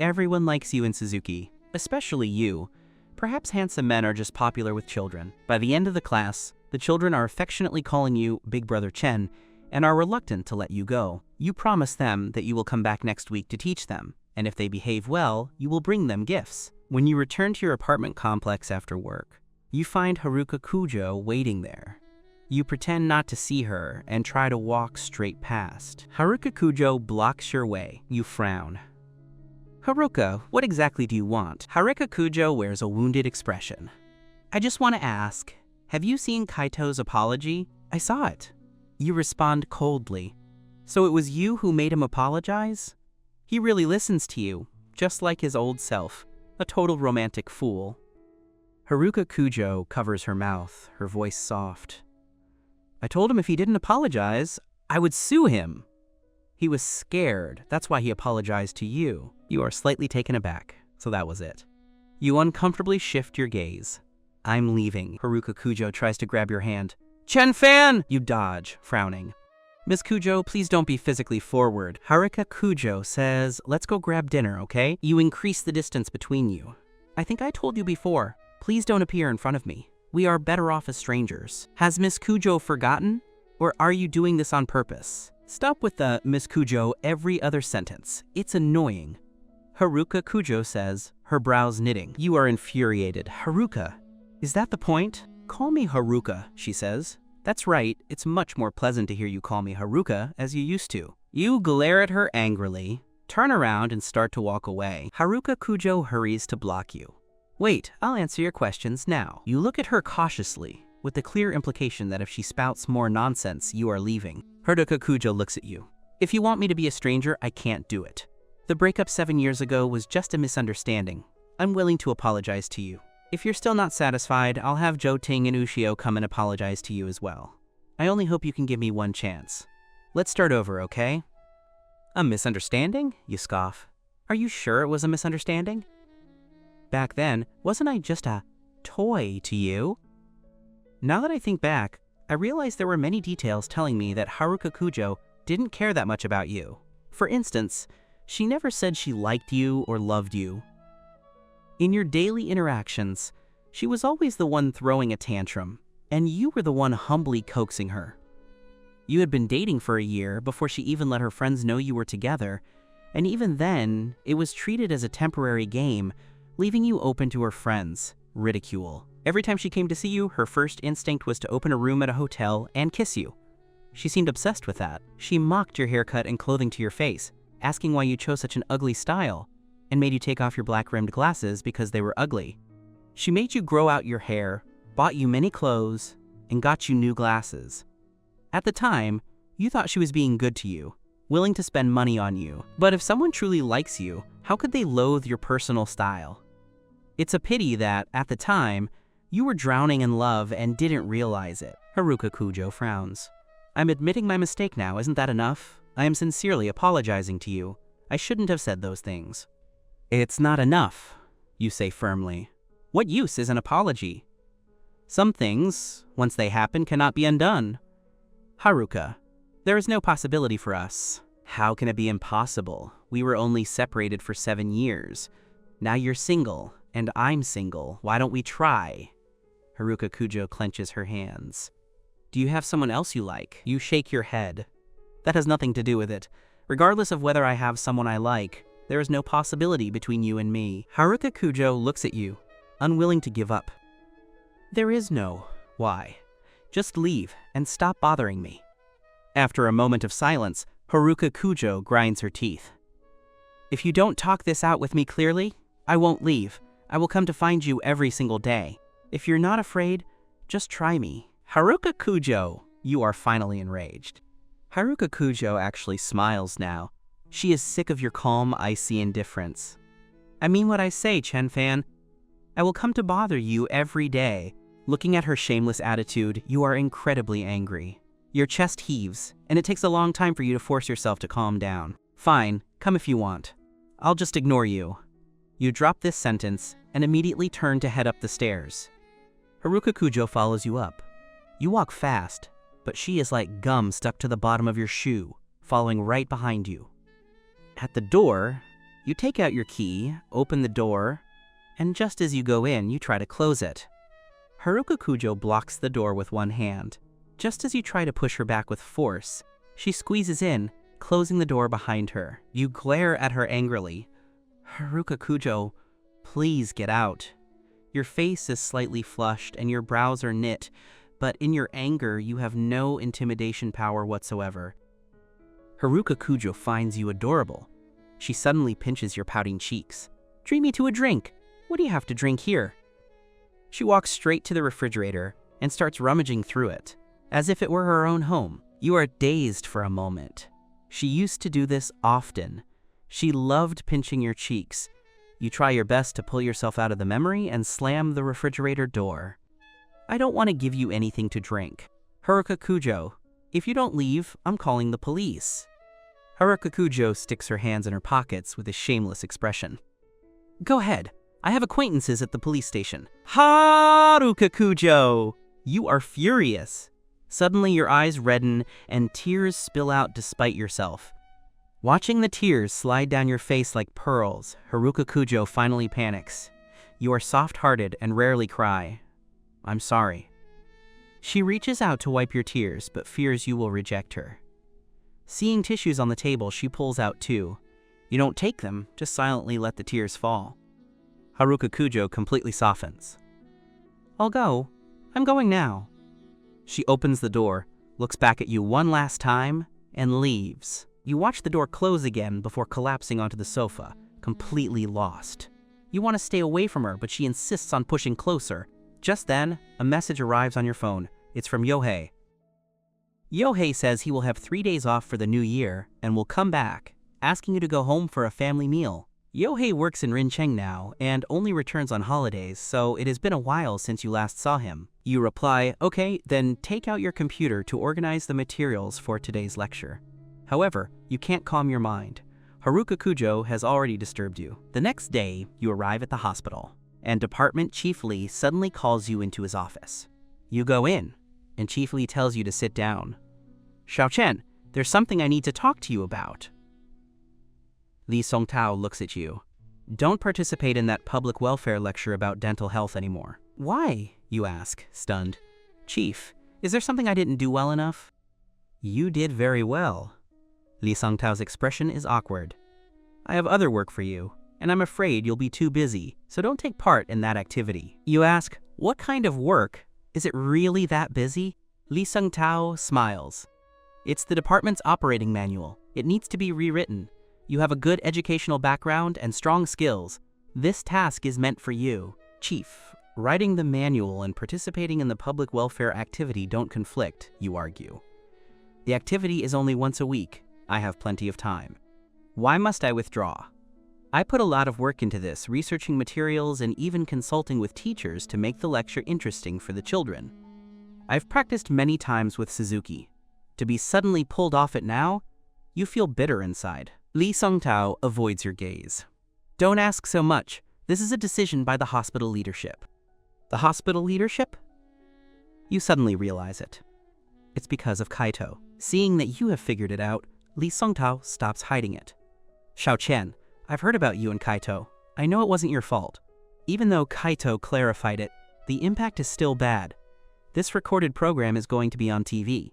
Everyone likes you and Suzuki, especially you. Perhaps handsome men are just popular with children. By the end of the class, the children are affectionately calling you Big Brother Chen and are reluctant to let you go. You promise them that you will come back next week to teach them, and if they behave well, you will bring them gifts. When you return to your apartment complex after work, you find Haruka Kujo waiting there. You pretend not to see her and try to walk straight past. Haruka Kujo blocks your way. You frown. Haruka, what exactly do you want? Haruka Kujo wears a wounded expression. I just want to ask, have you seen Kaito's apology? I saw it. You respond coldly. So it was you who made him apologize? He really listens to you, just like his old self, a total romantic fool. Haruka Kujo covers her mouth, her voice soft. I told him if he didn't apologize, I would sue him. He was scared, that's why he apologized to you. You are slightly taken aback, so that was it. You uncomfortably shift your gaze. I'm leaving. Haruka Kujo tries to grab your hand. Chen-fan! You dodge, frowning. Miss Kujo, please don't be physically forward. Haruka Kujo says, let's go grab dinner, okay? You increase the distance between you. I think I told you before, please don't appear in front of me. We are better off as strangers. Has Miss Kujo forgotten? Or are you doing this on purpose? Stop with the Miss Kujo every other sentence. It's annoying. Haruka Kujo says, her brows knitting. You are infuriated. Haruka, is that the point? Call me Haruka, she says. That's right, it's much more pleasant to hear you call me Haruka as you used to. You glare at her angrily, turn around and start to walk away. Haruka Kujo hurries to block you. Wait, I'll answer your questions now. You look at her cautiously, with the clear implication that if she spouts more nonsense, you are leaving. Haruka Kujo looks at you. If you want me to be a stranger, I can't do it. The breakup 7 years ago was just a misunderstanding. I'm willing to apologize to you. If you're still not satisfied, I'll have Joe Ting and Ushio come and apologize to you as well. I only hope you can give me one chance. Let's start over, okay? A misunderstanding? You scoff. Are you sure it was a misunderstanding? Back then, wasn't I just a toy to you? Now that I think back, I realize there were many details telling me that Haruka Kujo didn't care that much about you. For instance, she never said she liked you or loved you. In your daily interactions, she was always the one throwing a tantrum, and you were the one humbly coaxing her. You had been dating for a year before she even let her friends know you were together, and even then, it was treated as a temporary game, leaving you open to her friends' ridicule. Every time she came to see you, her first instinct was to open a room at a hotel and kiss you. She seemed obsessed with that. She mocked your haircut and clothing to your face, asking why you chose such an ugly style, and made you take off your black-rimmed glasses because they were ugly. She made you grow out your hair, bought you many clothes, and got you new glasses. At the time, you thought she was being good to you, willing to spend money on you. But if someone truly likes you, how could they loathe your personal style? It's a pity that, at the time, you were drowning in love and didn't realize it. Haruka Kujo frowns. I'm admitting my mistake now, isn't that enough? I am sincerely apologizing to you. I shouldn't have said those things. It's not enough, you say firmly. What use is an apology? Some things, once they happen, cannot be undone. Haruka, there is no possibility for us. How can it be impossible? We were only separated for 7 years. Now you're single, and I'm single. Why don't we try? Haruka Kujo clenches her hands. Do you have someone else you like? You shake your head. That has nothing to do with it. Regardless of whether I have someone I like, there is no possibility between you and me. Haruka Kujo looks at you, unwilling to give up. There is no why. Just leave and stop bothering me. After a moment of silence, Haruka Kujo grinds her teeth. If you don't talk this out with me clearly, I won't leave. I will come to find you every single day. If you're not afraid, just try me. Haruka Kujo, you are finally enraged. Haruka Kujo actually smiles now. She is sick of your calm, icy indifference. I mean what I say, Chen-fan. I will come to bother you every day. Looking at her shameless attitude, you are incredibly angry. Your chest heaves, and it takes a long time for you to force yourself to calm down. Fine, Come if you want. I'll just ignore you. You drop this sentence and immediately turn to head up the stairs. Haruka Kujo follows you up. You walk fast, but she is like gum stuck to the bottom of your shoe, following right behind you. At the door, you take out your key, open the door, and just as you go in, you try to close it. Haruka Kujo blocks the door with one hand. Just as you try to push her back with force, she squeezes in, closing the door behind her. You glare at her angrily. Haruka Kujo, please get out. Your face is slightly flushed and your brows are knit, but in your anger, you have no intimidation power whatsoever. Haruka Kujo finds you adorable. She suddenly pinches your pouting cheeks. Treat me to a drink. What do you have to drink here? She walks straight to the refrigerator and starts rummaging through it, as if it were her own home. You are dazed for a moment. She used to do this often. She loved pinching your cheeks. You try your best to pull yourself out of the memory and slam the refrigerator door. I don't want to give you anything to drink. Haruka Kujo, if you don't leave, I'm calling the police. Haruka Kujo sticks her hands in her pockets with a shameless expression. Go ahead. I have acquaintances at the police station. Haruka Kujo! You are furious. Suddenly your eyes redden and tears spill out despite yourself. Watching the tears slide down your face like pearls, Haruka Kujo finally panics. You are soft-hearted and rarely cry. I'm sorry. She reaches out to wipe your tears, but fears you will reject her. Seeing tissues on the table, she pulls out two. You don't take them, just silently let the tears fall. Haruka Kujo completely softens. I'll go. I'm going now. She opens the door, looks back at you one last time, and leaves. You watch the door close again before collapsing onto the sofa, completely lost. You want to stay away from her, but she insists on pushing closer. Just then, a message arrives on your phone. It's from Yohei. Yohei says he will have 3 days off for the new year and will come back, asking you to go home for a family meal. Yohei works in Rincheng now and only returns on holidays, so it has been a while since you last saw him. You reply, okay, then take out your computer to organize the materials for today's lecture. However, you can't calm your mind. Haruka Kujo has already disturbed you. The next day, you arrive at the hospital, and Department Chief Lee suddenly calls you into his office. You go in, and Chief Lee tells you to sit down. Xiaochen, there's something I need to talk to you about. Li Songtao looks at you. Don't participate in that public welfare lecture about dental health anymore. Why? You ask, stunned. Chief, is there something I didn't do well enough? You did very well. Li Songtao's expression is awkward. I have other work for you, and I'm afraid you'll be too busy, so don't take part in that activity. You ask, what kind of work? Is it really that busy? Li Songtao smiles. It's the department's operating manual. It needs to be rewritten. You have a good educational background and strong skills. This task is meant for you. Chief, writing the manual and participating in the public welfare activity don't conflict, you argue. The activity is only once a week. I have plenty of time. Why must I withdraw? I put a lot of work into this, researching materials and even consulting with teachers to make the lecture interesting for the children. I've practiced many times with Suzuki. To be suddenly pulled off it now, you feel bitter inside. Li Songtao avoids your gaze. Don't ask so much. This is a decision by the hospital leadership. The hospital leadership? You suddenly realize it. It's because of Kaito. Seeing that you have figured it out, Li Songtao stops hiding it. Xiaochen, I've heard about you and Kaito. I know it wasn't your fault. Even though Kaito clarified it, the impact is still bad. This recorded program is going to be on TV.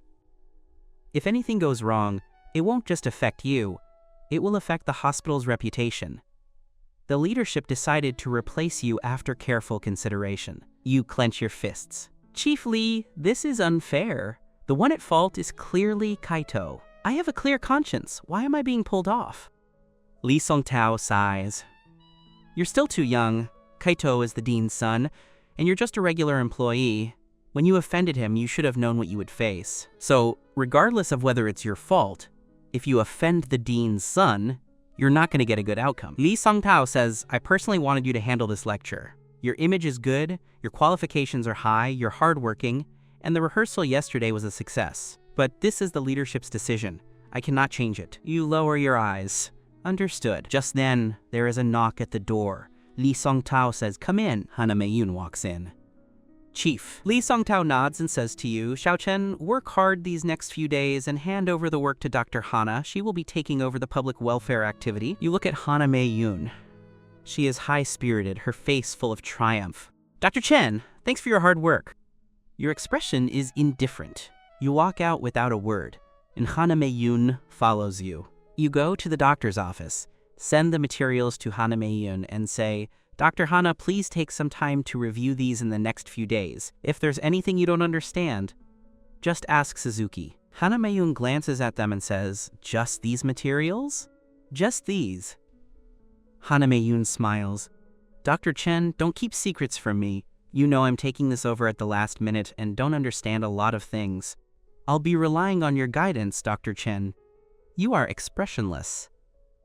If anything goes wrong, it won't just affect you. It will affect the hospital's reputation. The leadership decided to replace you after careful consideration. You clench your fists. Chief Lee, this is unfair. The one at fault is clearly Kaito. I have a clear conscience. Why am I being pulled off? Li Songtao sighs. You're still too young. Kaito is the dean's son, and you're just a regular employee. When you offended him, you should have known what you would face. So, regardless of whether it's your fault, if you offend the dean's son, you're not going to get a good outcome. Li Songtao says, I personally wanted you to handle this lecture. Your image is good, your qualifications are high, you're hardworking, and the rehearsal yesterday was a success. But this is the leadership's decision. I cannot change it. You lower your eyes. Understood. Just then, there is a knock at the door. Lee Song-tao says, "Come in." Hana Mei-yoon walks in. "Chief." Lee Song-tao nods and says to you, "Xiao Chen, work hard these next few days and hand over the work to Dr. Hana. She will be taking over the public welfare activity." You look at Hana Mei-yoon. She is high-spirited, her face full of triumph. "Dr. Chen, thanks for your hard work." Your expression is indifferent. You walk out without a word, and Hana Mei-yoon follows you. You go to the doctor's office, send the materials to Hana Mei-yoon and say, "Dr. Hana, please take some time to review these in the next few days. If there's anything you don't understand, just ask Suzuki." Hana Mei-yoon glances at them and says, "Just these materials?" "Just these." Hana Mei-yoon smiles. "Dr. Chen, don't keep secrets from me. You know I'm taking this over at the last minute and don't understand a lot of things. I'll be relying on your guidance, Dr. Chen." You are expressionless.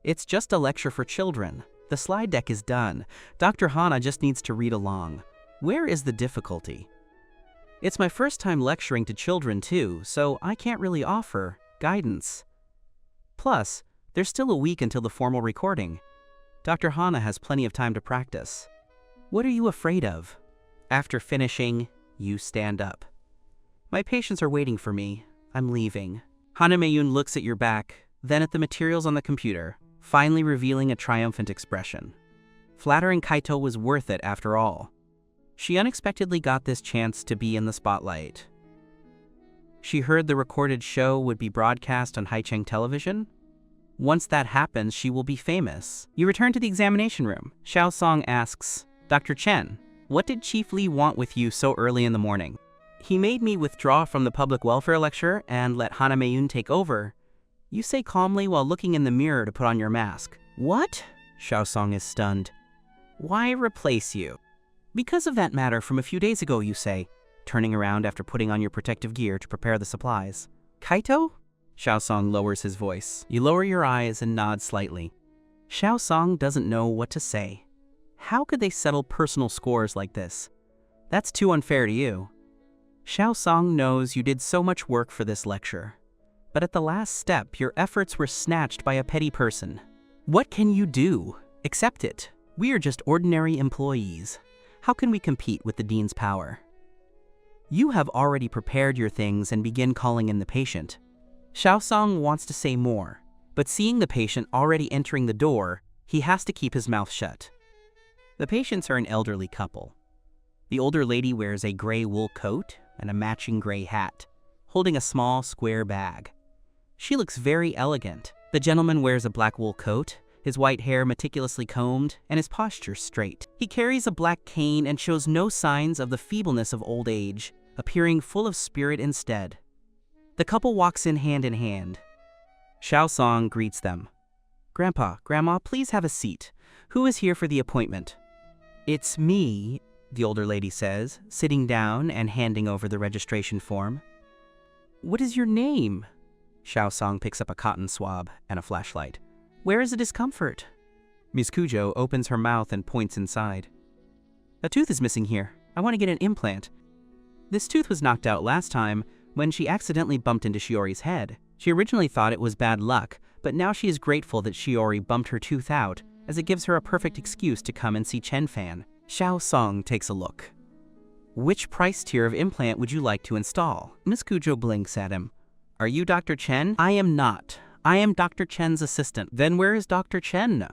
It's just a lecture for children. The slide deck is done. Dr. Hana just needs to read along. Where is the difficulty? It's my first time lecturing to children too, so I can't really offer guidance. Plus, there's still a week until the formal recording. Dr. Hana has plenty of time to practice. What are you afraid of? After finishing, you stand up. "My patients are waiting for me. I'm leaving." Hana Mei-yoon looks at your back, then at the materials on the computer, finally revealing a triumphant expression. Flattering Kaito was worth it after all. She unexpectedly got this chance to be in the spotlight. She heard the recorded show would be broadcast on Haicheng television. Once that happens, she will be famous. You return to the examination room. Xiao Song asks, "Dr. Chen, what did Chief Lee want with you so early in the morning?" "He made me withdraw from the public welfare lecture and let Hana Mei-yoon take over." You say calmly while looking in the mirror to put on your mask. "What?" Xiao Song is stunned. "Why replace you?" "Because of that matter from a few days ago," you say, turning around after putting on your protective gear to prepare the supplies. "Kaito?" Xiao Song lowers his voice. You lower your eyes and nod slightly. Xiao Song doesn't know what to say. How could they settle personal scores like this? That's too unfair to you. Xiao Song knows you did so much work for this lecture. But at the last step, your efforts were snatched by a petty person. What can you do? Accept it. We are just ordinary employees. How can we compete with the dean's power? You have already prepared your things and begin calling in the patient. Xiao Song wants to say more, but seeing the patient already entering the door, he has to keep his mouth shut. The patients are an elderly couple. The older lady wears a gray wool coat and a matching gray hat, holding a small square bag. She looks very elegant. The gentleman wears a black wool coat, his white hair meticulously combed, and his posture straight. He carries a black cane and shows no signs of the feebleness of old age, appearing full of spirit instead. The couple walks in hand. Xiao Song greets them. "Grandpa, Grandma, please have a seat. Who is here for the appointment?" "It's me," the older lady says, sitting down and handing over the registration form. "What is your name?" Xiao Song picks up a cotton swab and a flashlight. "Where is the discomfort?" Ms. Kujo opens her mouth and points inside. "A tooth is missing here. I want to get an implant." This tooth was knocked out last time when she accidentally bumped into Shiori's head. She originally thought it was bad luck, but now she is grateful that Shiori bumped her tooth out, as it gives her a perfect excuse to come and see Chen Fan. Xiao Song takes a look. "Which price tier of implant would you like to install?" Ms. Kujo blinks at him. "Are you Dr. Chen?" "I am not. I am Dr. Chen's assistant." "Then where is Dr. Chen?"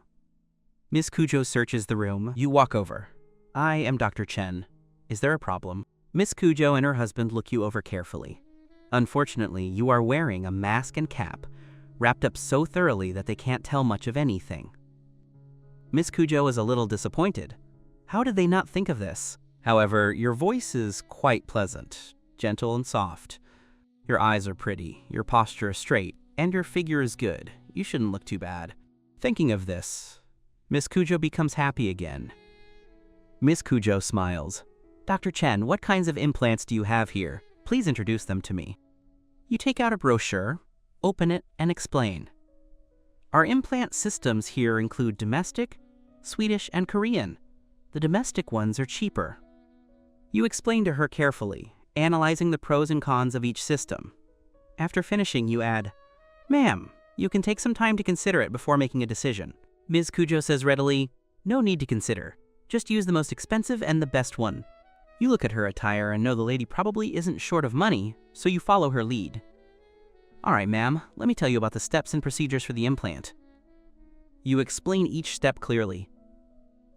Ms. Kujo searches the room. You walk over. "I am Dr. Chen. Is there a problem?" Ms. Kujo and her husband look you over carefully. Unfortunately, you are wearing a mask and cap, wrapped up so thoroughly that they can't tell much of anything. Ms. Kujo is a little disappointed. How did they not think of this? However, your voice is quite pleasant, gentle and soft. Your eyes are pretty, your posture is straight, and your figure is good. You shouldn't look too bad. Thinking of this, Ms. Kujo becomes happy again. Ms. Kujo smiles. "Dr. Chen, what kinds of implants do you have here? Please introduce them to me." You take out a brochure, open it, and explain. "Our implant systems here include domestic, Swedish, and Korean. The domestic ones are cheaper." You explain to her carefully, analyzing the pros and cons of each system. After finishing, you add, "Ma'am, You can take some time to consider it before making a decision. Ms. Cujo says readily, no need to consider. Just use the most expensive and the best one. You look at her attire and know the lady probably isn't short of money, so you follow her lead. All right, ma'am, let me tell you about the steps and procedures for the implant. You explain each step clearly.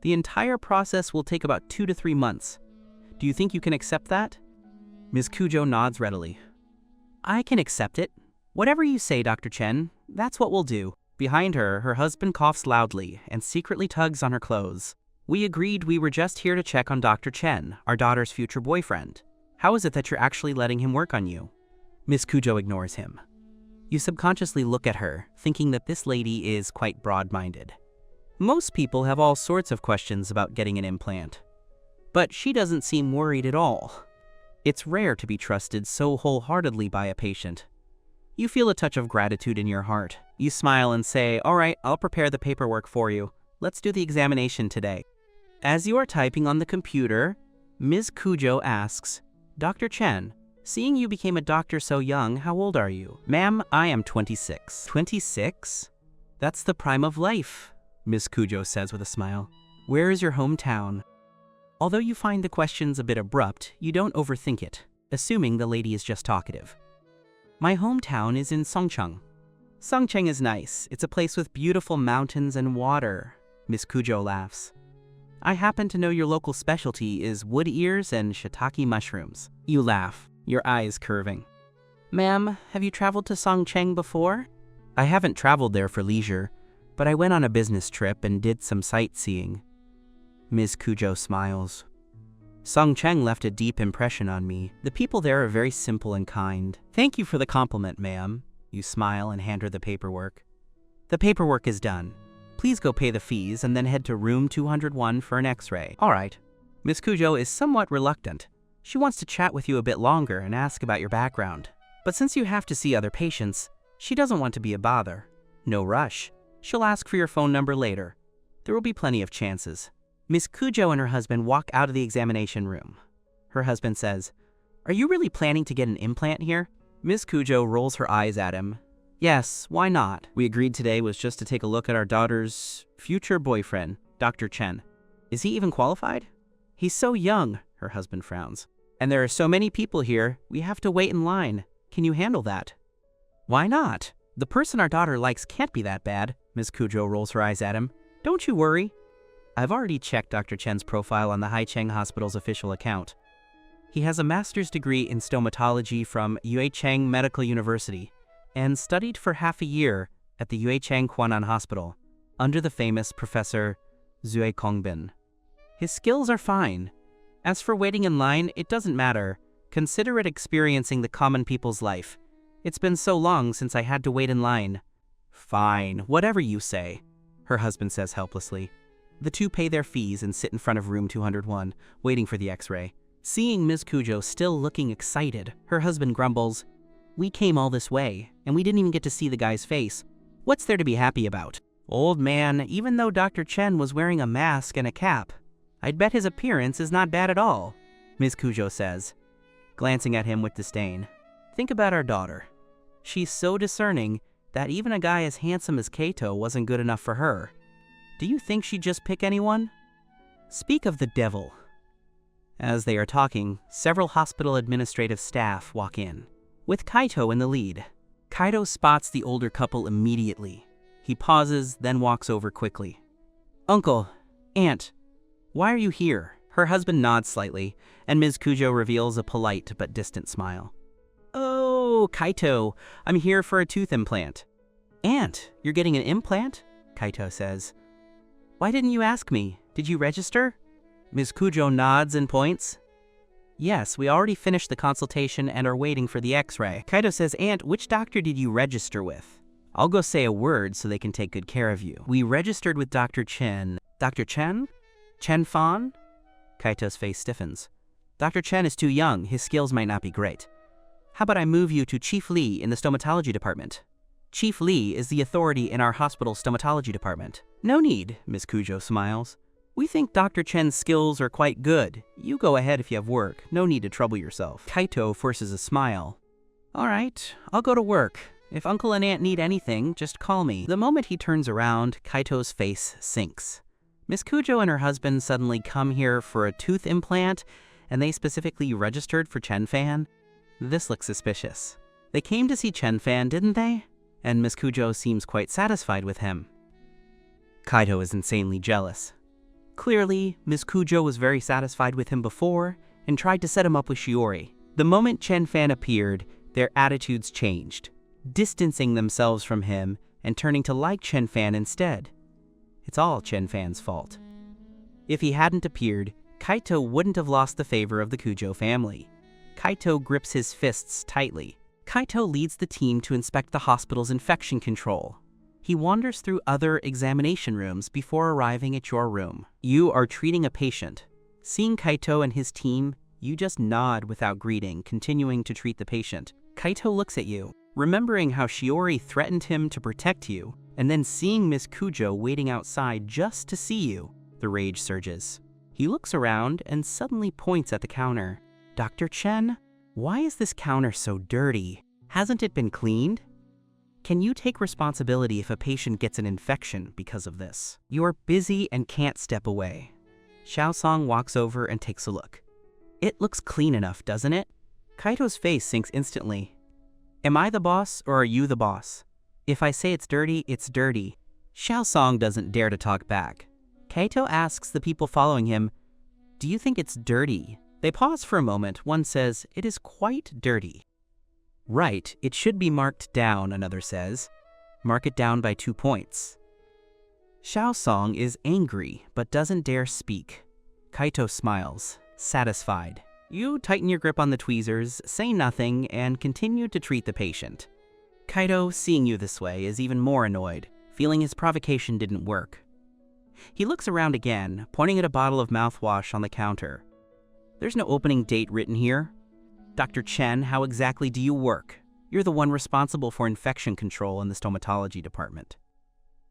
The entire process will take about 2 to 3 months. Do you think you can accept that? Ms. Cujo nods readily. I can accept it. Whatever you say, Dr. Chen, that's what we'll do. Behind her, her husband coughs loudly and secretly tugs on her clothes. We agreed we were just here to check on Dr. Chen, our daughter's future boyfriend. How is it that you're actually letting him work on you? Ms. Cujo ignores him. You subconsciously look at her, thinking that this lady is quite broad-minded. Most people have all sorts of questions about getting an implant. But she doesn't seem worried at all. It's rare to be trusted so wholeheartedly by a patient. You feel a touch of gratitude in your heart. You smile and say, all right, I'll prepare the paperwork for you. Let's do the examination today. As you are typing on the computer, Ms. Cujo asks, Dr. Chen, seeing you became a doctor so young, how old are you? Ma'am, I am 26. 26? That's the prime of life, Ms. Cujo says with a smile. Where is your hometown? Although you find the questions a bit abrupt, you don't overthink it, assuming the lady is just talkative. My hometown is in Songcheng. Songcheng is nice. It's a place with beautiful mountains and water. Miss Cujo laughs. I happen to know your local specialty is wood ears and shiitake mushrooms. You laugh, your eyes curving. Ma'am, have you traveled to Songcheng before? I haven't traveled there for leisure, but I went on a business trip and did some sightseeing. Ms. Cujo smiles. Songcheng left a deep impression on me. The people there are very simple and kind. Thank you for the compliment, ma'am. You smile and hand her the paperwork. The paperwork is done. Please go pay the fees and then head to room 201 for an x-ray. All right. Ms. Cujo is somewhat reluctant. She wants to chat with you a bit longer and ask about your background. But since you have to see other patients, she doesn't want to be a bother. No rush. She'll ask for your phone number later. There will be plenty of chances. Ms. Cujo and her husband walk out of the examination room. Her husband says, Are you really planning to get an implant here? Ms. Cujo rolls her eyes at him. Yes, why not? We agreed today was just to take a look at our daughter's future boyfriend, Dr. Chen. Is he even qualified? He's so young, her husband frowns. And there are so many people here, we have to wait in line. Can you handle that? Why not? The person our daughter likes can't be that bad. Ms. Cujo rolls her eyes at him. Don't you worry. I've already checked Dr. Chen's profile on the Haicheng Hospital's official account. He has a master's degree in stomatology from Yuecheng Medical University and studied for half a year at the Yuecheng Quanan Hospital under the famous Professor Zui Kongbin. His skills are fine. As for waiting in line, it doesn't matter. Consider it experiencing the common people's life. It's been so long since I had to wait in line. Fine, whatever you say, her husband says helplessly. The two pay their fees and sit in front of room 201, waiting for the x-ray. Seeing Ms. Cujo still looking excited, her husband grumbles, We came all this way, and we didn't even get to see the guy's face. What's there to be happy about? Old man, even though Dr. Chen was wearing a mask and a cap, I'd bet his appearance is not bad at all, Ms. Cujo says, glancing at him with disdain. Think about our daughter. She's so discerning that even a guy as handsome as Kato wasn't good enough for her. Do you think she'd just pick anyone? Speak of the devil. As they are talking, several hospital administrative staff walk in, with Kaito in the lead. Kaito spots the older couple immediately. He pauses, then walks over quickly. Uncle, Aunt, why are you here? Her husband nods slightly, and Ms. Cujo reveals a polite but distant smile. Oh, Kaito, I'm here for a tooth implant. Aunt, you're getting an implant? Kaito says. Why didn't you ask me? Did you register? Ms. Cujo nods and points. Yes, we already finished the consultation and are waiting for the x-ray. Kaito says, Aunt, which doctor did you register with? I'll go say a word so they can take good care of you. We registered with Dr. Chen. Dr. Chen? Chen Fan? Kaito's face stiffens. Dr. Chen is too young. His skills might not be great. How about I move you to Chief Li in the stomatology department? Chief Li is the authority in our hospital stomatology department. No need, Ms. Cujo smiles. We think Dr. Chen's skills are quite good. You go ahead if you have work. No need to trouble yourself. Kaito forces a smile. All right, I'll go to work. If Uncle and Aunt need anything, just call me. The moment he turns around, Kaito's face sinks. Miss Kujo and her husband suddenly come here for a tooth implant, and they specifically registered for Chen Fan? This looks suspicious. They came to see Chen Fan, didn't they? And Miss Kujo seems quite satisfied with him. Kaito is insanely jealous. Clearly, Miss Kujo was very satisfied with him before and tried to set him up with Shiori. The moment Chen Fan appeared, their attitudes changed, distancing themselves from him and turning to like Chen Fan instead. It's all Chen Fan's fault. If he hadn't appeared, Kaito wouldn't have lost the favor of the Kujo family. Kaito grips his fists tightly. Kaito leads the team to inspect the hospital's infection control. He wanders through other examination rooms before arriving at your room. You are treating a patient. Seeing Kaito and his team, you just nod without greeting, continuing to treat the patient. Kaito looks at you, remembering how Shiori threatened him to protect you, and then seeing Miss Kujo waiting outside just to see you. The rage surges. He looks around and suddenly points at the counter. Dr. Chen, why is this counter so dirty? Hasn't it been cleaned? Can you take responsibility if a patient gets an infection because of this? You are busy and can't step away. Xiaosong walks over and takes a look. It looks clean enough, doesn't it? Kaito's face sinks instantly. Am I the boss or are you the boss? If I say it's dirty, it's dirty. Xiaosong doesn't dare to talk back. Kaito asks the people following him, do you think it's dirty? They pause for a moment. One says, it is quite dirty. Right, it should be marked down, another says. Mark it down by 2 points. Xiaosong is angry, but doesn't dare speak. Kaito smiles, satisfied. You tighten your grip on the tweezers, say nothing, and continue to treat the patient. Kaito, seeing you this way, is even more annoyed, feeling his provocation didn't work. He looks around again, pointing at a bottle of mouthwash on the counter. There's no opening date written here. Dr. Chen, how exactly do you work? You're the one responsible for infection control in the stomatology department.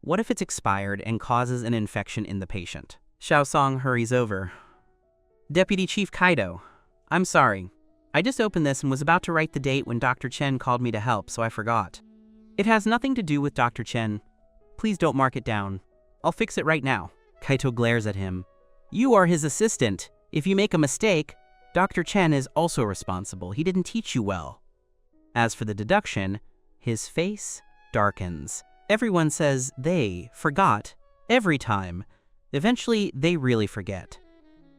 What if it's expired and causes an infection in the patient? Xiaosong hurries over. Deputy Chief Kaito, I'm sorry. I just opened this and was about to write the date when Dr. Chen called me to help, so I forgot. It has nothing to do with Dr. Chen. Please don't mark it down. I'll fix it right now. Kaito glares at him. You are his assistant. If you make a mistake, Dr. Chen is also responsible. He didn't teach you well. As for the deduction, his face darkens. Everyone says they forgot every time. Eventually, they really forget.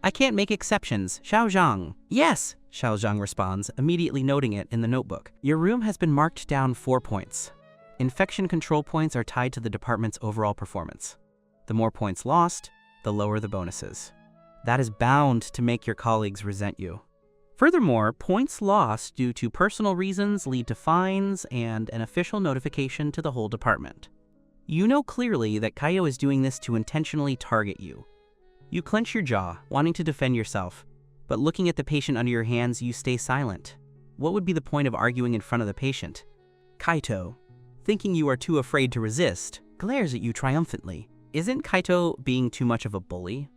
I can't make exceptions. Xiao Zhang. Yes, Xiao Zhang responds, immediately noting it in the notebook. Your room has been marked down 4 points. Infection control points are tied to the department's overall performance. The more points lost, the lower the bonuses. That is bound to make your colleagues resent you. Furthermore, points lost due to personal reasons lead to fines and an official notification to the whole department. You know clearly that Kaio is doing this to intentionally target you. You clench your jaw, wanting to defend yourself, but looking at the patient under your hands, you stay silent. What would be the point of arguing in front of the patient? Kaito, thinking you are too afraid to resist, glares at you triumphantly. Isn't Kaito being too much of a bully?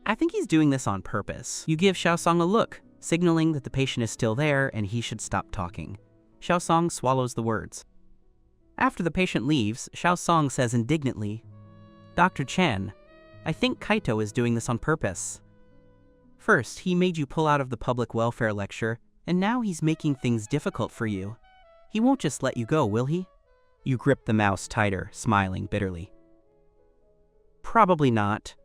I think he's doing this on purpose. You give Xiaosong a look, signaling that the patient is still there and he should stop talking. Xiaosong swallows the words. After the patient leaves, Xiaosong says indignantly, Dr. Chen, I think Kaito is doing this on purpose. First, he made you pull out of the public welfare lecture, and now he's making things difficult for you. He won't just let you go, will he? You grip the mouse tighter, smiling bitterly. Probably not.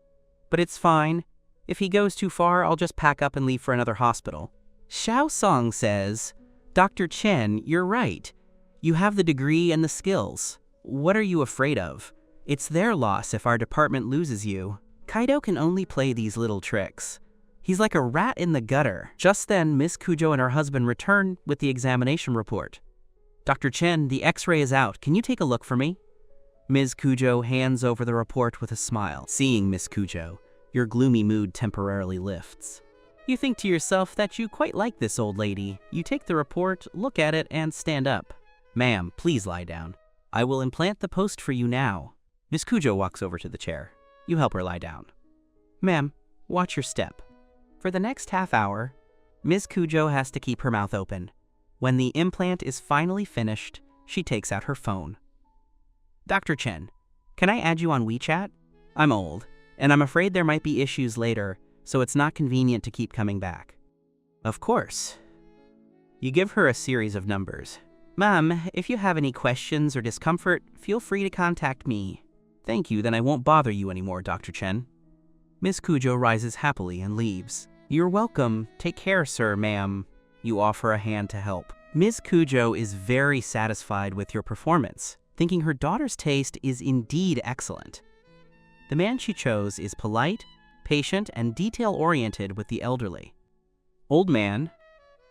But it's fine. If he goes too far, I'll just pack up and leave for another hospital. Xiaosong says, Dr. Chen, you're right. You have the degree and the skills. What are you afraid of? It's their loss if our department loses you. Kaito can only play these little tricks. He's like a rat in the gutter. Just then, Miss Kujo and her husband return with the examination report. Dr. Chen, the x-ray is out. Can you take a look for me? Ms. Kujo hands over the report with a smile. Seeing Miss Kujo, your gloomy mood temporarily lifts. You think to yourself that you quite like this old lady. You take the report, look at it, and stand up. Ma'am, please lie down. I will implant the post for you now. Miss Kujo walks over to the chair. You help her lie down. Ma'am, watch your step. For the next half hour, Ms. Kujo has to keep her mouth open. When the implant is finally finished, She takes out her phone. Dr. Chen, can I add you on WeChat? I'm old, and I'm afraid there might be issues later, so it's not convenient to keep coming back. Of course. You give her a series of numbers. Mom, if you have any questions or discomfort, feel free to contact me. Thank you, then I won't bother you anymore, Dr. Chen. Miss Cujo rises happily and leaves. You're welcome. Take care, sir, ma'am. You offer a hand to help. Miss Cujo is very satisfied with your performance, thinking her daughter's taste is indeed excellent. The man she chose is polite, patient, and detail-oriented with the elderly. Old man,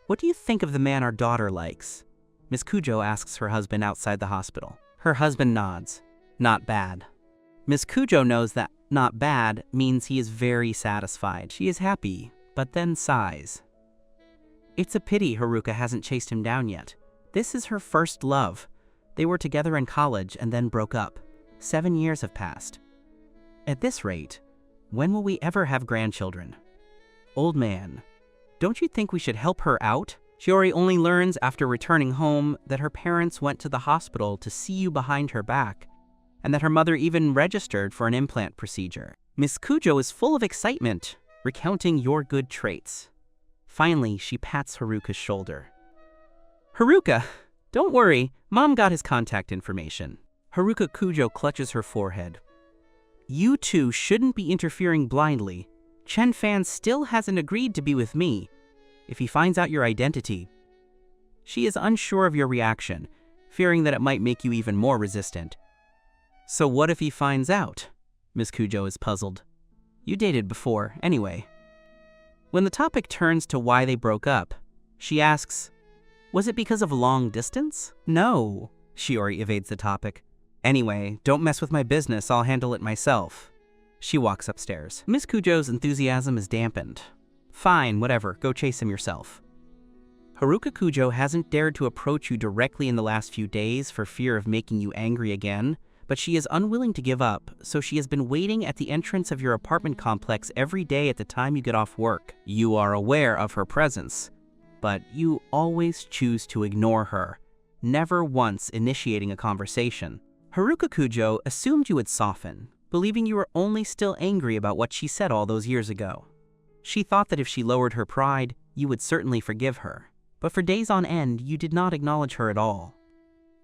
what do you think of the man our daughter likes? Miss Cujo asks her husband outside the hospital. Her husband nods. Not bad. Miss Cujo knows that not bad means he is very satisfied. She is happy, but then sighs. It's a pity Haruka hasn't chased him down yet. This is her first love. They were together in college and then broke up. 7 years have passed. At this rate, when will we ever have grandchildren? Old man, don't you think we should help her out? Shiori only learns after returning home that her parents went to the hospital to see you behind her back, and that her mother even registered for an implant procedure. Miss Cujo is full of excitement, recounting your good traits. Finally, she pats Haruka's shoulder. Haruka, don't worry, Mom got his contact information. Haruka Cujo clutches her forehead. You two shouldn't be interfering blindly. Chen Fan still hasn't agreed to be with me. If he finds out your identity, she is unsure of your reaction, fearing that it might make you even more resistant. So what if he finds out? Miss Cujo is puzzled. You dated before, anyway. When the topic turns to why they broke up, she asks, was it because of long distance? No, Shiori evades the topic. Anyway, don't mess with my business, I'll handle it myself. She walks upstairs. Miss Cujo's enthusiasm is dampened. Fine, whatever, go chase him yourself. Haruka Cujo hasn't dared to approach you directly in the last few days for fear of making you angry again, but she is unwilling to give up, so she has been waiting at the entrance of your apartment complex every day at the time you get off work. You are aware of her presence, but you always choose to ignore her, never once initiating a conversation. Haruka Cujo assumed you would soften, believing you were only still angry about what she said all those years ago. She thought that if she lowered her pride, you would certainly forgive her. But for days on end, you did not acknowledge her at all.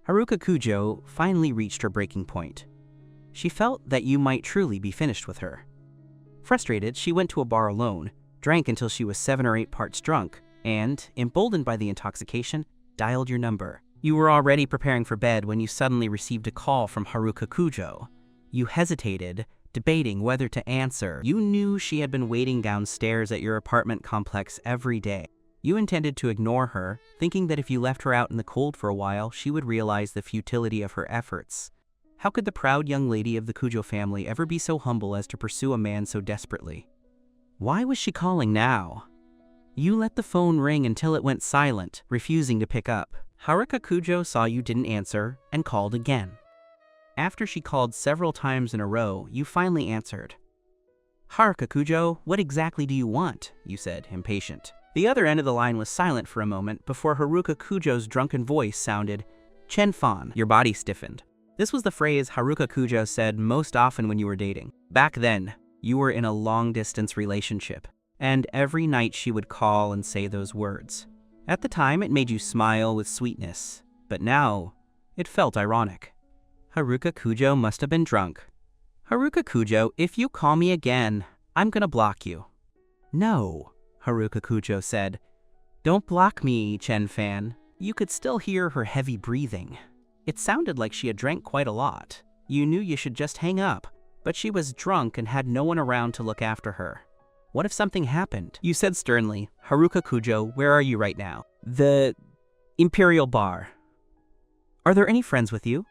Haruka Cujo finally reached her breaking point. She felt that you might truly be finished with her. Frustrated, she went to a bar alone, drank until she was 7 or 8 parts drunk, and, emboldened by the intoxication, dialed your number. You were already preparing for bed when you suddenly received a call from Haruka Cujo. You hesitated, debating whether to answer. You knew she had been waiting downstairs at your apartment complex every day. You intended to ignore her, thinking that if you left her out in the cold for a while, she would realize the futility of her efforts. How could the proud young lady of the Cujo family ever be so humble as to pursue a man so desperately? Why was she calling now? You let the phone ring until it went silent, refusing to pick up. Haruka Cujo saw you didn't answer and called again. After she called several times in a row, you finally answered. Haruka Cujo, what exactly do you want? You said, impatient. The other end of the line was silent for a moment before Haruka Cujo's drunken voice sounded, Chen Fan. Your body stiffened. This was the phrase Haruka Cujo said most often when you were dating. Back then, you were in a long-distance relationship, and every night she would call and say those words. At the time, it made you smile with sweetness, but now, it felt ironic. Haruka Cujo must have been drunk. Haruka Cujo, if you call me again, I'm gonna block you. No, Haruka Cujo said. Don't block me, Chen Fan. You could still hear her heavy breathing. It sounded like she had drank quite a lot. You knew you should just hang up, but she was drunk and had no one around to look after her. What if something happened? You said sternly, Haruka Cujo, where are you right now? The Imperial Bar. Are there any friends with you?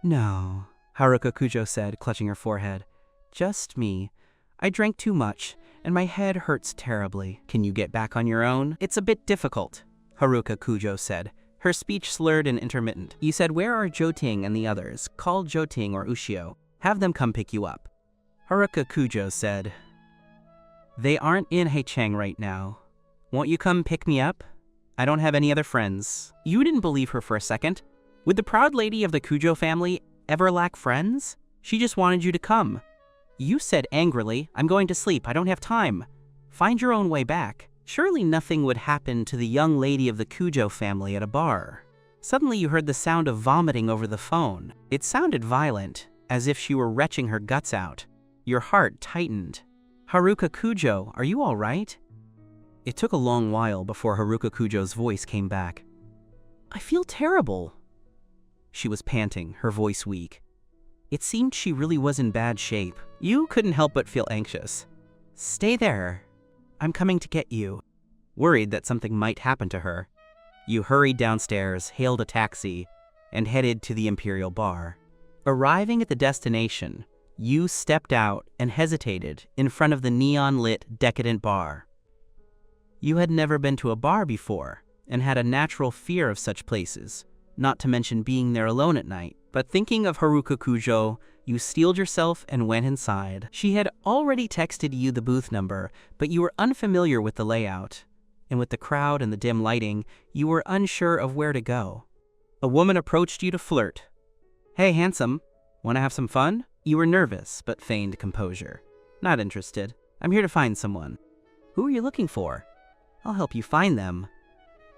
No, Haruka Cujo said, clutching her forehead. Just me. I drank too much, and my head hurts terribly. Can you get back on your own? It's a bit difficult, Haruka Cujo said, her speech slurred and intermittent. You said, where are Joting and the others? Call Joting or Ushio. Have them come pick you up. Haruka Cujo said, they aren't in Heicheng right now. Won't you come pick me up? I don't have any other friends. You didn't believe her for a second. Would the proud lady of the Kujo family ever lack friends? She just wanted you to come. You said angrily, "I'm going to sleep, I don't have time. Find your own way back." Surely nothing would happen to the young lady of the Kujo family at a bar. Suddenly you heard the sound of vomiting over the phone. It sounded violent, as if she were retching her guts out. Your heart tightened. "Haruka Kujo, are you all right?" It took a long while before Haruka Kujo's voice came back. "I feel terrible." She was panting, her voice weak. It seemed she really was in bad shape. You couldn't help but feel anxious. "Stay there. I'm coming to get you." Worried that something might happen to her, you hurried downstairs, hailed a taxi, and headed to the Imperial Bar. Arriving at the destination, you stepped out and hesitated in front of the neon-lit, decadent bar. You had never been to a bar before and had a natural fear of such places, not to mention being there alone at night. But thinking of Haruka Kujo, you steeled yourself and went inside. She had already texted you the booth number, but you were unfamiliar with the layout. And with the crowd and the dim lighting, you were unsure of where to go. A woman approached you to flirt. "Hey, handsome, want to have some fun?" You were nervous, but feigned composure. "Not interested. I'm here to find someone." "Who are you looking for?" "I'll help you find them."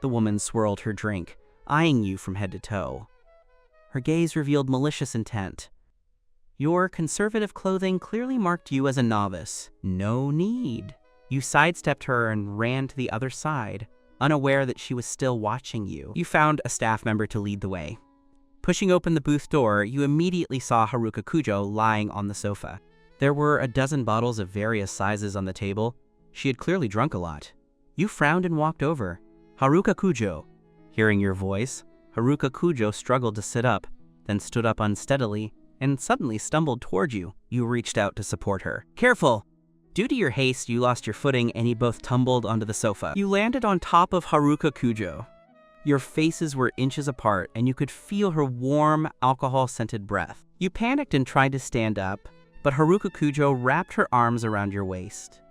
The woman swirled her drink, eyeing you from head to toe. Her gaze revealed malicious intent. Your conservative clothing clearly marked you as a novice. No need. You sidestepped her and ran to the other side, unaware that she was still watching you. You found a staff member to lead the way. Pushing open the booth door, you immediately saw Haruka Kujo lying on the sofa. There were a dozen bottles of various sizes on the table. She had clearly drunk a lot. You frowned and walked over. "Haruka Kujo." Hearing your voice, Haruka Kujo struggled to sit up, then stood up unsteadily, and suddenly stumbled toward you. You reached out to support her. "Careful!" Due to your haste, you lost your footing and you both tumbled onto the sofa. You landed on top of Haruka Kujo. Your faces were inches apart and you could feel her warm, alcohol-scented breath. You panicked and tried to stand up, but Haruka Kujo wrapped her arms around your waist.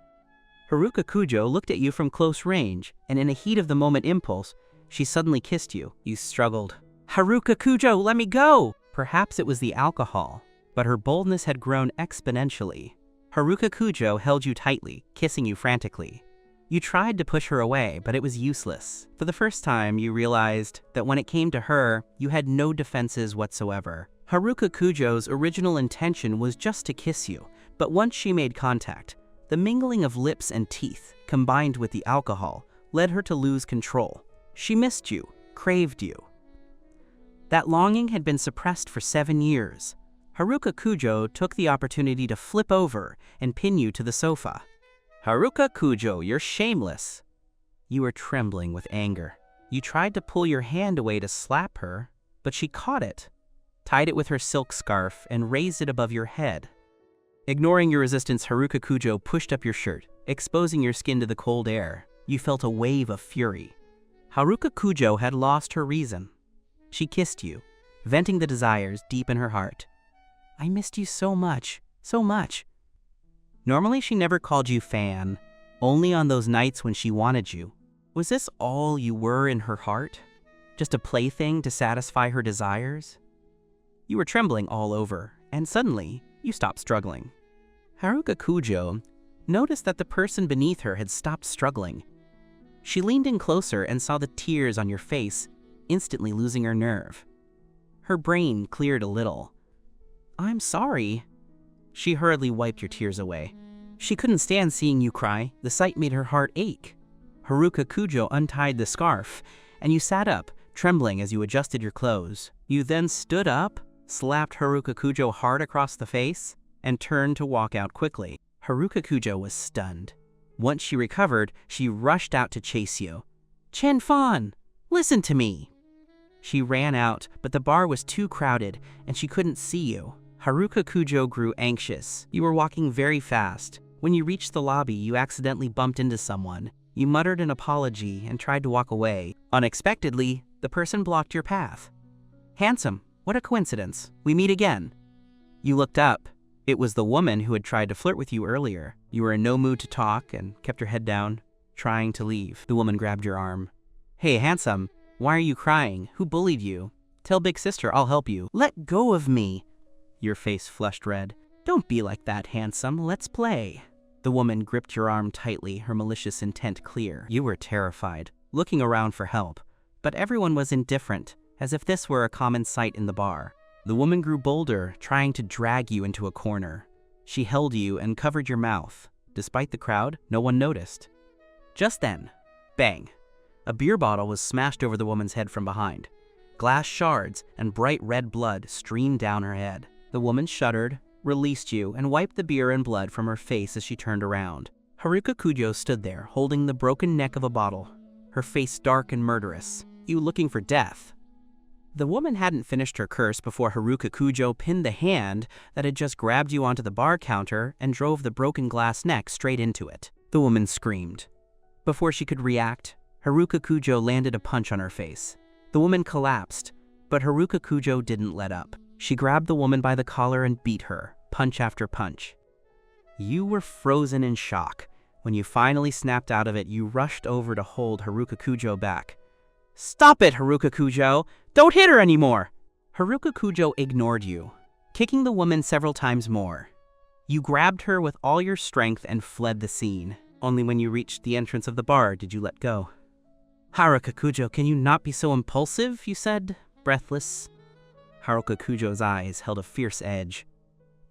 Haruka Kujo looked at you from close range, and in a heat-of-the-moment impulse, she suddenly kissed you. You struggled. "Haruka Kujo, let me go!" Perhaps it was the alcohol, but her boldness had grown exponentially. Haruka Kujo held you tightly, kissing you frantically. You tried to push her away, but it was useless. For the first time, you realized that when it came to her, you had no defenses whatsoever. Haruka Kujo's original intention was just to kiss you, but once she made contact, the mingling of lips and teeth, combined with the alcohol, led her to lose control. She missed you, craved you. That longing had been suppressed for 7 years. Haruka Kujo took the opportunity to flip over and pin you to the sofa. "Haruka Kujo, you're shameless." You were trembling with anger. You tried to pull your hand away to slap her, but she caught it, tied it with her silk scarf, and raised it above your head. Ignoring your resistance, Haruka Kujo pushed up your shirt, exposing your skin to the cold air. You felt a wave of fury. Haruka Kujo had lost her reason. She kissed you, venting the desires deep in her heart. "I missed you so much, so much." Normally she never called you fan, only on those nights when she wanted you. Was this all you were in her heart? Just a plaything to satisfy her desires? You were trembling all over, and suddenly you stopped struggling. Haruka Kujo noticed that the person beneath her had stopped struggling. She leaned in closer and saw the tears on your face, instantly losing her nerve. Her brain cleared a little. "I'm sorry." She hurriedly wiped your tears away. She couldn't stand seeing you cry. The sight made her heart ache. Haruka Kujo untied the scarf, and you sat up, trembling as you adjusted your clothes. You then stood up, slapped Haruka Kujo hard across the face, and turned to walk out quickly. Haruka Kujo was stunned. Once she recovered, she rushed out to chase you. "Chen-fan, listen to me." She ran out, but the bar was too crowded, and she couldn't see you. Haruka Kujo grew anxious. You were walking very fast. When you reached the lobby, you accidentally bumped into someone. You muttered an apology and tried to walk away. Unexpectedly, the person blocked your path. "Handsome, what a coincidence. We meet again." You looked up. It was the woman who had tried to flirt with you earlier. You were in no mood to talk and kept your head down, trying to leave. The woman grabbed your arm. "Hey, handsome, why are you crying? Who bullied you? Tell big sister I'll help you. Let go of me. Your face flushed red. Don't be like that, handsome. Let's play. The woman gripped your arm tightly, her malicious intent clear. You were terrified, looking around for help. But everyone was indifferent, as if this were a common sight in the bar. The woman grew bolder, trying to drag you into a corner. She held you and covered your mouth. Despite the crowd, no one noticed. Just then, bang, a beer bottle was smashed over the woman's head from behind. Glass shards and bright red blood streamed down her head. The woman shuddered, released you, and wiped the beer and blood from her face as she turned around. Haruka Kujo stood there, holding the broken neck of a bottle, her face dark and murderous. You looking for death. The woman hadn't finished her curse before Haruka Kujo pinned the hand that had just grabbed you onto the bar counter and drove the broken glass neck straight into it. The woman screamed. Before she could react, Haruka Kujo landed a punch on her face. The woman collapsed, but Haruka Kujo didn't let up. She grabbed the woman by the collar and beat her, punch after punch. You were frozen in shock. When you finally snapped out of it, you rushed over to hold Haruka Kujo back. Stop it, Haruka Kujo! Don't hit her anymore! Haruka Kujo ignored you, kicking the woman several times more. You grabbed her with all your strength and fled the scene. Only when you reached the entrance of the bar did you let go. Haruka Kujo, can you not be so impulsive? You said, breathless. Haruka Kujo's eyes held a fierce edge.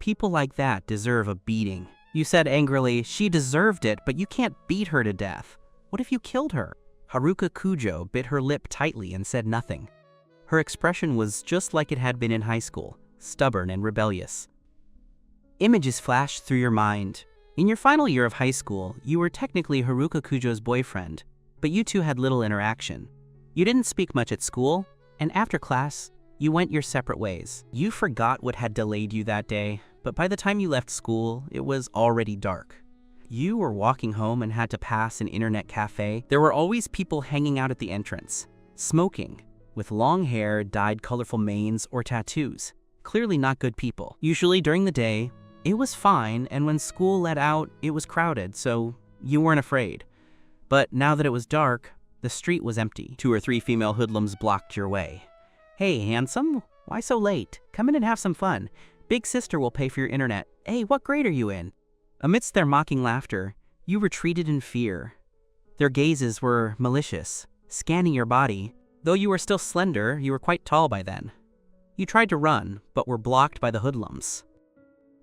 People like that deserve a beating. You said angrily, she deserved it, but you can't beat her to death. What if you killed her? Haruka Kujo bit her lip tightly and said nothing. Her expression was just like it had been in high school, stubborn and rebellious. Images flashed through your mind. In your final year of high school, you were technically Haruka Kujo's boyfriend, but you two had little interaction. You didn't speak much at school, and after class, you went your separate ways. You forgot what had delayed you that day, but by the time you left school, it was already dark. You were walking home and had to pass an internet cafe. There were always people hanging out at the entrance, smoking, with long hair, dyed colorful manes, or tattoos. Clearly not good people. Usually during the day, it was fine, and when school let out, it was crowded, so you weren't afraid. But now that it was dark, the street was empty. 2 or 3 female hoodlums blocked your way. Hey, handsome, why so late? Come in and have some fun. Big sister will pay for your internet. Hey, what grade are you in? Amidst their mocking laughter, you retreated in fear. Their gazes were malicious, scanning your body. Though you were still slender, you were quite tall by then. You tried to run, but were blocked by the hoodlums.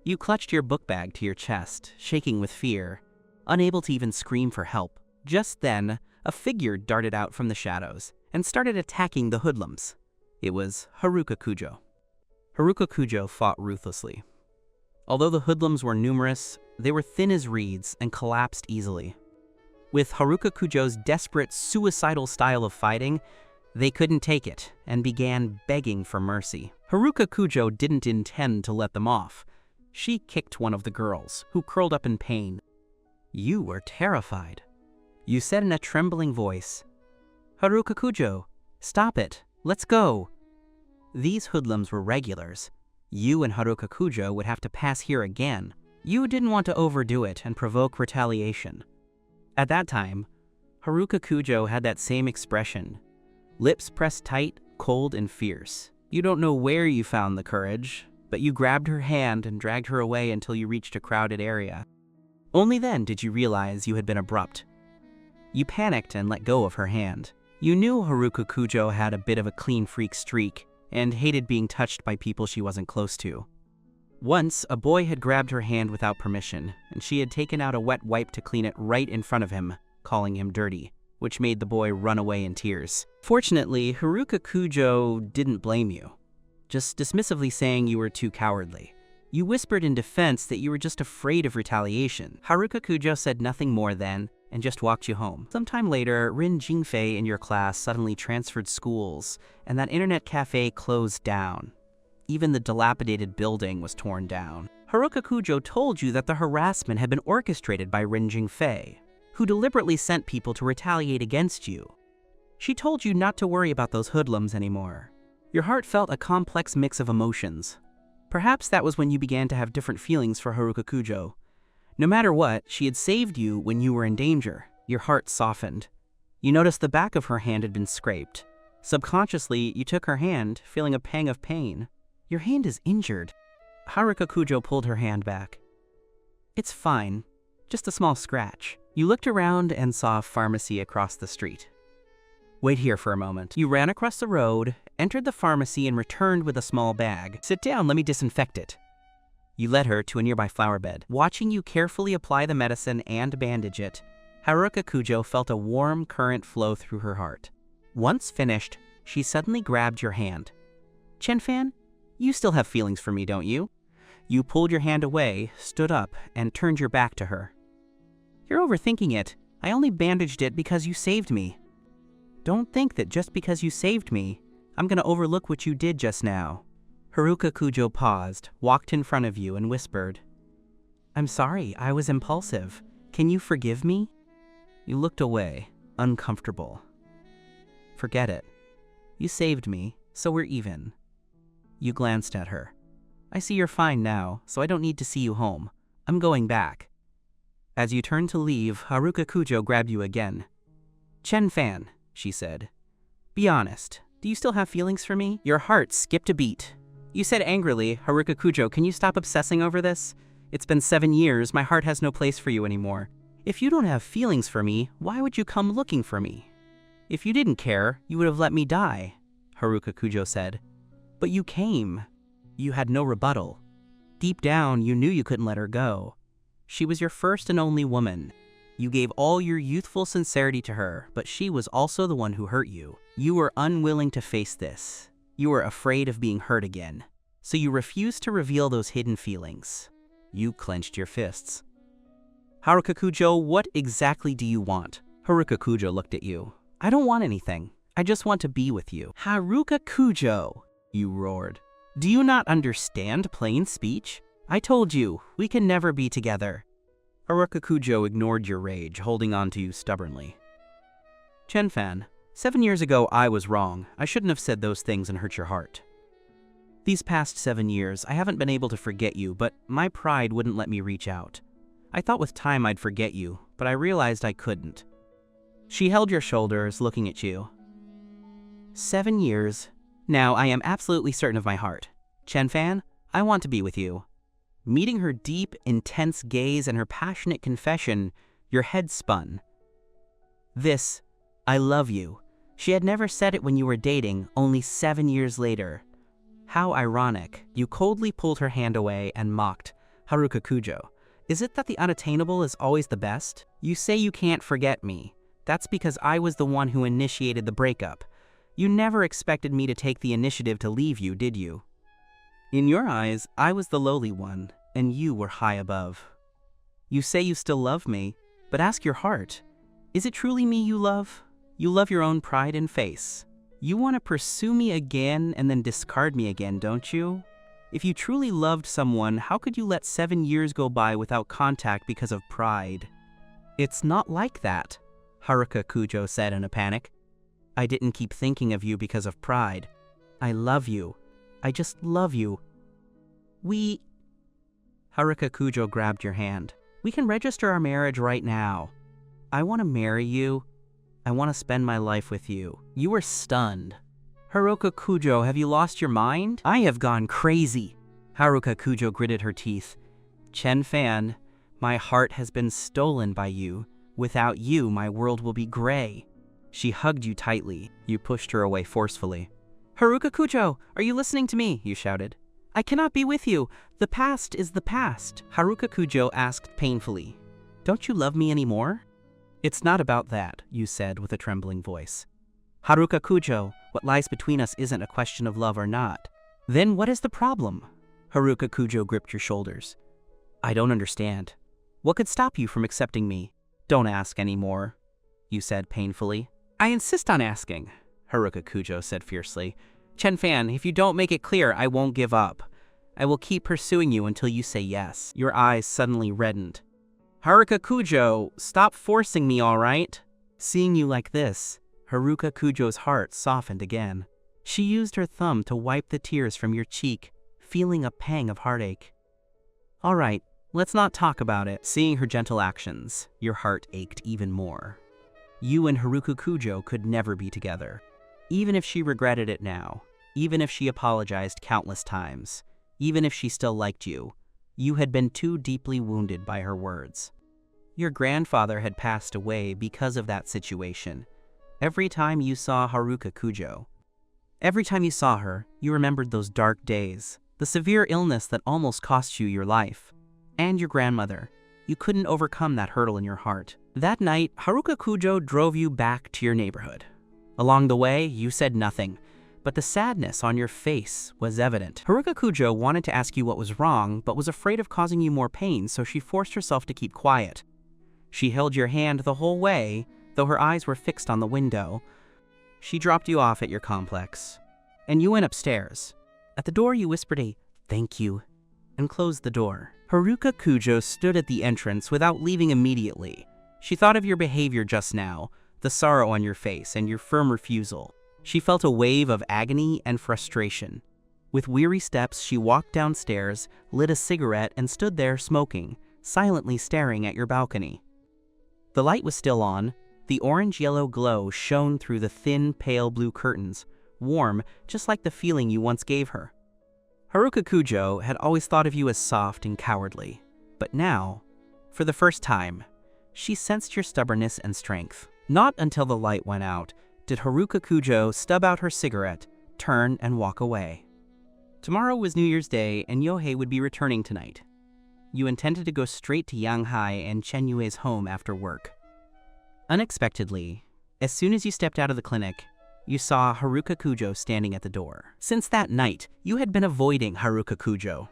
You clutched your book bag to your chest, shaking with fear, unable to even scream for help. Just then, a figure darted out from the shadows and started attacking the hoodlums. It was Haruka Kujo. Haruka Kujo fought ruthlessly. Although the hoodlums were numerous, they were thin as reeds and collapsed easily. With Haruka Kujo's desperate, suicidal style of fighting, they couldn't take it and began begging for mercy. Haruka Kujo didn't intend to let them off. She kicked one of the girls, who curled up in pain. You were terrified. You said in a trembling voice, Haruka Kujo, stop it, let's go. These hoodlums were regulars. You and Haruka Kujo would have to pass here again. You didn't want to overdo it and provoke retaliation. At that time, Haruka Kujo had that same expression, lips pressed tight, cold and fierce. You don't know where you found the courage, but you grabbed her hand and dragged her away until you reached a crowded area. Only then did you realize you had been abrupt. You panicked and let go of her hand. You knew Haruka Kujo had a bit of a clean freak streak and hated being touched by people she wasn't close to. Once, a boy had grabbed her hand without permission, and she had taken out a wet wipe to clean it right in front of him, calling him dirty, which made the boy run away in tears. Fortunately, Haruka Kujo didn't blame you, just dismissively saying you were too cowardly. You whispered in defense that you were just afraid of retaliation. Haruka Kujo said nothing more then, and just walked you home. Sometime later, Rin Jingfei in your class suddenly transferred schools, and that internet cafe closed down. Even the dilapidated building was torn down. Haruka Kujo told you that the harassment had been orchestrated by Rin Jingfei, who deliberately sent people to retaliate against you. She told you not to worry about those hoodlums anymore. Your heart felt a complex mix of emotions. Perhaps that was when you began to have different feelings for Haruka Kujo. No matter what, she had saved you when you were in danger. Your heart softened. You noticed the back of her hand had been scraped. Subconsciously, you took her hand, feeling a pang of pain. Your hand is injured. Haruka Kujo pulled her hand back. It's fine, just a small scratch. You looked around and saw a pharmacy across the street. Wait here for a moment. You ran across the road, entered the pharmacy, and returned with a small bag. Sit down, let me disinfect it. You led her to a nearby flower bed. Watching you carefully apply the medicine and bandage it, Haruka Kujo felt a warm current flow through her heart. Once finished, she suddenly grabbed your hand. Chenfan, you still have feelings for me, don't you? You pulled your hand away, stood up, and turned your back to her. You're overthinking it. I only bandaged it because you saved me. Don't think that just because you saved me, I'm gonna overlook what you did just now. Haruka Kujo paused, walked in front of you, and whispered, I'm sorry, I was impulsive. Can you forgive me? You looked away, uncomfortable. Forget it. You saved me, so we're even. You glanced at her. I see you're fine now, so I don't need to see you home. I'm going back. As you turned to leave, Haruka Kujo grabbed you again. Chenfan, she said. Be honest, do you still have feelings for me? Your heart skipped a beat. You said angrily, Haruka Kujo, can you stop obsessing over this? It's been 7 years, my heart has no place for you anymore. If you don't have feelings for me, why would you come looking for me? If you didn't care, you would have let me die, Haruka Kujo said. But you came. You had no rebuttal. Deep down, you knew you couldn't let her go. She was your first and only woman. You gave all your youthful sincerity to her, but she was also the one who hurt you. You were unwilling to face this. You were afraid of being hurt again. So you refused to reveal those hidden feelings. You clenched your fists. Haruka Kujo, what exactly do you want? Haruka Kujo looked at you. I don't want anything. I just want to be with you. Haruka Kujo, you roared. Do you not understand plain speech? I told you, we can never be together. Haruka Kujo ignored your rage, holding on to you stubbornly. Chenfan, 7 years ago I was wrong. I shouldn't have said those things and hurt your heart. These past 7 years, I haven't been able to forget you, but my pride wouldn't let me reach out. I thought with time I'd forget you, but I realized I couldn't. She held your shoulders, looking at you. 7 years. Now I am absolutely certain of my heart. Chenfan, I want to be with you. Meeting her deep, intense gaze and her passionate confession, your head spun. This, I love you. She had never said it when you were dating, only 7 years later. How ironic. You coldly pulled her hand away and mocked. Haruka Kujo, is it that the unattainable is always the best? You say you can't forget me. That's because I was the one who initiated the breakup. You never expected me to take the initiative to leave you, did you? In your eyes, I was the lowly one, and you were high above. You say you still love me, but ask your heart. Is it truly me you love? You love your own pride and face. You want to pursue me again and then discard me again, don't you? If you truly loved someone, how could you let 7 years go by without contact because of pride? It's not like that, Haruka Kujo said in a panic. I didn't keep thinking of you because of pride. I love you. I just love you. Haruka Kujo grabbed your hand. We can register our marriage right now. I want to marry you. I want to spend my life with you. You were stunned. Haruka Kujo, have you lost your mind? I have gone crazy. Haruka Kujo gritted her teeth. Chenfan, my heart has been stolen by you. Without you, my world will be gray. She hugged you tightly. You pushed her away forcefully. Haruka Kujo, are you listening to me? You shouted. I cannot be with you. The past is the past. Haruka Kujo asked painfully. Don't you love me anymore? It's not about that, you said with a trembling voice. Haruka Kujo, what lies between us isn't a question of love or not. Then what is the problem? Haruka Kujo gripped your shoulders. I don't understand. What could stop you from accepting me? Don't ask anymore, you said painfully. I insist on asking, Haruka Kujo said fiercely. Chenfan, if you don't make it clear, I won't give up. I will keep pursuing you until you say yes. Your eyes suddenly reddened. Haruka Kujo, stop forcing me, all right? Seeing you like this, Haruka Kujo's heart softened again. She used her thumb to wipe the tears from your cheek, feeling a pang of heartache. All right, let's not talk about it. Seeing her gentle actions, your heart ached even more. You and Haruka Kujo could never be together. Even if she regretted it now, even if she apologized countless times, even if she still liked you, you had been too deeply wounded by her words. Your grandfather had passed away because of that situation. Every time you saw Haruka Kujo, every time you saw her, you remembered those dark days, the severe illness that almost cost you your life, and your grandmother. You couldn't overcome that hurdle in your heart. That night, Haruka Kujo drove you back to your neighborhood. Along the way, you said nothing, but the sadness on your face was evident. Haruka Kujo wanted to ask you what was wrong, but was afraid of causing you more pain, so she forced herself to keep quiet. She held your hand the whole way, though her eyes were fixed on the window. She dropped you off at your complex, and you went upstairs. At the door, you whispered a "thank you" and closed the door. Haruka Kujo stood at the entrance without leaving immediately. She thought of your behavior just now, the sorrow on your face, and your firm refusal. She felt a wave of agony and frustration. With weary steps, she walked downstairs, lit a cigarette, and stood there smoking, silently staring at your balcony. The light was still on. The orange-yellow glow shone through the thin, pale blue curtains, warm, just like the feeling you once gave her. Haruka Kujo had always thought of you as soft and cowardly, but now, for the first time, she sensed your stubbornness and strength. Not until the light went out did Haruka Kujo stub out her cigarette, turn, and walk away. Tomorrow was New Year's Day, and Yohei would be returning tonight. You intended to go straight to Yanghai and Chen Yue's home after work. Unexpectedly, as soon as you stepped out of the clinic, you saw Haruka Kujo standing at the door. Since that night, you had been avoiding Haruka Kujo.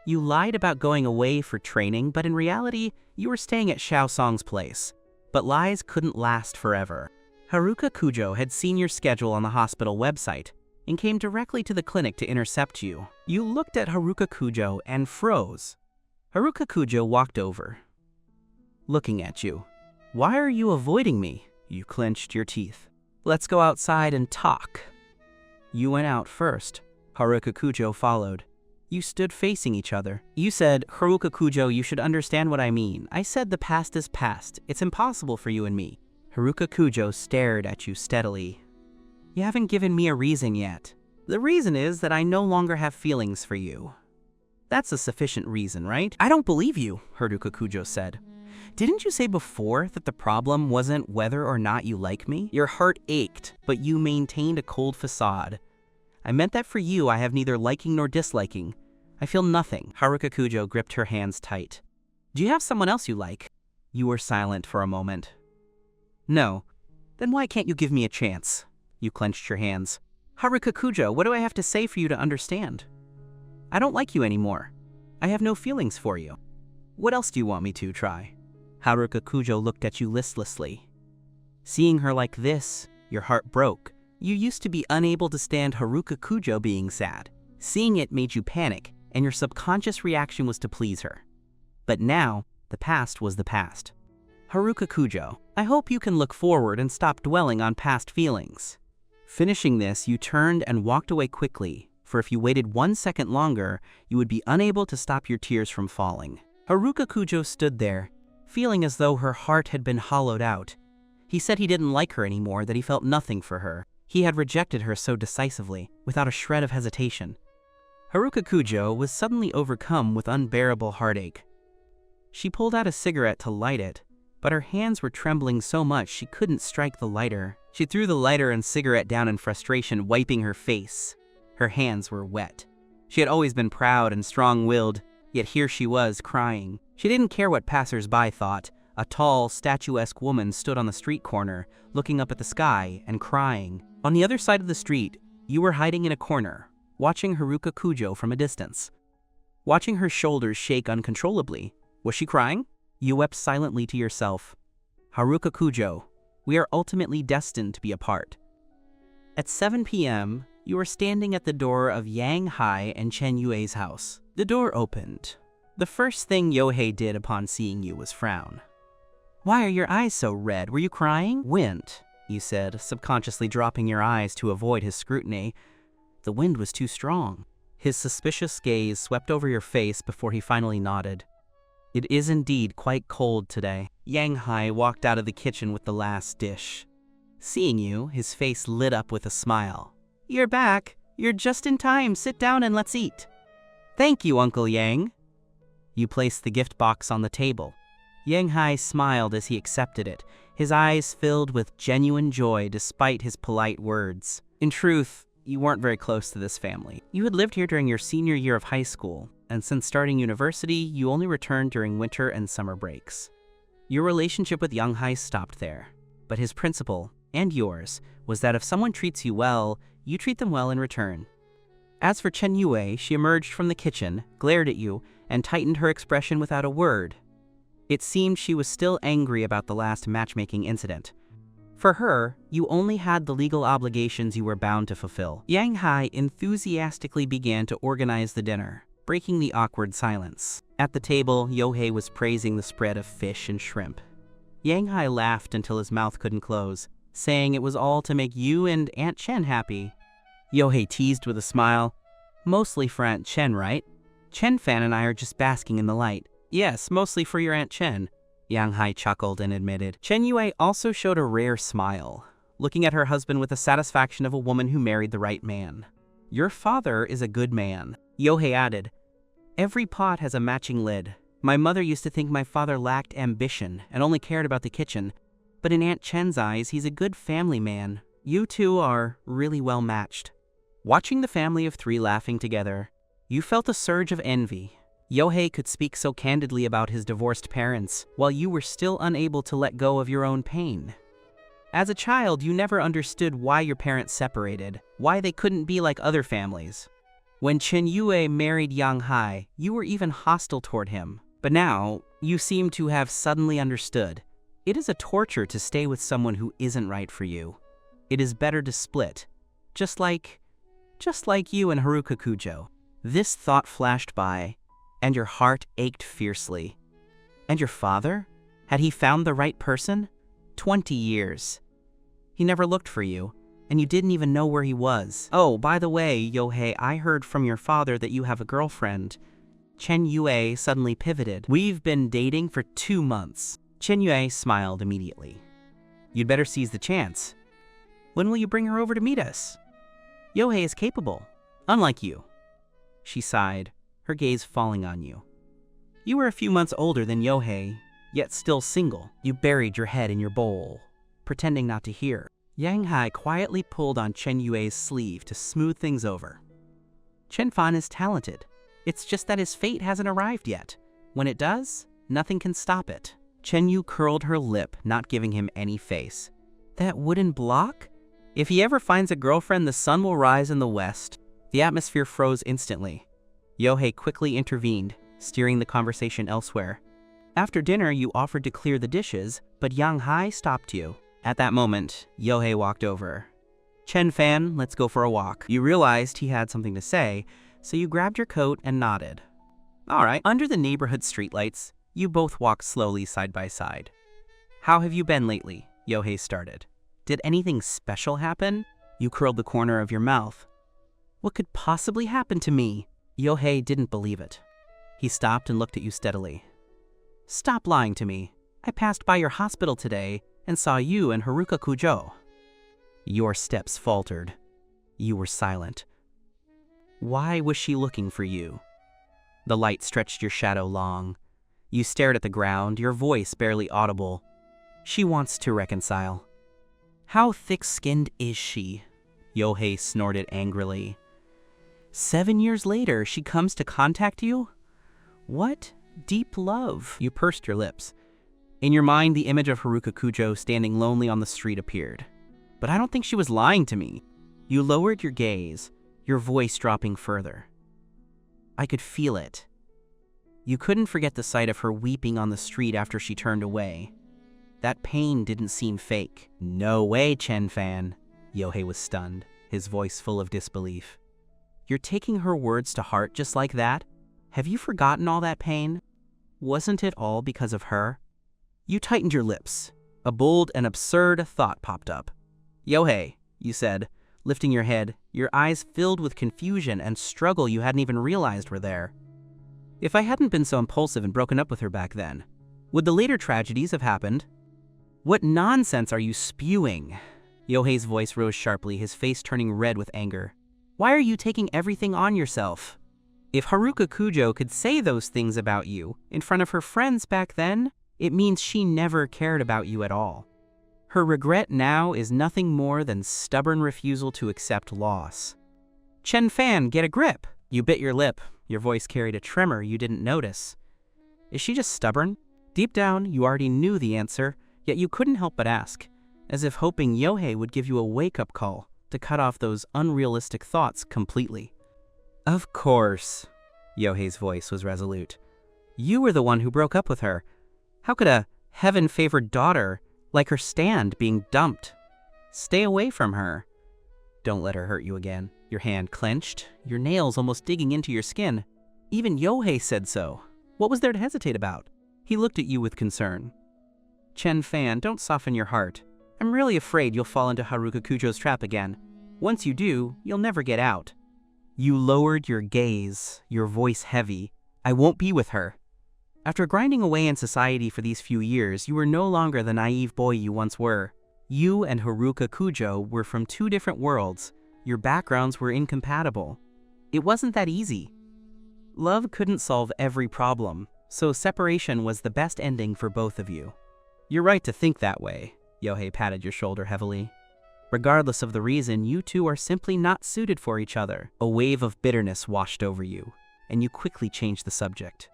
You lied about going away for training, but in reality, you were staying at Xiao Song's place. But lies couldn't last forever. Haruka Kujo had seen your schedule on the hospital website and came directly to the clinic to intercept you. You looked at Haruka Kujo and froze. Haruka Kujo walked over, looking at you. "Why are you avoiding me?" You clenched your teeth. "Let's go outside and talk." You went out first. Haruka Kujo followed. You stood facing each other. You said, "Haruka Kujo, you should understand what I mean. I said the past is past. It's impossible for you and me." Haruka Kujo stared at you steadily. "You haven't given me a reason yet. The reason is that I no longer have feelings for you. That's a sufficient reason, right?" "I don't believe you," Haruka Kujo said. "Didn't you say before that the problem wasn't whether or not you like me?" Your heart ached, but you maintained a cold facade. "I meant that for you I have neither liking nor disliking. I feel nothing." Haruka Kujo gripped her hands tight. "Do you have someone else you like?" You were silent for a moment. "No." "Then why can't you give me a chance?" You clenched your hands. "Haruka Kujo, what do I have to say for you to understand? I don't like you anymore. I have no feelings for you. What else do you want me to try?" Haruka Kujo looked at you listlessly. Seeing her like this, your heart broke. You used to be unable to stand Haruka Kujo being sad. Seeing it made you panic, and your subconscious reaction was to please her. But now, the past was the past. "Haruka Kujo, I hope you can look forward and stop dwelling on past feelings." Finishing this, you turned and walked away quickly, for if you waited 1 second longer, you would be unable to stop your tears from falling. Haruka Kujo stood there, feeling as though her heart had been hollowed out. He said he didn't like her anymore, that he felt nothing for her. He had rejected her so decisively, without a shred of hesitation. Haruka Kujo was suddenly overcome with unbearable heartache. She pulled out a cigarette to light it, but her hands were trembling so much she couldn't strike the lighter. She threw the lighter and cigarette down in frustration, wiping her face. Her hands were wet. She had always been proud and strong-willed, yet here she was, crying. She didn't care what passers-by thought. A tall, statuesque woman stood on the street corner, looking up at the sky and crying. On the other side of the street, you were hiding in a corner, watching Haruka Kujo from a distance. Watching her shoulders shake uncontrollably. Was she crying? You wept silently to yourself. "Haruka Kujo, we are ultimately destined to be apart." At 7 p.m., you were standing at the door of Yang Hai and Chen Yue's house. The door opened. The first thing Yohei did upon seeing you was frown. "Why are your eyes so red? Were you crying?" "Wind," you said, subconsciously dropping your eyes to avoid his scrutiny. "The wind was too strong." His suspicious gaze swept over your face before he finally nodded. "It is indeed quite cold today." Yang Hai walked out of the kitchen with the last dish. Seeing you, his face lit up with a smile. "You're back. You're just in time. Sit down and let's eat." "Thank you, Uncle Yang." You placed the gift box on the table. Yang Hai smiled as he accepted it, his eyes filled with genuine joy despite his polite words. In truth, you weren't very close to this family. You had lived here during your senior year of high school, and since starting university, you only returned during winter and summer breaks. Your relationship with Yang Hai stopped there, but his principle, and yours, was that if someone treats you well, you treat them well in return. As for Chen Yue, she emerged from the kitchen, glared at you, and tightened her expression without a word. It seemed she was still angry about the last matchmaking incident. For her, you only had the legal obligations you were bound to fulfill. Yang Hai enthusiastically began to organize the dinner, breaking the awkward silence. At the table, Yohei was praising the spread of fish and shrimp. Yang Hai laughed until his mouth couldn't close, saying it was all to make you and Aunt Chen happy. Yohei teased with a smile. "Mostly for Aunt Chen, right? Chen Fan and I are just basking in the light." "Yes, mostly for your Aunt Chen," Yang Hai chuckled and admitted. Chen Yue also showed a rare smile, looking at her husband with the satisfaction of a woman who married the right man. "Your father is a good man," Yohei added. "Every pot has a matching lid. My mother used to think my father lacked ambition and only cared about the kitchen, but in Aunt Chen's eyes, he's a good family man. You two are really well matched." Watching the family of three laughing together, you felt a surge of envy. Yohei could speak so candidly about his divorced parents, while you were still unable to let go of your own pain. As a child, you never understood why your parents separated, why they couldn't be like other families. When Chen Yue married Yang Hai, you were even hostile toward him. But now, you seem to have suddenly understood. It is a torture to stay with someone who isn't right for you. It is better to split. Just like you and Haruka Kujo. This thought flashed by, and your heart ached fiercely. And your father? Had he found the right person? 20 years. He never looked for you, and you didn't even know where he was. "Oh, by the way, Yohei, I heard from your father that you have a girlfriend." Chen Yue suddenly pivoted. "We've been dating for 2 months. Chen Yue smiled immediately. "You'd better seize the chance. When will you bring her over to meet us?" "Yohei is capable, unlike you." She sighed, her gaze falling on you. "You were a few months older than Yohei, yet still single." You buried your head in your bowl, pretending not to hear. Yang Hai quietly pulled on Chen Yue's sleeve to smooth things over. "Chen Fan is talented. It's just that his fate hasn't arrived yet. When it does, nothing can stop it." Chen Yu curled her lip, not giving him any face. "That wooden block? If he ever finds a girlfriend, the sun will rise in the west." The atmosphere froze instantly. Yohei quickly intervened, steering the conversation elsewhere. After dinner, you offered to clear the dishes, but Yang Hai stopped you. At that moment, Yohei walked over. "Chen Fan, let's go for a walk." You realized he had something to say, so you grabbed your coat and nodded. "All right." Under the neighborhood streetlights, you both walked slowly side by side. "How have you been lately?" Yohei started. "Did anything special happen?" You curled the corner of your mouth. "What could possibly happen to me?" Yohei didn't believe it. He stopped and looked at you steadily. "Stop lying to me. I passed by your hospital today and saw you and Haruka Kujo." Your steps faltered. You were silent. Why was she looking for you? The light stretched your shadow long. You stared at the ground, your voice barely audible. "She wants to reconcile." "How thick-skinned is she?" Yohei snorted angrily. 7 years later, she comes to contact you? What deep love? You pursed your lips. In your mind, the image of Haruka Kujo standing lonely on the street appeared. "But I don't think she was lying to me." You lowered your gaze, your voice dropping further. "I could feel it." You couldn't forget the sight of her weeping on the street after she turned away. That pain didn't seem fake. "No way, Chen Fan." Yohei was stunned, his voice full of disbelief. "You're taking her words to heart just like that? Have you forgotten all that pain? Wasn't it all because of her?" You tightened your lips. A bold and absurd thought popped up. "Yohei," you said, lifting your head, your eyes filled with confusion and struggle you hadn't even realized were there. "If I hadn't been so impulsive and broken up with her back then, would the later tragedies have happened? What nonsense are you spewing?" Yohei's voice rose sharply, his face turning red with anger. Why are you taking everything on yourself? If Haruka Kujo could say those things about you in front of her friends back then, it means she never cared about you at all. Her regret now is nothing more than stubborn refusal to accept loss. Chen Fan, get a grip! You bit your lip. Your voice carried a tremor you didn't notice. Is she just stubborn? Deep down, you already knew the answer, yet you couldn't help but ask, as if hoping Yohei would give you a wake-up call to cut off those unrealistic thoughts completely. Of course. Yohei's voice was resolute. You were the one who broke up with her. How could a heaven-favored daughter like her stand being dumped? Stay away from her. Don't let her hurt you again. Your hand clenched, your nails almost digging into your skin. Even Yohei said so. What was there to hesitate about? He looked at you with concern. Chen Fan, don't soften your heart. I'm really afraid you'll fall into Haruka Kujo's trap again. Once you do, you'll never get out. You lowered your gaze, your voice heavy. I won't be with her. After grinding away in society for these few years, you were no longer the naive boy you once were. You and Haruka Kujo were from two different worlds. Your backgrounds were incompatible. It wasn't that easy. Love couldn't solve every problem, so separation was the best ending for both of you. You're right to think that way. Yohei patted your shoulder heavily. Regardless of the reason, you two are simply not suited for each other. A wave of bitterness washed over you, and you quickly changed the subject.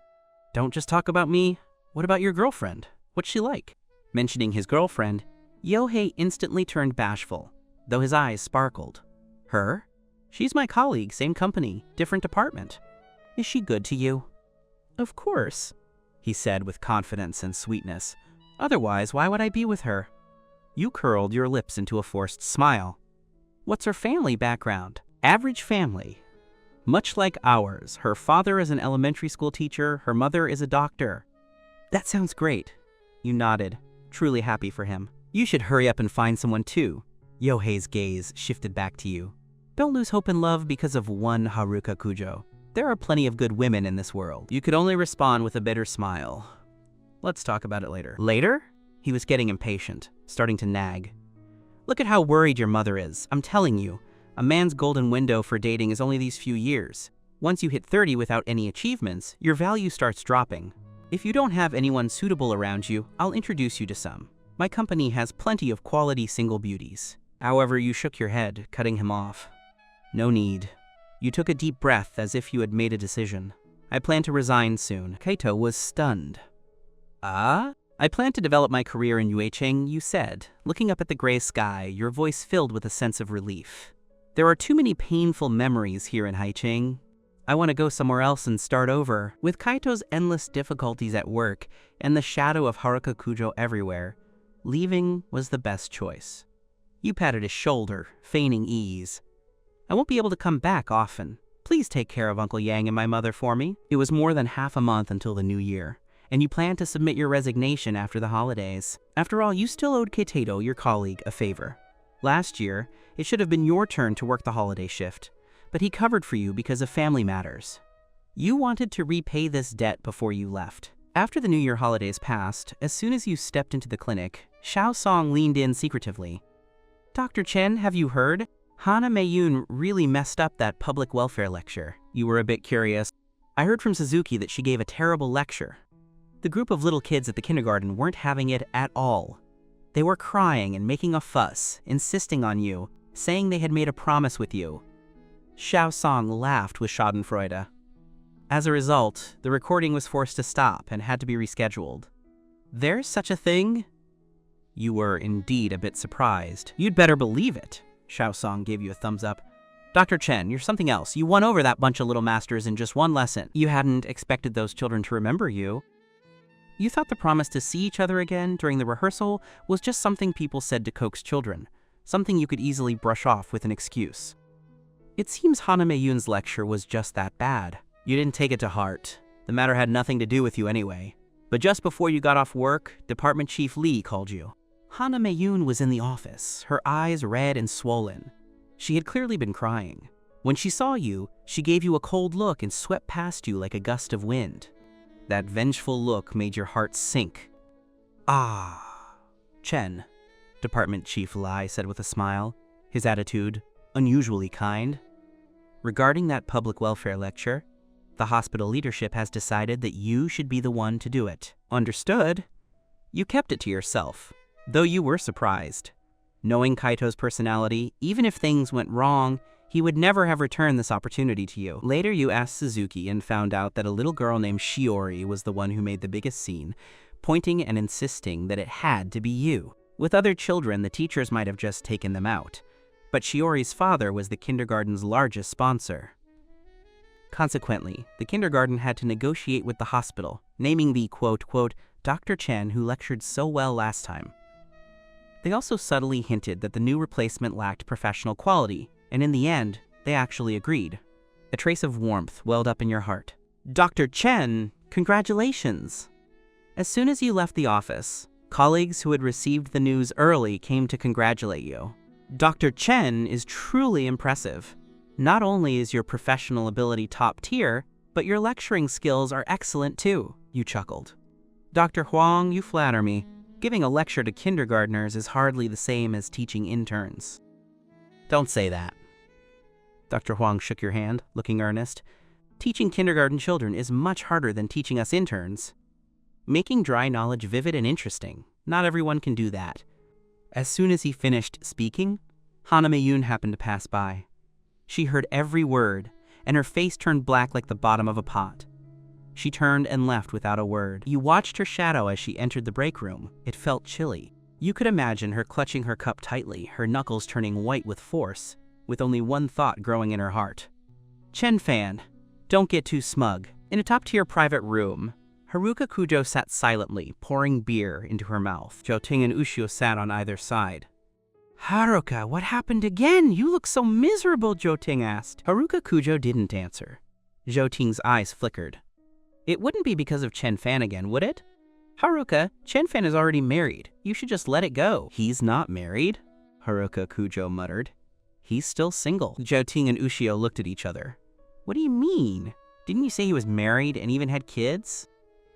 Don't just talk about me. What about your girlfriend? What's she like? Mentioning his girlfriend, Yohei instantly turned bashful, though his eyes sparkled. Her? She's my colleague, same company, different department. Is she good to you? Of course, he said with confidence and sweetness. Otherwise, why would I be with her? You curled your lips into a forced smile. What's her family background? Average family. Much like ours, her father is an elementary school teacher, her mother is a doctor. That sounds great. You nodded, truly happy for him. You should hurry up and find someone too. Yohei's gaze shifted back to you. Don't lose hope in love because of one Haruka Kujo. There are plenty of good women in this world. You could only respond with a bitter smile. Let's talk about it later. Later? He was getting impatient, starting to nag. Look at how worried your mother is. I'm telling you, a man's golden window for dating is only these few years. Once you hit 30 without any achievements, your value starts dropping. If you don't have anyone suitable around you, I'll introduce you to some. My company has plenty of quality single beauties. However, you shook your head, cutting him off. No need. You took a deep breath as if you had made a decision. I plan to resign soon. Kaito was stunned. Ah? I plan to develop my career in Yueching, you said, looking up at the gray sky, your voice filled with a sense of relief. There are too many painful memories here in Haiching. I want to go somewhere else and start over. With Kaito's endless difficulties at work and the shadow of Haruka Kujo everywhere, leaving was the best choice. You patted his shoulder, feigning ease. I won't be able to come back often. Please take care of Uncle Yang and my mother for me. It was more than half a month until the new year, and you planned to submit your resignation after the holidays. After all, you still owed Keitedo, your colleague, a favor. Last year, it should have been your turn to work the holiday shift, but he covered for you because of family matters. You wanted to repay this debt before you left. After the New Year holidays passed, as soon as you stepped into the clinic, Xiao Song leaned in secretively. Dr. Chen, have you heard? Hana Meiyun really messed up that public welfare lecture. You were a bit curious. I heard from Suzuki that she gave a terrible lecture. The group of little kids at the kindergarten weren't having it at all. They were crying and making a fuss, insisting on you, saying they had made a promise with you. Xiao Song laughed with schadenfreude. As a result, the recording was forced to stop and had to be rescheduled. There's such a thing? You were indeed a bit surprised. You'd better believe it. Xiao Song gave you a thumbs up. Dr. Chen, you're something else. You won over that bunch of little masters in just one lesson. You hadn't expected those children to remember you. You thought the promise to see each other again during the rehearsal was just something people said to coax children, something you could easily brush off with an excuse. It seems Hana Meiyun's lecture was just that bad. You didn't take it to heart. The matter had nothing to do with you anyway. But just before you got off work, Department Chief Lee called you. Hana Meiyun was in the office, her eyes red and swollen. She had clearly been crying. When she saw you, she gave you a cold look and swept past you like a gust of wind. That vengeful look made your heart sink. Ah, Chen, Department Chief Lai said with a smile, his attitude unusually kind. Regarding that public welfare lecture, the hospital leadership has decided that you should be the one to do it. Understood? You kept it to yourself, though you were surprised. Knowing Kaito's personality, even if things went wrong, he would never have returned this opportunity to you. Later, you asked Suzuki and found out that a little girl named Shiori was the one who made the biggest scene, pointing and insisting that it had to be you. With other children, the teachers might have just taken them out, but Shiori's father was the kindergarten's largest sponsor. Consequently, the kindergarten had to negotiate with the hospital, naming the quote-quote Dr. Chen who lectured so well last time. They also subtly hinted that the new replacement lacked professional quality, and in the end, they actually agreed. A trace of warmth welled up in your heart. Dr. Chen, congratulations! As soon as you left the office, colleagues who had received the news early came to congratulate you. Dr. Chen is truly impressive. Not only is your professional ability top tier, but your lecturing skills are excellent too, you chuckled. Dr. Huang, you flatter me. Giving a lecture to kindergartners is hardly the same as teaching interns. Don't say that. Dr. Huang shook your hand, looking earnest. Teaching kindergarten children is much harder than teaching us interns. Making dry knowledge vivid and interesting. Not everyone can do that. As soon as he finished speaking, Hana Mayun happened to pass by. She heard every word, and her face turned black like the bottom of a pot. She turned and left without a word. You watched her shadow as she entered the break room. It felt chilly. You could imagine her clutching her cup tightly, her knuckles turning white with force, with only one thought growing in her heart. Chen Fan, don't get too smug. In a top-tier private room, Haruka Kujo sat silently, pouring beer into her mouth. Joting and Ushio sat on either side. Haruka, what happened again? You look so miserable, Joting asked. Haruka Kujo didn't answer. Joting's eyes flickered. It wouldn't be because of Chen Fan again, would it? Haruka, Chen Fan is already married. You should just let it go. He's not married, Haruka Kujo muttered. He's still single. Joting and Ushio looked at each other. What do you mean? Didn't you say he was married and even had kids?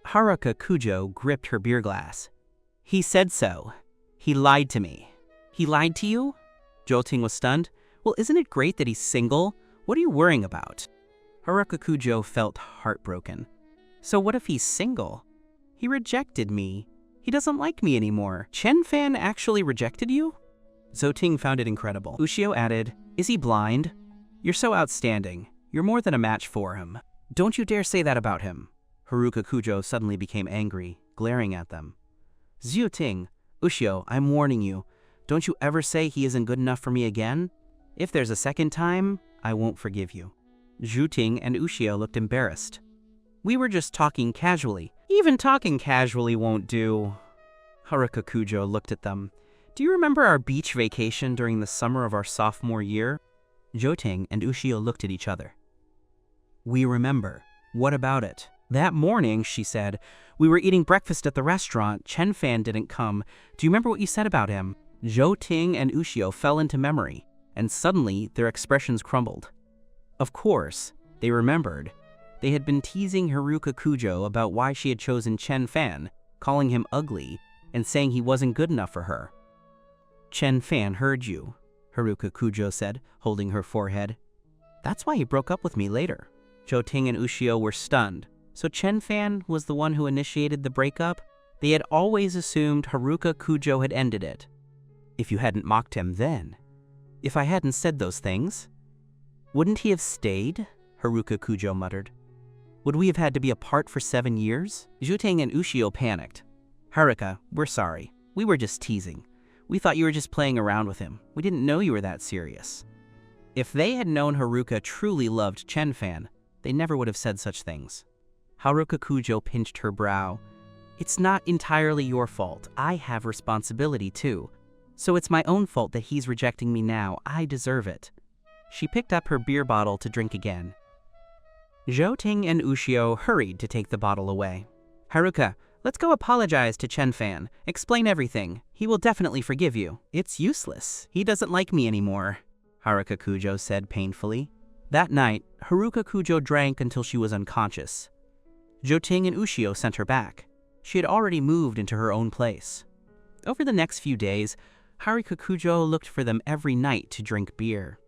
Haruka Kujo gripped her beer glass. He said so. He lied to me. He lied to you? Joting was stunned. Well, isn't it great that he's single? What are you worrying about? Haruka Kujo felt heartbroken. So what if he's single? He rejected me. He doesn't like me anymore. Chen Fan actually rejected you? Zoting found it incredible. Ushio added, is he blind? You're so outstanding. You're more than a match for him. Don't you dare say that about him. Haruka Kujo suddenly became angry, glaring at them. Zhuting, Ushio, I'm warning you. Don't you ever say he isn't good enough for me again? If there's a second time, I won't forgive you. Zhuting and Ushio looked embarrassed. We were just talking casually. Even talking casually won't do. Haruka Kujo looked at them. Do you remember our beach vacation during the summer of our sophomore year? Joting and Ushio looked at each other. We remember. What about it? That morning, she said, we were eating breakfast at the restaurant. Chen Fan didn't come. Do you remember what you said about him? Joting and Ushio fell into memory, and suddenly their expressions crumbled. Of course, they remembered. They had been teasing Haruka Kujo about why she had chosen Chen Fan, calling him ugly, and saying he wasn't good enough for her. Chen Fan heard you, Haruka Kujo said, holding her forehead. That's why he broke up with me later. Joting and Ushio were stunned. So Chen Fan was the one who initiated the breakup? They had always assumed Haruka Kujo had ended it. If you hadn't mocked him then. If I hadn't said those things. Wouldn't he have stayed? Haruka Kujo muttered. Would we have had to be apart for 7 years? Zhuting and Ushio panicked. Haruka, we're sorry. We were just teasing. We thought you were just playing around with him. We didn't know you were that serious. If they had known Haruka truly loved Chen Fan, they never would have said such things. Haruka Kujo pinched her brow. It's not entirely your fault. I have responsibility too. So it's my own fault that he's rejecting me now. I deserve it. She picked up her beer bottle to drink again. Joting and Ushio hurried to take the bottle away. Haruka, let's go apologize to Chen Fan. Explain everything. He will definitely forgive you. It's useless. He doesn't like me anymore, Haruka Kujo said painfully. That night, Haruka Kujo drank until she was unconscious. Joting and Ushio sent her back. She had already moved into her own place. Over the next few days, Haruka Kujo looked for them every night to drink beer.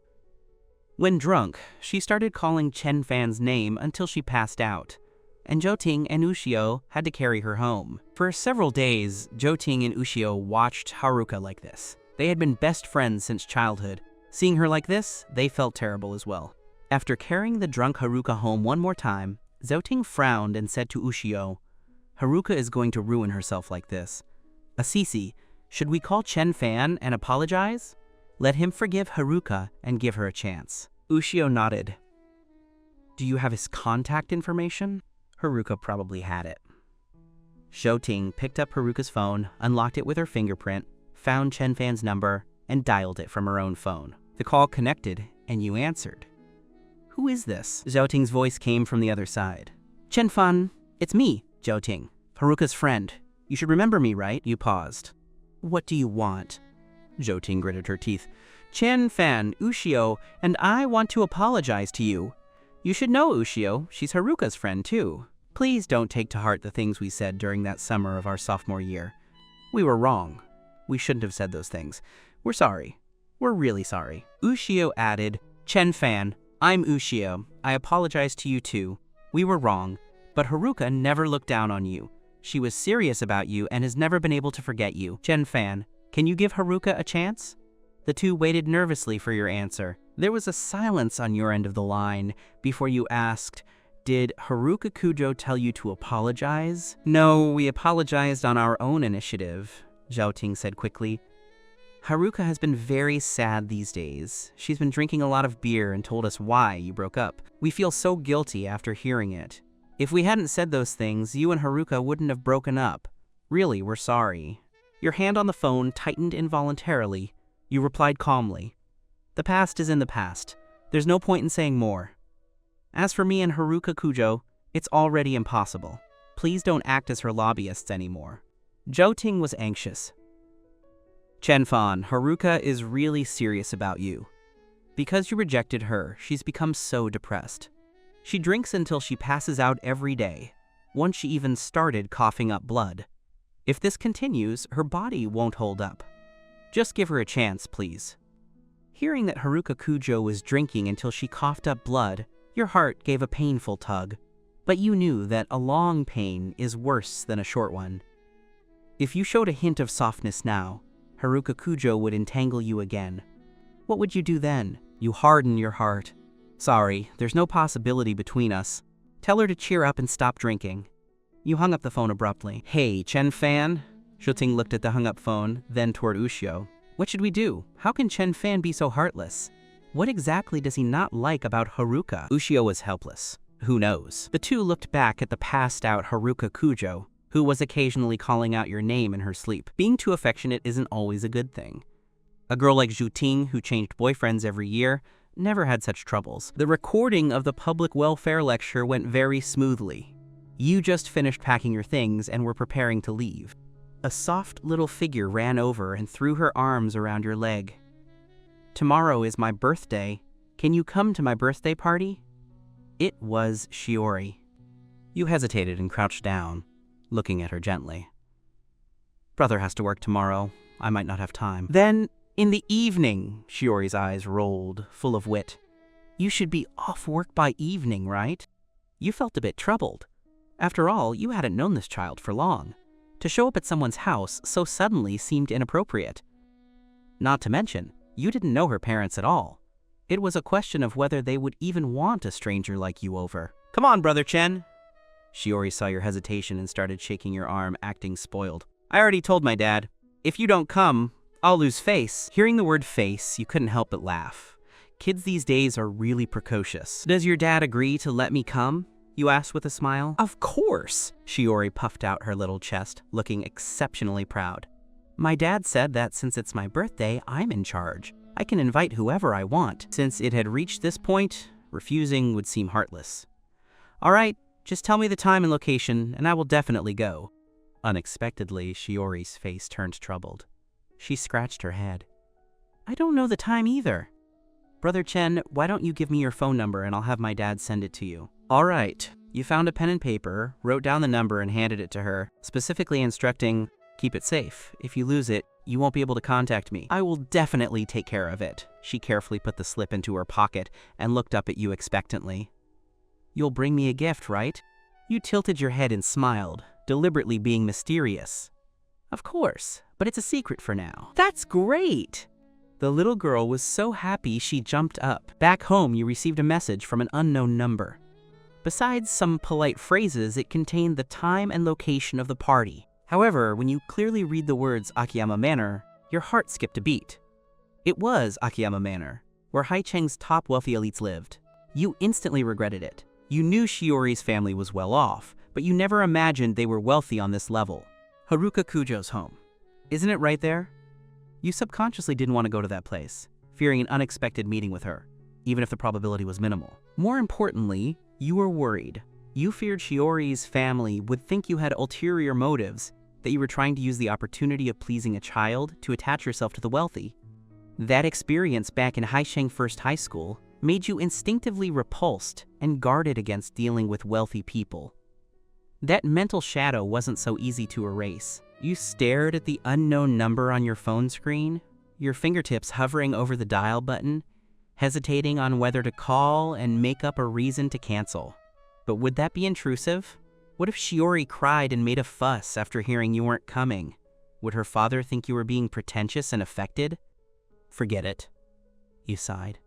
When drunk, she started calling Chen Fan's name until she passed out, and Joting and Ushio had to carry her home. For several days, Joting and Ushio watched Haruka like this. They had been best friends since childhood. Seeing her like this, they felt terrible as well. After carrying the drunk Haruka home one more time, Joting frowned and said to Ushio, "Haruka is going to ruin herself like this. Asisi, should we call Chen Fan and apologize? Let him forgive Haruka and give her a chance." Ushio nodded. "Do you have his contact information?" Haruka probably had it. Joting picked up Haruka's phone, unlocked it with her fingerprint, found Chen Fan's number, and dialed it from her own phone. The call connected, and you answered. "Who is this?" Joting's voice came from the other side. "Chen Fan, it's me, Joting, Haruka's friend. You should remember me, right?" You paused. "What do you want?" Joting gritted her teeth. "Chen Fan, Ushio, and I want to apologize to you. You should know Ushio, she's Haruka's friend too. Please don't take to heart the things we said during that summer of our sophomore year. We were wrong. We shouldn't have said those things. We're sorry. We're really sorry." Ushio added, "Chen Fan, I'm Ushio. I apologize to you too. We were wrong, but Haruka never looked down on you. She was serious about you and has never been able to forget you. Chen Fan, can you give Haruka a chance?" The two waited nervously for your answer. There was a silence on your end of the line before you asked, "Did Haruka Kujo tell you to apologize?" "No, we apologized on our own initiative," Joting said quickly. "Haruka has been very sad these days. She's been drinking a lot of beer and told us why you broke up. We feel so guilty after hearing it. If we hadn't said those things, you and Haruka wouldn't have broken up. Really, we're sorry." Your hand on the phone tightened involuntarily. You replied calmly, "The past is in the past. There's no point in saying more. As for me and Haruka Kujo, it's already impossible. Please don't act as her lobbyists anymore." Joting was anxious. "Chen Fan, Haruka is really serious about you. Because you rejected her, she's become so depressed. She drinks until she passes out every day. Once she even started coughing up blood. If this continues, her body won't hold up. Just give her a chance, please." Hearing that Haruka Kujo was drinking until she coughed up blood, your heart gave a painful tug. But you knew that a long pain is worse than a short one. If you showed a hint of softness now, Haruka Kujo would entangle you again. What would you do then? You harden your heart. "Sorry, there's no possibility between us. Tell her to cheer up and stop drinking." You hung up the phone abruptly. "Hey, Chen Fan?" Joting looked at the hung-up phone, then toward Ushio. "What should we do? How can Chen Fan be so heartless? What exactly does he not like about Haruka?" Ushio was helpless. Who knows? The two looked back at the passed-out Haruka Kujo, who was occasionally calling out your name in her sleep. Being too affectionate isn't always a good thing. A girl like Zhu who changed boyfriends every year, never had such troubles. The recording of the public welfare lecture went very smoothly. You just finished packing your things and were preparing to leave. A soft little figure ran over and threw her arms around your leg. "Tomorrow is my birthday. Can you come to my birthday party?" It was Shiori. You hesitated and crouched down, looking at her gently. "Brother has to work tomorrow. I might not have time." "Then, in the evening," Shiori's eyes rolled, full of wit. "You should be off work by evening, right?" You felt a bit troubled. After all, you hadn't known this child for long. To show up at someone's house so suddenly seemed inappropriate. Not to mention, you didn't know her parents at all. It was a question of whether they would even want a stranger like you over. "Come on, Brother Chen." Shiori saw your hesitation and started shaking your arm, acting spoiled. "I already told my dad. If you don't come, I'll lose face." Hearing the word face, you couldn't help but laugh. Kids these days are really precocious. "Does your dad agree to let me come?" you asked with a smile. "Of course." Shiori puffed out her little chest, looking exceptionally proud. "My dad said that since it's my birthday, I'm in charge. I can invite whoever I want." Since it had reached this point, refusing would seem heartless. "All right, just tell me the time and location, and I will definitely go." Unexpectedly, Shiori's face turned troubled. She scratched her head. "I don't know the time either." "Brother Chen, why don't you give me your phone number and I'll have my dad send it to you." "All right." You found a pen and paper, wrote down the number and handed it to her, specifically instructing, "Keep it safe. If you lose it, You won't be able to contact me. I will definitely take care of it. She carefully put the slip into her pocket and looked up at you expectantly. You'll bring me a gift, right? You tilted your head and smiled, deliberately being mysterious. Of course, but it's a secret for now. That's great! The little girl was so happy she jumped up. Back home, you received a message from an unknown number. Besides some polite phrases, it contained the time and location of the party. However, when you clearly read the words Akiyama Manor, your heart skipped a beat. It was Akiyama Manor, where Haicheng's top wealthy elites lived. You instantly regretted it. You knew Shiori's family was well off, but you never imagined they were wealthy on this level. Haruka Kujo's home. Isn't it right there? You subconsciously didn't want to go to that place, fearing an unexpected meeting with her, even if the probability was minimal. More importantly, you were worried. You feared Shiori's family would think you had ulterior motives, that you were trying to use the opportunity of pleasing a child to attach yourself to the wealthy. That experience back in Haicheng First High School made you instinctively repulsed and guarded against dealing with wealthy people. That mental shadow wasn't so easy to erase. You stared at the unknown number on your phone screen, your fingertips hovering over the dial button, hesitating on whether to call and make up a reason to cancel. But would that be intrusive? What if Shiori cried and made a fuss after hearing you weren't coming? Would her father think you were being pretentious and affected? Forget it. You sighed.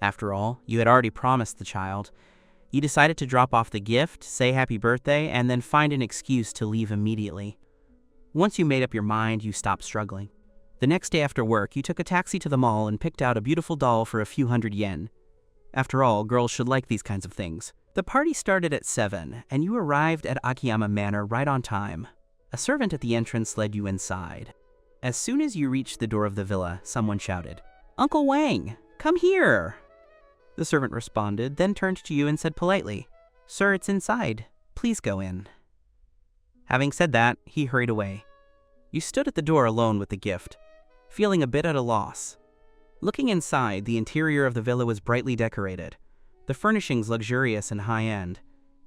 After all, you had already promised the child. You decided to drop off the gift, say happy birthday, and then find an excuse to leave immediately. Once you made up your mind, you stopped struggling. The next day after work, you took a taxi to the mall and picked out a beautiful doll for a few hundred yen. After all, girls should like these kinds of things. The party started at 7, and you arrived at Akiyama Manor right on time. A servant at the entrance led you inside. As soon as you reached the door of the villa, someone shouted, "Uncle Wang, come here!" The servant responded, then turned to you and said politely, "Sir, it's inside. Please go in." Having said that, he hurried away. You stood at the door alone with the gift, feeling a bit at a loss. Looking inside, the interior of the villa was brightly decorated, the furnishings luxurious and high-end,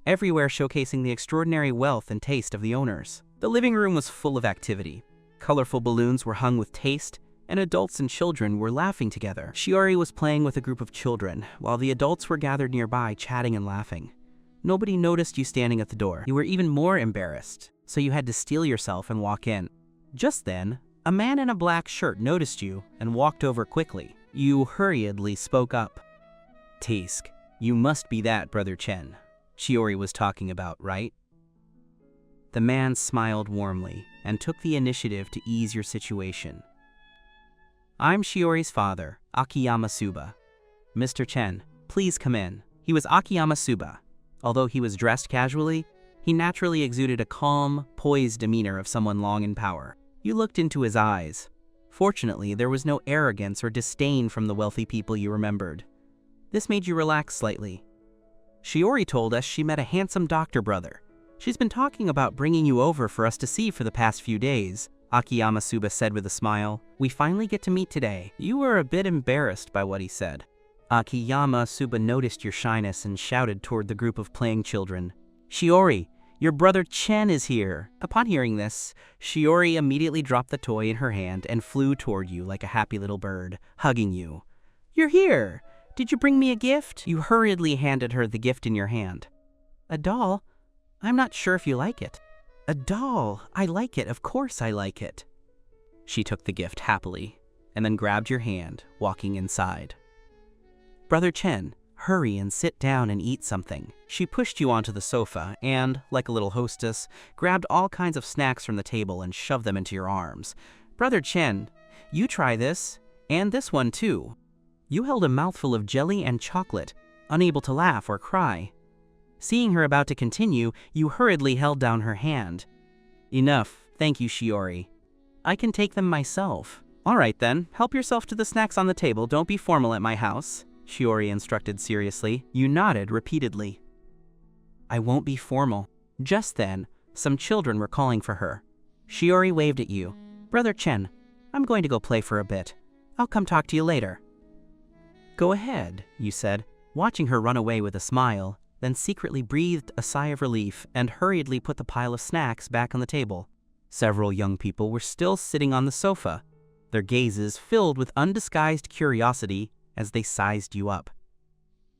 everywhere showcasing the extraordinary wealth and taste of the owners. The living room was full of activity. Colorful balloons were hung with taste, and adults and children were laughing together. Shiori was playing with a group of children, while the adults were gathered nearby chatting and laughing. Nobody noticed you standing at the door. You were even more embarrassed, so you had to steel yourself and walk in. Just then, a man in a black shirt noticed you and walked over quickly. You hurriedly spoke up. "Taisk, you must be that Brother Chen Shiori was talking about, right?" The man smiled warmly and took the initiative to ease your situation. "I'm Shiori's father, Akiyama Suba. Mr. Chen, please come in." He was Akiyama Suba. Although he was dressed casually, he naturally exuded a calm, poised demeanor of someone long in power. You looked into his eyes. Fortunately, there was no arrogance or disdain from the wealthy people you remembered. This made you relax slightly. "Shiori told us she met a handsome doctor brother. She's been talking about bringing you over for us to see for the past few days," Akiyama Suba said with a smile. "We finally get to meet today." You were a bit embarrassed by what he said. Akiyama Suba noticed your shyness and shouted toward the group of playing children, "Shiori, your brother Chen is here." Upon hearing this, Shiori immediately dropped the toy in her hand and flew toward you like a happy little bird, hugging you. "You're here! Did you bring me a gift?" You hurriedly handed her the gift in your hand. "A doll? I'm not sure if you like it." "A doll? I like it, of course I like it." She took the gift happily, and then grabbed your hand, walking inside. "Brother Chen, hurry and sit down and eat something." She pushed you onto the sofa and, like a little hostess, grabbed all kinds of snacks from the table and shoved them into your arms. "Brother Chen, you try this, and this one too." You held a mouthful of jelly and chocolate, unable to laugh or cry. Seeing her about to continue, you hurriedly held down her hand. "Enough, thank you, Shiori. I can take them myself." "All right then, help yourself to the snacks on the table, don't be formal at my house," Shiori instructed seriously. You nodded repeatedly. "I won't be formal." Just then, some children were calling for her. Shiori waved at you. "Brother Chen, I'm going to go play for a bit. I'll come talk to you later." "Go ahead," you said, watching her run away with a smile, then secretly breathed a sigh of relief and hurriedly put the pile of snacks back on the table. Several young people were still sitting on the sofa, their gazes filled with undisguised curiosity as they sized you up.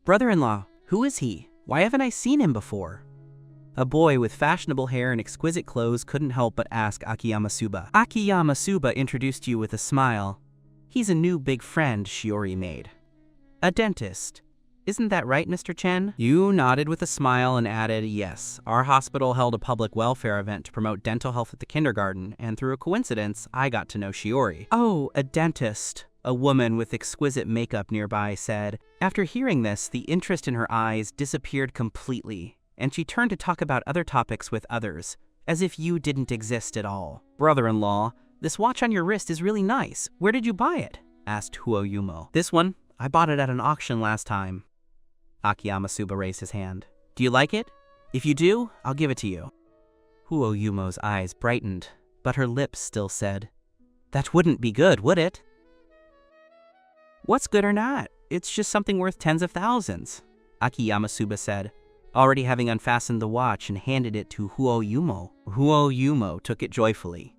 "Brother-in-law, who is he? Why haven't I seen him before?" A boy with fashionable hair and exquisite clothes couldn't help but ask Akiyama Suba. Akiyama Suba introduced you with a smile. "He's a new big friend Shiori made. A dentist. Isn't that right, Mr. Chen?" You nodded with a smile and added, "Yes, our hospital held a public welfare event to promote dental health at the kindergarten, and through a coincidence, I got to know Shiori." "Oh, a dentist," a woman with exquisite makeup nearby said. After hearing this, the interest in her eyes disappeared completely, and she turned to talk about other topics with others, as if you didn't exist at all. "Brother-in-law, this watch on your wrist is really nice. Where did you buy it?" asked Huoyumo. "This one? I bought it at an auction last time." Akiyama Suba raised his hand. "Do you like it? If you do, I'll give it to you." Huoyumo's eyes brightened, but her lips still said, "That wouldn't be good, would it?" "What's good or not? It's just something worth tens of thousands," Akiyama Suba said, already having unfastened the watch and handed it to Huoyumo. Huoyumo took it joyfully.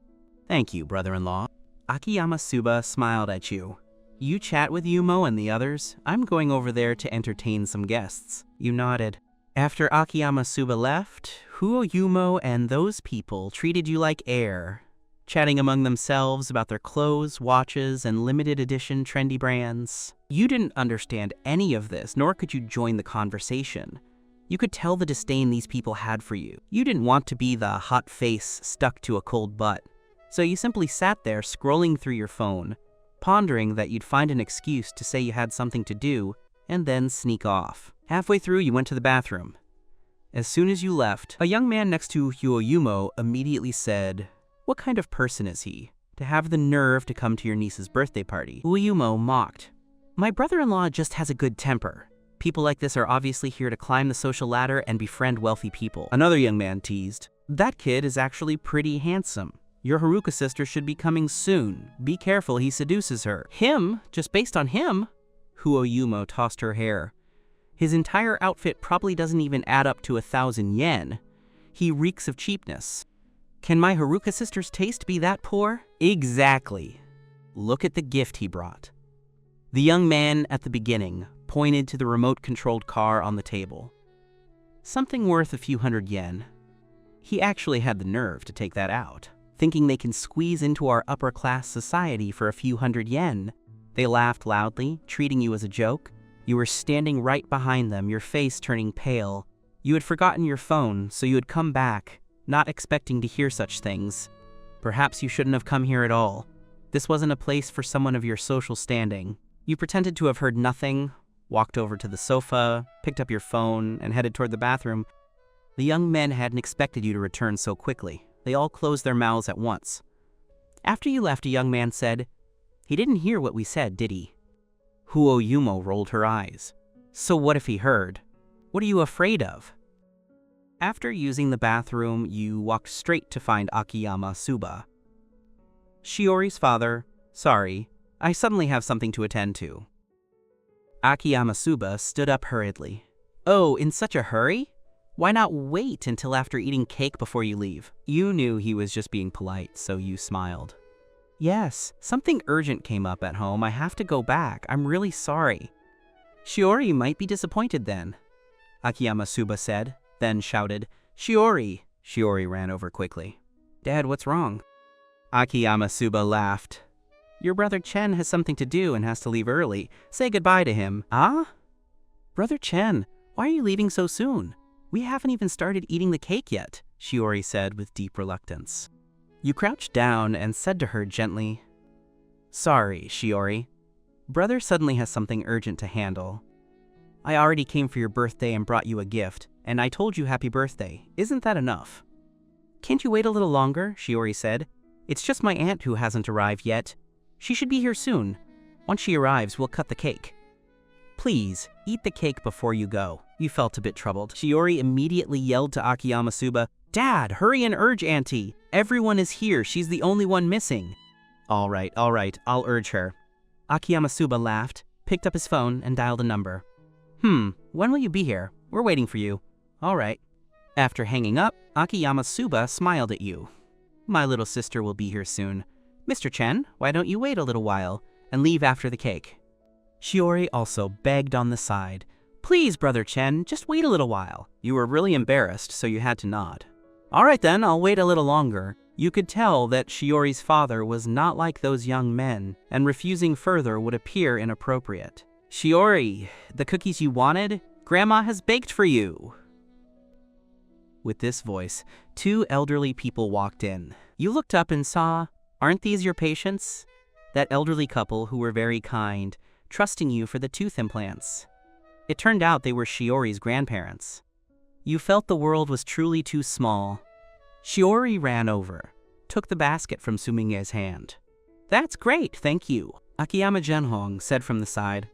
"Thank you, brother-in-law." Akiyama Suba smiled at you. "You chat with Yumo and the others. I'm going over there to entertain some guests." You nodded. After Akiyama Suba left, Huoyumo and those people treated you like air, chatting among themselves about their clothes, watches, and limited edition trendy brands. You didn't understand any of this, nor could you join the conversation. You could tell the disdain these people had for you. You didn't want to be the hot face stuck to a cold butt. So you simply sat there scrolling through your phone, pondering that you'd find an excuse to say you had something to do, and then sneak off. Halfway through, you went to the bathroom. As soon as you left, a young man next to Huoyumo immediately said, "What kind of person is he, to have the nerve to come to your niece's birthday party?" Huoyumo mocked. "My brother-in-law just has a good temper. People like this are obviously here to climb the social ladder and befriend wealthy people." Another young man teased, "That kid is actually pretty handsome. Your Haruka sister should be coming soon. Be careful, he seduces her." "Him? Just based on him?" Huoyumo tossed her hair. "His entire outfit probably doesn't even add up to 1,000 yen. He reeks of cheapness. Can my Haruka sister's taste be that poor?" "Exactly. Look at the gift he brought." The young man at the beginning pointed to the remote-controlled car on the table. "Something worth a few hundred yen." He actually had the nerve to take that out, thinking they can squeeze into our upper-class society for a few hundred yen. They laughed loudly, treating you as a joke. You were standing right behind them, your face turning pale. You had forgotten your phone, so you had come back, not expecting to hear such things. Perhaps you shouldn't have come here at all. This wasn't a place for someone of your social standing. You pretended to have heard nothing, walked over to the sofa, picked up your phone, and headed toward the bathroom. The young men hadn't expected you to return so quickly. They all closed their mouths at once. After you left, a young man said, "He didn't hear what we said, did he?" Huoyumo rolled her eyes. "So what if he heard? What are you afraid of?" After using the bathroom, you walked straight to find Akiyama Suba. "Shiori's father, sorry, I suddenly have something to attend to." Akiyama Suba stood up hurriedly. "Oh, in such a hurry? Why not wait until after eating cake before you leave?" You knew he was just being polite, so you smiled. "Yes, something urgent came up at home. I have to go back. I'm really sorry." "Shiori might be disappointed then," Akiyama Suba said, then shouted, "Shiori!" Shiori ran over quickly. "Dad, what's wrong?" Akiyama Suba laughed. "Your brother Chen has something to do and has to leave early. Say goodbye to him." "Ah? Brother Chen, why are you leaving so soon? We haven't even started eating the cake yet," Shiori said with deep reluctance. You crouched down and said to her gently, "Sorry, Shiori. Brother suddenly has something urgent to handle. I already came for your birthday and brought you a gift, and I told you happy birthday. Isn't that enough?" "Can't you wait a little longer?" Shiori said. "It's just my aunt who hasn't arrived yet. She should be here soon. Once she arrives, we'll cut the cake." "Please, eat the cake before you go." You felt a bit troubled. Shiori immediately yelled to Akiyama Suba, "Dad, hurry and urge Auntie. Everyone is here. She's the only one missing." All right, I'll urge her." Akiyama Suba laughed, picked up his phone, and dialed a number. When will you be here? We're waiting for you." "All right." After hanging up, Akiyama Suba smiled at you. My little sister will be here soon. Mr. Chen, why don't you wait a little while and leave after the cake? Shiori also begged on the side. Please, Brother Chen, just wait a little while. You were really embarrassed, so you had to nod. All right then, I'll wait a little longer. You could tell that Shiori's father was not like those young men, and refusing further would appear inappropriate. Shiori, the cookies you wanted, Grandma has baked for you. With this voice, two elderly people walked in. You looked up and saw, aren't these your patients? That elderly couple who were very kind, trusting you for the tooth implants. It turned out they were Shiori's grandparents. You felt the world was truly too small. Shiori ran over, took the basket from Sumingye's hand. That's great, thank you. Akiyama Genhong said from the side.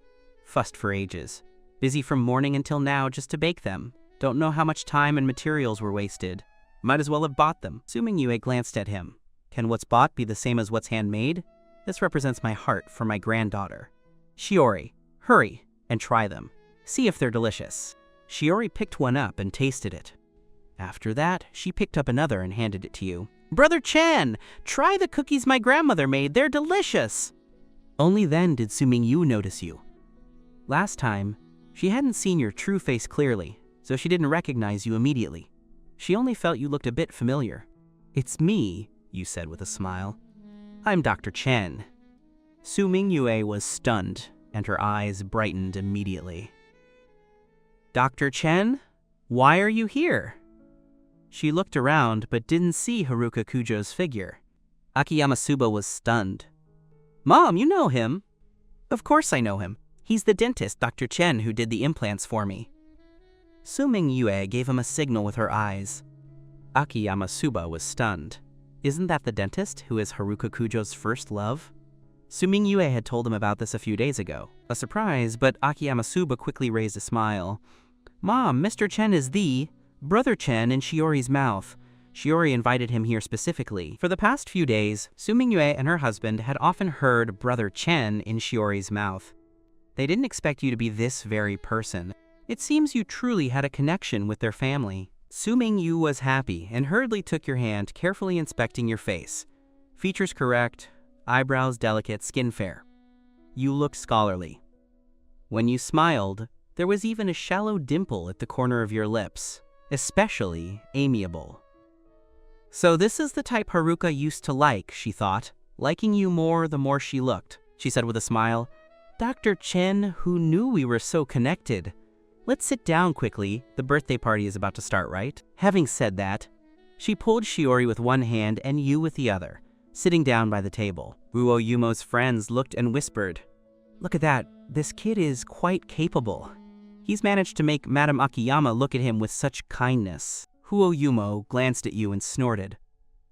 Fussed for ages. Busy from morning until now just to bake them. Don't know how much time and materials were wasted. Might as well have bought them. Sumingyue glanced at him. Can what's bought be the same as what's handmade? This represents my heart for my granddaughter. Shiori, hurry and try them. See if they're delicious. Shiori picked one up and tasted it. After that, she picked up another and handed it to you. Brother Chen, try the cookies my grandmother made. They're delicious. Only then did Sumingyu notice you. Last time, she hadn't seen your true face clearly, so she didn't recognize you immediately. She only felt you looked a bit familiar. It's me, you said with a smile. I'm Dr. Chen. Sumingyue was stunned, and her eyes brightened immediately. Dr. Chen, why are you here? She looked around but didn't see Haruka Kujo's figure. Akiyama Suba was stunned. Mom, you know him. Of course I know him. He's the dentist, Dr. Chen, who did the implants for me. Sumingyue gave him a signal with her eyes. Akiyama Suba was stunned. Isn't that the dentist who is Haruka Kujo's first love? Sumingyue had told him about this a few days ago. A surprise, but Akiyama Suba quickly raised a smile. Mom, Mr. Chen is the Brother Chen in Shiori's mouth. Shiori invited him here specifically. For the past few days, Sumingyue and her husband had often heard Brother Chen in Shiori's mouth. They didn't expect you to be this very person. It seems you truly had a connection with their family. Sumingyu was happy and hurriedly took your hand, carefully inspecting your face. Features correct, eyebrows delicate, skin fair. You looked scholarly. When you smiled, there was even a shallow dimple at the corner of your lips, especially amiable. So this is the type Haruka used to like, she thought, liking you more the more she looked. She said with a smile, Dr. Chen, who knew we were so connected? Let's sit down quickly, the birthday party is about to start, right? Having said that, she pulled Shiori with one hand and you with the other, sitting down by the table. Ruo Yumo's friends looked and whispered, Look at that, this kid is quite capable. He's managed to make Madame Akiyama look at him with such kindness. Huo Yumo glanced at you and snorted.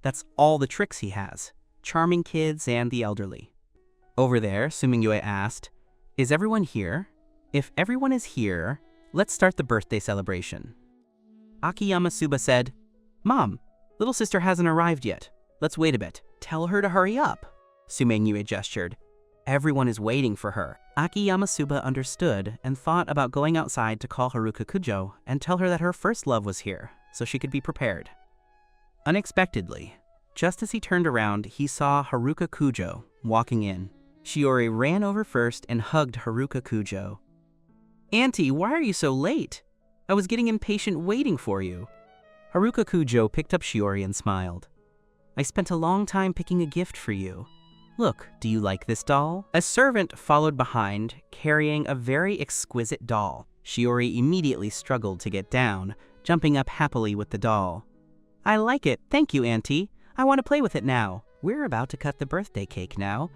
That's all the tricks he has, charming kids and the elderly. Over there, Sumingyue asked, Is everyone here? If everyone is here, let's start the birthday celebration. Akiyama Suba said, Mom, little sister hasn't arrived yet. Let's wait a bit. Tell her to hurry up. Sumingyue gestured. Everyone is waiting for her. Akiyama Suba understood and thought about going outside to call Haruka Kujo and tell her that her first love was here, so she could be prepared. Unexpectedly, just as he turned around, he saw Haruka Kujo walking in. Shiori ran over first and hugged Haruka Kujo. Auntie, why are you so late? I was getting impatient waiting for you. Haruka Kujo picked up Shiori and smiled. I spent a long time picking a gift for you. Look, do you like this doll? A servant followed behind, carrying a very exquisite doll. Shiori immediately struggled to get down, jumping up happily with the doll. I like it, thank you, Auntie. I want to play with it now. We're about to cut the birthday cake now.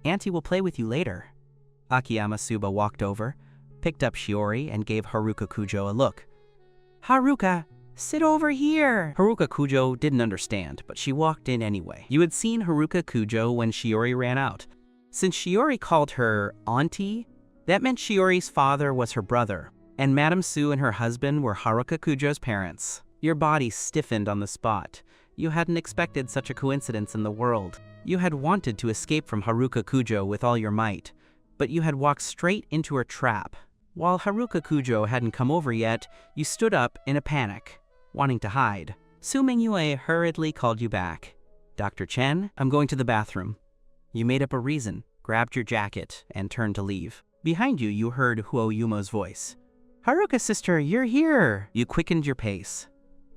Auntie will play with you later. Akiyama Suba walked over, picked up Shiori, and gave Haruka Kujo a look. Haruka, sit over here. Haruka Kujo didn't understand, but she walked in anyway. You had seen Haruka Kujo when Shiori ran out. Since Shiori called her auntie, that meant Shiori's father was her brother, and Madame Su and her husband were Haruka Kujo's parents. Your body stiffened on the spot. You hadn't expected such a coincidence in the world. You had wanted to escape from Haruka Kujo with all your might, but you had walked straight into her trap. While Haruka Kujo hadn't come over yet, you stood up in a panic, wanting to hide. Sumingyue hurriedly called you back. Dr. Chen, I'm going to the bathroom. You made up a reason, grabbed your jacket, and turned to leave. Behind you, you heard Huo Yumo's voice. Haruka sister, you're here! You quickened your pace.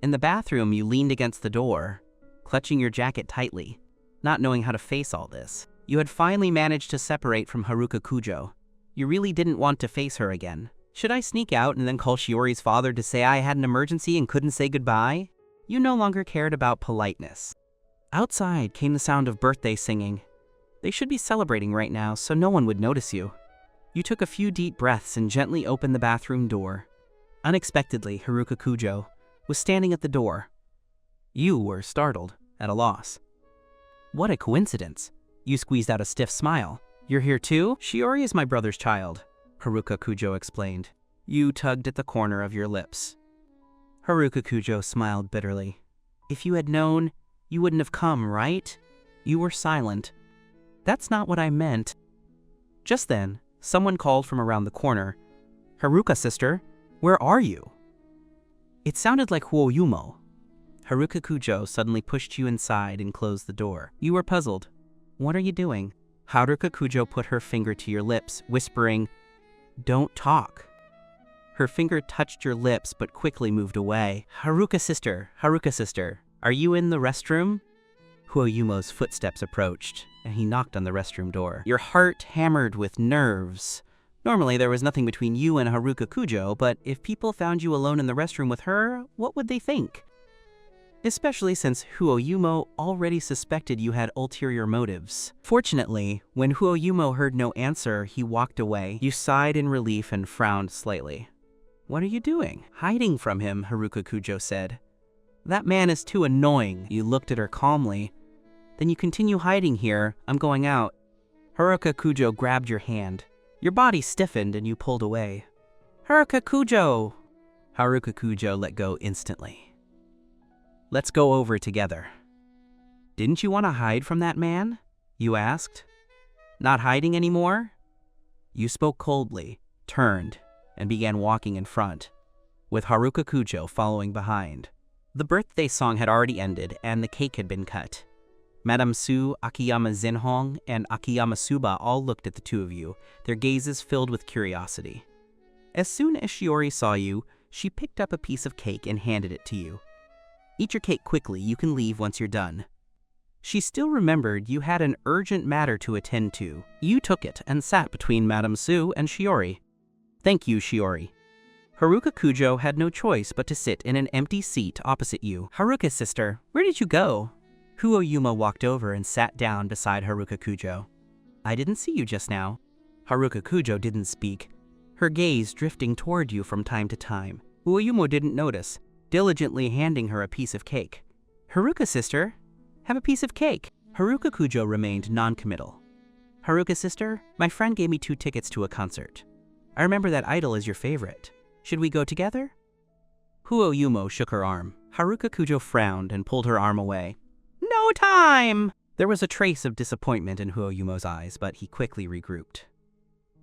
In the bathroom, you leaned against the door, clutching your jacket tightly, not knowing how to face all this. You had finally managed to separate from Haruka Kujo. You really didn't want to face her again. Should I sneak out and then call Shiori's father to say I had an emergency and couldn't say goodbye? You no longer cared about politeness. Outside came the sound of birthday singing. They should be celebrating right now, so no one would notice you. You took a few deep breaths and gently opened the bathroom door. Unexpectedly, Haruka Kujo was standing at the door. You were startled, at a loss. What a coincidence. You squeezed out a stiff smile. You're here too? Shiori is my brother's child, Haruka Kujo explained. You tugged at the corner of your lips. Haruka Kujo smiled bitterly. If you had known, you wouldn't have come, right? You were silent. That's not what I meant. Just then, someone called from around the corner. Haruka sister, where are you? It sounded like Huo Yumo. Haruka Kujo suddenly pushed you inside and closed the door. You were puzzled. What are you doing? Haruka Kujo put her finger to your lips, whispering, Don't talk. Her finger touched your lips but quickly moved away. Haruka sister, are you in the restroom? Huo Yumo's footsteps approached, and he knocked on the restroom door. Your heart hammered with nerves. Normally, there was nothing between you and Haruka Kujo, but if people found you alone in the restroom with her, what would they think? Especially since Huo Yumo already suspected you had ulterior motives. Fortunately, when Huo Yumo heard no answer, he walked away. You sighed in relief and frowned slightly. What are you doing? Hiding from him, Haruka Kujo said. That man is too annoying. You looked at her calmly. Then you continue hiding here. I'm going out. Haruka Kujo grabbed your hand. Your body stiffened and you pulled away. Haruka Kujo! Haruka Kujo let go instantly. Let's go over together. Didn't you want to hide from that man? You asked. Not hiding anymore? You spoke coldly, turned, and began walking in front, with Haruka Kujo following behind. The birthday song had already ended and the cake had been cut. Madame Su, Akiyama Zenhong, and Akiyama Suba all looked at the two of you, their gazes filled with curiosity. As soon as Shiori saw you, she picked up a piece of cake and handed it to you. Eat your cake quickly, you can leave once you're done. She still remembered you had an urgent matter to attend to. You took it and sat between Madame Su and Shiori. Thank you, Shiori. Haruka Kujo had no choice but to sit in an empty seat opposite you. Haruka sister, where did you go? Huo Yumo walked over and sat down beside Haruka Kujo. I didn't see you just now. Haruka Kujo didn't speak, her gaze drifting toward you from time to time. Huo Yumo didn't notice, diligently handing her a piece of cake. Haruka sister, have a piece of cake. Haruka Kujo remained non-committal. Haruka sister, my friend gave me 2 tickets to a concert. I remember that idol is your favorite. Should we go together? Huo Yumo shook her arm. Haruka Kujo frowned and pulled her arm away. No time! There was a trace of disappointment in Huo Yumo's eyes, but he quickly regrouped.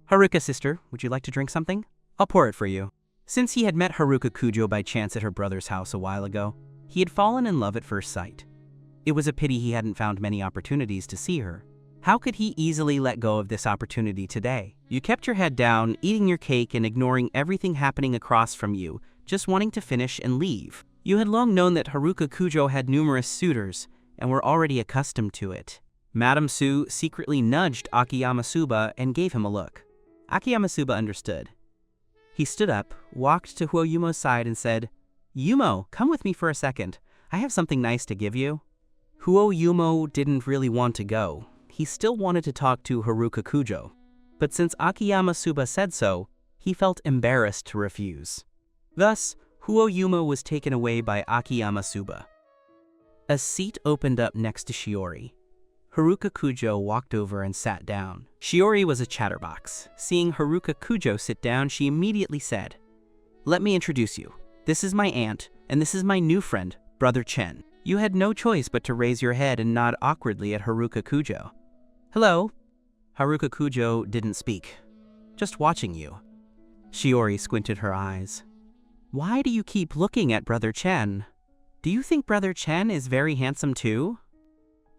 Haruka sister, would you like to drink something? I'll pour it for you. Since he had met Haruka Kujo by chance at her brother's house a while ago, he had fallen in love at first sight. It was a pity he hadn't found many opportunities to see her. How could he easily let go of this opportunity today? You kept your head down, eating your cake and ignoring everything happening across from you, just wanting to finish and leave. You had long known that Haruka Kujo had numerous suitors, and were already accustomed to it. Madame Su secretly nudged Akiyama Suba and gave him a look. Akiyama Suba understood. He stood up, walked to Huo Yumo's side and said, Yumo, come with me for a second. I have something nice to give you. Huo Yumo didn't really want to go. He still wanted to talk to Haruka Kujo. But since Akiyama Suba said so, he felt embarrassed to refuse. Thus, Huo Yumo was taken away by Akiyama Suba. A seat opened up next to Shiori. Haruka Kujo walked over and sat down. Shiori was a chatterbox. Seeing Haruka Kujo sit down, she immediately said, Let me introduce you. This is my aunt, and this is my new friend, Brother Chen. You had no choice but to raise your head and nod awkwardly at Haruka Kujo. Hello. Haruka Kujo didn't speak, just watching you. Shiori squinted her eyes. Why do you keep looking at Brother Chen? Do you think Brother Chen is very handsome too?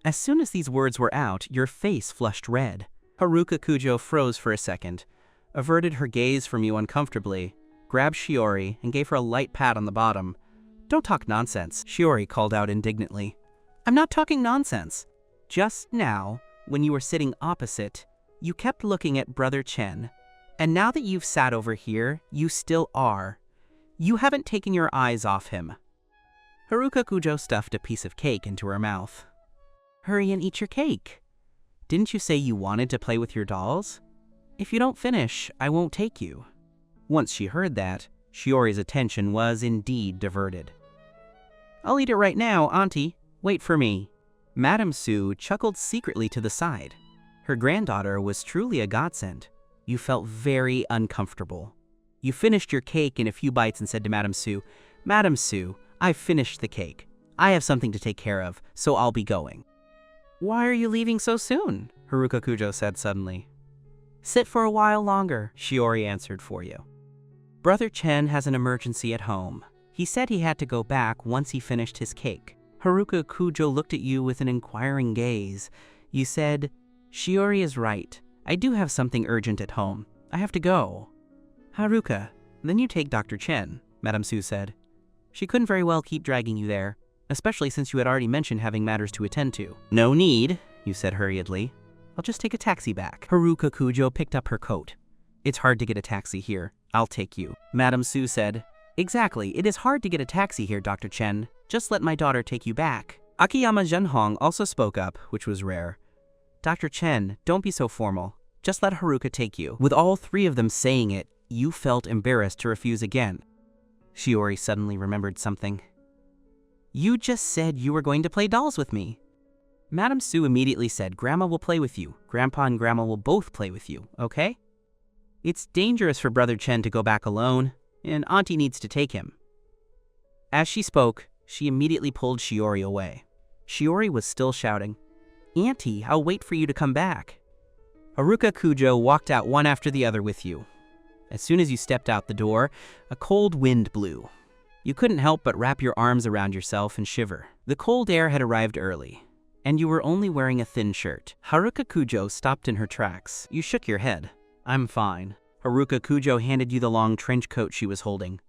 As soon as these words were out, your face flushed red. Haruka Kujo froze for a second, averted her gaze from you uncomfortably, grabbed Shiori, and gave her a light pat on the bottom. "Don't talk nonsense," Shiori called out indignantly. "I'm not talking nonsense. Just now, when you were sitting opposite, you kept looking at Brother Chen. And now that you've sat over here, you still are. You haven't taken your eyes off him." Haruka Kujo stuffed a piece of cake into her mouth. "Hurry and eat your cake. Didn't you say you wanted to play with your dolls? If you don't finish, I won't take you." Once she heard that, Shiori's attention was indeed diverted. "I'll eat it right now, Auntie. Wait for me." Madame Sue chuckled secretly to the side. Her granddaughter was truly a godsend. You felt very uncomfortable. You finished your cake in a few bites and said to Madame Sue, "Madame Sue, I've finished the cake. I have something to take care of, so I'll be going." "Why are you leaving so soon?" Haruka Kujo said suddenly. "Sit for a while longer," Shiori answered for you. "Brother Chen has an emergency at home. He said he had to go back once he finished his cake." Haruka Kujo looked at you with an inquiring gaze. You said, "Shiori is right. I do have something urgent at home. I have to go." "Haruka, then you take Dr. Chen," Madame Sue said. "She couldn't very well keep dragging you there, especially since you had already mentioned having matters to attend to." "No need," you said hurriedly. "I'll just take a taxi back." Haruka Kujo picked up her coat. "It's hard to get a taxi here. I'll take you." Madame Sue said, "Exactly, it is hard to get a taxi here, Dr. Chen. Just let my daughter take you back." Akiyama Zhenhong also spoke up, which was rare. "Dr. Chen, don't be so formal. Just let Haruka take you." With all three of them saying it, you felt embarrassed to refuse again. Shiori suddenly remembered something. "You just said you were going to play dolls with me." Madame Sue immediately said, "Grandma will play with you. Grandpa and Grandma will both play with you, okay? It's dangerous for Brother Chen to go back alone, and Auntie needs to take him." As she spoke, she immediately pulled Shiori away. Shiori was still shouting, "Auntie, I'll wait for you to come back." Haruka Kujo walked out one after the other with you. As soon as you stepped out the door, a cold wind blew. You couldn't help but wrap your arms around yourself and shiver. The cold air had arrived early, and you were only wearing a thin shirt. Haruka Kujo stopped in her tracks. You shook your head. "I'm fine." Haruka Kujo handed you the long trench coat she was holding.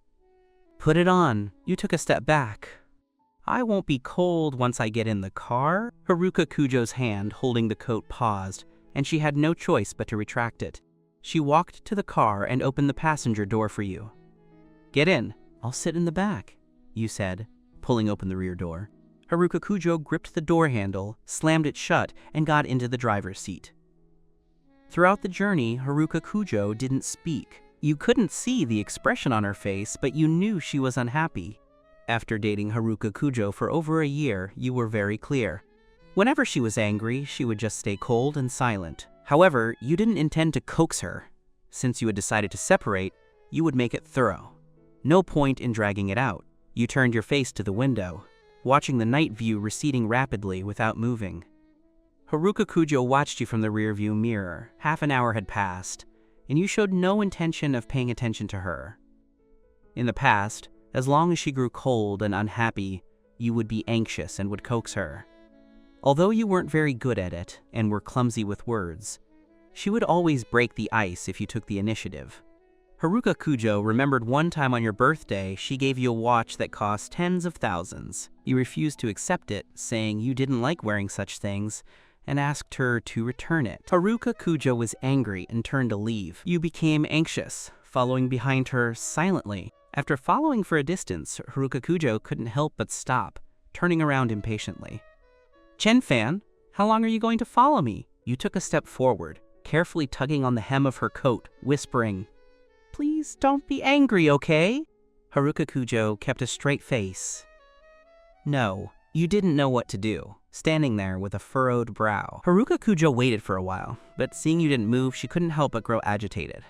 "Put it on." You took a step back. "I won't be cold once I get in the car." Haruka Kujo's hand holding the coat paused, and she had no choice but to retract it. She walked to the car and opened the passenger door for you. "Get in. I'll sit in the back," you said, pulling open the rear door. Haruka Kujo gripped the door handle, slammed it shut, and got into the driver's seat. Throughout the journey, Haruka Kujo didn't speak. You couldn't see the expression on her face, but you knew she was unhappy. After dating Haruka Kujo for over a year, you were very clear. Whenever she was angry, she would just stay cold and silent. However, you didn't intend to coax her. Since you had decided to separate, you would make it thorough. No point in dragging it out. You turned your face to the window, watching the night view receding rapidly without moving. Haruka Kujo watched you from the rearview mirror. Half an hour had passed, and you showed no intention of paying attention to her. In the past, as long as she grew cold and unhappy, you would be anxious and would coax her. Although you weren't very good at it and were clumsy with words, she would always break the ice if you took the initiative. Haruka Kujo remembered one time on your birthday she gave you a watch that cost tens of thousands. You refused to accept it, saying you didn't like wearing such things, and asked her to return it. Haruka Kujo was angry and turned to leave. You became anxious, following behind her silently. After following for a distance, Haruka Kujo couldn't help but stop, turning around impatiently. "Chen-fan, how long are you going to follow me?" You took a step forward, carefully tugging on the hem of her coat, whispering, "Please don't be angry, okay?" Haruka Kujo kept a straight face. No, you didn't know what to do, standing there with a furrowed brow. Haruka Kujo waited for a while, but seeing you didn't move, she couldn't help but grow agitated.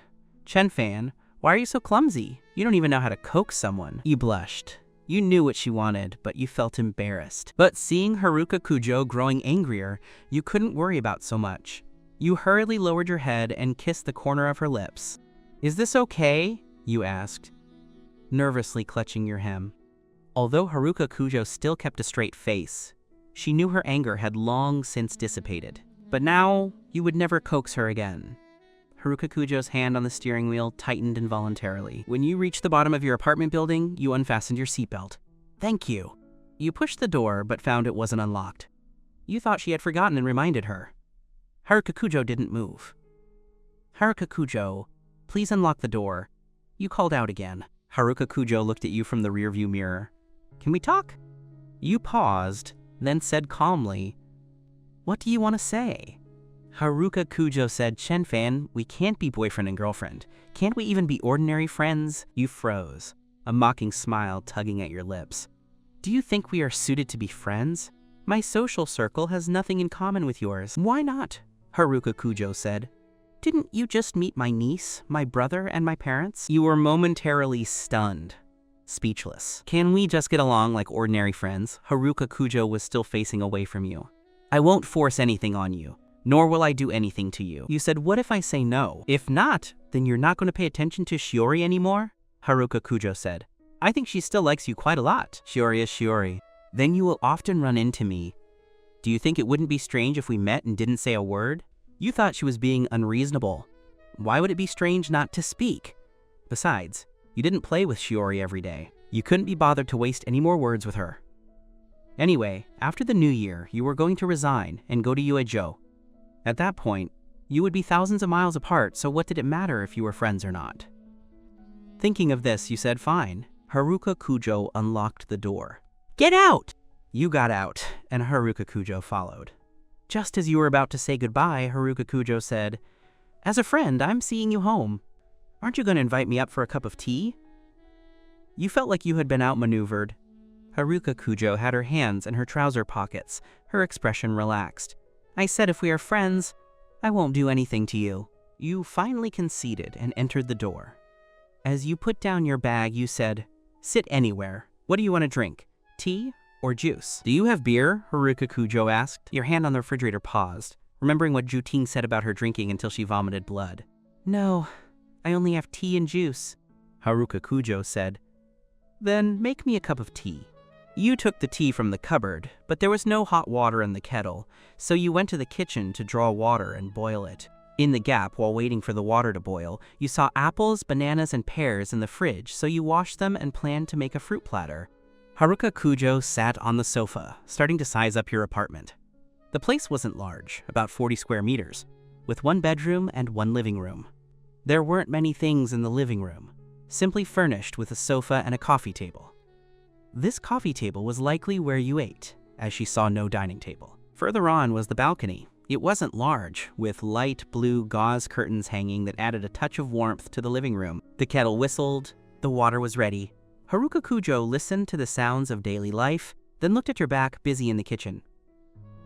"Chen-fan, why are you so clumsy? You don't even know how to coax someone." You blushed. You knew what she wanted, but you felt embarrassed. But seeing Haruka Kujo growing angrier, you couldn't worry about so much. You hurriedly lowered your head and kissed the corner of her lips. "Is this okay?" you asked, nervously clutching your hem. Although Haruka Kujo still kept a straight face, She knew her anger had long since dissipated, but now you would never coax her again. Haruka Kujo's hand on the steering wheel tightened involuntarily. When you reached the bottom of your apartment building, you unfastened your seatbelt. Thank you. You pushed the door, but found it wasn't unlocked. You thought she had forgotten and reminded her. Haruka Kujo didn't move. Haruka Kujo, please unlock the door. You called out again. Haruka Kujo looked at you from the rearview mirror. Can we talk? You paused, then said calmly, what do you want to say? Haruka Kujo said, Chen-fan, we can't be boyfriend and girlfriend. Can't we even be ordinary friends? You froze, a mocking smile tugging at your lips. Do you think we are suited to be friends? My social circle has nothing in common with yours. Why not? Haruka Kujo said. Didn't you just meet my niece, my brother, and my parents? You were momentarily stunned, speechless. Can we just get along like ordinary friends? Haruka Kujo was still facing away from you. I won't force anything on you, nor will I do anything to you. You said, what if I say no? If not, then you're not going to pay attention to Shiori anymore? Haruka Kujo said. I think she still likes you quite a lot. Shiori is Shiori. Then you will often run into me. Do you think it wouldn't be strange if we met and didn't say a word? You thought she was being unreasonable. Why would it be strange not to speak? Besides, you didn't play with Shiori every day. You couldn't be bothered to waste any more words with her. Anyway, after the new year, you were going to resign and go to Uejo. At that point, you would be thousands of miles apart, so what did it matter if you were friends or not? Thinking of this, you said fine. Haruka Kujo unlocked the door. Get out! You got out, and Haruka Kujo followed. Just as you were about to say goodbye, Haruka Kujo said, as a friend, I'm seeing you home. Aren't you going to invite me up for a cup of tea? You felt like you had been outmaneuvered. Haruka Kujo had her hands in her trouser pockets, her expression relaxed. I said if we are friends, I won't do anything to you. You finally conceded and entered the door. As you put down your bag, you said, sit anywhere. What do you want to drink? Tea or juice? Do you have beer? Haruka Kujo asked. Your hand on the refrigerator paused, remembering what Juting said about her drinking until she vomited blood. No, I only have tea and juice, Haruka Kujo said. Then make me a cup of tea. You took the tea from the cupboard, but there was no hot water in the kettle, so you went to the kitchen to draw water and boil it. In the gap, while waiting for the water to boil, you saw apples, bananas, and pears in the fridge, so you washed them and planned to make a fruit platter. Haruka Kujo sat on the sofa, starting to size up your apartment. The place wasn't large, about 40 square meters, with one bedroom and one living room. There weren't many things in the living room, simply furnished with a sofa and a coffee table. This coffee table was likely where you ate, as she saw no dining table. Further on was the balcony. It wasn't large, with light blue gauze curtains hanging that added a touch of warmth to the living room. The kettle whistled, the water was ready. Haruka Kujo listened to the sounds of daily life, then looked at your back, busy in the kitchen.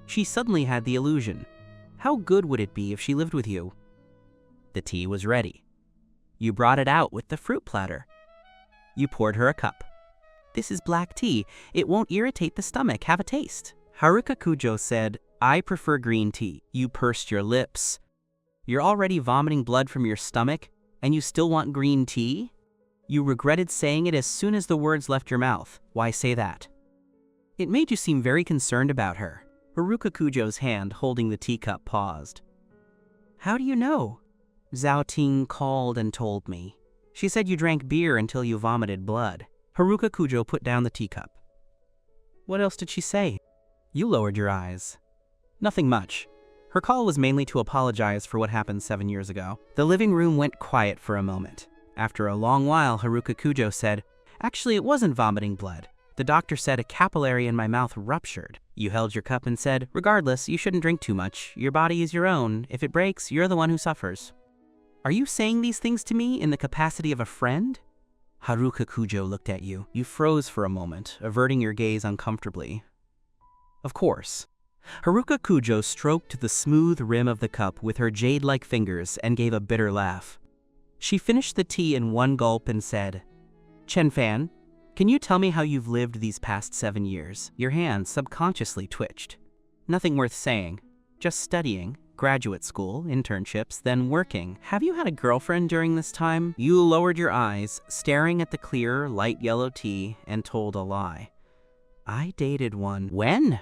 She suddenly had the illusion. How good would it be if she lived with you? The tea was ready. You brought it out with the fruit platter. You poured her a cup. This is black tea. It won't irritate the stomach. Have a taste. Haruka Kujo said, I prefer green tea. You pursed your lips. You're already vomiting blood from your stomach, and you still want green tea? You regretted saying it as soon as the words left your mouth. Why say that? It made you seem very concerned about her. Haruka Kujo's hand holding the teacup paused. How do you know? Zhao Ting called and told me. She said you drank beer until you vomited blood. Haruka Kujo put down the teacup. What else did she say? You lowered your eyes. Nothing much. Her call was mainly to apologize for what happened 7 years ago. The living room went quiet for a moment. After a long while, Haruka Kujo said, actually, it wasn't vomiting blood. The doctor said a capillary in my mouth ruptured. You held your cup and said, regardless, you shouldn't drink too much. Your body is your own. If it breaks, you're the one who suffers. Are you saying these things to me in the capacity of a friend? Haruka Kujo looked at you. You froze for a moment, averting your gaze uncomfortably. Of course. Haruka Kujo stroked the smooth rim of the cup with her jade-like fingers and gave a bitter laugh. She finished the tea in one gulp and said, Chen-fan, can you tell me how you've lived these past 7 years? Your hand subconsciously twitched. Nothing worth saying. Just studying, graduate school, internships, then working. Have you had a girlfriend during this time? You lowered your eyes, staring at the clear, light yellow tea, and told a lie. I dated one. When?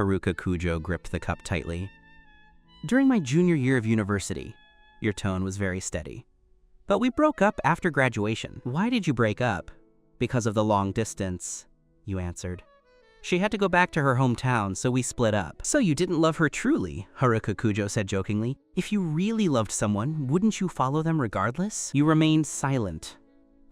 Haruka Kujo gripped the cup tightly. During my junior year of university. Your tone was very steady. But we broke up after graduation. Why did you break up? Because of the long distance, you answered. She had to go back to her hometown, so we split up. So you didn't love her truly, Haruka Kujo said jokingly. If you really loved someone, wouldn't you follow them regardless? You remained silent.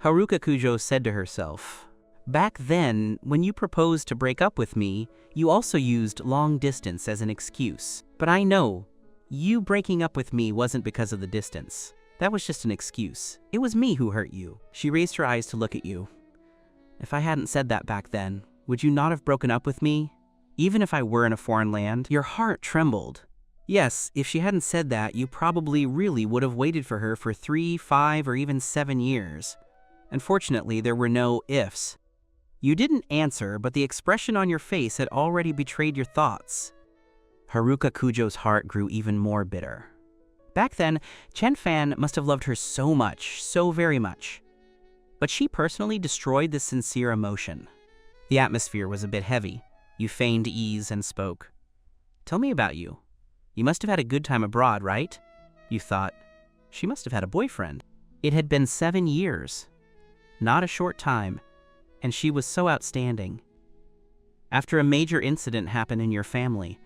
Haruka Kujo said to herself, back then, when you proposed to break up with me, you also used long distance as an excuse. But I know, you breaking up with me wasn't because of the distance. That was just an excuse. It was me who hurt you. She raised her eyes to look at you. If I hadn't said that back then, would you not have broken up with me? Even if I were in a foreign land? Your heart trembled. Yes, if she hadn't said that, you probably really would have waited for her for 3, 5, or even 7 years. Unfortunately, there were no ifs. You didn't answer, but the expression on your face had already betrayed your thoughts. Haruka Kujo's heart grew even more bitter. Back then, Chen Fan must have loved her so much, so very much. But she personally destroyed the sincere emotion. The atmosphere was a bit heavy. You feigned ease and spoke. Tell me about you. You must have had a good time abroad, right? You thought, she must have had a boyfriend. It had been 7 years. Not a short time, and she was so outstanding. After a major incident happened in your family,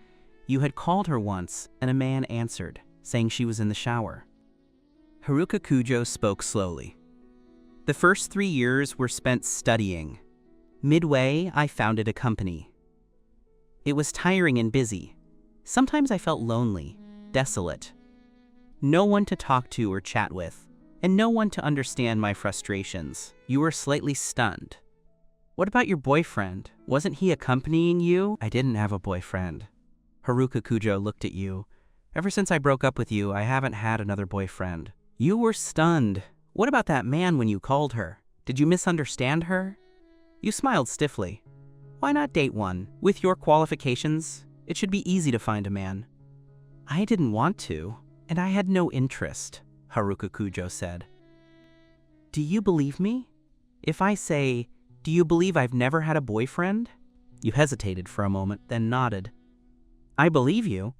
you had called her once, and a man answered, saying she was in the shower. Haruka Kujo spoke slowly. The first 3 years were spent studying. Midway, I founded a company. It was tiring and busy. Sometimes I felt lonely, desolate. No one to talk to or chat with, and no one to understand my frustrations. You were slightly stunned. What about your boyfriend? Wasn't he accompanying you? I didn't have a boyfriend. Haruka Kujo looked at you. Ever since I broke up with you, I haven't had another boyfriend. You were stunned. What about that man when you called her? Did you misunderstand her? You smiled stiffly. Why not date one? With your qualifications, it should be easy to find a man. I didn't want to, and I had no interest, Haruka Kujo said. Do you believe me? If I say, do you believe I've never had a boyfriend? You hesitated for a moment, then nodded. I believe you.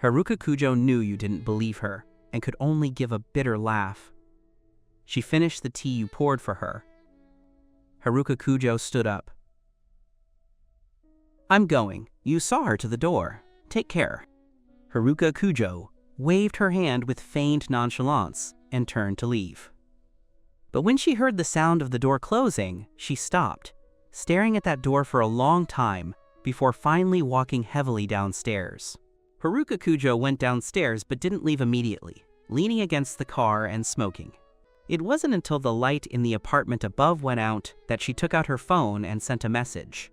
Haruka Kujo knew you didn't believe her, and could only give a bitter laugh. She finished the tea you poured for her. Haruka Kujo stood up. I'm going. You saw her to the door. Take care. Haruka Kujo waved her hand with feigned nonchalance and turned to leave. But when she heard the sound of the door closing, she stopped, staring at that door for a long time before finally walking heavily downstairs. Haruka Kujo went downstairs but didn't leave immediately, leaning against the car and smoking. It wasn't until the light in the apartment above went out that she took out her phone and sent a message.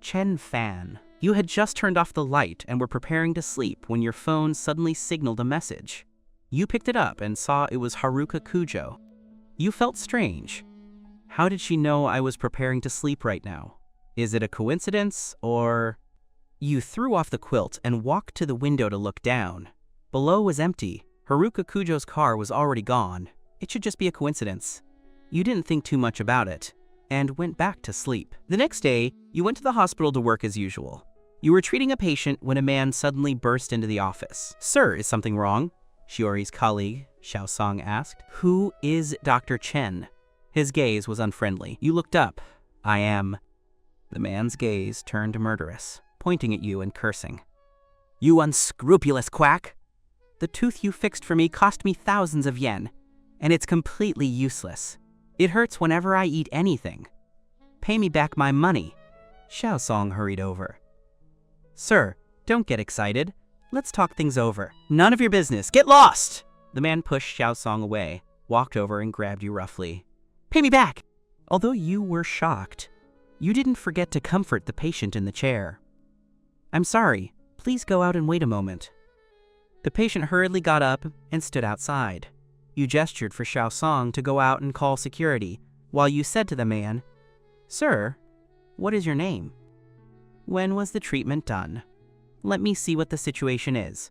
Chen Fan, you had just turned off the light and were preparing to sleep when your phone suddenly signaled a message. You picked it up and saw it was Haruka Kujo. You felt strange. How did she know I was preparing to sleep right now? Is it a coincidence, or... You threw off the quilt and walked to the window to look down. Below was empty. Haruka Kujo's car was already gone. It should just be a coincidence. You didn't think too much about it, and went back to sleep. The next day, you went to the hospital to work as usual. You were treating a patient when a man suddenly burst into the office. Sir, is something wrong? Shiori's colleague, Xiao Song, asked. Who is Dr. Chen? His gaze was unfriendly. You looked up. I am. The man's gaze turned murderous, pointing at you and cursing. You unscrupulous quack! The tooth you fixed for me cost me thousands of yen, and it's completely useless. It hurts whenever I eat anything. Pay me back my money. Xiao Song hurried over. Sir, don't get excited. Let's talk things over. None of your business. Get lost! The man pushed Xiao Song away, walked over and grabbed you roughly. Pay me back! Although you were shocked, you didn't forget to comfort the patient in the chair. I'm sorry. Please go out and wait a moment. The patient hurriedly got up and stood outside. You gestured for Xiao Song to go out and call security, while you said to the man, Sir, what is your name? When was the treatment done? Let me see what the situation is.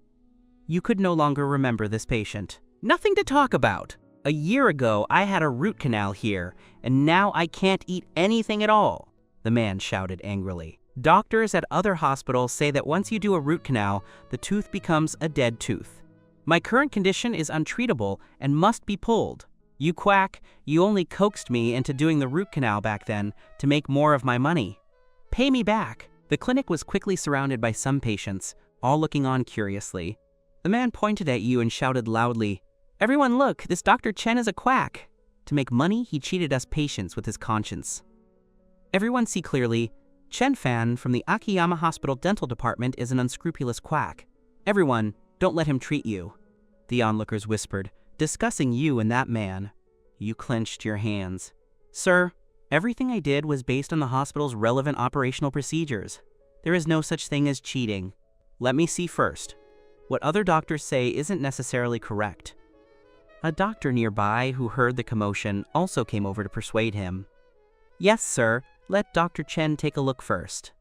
You could no longer remember this patient. Nothing to talk about. A year ago, I had a root canal here, and now I can't eat anything at all, the man shouted angrily. Doctors at other hospitals say that once you do a root canal, the tooth becomes a dead tooth. My current condition is untreatable and must be pulled. You quack, you only coaxed me into doing the root canal back then to make more of my money. Pay me back." The clinic was quickly surrounded by some patients, all looking on curiously. The man pointed at you and shouted loudly, "Everyone look, this Dr. Chen is a quack." To make money, he cheated us patients with his conscience. Everyone see clearly, Chen Fan from the Akiyama Hospital Dental Department is an unscrupulous quack. Everyone, don't let him treat you. The onlookers whispered, discussing you and that man. You clenched your hands. Sir, everything I did was based on the hospital's relevant operational procedures. There is no such thing as cheating. Let me see first. What other doctors say isn't necessarily correct. A doctor nearby who heard the commotion also came over to persuade him. Yes, sir, let Dr. Chen take a look first.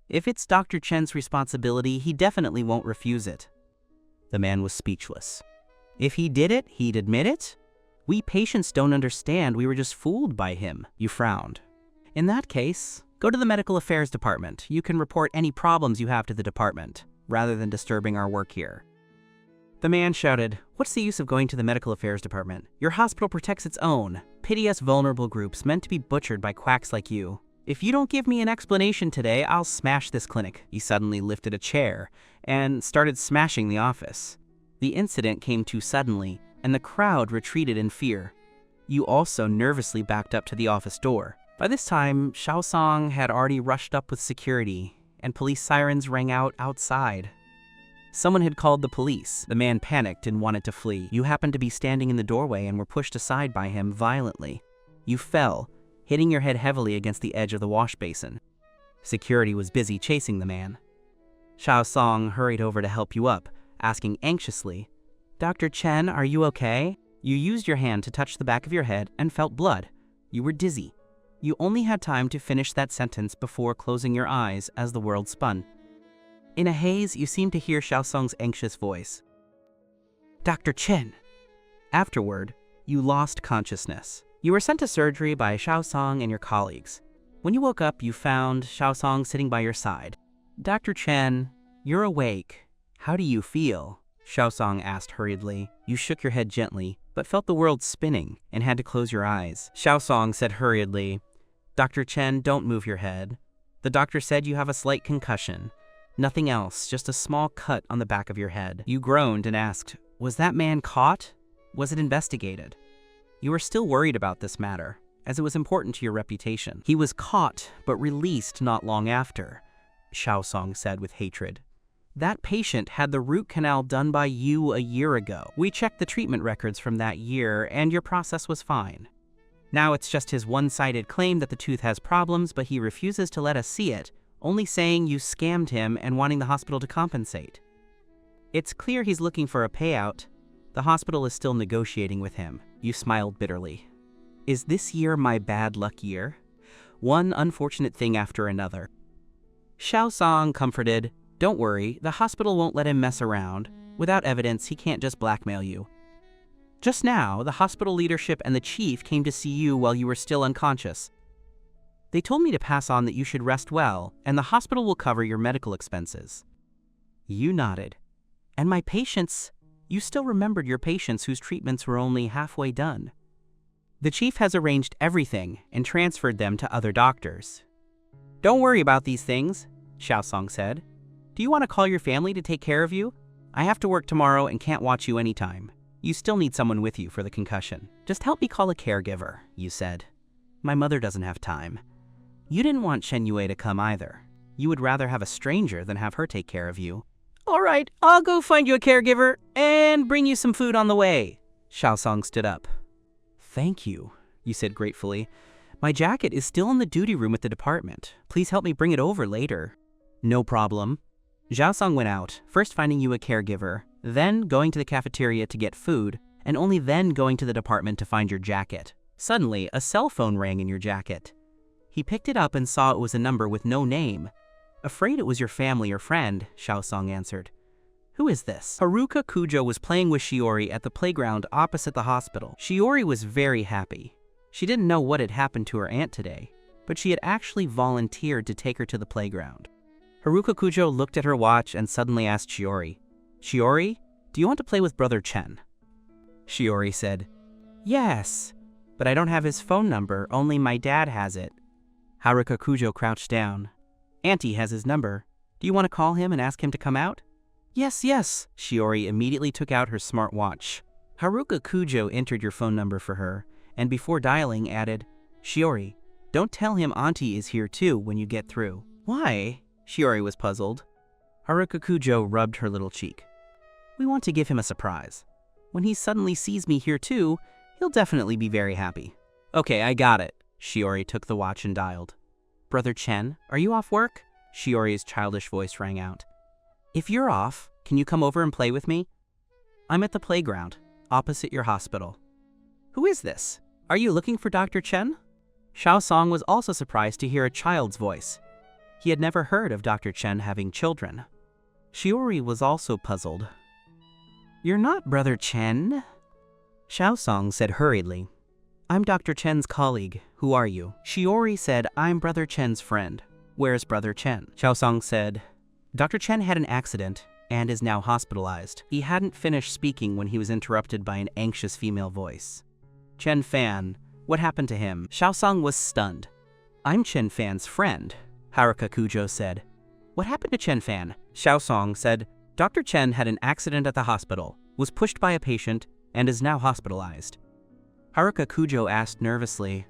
If it's Dr. Chen's responsibility, he definitely won't refuse it. The man was speechless. If he did it, he'd admit it? We patients don't understand, we were just fooled by him. You frowned. In that case, go to the medical affairs department. You can report any problems you have to the department, rather than disturbing our work here. The man shouted, what's the use of going to the medical affairs department? Your hospital protects its own. Pity us vulnerable groups meant to be butchered by quacks like you. If you don't give me an explanation today, I'll smash this clinic. He suddenly lifted a chair and started smashing the office. The incident came too suddenly, and the crowd retreated in fear. You also nervously backed up to the office door. By this time, Xiaosong had already rushed up with security, and police sirens rang out outside. Someone had called the police. The man panicked and wanted to flee. You happened to be standing in the doorway and were pushed aside by him violently. You fell, hitting your head heavily against the edge of the wash basin. Security was busy chasing the man. Xiaosong hurried over to help you up, asking anxiously, Dr. Chen, are you okay? You used your hand to touch the back of your head and felt blood. You were dizzy. You only had time to finish that sentence before closing your eyes as the world spun. In a haze, you seemed to hear Xiaosong's anxious voice. Dr. Chen. Afterward, you lost consciousness. You were sent to surgery by Xiaosong and your colleagues. When you woke up, you found Xiaosong sitting by your side. Dr. Chen, you're awake. How do you feel? Xiaosong asked hurriedly. You shook your head gently, but felt the world spinning and had to close your eyes. Xiaosong said hurriedly, Dr. Chen, don't move your head. The doctor said you have a slight concussion. Nothing else, just a small cut on the back of your head. You groaned and asked, was that man caught? Was it investigated? You were still worried about this matter, as it was important to your reputation. He was caught, but released not long after, Xiaosong said with hatred. That patient had the root canal done by you a year ago. We checked the treatment records from that year, and your process was fine. Now it's just his one-sided claim that the tooth has problems, but he refuses to let us see it, only saying you scammed him and wanting the hospital to compensate. It's clear he's looking for a payout. The hospital is still negotiating with him. You smiled bitterly. Is this year my bad luck year? One unfortunate thing after another. Xiaosong comforted, don't worry, the hospital won't let him mess around. Without evidence, he can't just blackmail you. Just now, the hospital leadership and the chief came to see you while you were still unconscious. They told me to pass on that you should rest well, and the hospital will cover your medical expenses. You nodded. And my patients, you still remembered your patients whose treatments were only halfway done. The chief has arranged everything and transferred them to other doctors. Don't worry about these things, Xiaosong said. Do you want to call your family to take care of you? I have to work tomorrow and can't watch you anytime. You still need someone with you for the concussion. Just help me call a caregiver, you said. My mother doesn't have time. You didn't want Shen Yue to come either. You would rather have a stranger than have her take care of you. All right, I'll go find you a caregiver and bring you some food on the way. Xiaosong stood up. Thank you, you said gratefully. My jacket is still in the duty room at the department. Please help me bring it over later. No problem. Xiaosong went out, first finding you a caregiver, then going to the cafeteria to get food, and only then going to the department to find your jacket. Suddenly, a cell phone rang in your jacket. He picked it up and saw it was a number with no name. Afraid it was your family or friend, Xiaosong answered. Who is this? Haruka Kujo was playing with Shiori at the playground opposite the hospital. Shiori was very happy. She didn't know what had happened to her aunt today. but she had actually volunteered to take her to the playground. Haruka Kujo looked at her watch and suddenly asked Shiori, "Shiori, do you want to play with Brother Chen?" Shiori said, "Yes, but I don't have his phone number, only my dad has it." Haruka Kujo crouched down. "Auntie has his number. Do you want to call him and ask him to come out?" "Yes, yes." Shiori immediately took out her smartwatch. Haruka Kujo entered your phone number for her, and before dialing added, "Shiori, don't tell him Auntie is here too when you get through." "Why?" Shiori was puzzled. Haruka Kujo rubbed her little cheek. "We want to give him a surprise. When he suddenly sees me here too, he'll definitely be very happy." "Okay, I got it." Shiori took the watch and dialed. "Brother Chen, are you off work?" Shiori's childish voice rang out. "If you're off, can you come over and play with me? I'm at the playground, opposite your hospital." "Who is this? Are you looking for Dr. Chen?" Xiao Song was also surprised to hear a child's voice. He had never heard of Dr. Chen having children. Shiori was also puzzled. "You're not Brother Chen?" Xiao Song said hurriedly, "I'm Dr. Chen's colleague. Who are you?" Shiori said, "I'm Brother Chen's friend. Where's Brother Chen?" Xiao Song said, "Dr. Chen had an accident and is now hospitalized." He hadn't finished speaking when he was interrupted by an anxious female voice. "Chen Fan, what happened to him?" Xiao Song was stunned. "I'm Chen Fan's friend," Haruka Kujo said. "What happened to Chen Fan?" Xiao Song said, "Dr. Chen had an accident at the hospital, was pushed by a patient, and is now hospitalized." Haruka Kujo asked nervously,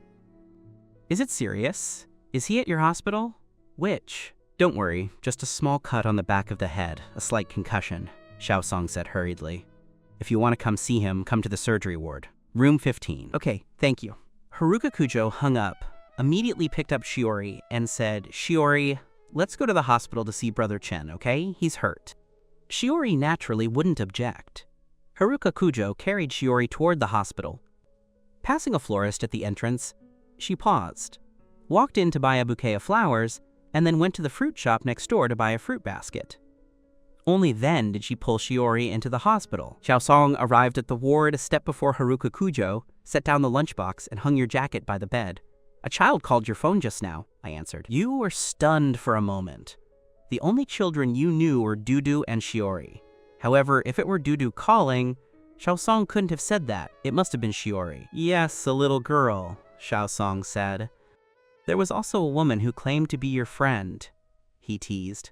"Is it serious? Is he at your hospital? Which?" "Don't worry, just a small cut on the back of the head, a slight concussion," Xiao Song said hurriedly. "If you want to come see him, come to the surgery ward. Room 15. "Okay, thank you." Haruka Kujo hung up, immediately picked up Shiori, and said, "Shiori, let's go to the hospital to see Brother Chen, okay? He's hurt." Shiori naturally wouldn't object. Haruka Kujo carried Shiori toward the hospital. Passing a florist at the entrance, she paused, walked in to buy a bouquet of flowers, and then went to the fruit shop next door to buy a fruit basket. Only then did she pull Shiori into the hospital. Xiao Song arrived at the ward a step before Haruka Kujo, set down the lunchbox, and hung your jacket by the bed. "A child called your phone just now," I answered. You were stunned for a moment. The only children you knew were Dudu and Shiori. However, if it were Dudu calling, Xiao Song couldn't have said that. It must have been Shiori. "Yes, a little girl," Xiao Song said. "There was also a woman who claimed to be your friend," he teased.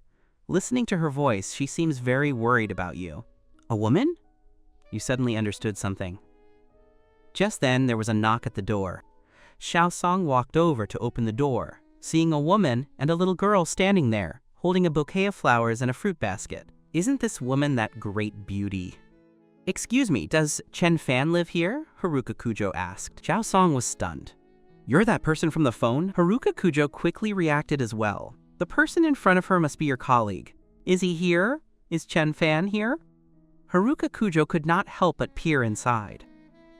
"Listening to her voice, she seems very worried about you." "A woman?" You suddenly understood something. Just then, there was a knock at the door. Xiao Song walked over to open the door, seeing a woman and a little girl standing there, holding a bouquet of flowers and a fruit basket. "Isn't this woman that great beauty?" "Excuse me, does Chen Fan live here?" Haruka Kujo asked. Xiao Song was stunned. "You're that person from the phone?" Haruka Kujo quickly reacted as well. "The person in front of her must be your colleague. Is he here? Is Chen Fan here?" Haruka Kujo could not help but peer inside.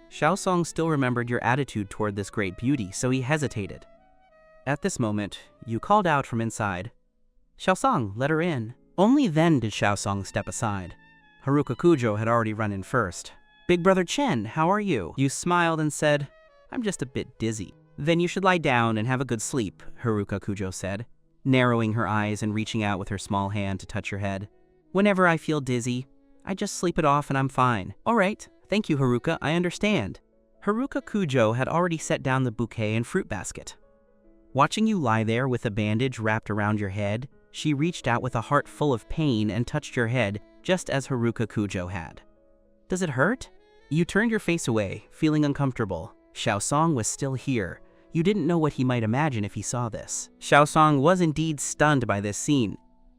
Xiao Song still remembered your attitude toward this great beauty, so he hesitated. At this moment, you called out from inside, "Xiao Song, let her in." Only then did Xiao Song step aside. Haruka Kujo had already run in first. "Big Brother Chen, how are you?" You smiled and said, "I'm just a bit dizzy." "Then you should lie down and have a good sleep," Haruka Kujo said, narrowing her eyes and reaching out with her small hand to touch your head. "Whenever I feel dizzy, I just sleep it off and I'm fine." "All right, thank you, Haruka, I understand." Haruka Kujo had already set down the bouquet and fruit basket. Watching you lie there with a bandage wrapped around your head, she reached out with a heart full of pain and touched your head just as Haruka Kujo had. "Does it hurt?" You turned your face away, feeling uncomfortable. Xiao Song was still here. You didn't know what he might imagine if he saw this. Xiao Song was indeed stunned by this scene.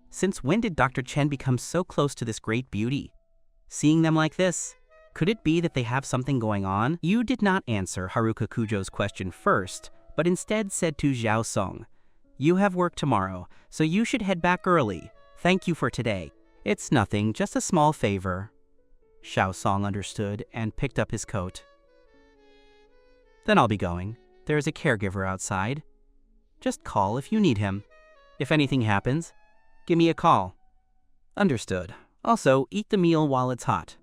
Since when did Dr. Chen become so close to this great beauty? Seeing them like this, could it be that they have something going on? You did not answer Haruka Kujo's question first, but instead said to Xiao Song, "You have work tomorrow, so you should head back early. Thank you for today." "It's nothing, just a small favor." Xiao Song understood and picked up his coat. "Then I'll be going. There is a caregiver outside. Just call if you need him. If anything happens, give me a call." "Understood. Also, eat the meal while it's hot."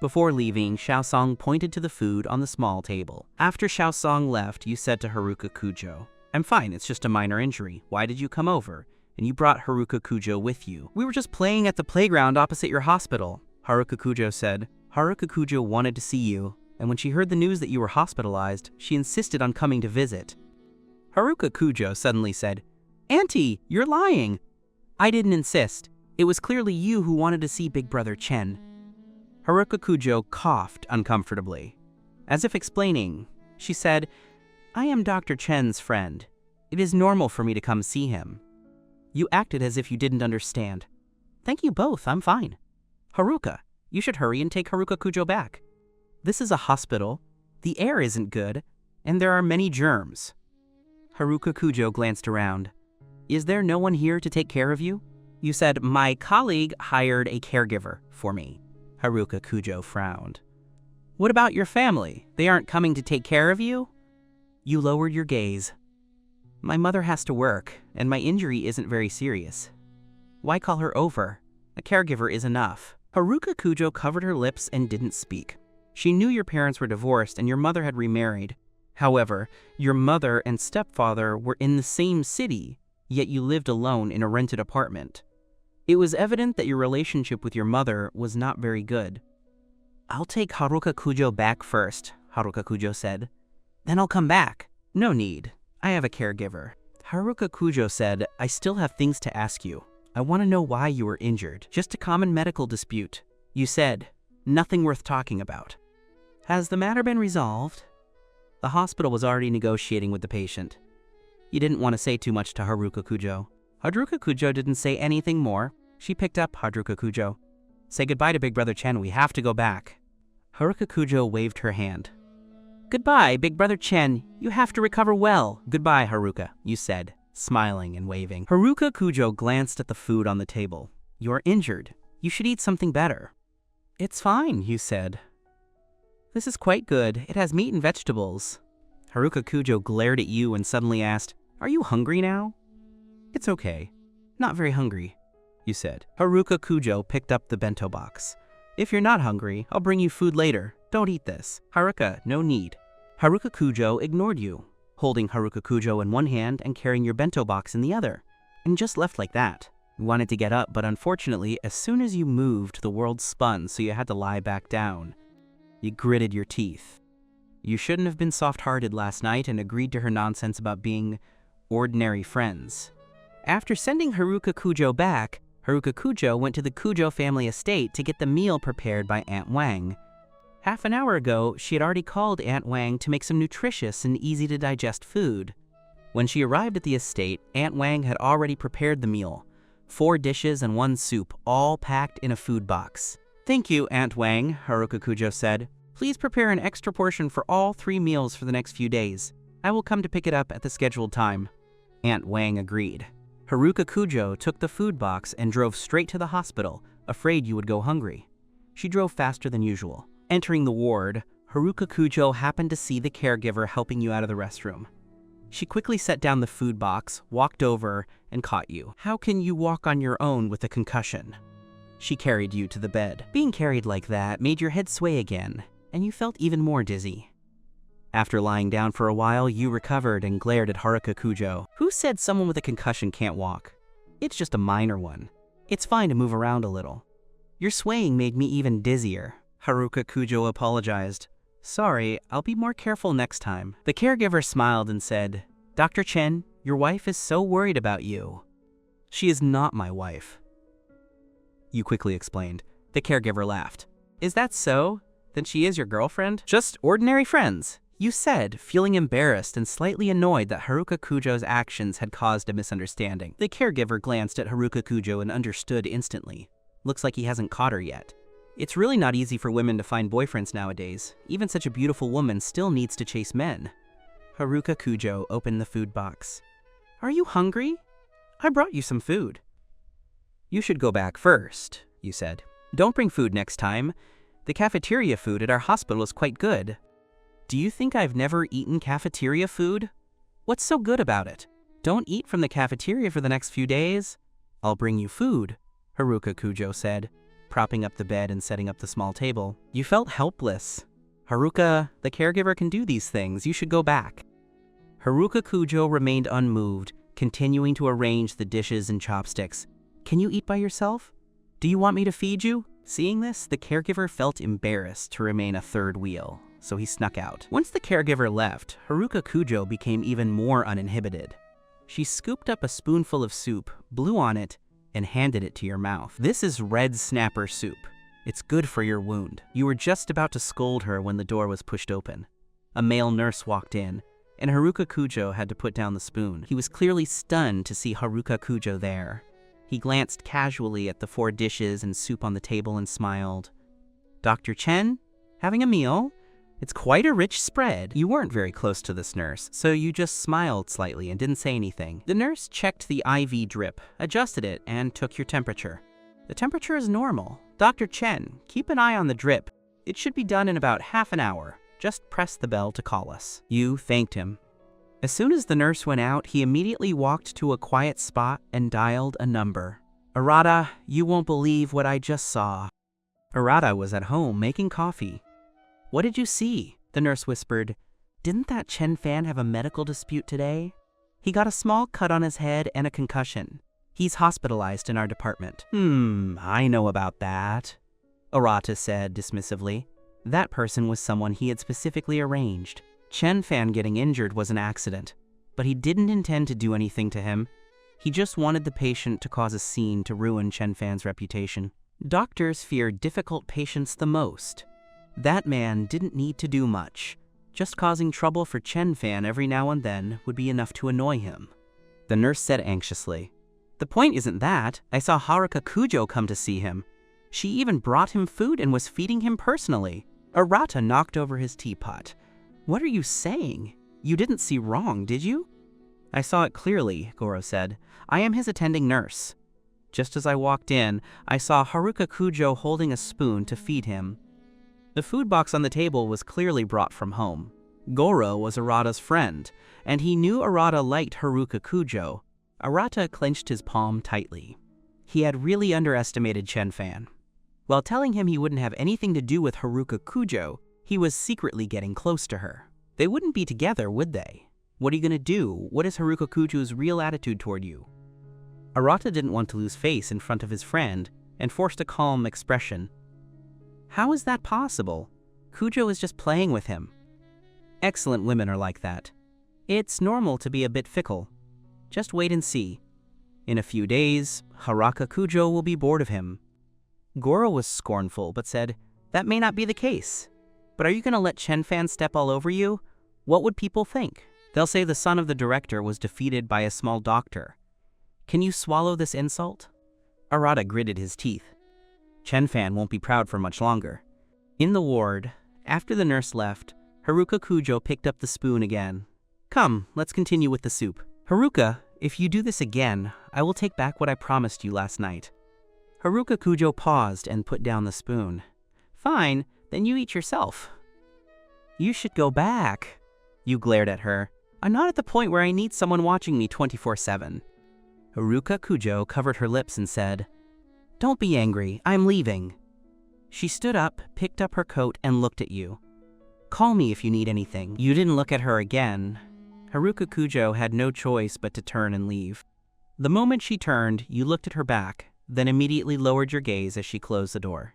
Before leaving, Xiao Song pointed to the food on the small table. After Xiao Song left, you said to Haruka Kujo, I'm fine, it's just a minor injury. Why did you come over? And you brought Haruka Kujo with you. We were just playing at the playground opposite your hospital, Haruka Kujo said. Haruka Kujo wanted to see you, and when she heard the news that you were hospitalized, she insisted on coming to visit. Haruka Kujo suddenly said, Auntie, you're lying. I didn't insist. It was clearly you who wanted to see Big Brother Chen. Haruka Kujo coughed uncomfortably. As if explaining, she said, I am Dr. Chen's friend. It is normal for me to come see him. You acted as if you didn't understand. Thank you both, I'm fine. Haruka, you should hurry and take Haruka Kujo back. This is a hospital, the air isn't good, and there are many germs. Haruka Kujo glanced around. Is there no one here to take care of you? You said, my colleague hired a caregiver for me. Haruka Kujo frowned. What about your family? They aren't coming to take care of you? You lowered your gaze. My mother has to work, and my injury isn't very serious. Why call her over? A caregiver is enough. Haruka Kujo covered her lips and didn't speak. She knew your parents were divorced and your mother had remarried. However, your mother and stepfather were in the same city, yet you lived alone in a rented apartment. It was evident that your relationship with your mother was not very good. I'll take Haruka Kujo back first, Haruka Kujo said. Then I'll come back. No need. I have a caregiver. Haruka Kujo said, I still have things to ask you. I want to know why you were injured. Just a common medical dispute. You said, nothing worth talking about. Has the matter been resolved? The hospital was already negotiating with the patient. You didn't want to say too much to Haruka Kujo. Haruka Kujo didn't say anything more. She picked up Haruka Kujo. Say goodbye to Big Brother Chen, we have to go back. Haruka Kujo waved her hand. Goodbye, Big Brother Chen. You have to recover well. Goodbye, Haruka, you said, smiling and waving. Haruka Kujo glanced at the food on the table. You're injured. You should eat something better. It's fine, you said. This is quite good. It has meat and vegetables. Haruka Kujo glared at you and suddenly asked, Are you hungry now? It's okay. Not very hungry, you said. Haruka Kujo picked up the bento box. If you're not hungry, I'll bring you food later. Don't eat this. Haruka, no need. Haruka Kujo ignored you, holding Haruka Kujo in one hand and carrying your bento box in the other, and just left like that. You wanted to get up, but unfortunately, as soon as you moved, the world spun, so you had to lie back down. You gritted your teeth. You shouldn't have been soft-hearted last night and agreed to her nonsense about being ordinary friends. After sending Haruka Kujo back, Haruka Kujo went to the Kujo family estate to get the meal prepared by Aunt Wang. Half an hour ago, she had already called Aunt Wang to make some nutritious and easy-to-digest food. When she arrived at the estate, Aunt Wang had already prepared the meal. 4 dishes and 1 soup, all packed in a food box. Thank you, Aunt Wang, Haruka Kujo said. Please prepare an extra portion for all 3 meals for the next few days. I will come to pick it up at the scheduled time. Aunt Wang agreed. Haruka Kujo took the food box and drove straight to the hospital, afraid you would go hungry. She drove faster than usual. Entering the ward, Haruka Kujo happened to see the caregiver helping you out of the restroom. She quickly set down the food box, walked over, and caught you. How can you walk on your own with a concussion? She carried you to the bed. Being carried like that made your head sway again, and you felt even more dizzy. After lying down for a while, you recovered and glared at Haruka Kujo. Who said someone with a concussion can't walk? It's just a minor one. It's fine to move around a little. Your swaying made me even dizzier. Haruka Kujo apologized. Sorry, I'll be more careful next time. The caregiver smiled and said, Dr. Chen, your wife is so worried about you. She is not my wife. You quickly explained. The caregiver laughed. Is that so? Then she is your girlfriend? Just ordinary friends. You said, feeling embarrassed and slightly annoyed that Haruka Kujo's actions had caused a misunderstanding. The caregiver glanced at Haruka Kujo and understood instantly. Looks like he hasn't caught her yet. It's really not easy for women to find boyfriends nowadays. Even such a beautiful woman still needs to chase men. Haruka Kujo opened the food box. Are you hungry? I brought you some food. You should go back first, you said. Don't bring food next time. The cafeteria food at our hospital is quite good. Do you think I've never eaten cafeteria food? What's so good about it? Don't eat from the cafeteria for the next few days. I'll bring you food, Haruka Kujo said, propping up the bed and setting up the small table. You felt helpless. Haruka, the caregiver can do these things. You should go back. Haruka Kujo remained unmoved, continuing to arrange the dishes and chopsticks. Can you eat by yourself? Do you want me to feed you? Seeing this, the caregiver felt embarrassed to remain a third wheel, so he snuck out. Once the caregiver left, Haruka Kujo became even more uninhibited. She scooped up a spoonful of soup, blew on it, and handed it to your mouth. This is red snapper soup. It's good for your wound. You were just about to scold her when the door was pushed open. A male nurse walked in, and Haruka Kujo had to put down the spoon. He was clearly stunned to see Haruka Kujo there. He glanced casually at the 4 dishes and soup on the table and smiled. Dr. Chen, having a meal? It's quite a rich spread. You weren't very close to this nurse, so you just smiled slightly and didn't say anything. The nurse checked the IV drip, adjusted it, and took your temperature. The temperature is normal. Dr. Chen, keep an eye on the drip. It should be done in about half an hour. Just press the bell to call us. You thanked him. As soon as the nurse went out, he immediately walked to a quiet spot and dialed a number. Arata, you won't believe what I just saw. Arata was at home making coffee. What did you see? The nurse whispered. Didn't that Chen fan have a medical dispute today? He got a small cut on his head and a concussion. He's hospitalized in our department. I know about that, Arata said dismissively. That person was someone he had specifically arranged. Chen fan getting injured was an accident, but he didn't intend to do anything to him. He just wanted the patient to cause a scene to ruin Chen fan's reputation. Doctors fear difficult patients the most. That man didn't need to do much. Just causing trouble for Chen fan every now and then would be enough to annoy him. The nurse said anxiously. The point isn't that. I saw Haruka Kujo come to see him. She even brought him food and was feeding him personally. Arata knocked over his teapot. What are you saying? You didn't see wrong, did you? I saw it clearly, Goro said. I am his attending nurse. Just as I walked in, I saw Haruka Kujo holding a spoon to feed him. The food box on the table was clearly brought from home. Goro was Arata's friend, and he knew Arata liked Haruka Kujo. Arata clenched his palm tightly. He had really underestimated Chen fan. While telling him he wouldn't have anything to do with Haruka Kujo, he was secretly getting close to her. They wouldn't be together, would they? What are you gonna do? What is Haruka Kujo's real attitude toward you? Arata didn't want to lose face in front of his friend and forced a calm expression. How is that possible? Kujo is just playing with him. Excellent women are like that. It's normal to be a bit fickle. Just wait and see. In a few days, Haruka Kujo will be bored of him. Goro was scornful but said, that may not be the case. But are you going to let Chen fan step all over you? What would people think? They'll say the son of the director was defeated by a small doctor. Can you swallow this insult? Arata gritted his teeth. Chen fan won't be proud for much longer. In the ward, after the nurse left, Haruka Kujo picked up the spoon again. Come, let's continue with the soup. Haruka, if you do this again, I will take back what I promised you last night. Haruka Kujo paused and put down the spoon. Fine, then you eat yourself. You should go back. You glared at her. I'm not at the point where I need someone watching me 24/7. Haruka Kujo covered her lips and said, Don't be angry, I'm leaving. She stood up, picked up her coat, and looked at you. Call me if you need anything. You didn't look at her again. Haruka Kujo had no choice but to turn and leave. The moment she turned, you looked at her back, then immediately lowered your gaze as she closed the door.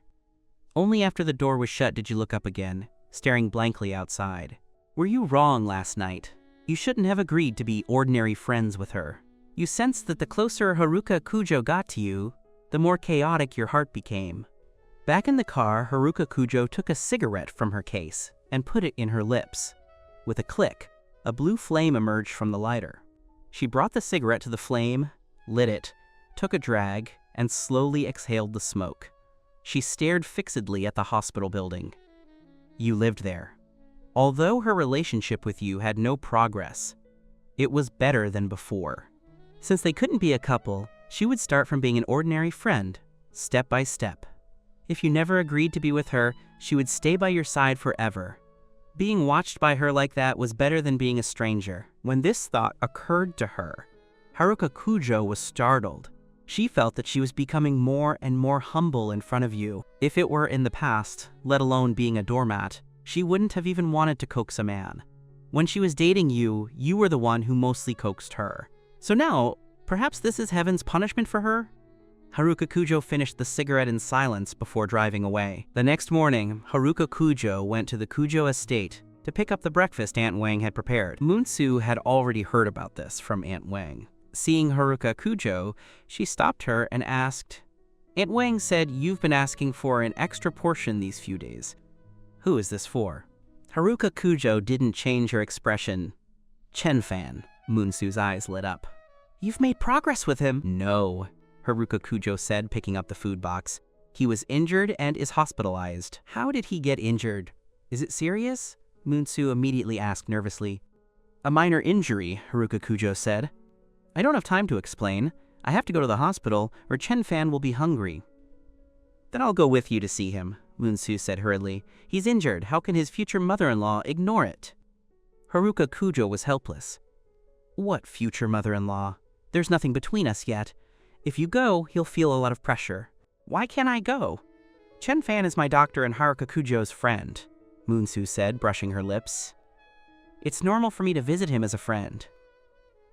Only after the door was shut did you look up again, staring blankly outside. Were you wrong last night? You shouldn't have agreed to be ordinary friends with her. You sensed that the closer Haruka Kujo got to you, the more chaotic your heart became. Back in the car, Haruka Kujo took a cigarette from her case and put it in her lips. With a click, a blue flame emerged from the lighter. She brought the cigarette to the flame, lit it, took a drag, and slowly exhaled the smoke. She stared fixedly at the hospital building. You lived there. Although her relationship with you had no progress, it was better than before. Since they couldn't be a couple, she would start from being an ordinary friend, step by step. If you never agreed to be with her, she would stay by your side forever. Being watched by her like that was better than being a stranger. When this thought occurred to her, Haruka Kujo was startled. She felt that she was becoming more and more humble in front of you. If it were in the past, let alone being a doormat, she wouldn't have even wanted to coax a man. When she was dating you, you were the one who mostly coaxed her. So now, perhaps this is heaven's punishment for her? Haruka Kujo finished the cigarette in silence before driving away. The next morning, Haruka Kujo went to the Kujo estate to pick up the breakfast Aunt Wang had prepared. Moonsu had already heard about this from Aunt Wang. Seeing Haruka Kujo, she stopped her and asked, "Aunt Wang said you've been asking for an extra portion these few days. Who is this for?" Haruka Kujo didn't change her expression. "Chen-fan." Moonsu's eyes lit up. "You've made progress with him." "No," Haruka Kujo said, picking up the food box. "He was injured and is hospitalized." "How did he get injured? Is it serious?" Moonsu immediately asked nervously. "A minor injury," Haruka Kujo said. "I don't have time to explain. I have to go to the hospital, or Chen-fan will be hungry." "Then I'll go with you to see him," Moonsu said hurriedly. "He's injured. How can his future mother-in-law ignore it?" Haruka Kujo was helpless. "What future mother-in-law? There's nothing between us yet. If you go, he'll feel a lot of pressure." "Why can't I go?" "Chen-fan is my doctor and Haruka Kujo's friend," Moonsu said, brushing her lips. "It's normal for me to visit him as a friend."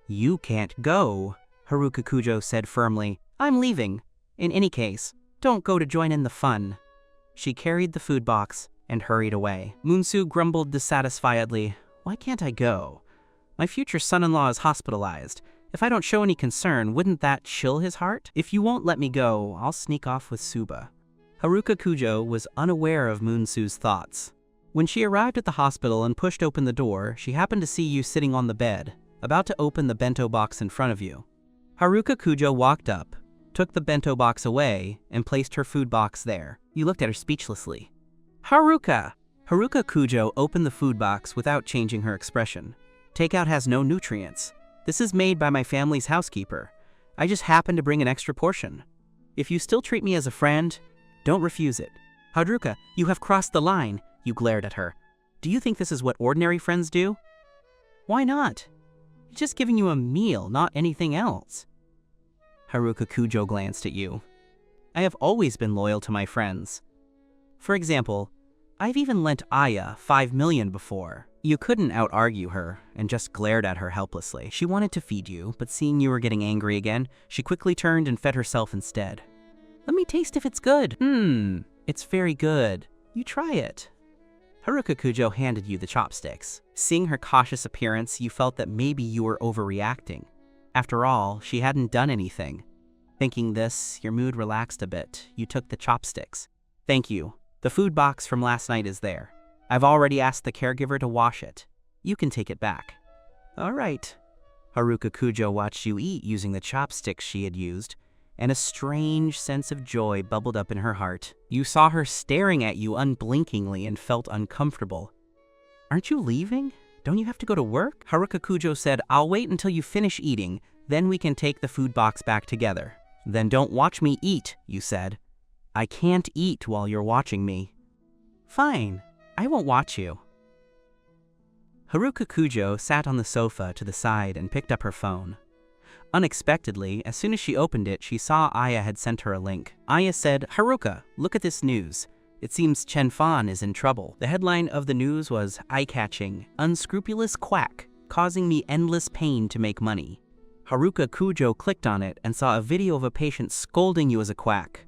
"You can't go," Haruka Kujo said firmly. "I'm leaving. In any case, don't go to join in the fun." She carried the food box and hurried away. Moonsu grumbled dissatisfiedly. "Why can't I go? My future son-in-law is hospitalized. If I don't show any concern, wouldn't that chill his heart? If you won't let me go, I'll sneak off with Suba." Haruka Kujo was unaware of Moonsu's thoughts. When she arrived at the hospital and pushed open the door, she happened to see you sitting on the bed, about to open the bento box in front of you. Haruka Kujo walked up, took the bento box away, and placed her food box there. You looked at her speechlessly. "Haruka!" Haruka Kujo opened the food box without changing her expression. "Takeout has no nutrients. This is made by my family's housekeeper. I just happened to bring an extra portion. If you still treat me as a friend, don't refuse it." "Haruka, you have crossed the line," you glared at her. "Do you think this is what ordinary friends do?" "Why not? It's just giving you a meal, not anything else." Haruka Kujo glanced at you. "I have always been loyal to my friends. For example, I've even lent Aya 5 million before." You couldn't out-argue her, and just glared at her helplessly. She wanted to feed you, but seeing you were getting angry again, she quickly turned and fed herself instead. "Let me taste if it's good." It's very good. You try it." Haruka Kujo handed you the chopsticks. Seeing her cautious appearance, you felt that maybe you were overreacting. After all, she hadn't done anything. Thinking this, your mood relaxed a bit. You took the chopsticks. "Thank you. The food box from last night is there. I've already asked the caregiver to wash it. You can take it back." "All right." Haruka Kujo watched you eat using the chopsticks she had used, and a strange sense of joy bubbled up in her heart. You saw her staring at you unblinkingly and felt uncomfortable. "Aren't you leaving? Don't you have to go to work?" Haruka Kujo said, "I'll wait until you finish eating, then we can take the food box back together." "Then don't watch me eat," you said. "I can't eat while you're watching me." "Fine. I won't watch you." Haruka Kujo sat on the sofa to the side and picked up her phone. Unexpectedly, as soon as she opened it, she saw Aya had sent her a link. Aya said, "Haruka, look at this news. It seems Chen-fan is in trouble." The headline of the news was eye-catching, "Unscrupulous quack, causing me endless pain to make money." Haruka Kujo clicked on it and saw a video of a patient scolding you as a quack.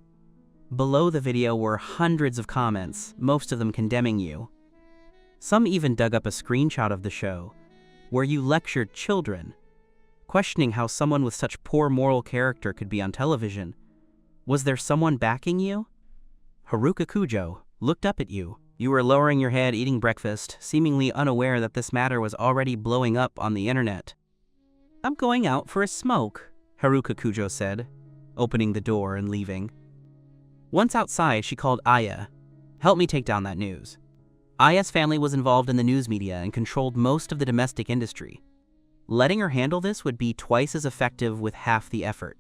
Below the video were hundreds of comments, most of them condemning you. Some even dug up a screenshot of the show, where you lectured children, questioning how someone with such poor moral character could be on television. Was there someone backing you? Haruka Kujo looked up at you. You were lowering your head, eating breakfast, seemingly unaware that this matter was already blowing up on the internet. "I'm going out for a smoke," Haruka Kujo said, opening the door and leaving. Once outside, she called Aya. "Help me take down that news." Aya's family was involved in the news media and controlled most of the domestic industry. Letting her handle this would be twice as effective with half the effort.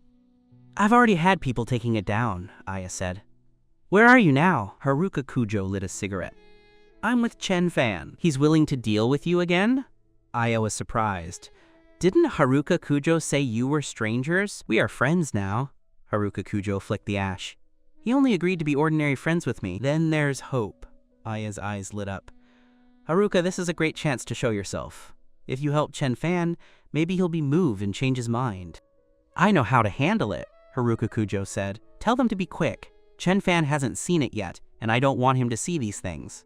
"I've already had people taking it down," Aya said. "Where are you now?" Haruka Kujo lit a cigarette. "I'm with Chen-fan. He's willing to deal with you again?" Aya was surprised. "Didn't Haruka Kujo say you were strangers? We are friends now." Haruka Kujo flicked the ash. "He only agreed to be ordinary friends with me." "Then there's hope." Aya's eyes lit up. Haruka, this is a great chance to show yourself. If you help Chen Fan, maybe he'll be moved and change his mind. I know how to handle it, Haruka Kujo said. Tell them to be quick. Chen Fan hasn't seen it yet, and I don't want him to see these things.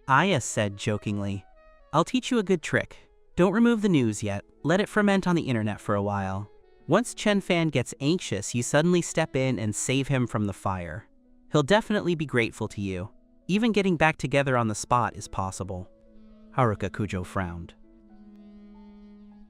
Aya said jokingly, I'll teach you a good trick. Don't remove the news yet. Let it ferment on the internet for a while. Once Chen Fan gets anxious, you suddenly step in and save him from the fire. He'll definitely be grateful to you. Even getting back together on the spot is possible. Haruka Kujo frowned.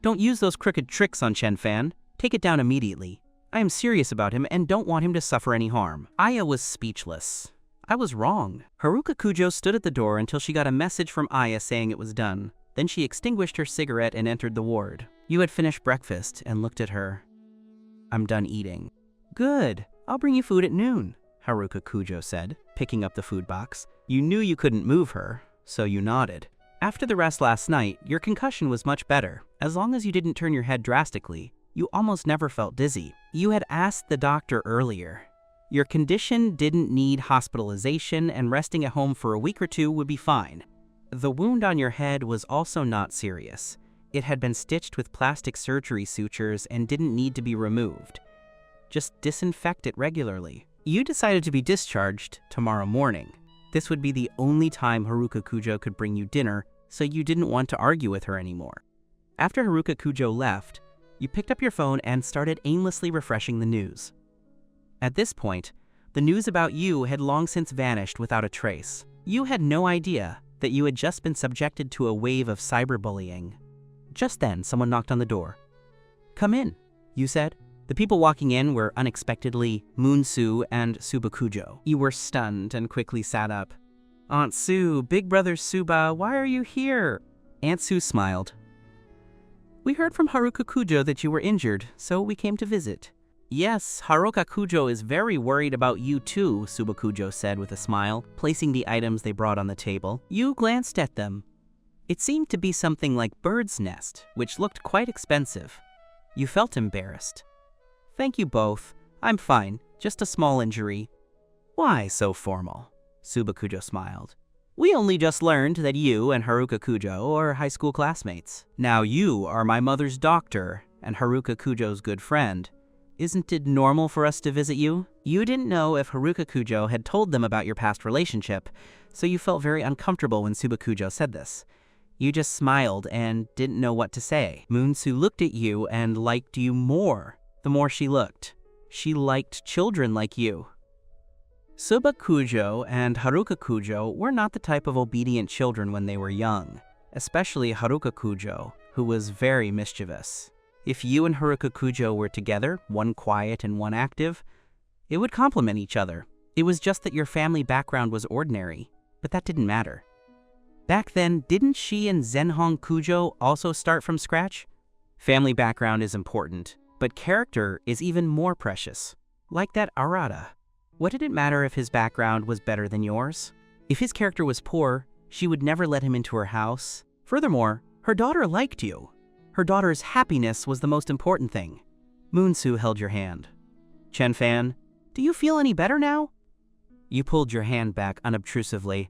Don't use those crooked tricks on Chen Fan. Take it down immediately. I am serious about him and don't want him to suffer any harm. Aya was speechless. I was wrong. Haruka Kujo stood at the door until she got a message from Aya saying it was done. Then she extinguished her cigarette and entered the ward. You had finished breakfast and looked at her. I'm done eating. Good. I'll bring you food at noon, Haruka Kujo said, picking up the food box. You knew you couldn't move her, so you nodded. After the rest last night, your concussion was much better. As long as you didn't turn your head drastically, you almost never felt dizzy. You had asked the doctor earlier. Your condition didn't need hospitalization and resting at home for a week or two would be fine. The wound on your head was also not serious. It had been stitched with plastic surgery sutures and didn't need to be removed. Just disinfect it regularly. You decided to be discharged tomorrow morning. This would be the only time Haruka Kujo could bring you dinner, so you didn't want to argue with her anymore. After Haruka Kujo left, you picked up your phone and started aimlessly refreshing the news. At this point, the news about you had long since vanished without a trace. You had no idea that you had just been subjected to a wave of cyberbullying. Just then, someone knocked on the door. Come in, you said. The people walking in were unexpectedly Moon-soo and Suba Kujo. You were stunned and quickly sat up. Aunt Sue, Big Brother Suba, why are you here? Aunt Sue smiled. We heard from Haruka Kujo that you were injured, so we came to visit. Yes, Haruka Kujo is very worried about you too, Suba Kujo said with a smile, placing the items they brought on the table. You glanced at them. It seemed to be something like bird's nest, which looked quite expensive. You felt embarrassed. Thank you both. I'm fine, just a small injury. Why so formal? Suba Kujo smiled. We only just learned that you and Haruka Kujo are high school classmates. Now you are my mother's doctor and Haruka Kujo's good friend. Isn't it normal for us to visit you? You didn't know if Haruka Kujo had told them about your past relationship, so you felt very uncomfortable when Suba Kujo said this. You just smiled and didn't know what to say. Moon-soo looked at you and liked you more the more she looked. She liked children like you. Suba Kujo and Haruka Kujo were not the type of obedient children when they were young, especially Haruka Kujo, who was very mischievous. If you and Haruka Kujo were together, one quiet and one active, it would complement each other. It was just that your family background was ordinary, but that didn't matter. Back then, didn't she and Zenhong Kujo also start from scratch? Family background is important, but character is even more precious. Like that Arata. What did it matter if his background was better than yours? If his character was poor, she would never let him into her house. Furthermore, her daughter liked you. Her daughter's happiness was the most important thing. Moon-soo held your hand. Chen Fan, do you feel any better now? You pulled your hand back unobtrusively.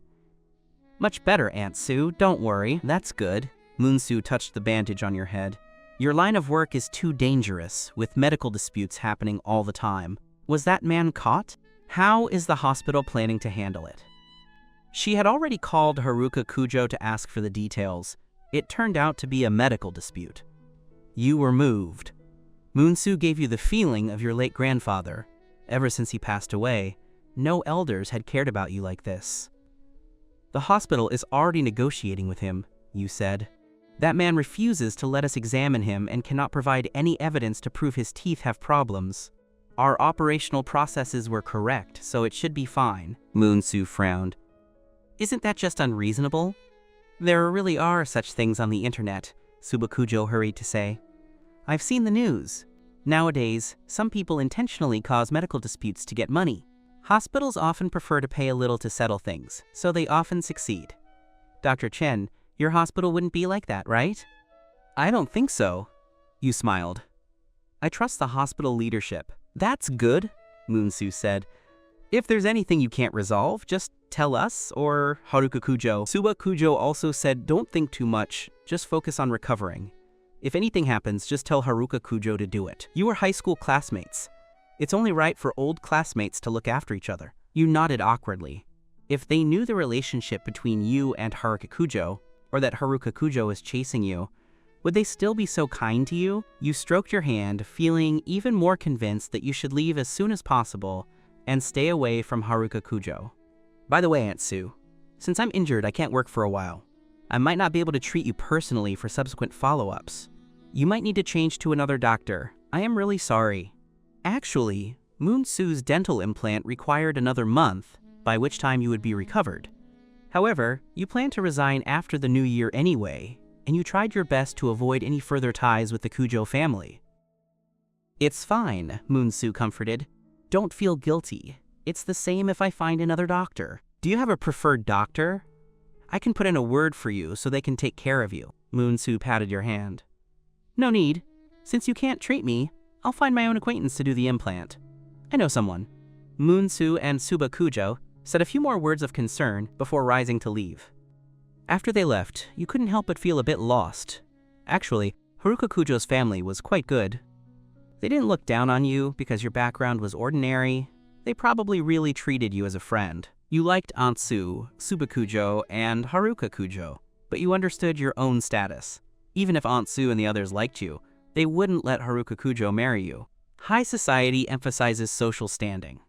Much better, Aunt Sue. Don't worry. That's good. Moon-soo touched the bandage on your head. Your line of work is too dangerous, with medical disputes happening all the time. Was that man caught? How is the hospital planning to handle it? She had already called Haruka Kujo to ask for the details. It turned out to be a medical dispute. You were moved. Moon-soo gave you the feeling of your late grandfather. Ever since he passed away, no elders had cared about you like this. The hospital is already negotiating with him, you said. That man refuses to let us examine him and cannot provide any evidence to prove his teeth have problems. Our operational processes were correct, so it should be fine. Moon-soo frowned. Isn't that just unreasonable? There really are such things on the internet, Suba Kujo hurried to say. I've seen the news. Nowadays, some people intentionally cause medical disputes to get money. Hospitals often prefer to pay a little to settle things, so they often succeed. Dr. Chen, your hospital wouldn't be like that, right? I don't think so. You smiled. I trust the hospital leadership. That's good, Moon-soo said. If there's anything you can't resolve, just Tell us, or Haruka Kujo? Suba Kujo also said, don't think too much, just focus on recovering. If anything happens, just tell Haruka Kujo to do it. You were high school classmates. It's only right for old classmates to look after each other. You nodded awkwardly. If they knew the relationship between you and Haruka Kujo, or that Haruka Kujo is chasing you, would they still be so kind to you? You stroked your hand, feeling even more convinced that you should leave as soon as possible and stay away from Haruka Kujo. By the way, Aunt Sue, since I'm injured, I can't work for a while. I might not be able to treat you personally for subsequent follow-ups. You might need to change to another doctor. I am really sorry. Actually, Moon-Sue's dental implant required another month, by which time you would be recovered. However, you plan to resign after the new year anyway, and you tried your best to avoid any further ties with the Kujo family. It's fine, Moon-Sue comforted. Don't feel guilty. It's the same if I find another doctor. Do you have a preferred doctor? I can put in a word for you so they can take care of you. Moon-Sue patted your hand. No need. Since you can't treat me, I'll find my own acquaintance to do the implant. I know someone. Moon-Sue and Suba Kujo said a few more words of concern before rising to leave. After they left, you couldn't help but feel a bit lost. Actually, Haruka Kujo's family was quite good. They didn't look down on you because your background was ordinary. They probably really treated you as a friend. You liked Aunt Sue, Suba Kujo, and Haruka Kujo, but you understood your own status. Even if Aunt Sue and the others liked you, they wouldn't let Haruka Kujo marry you. High society emphasizes social standing.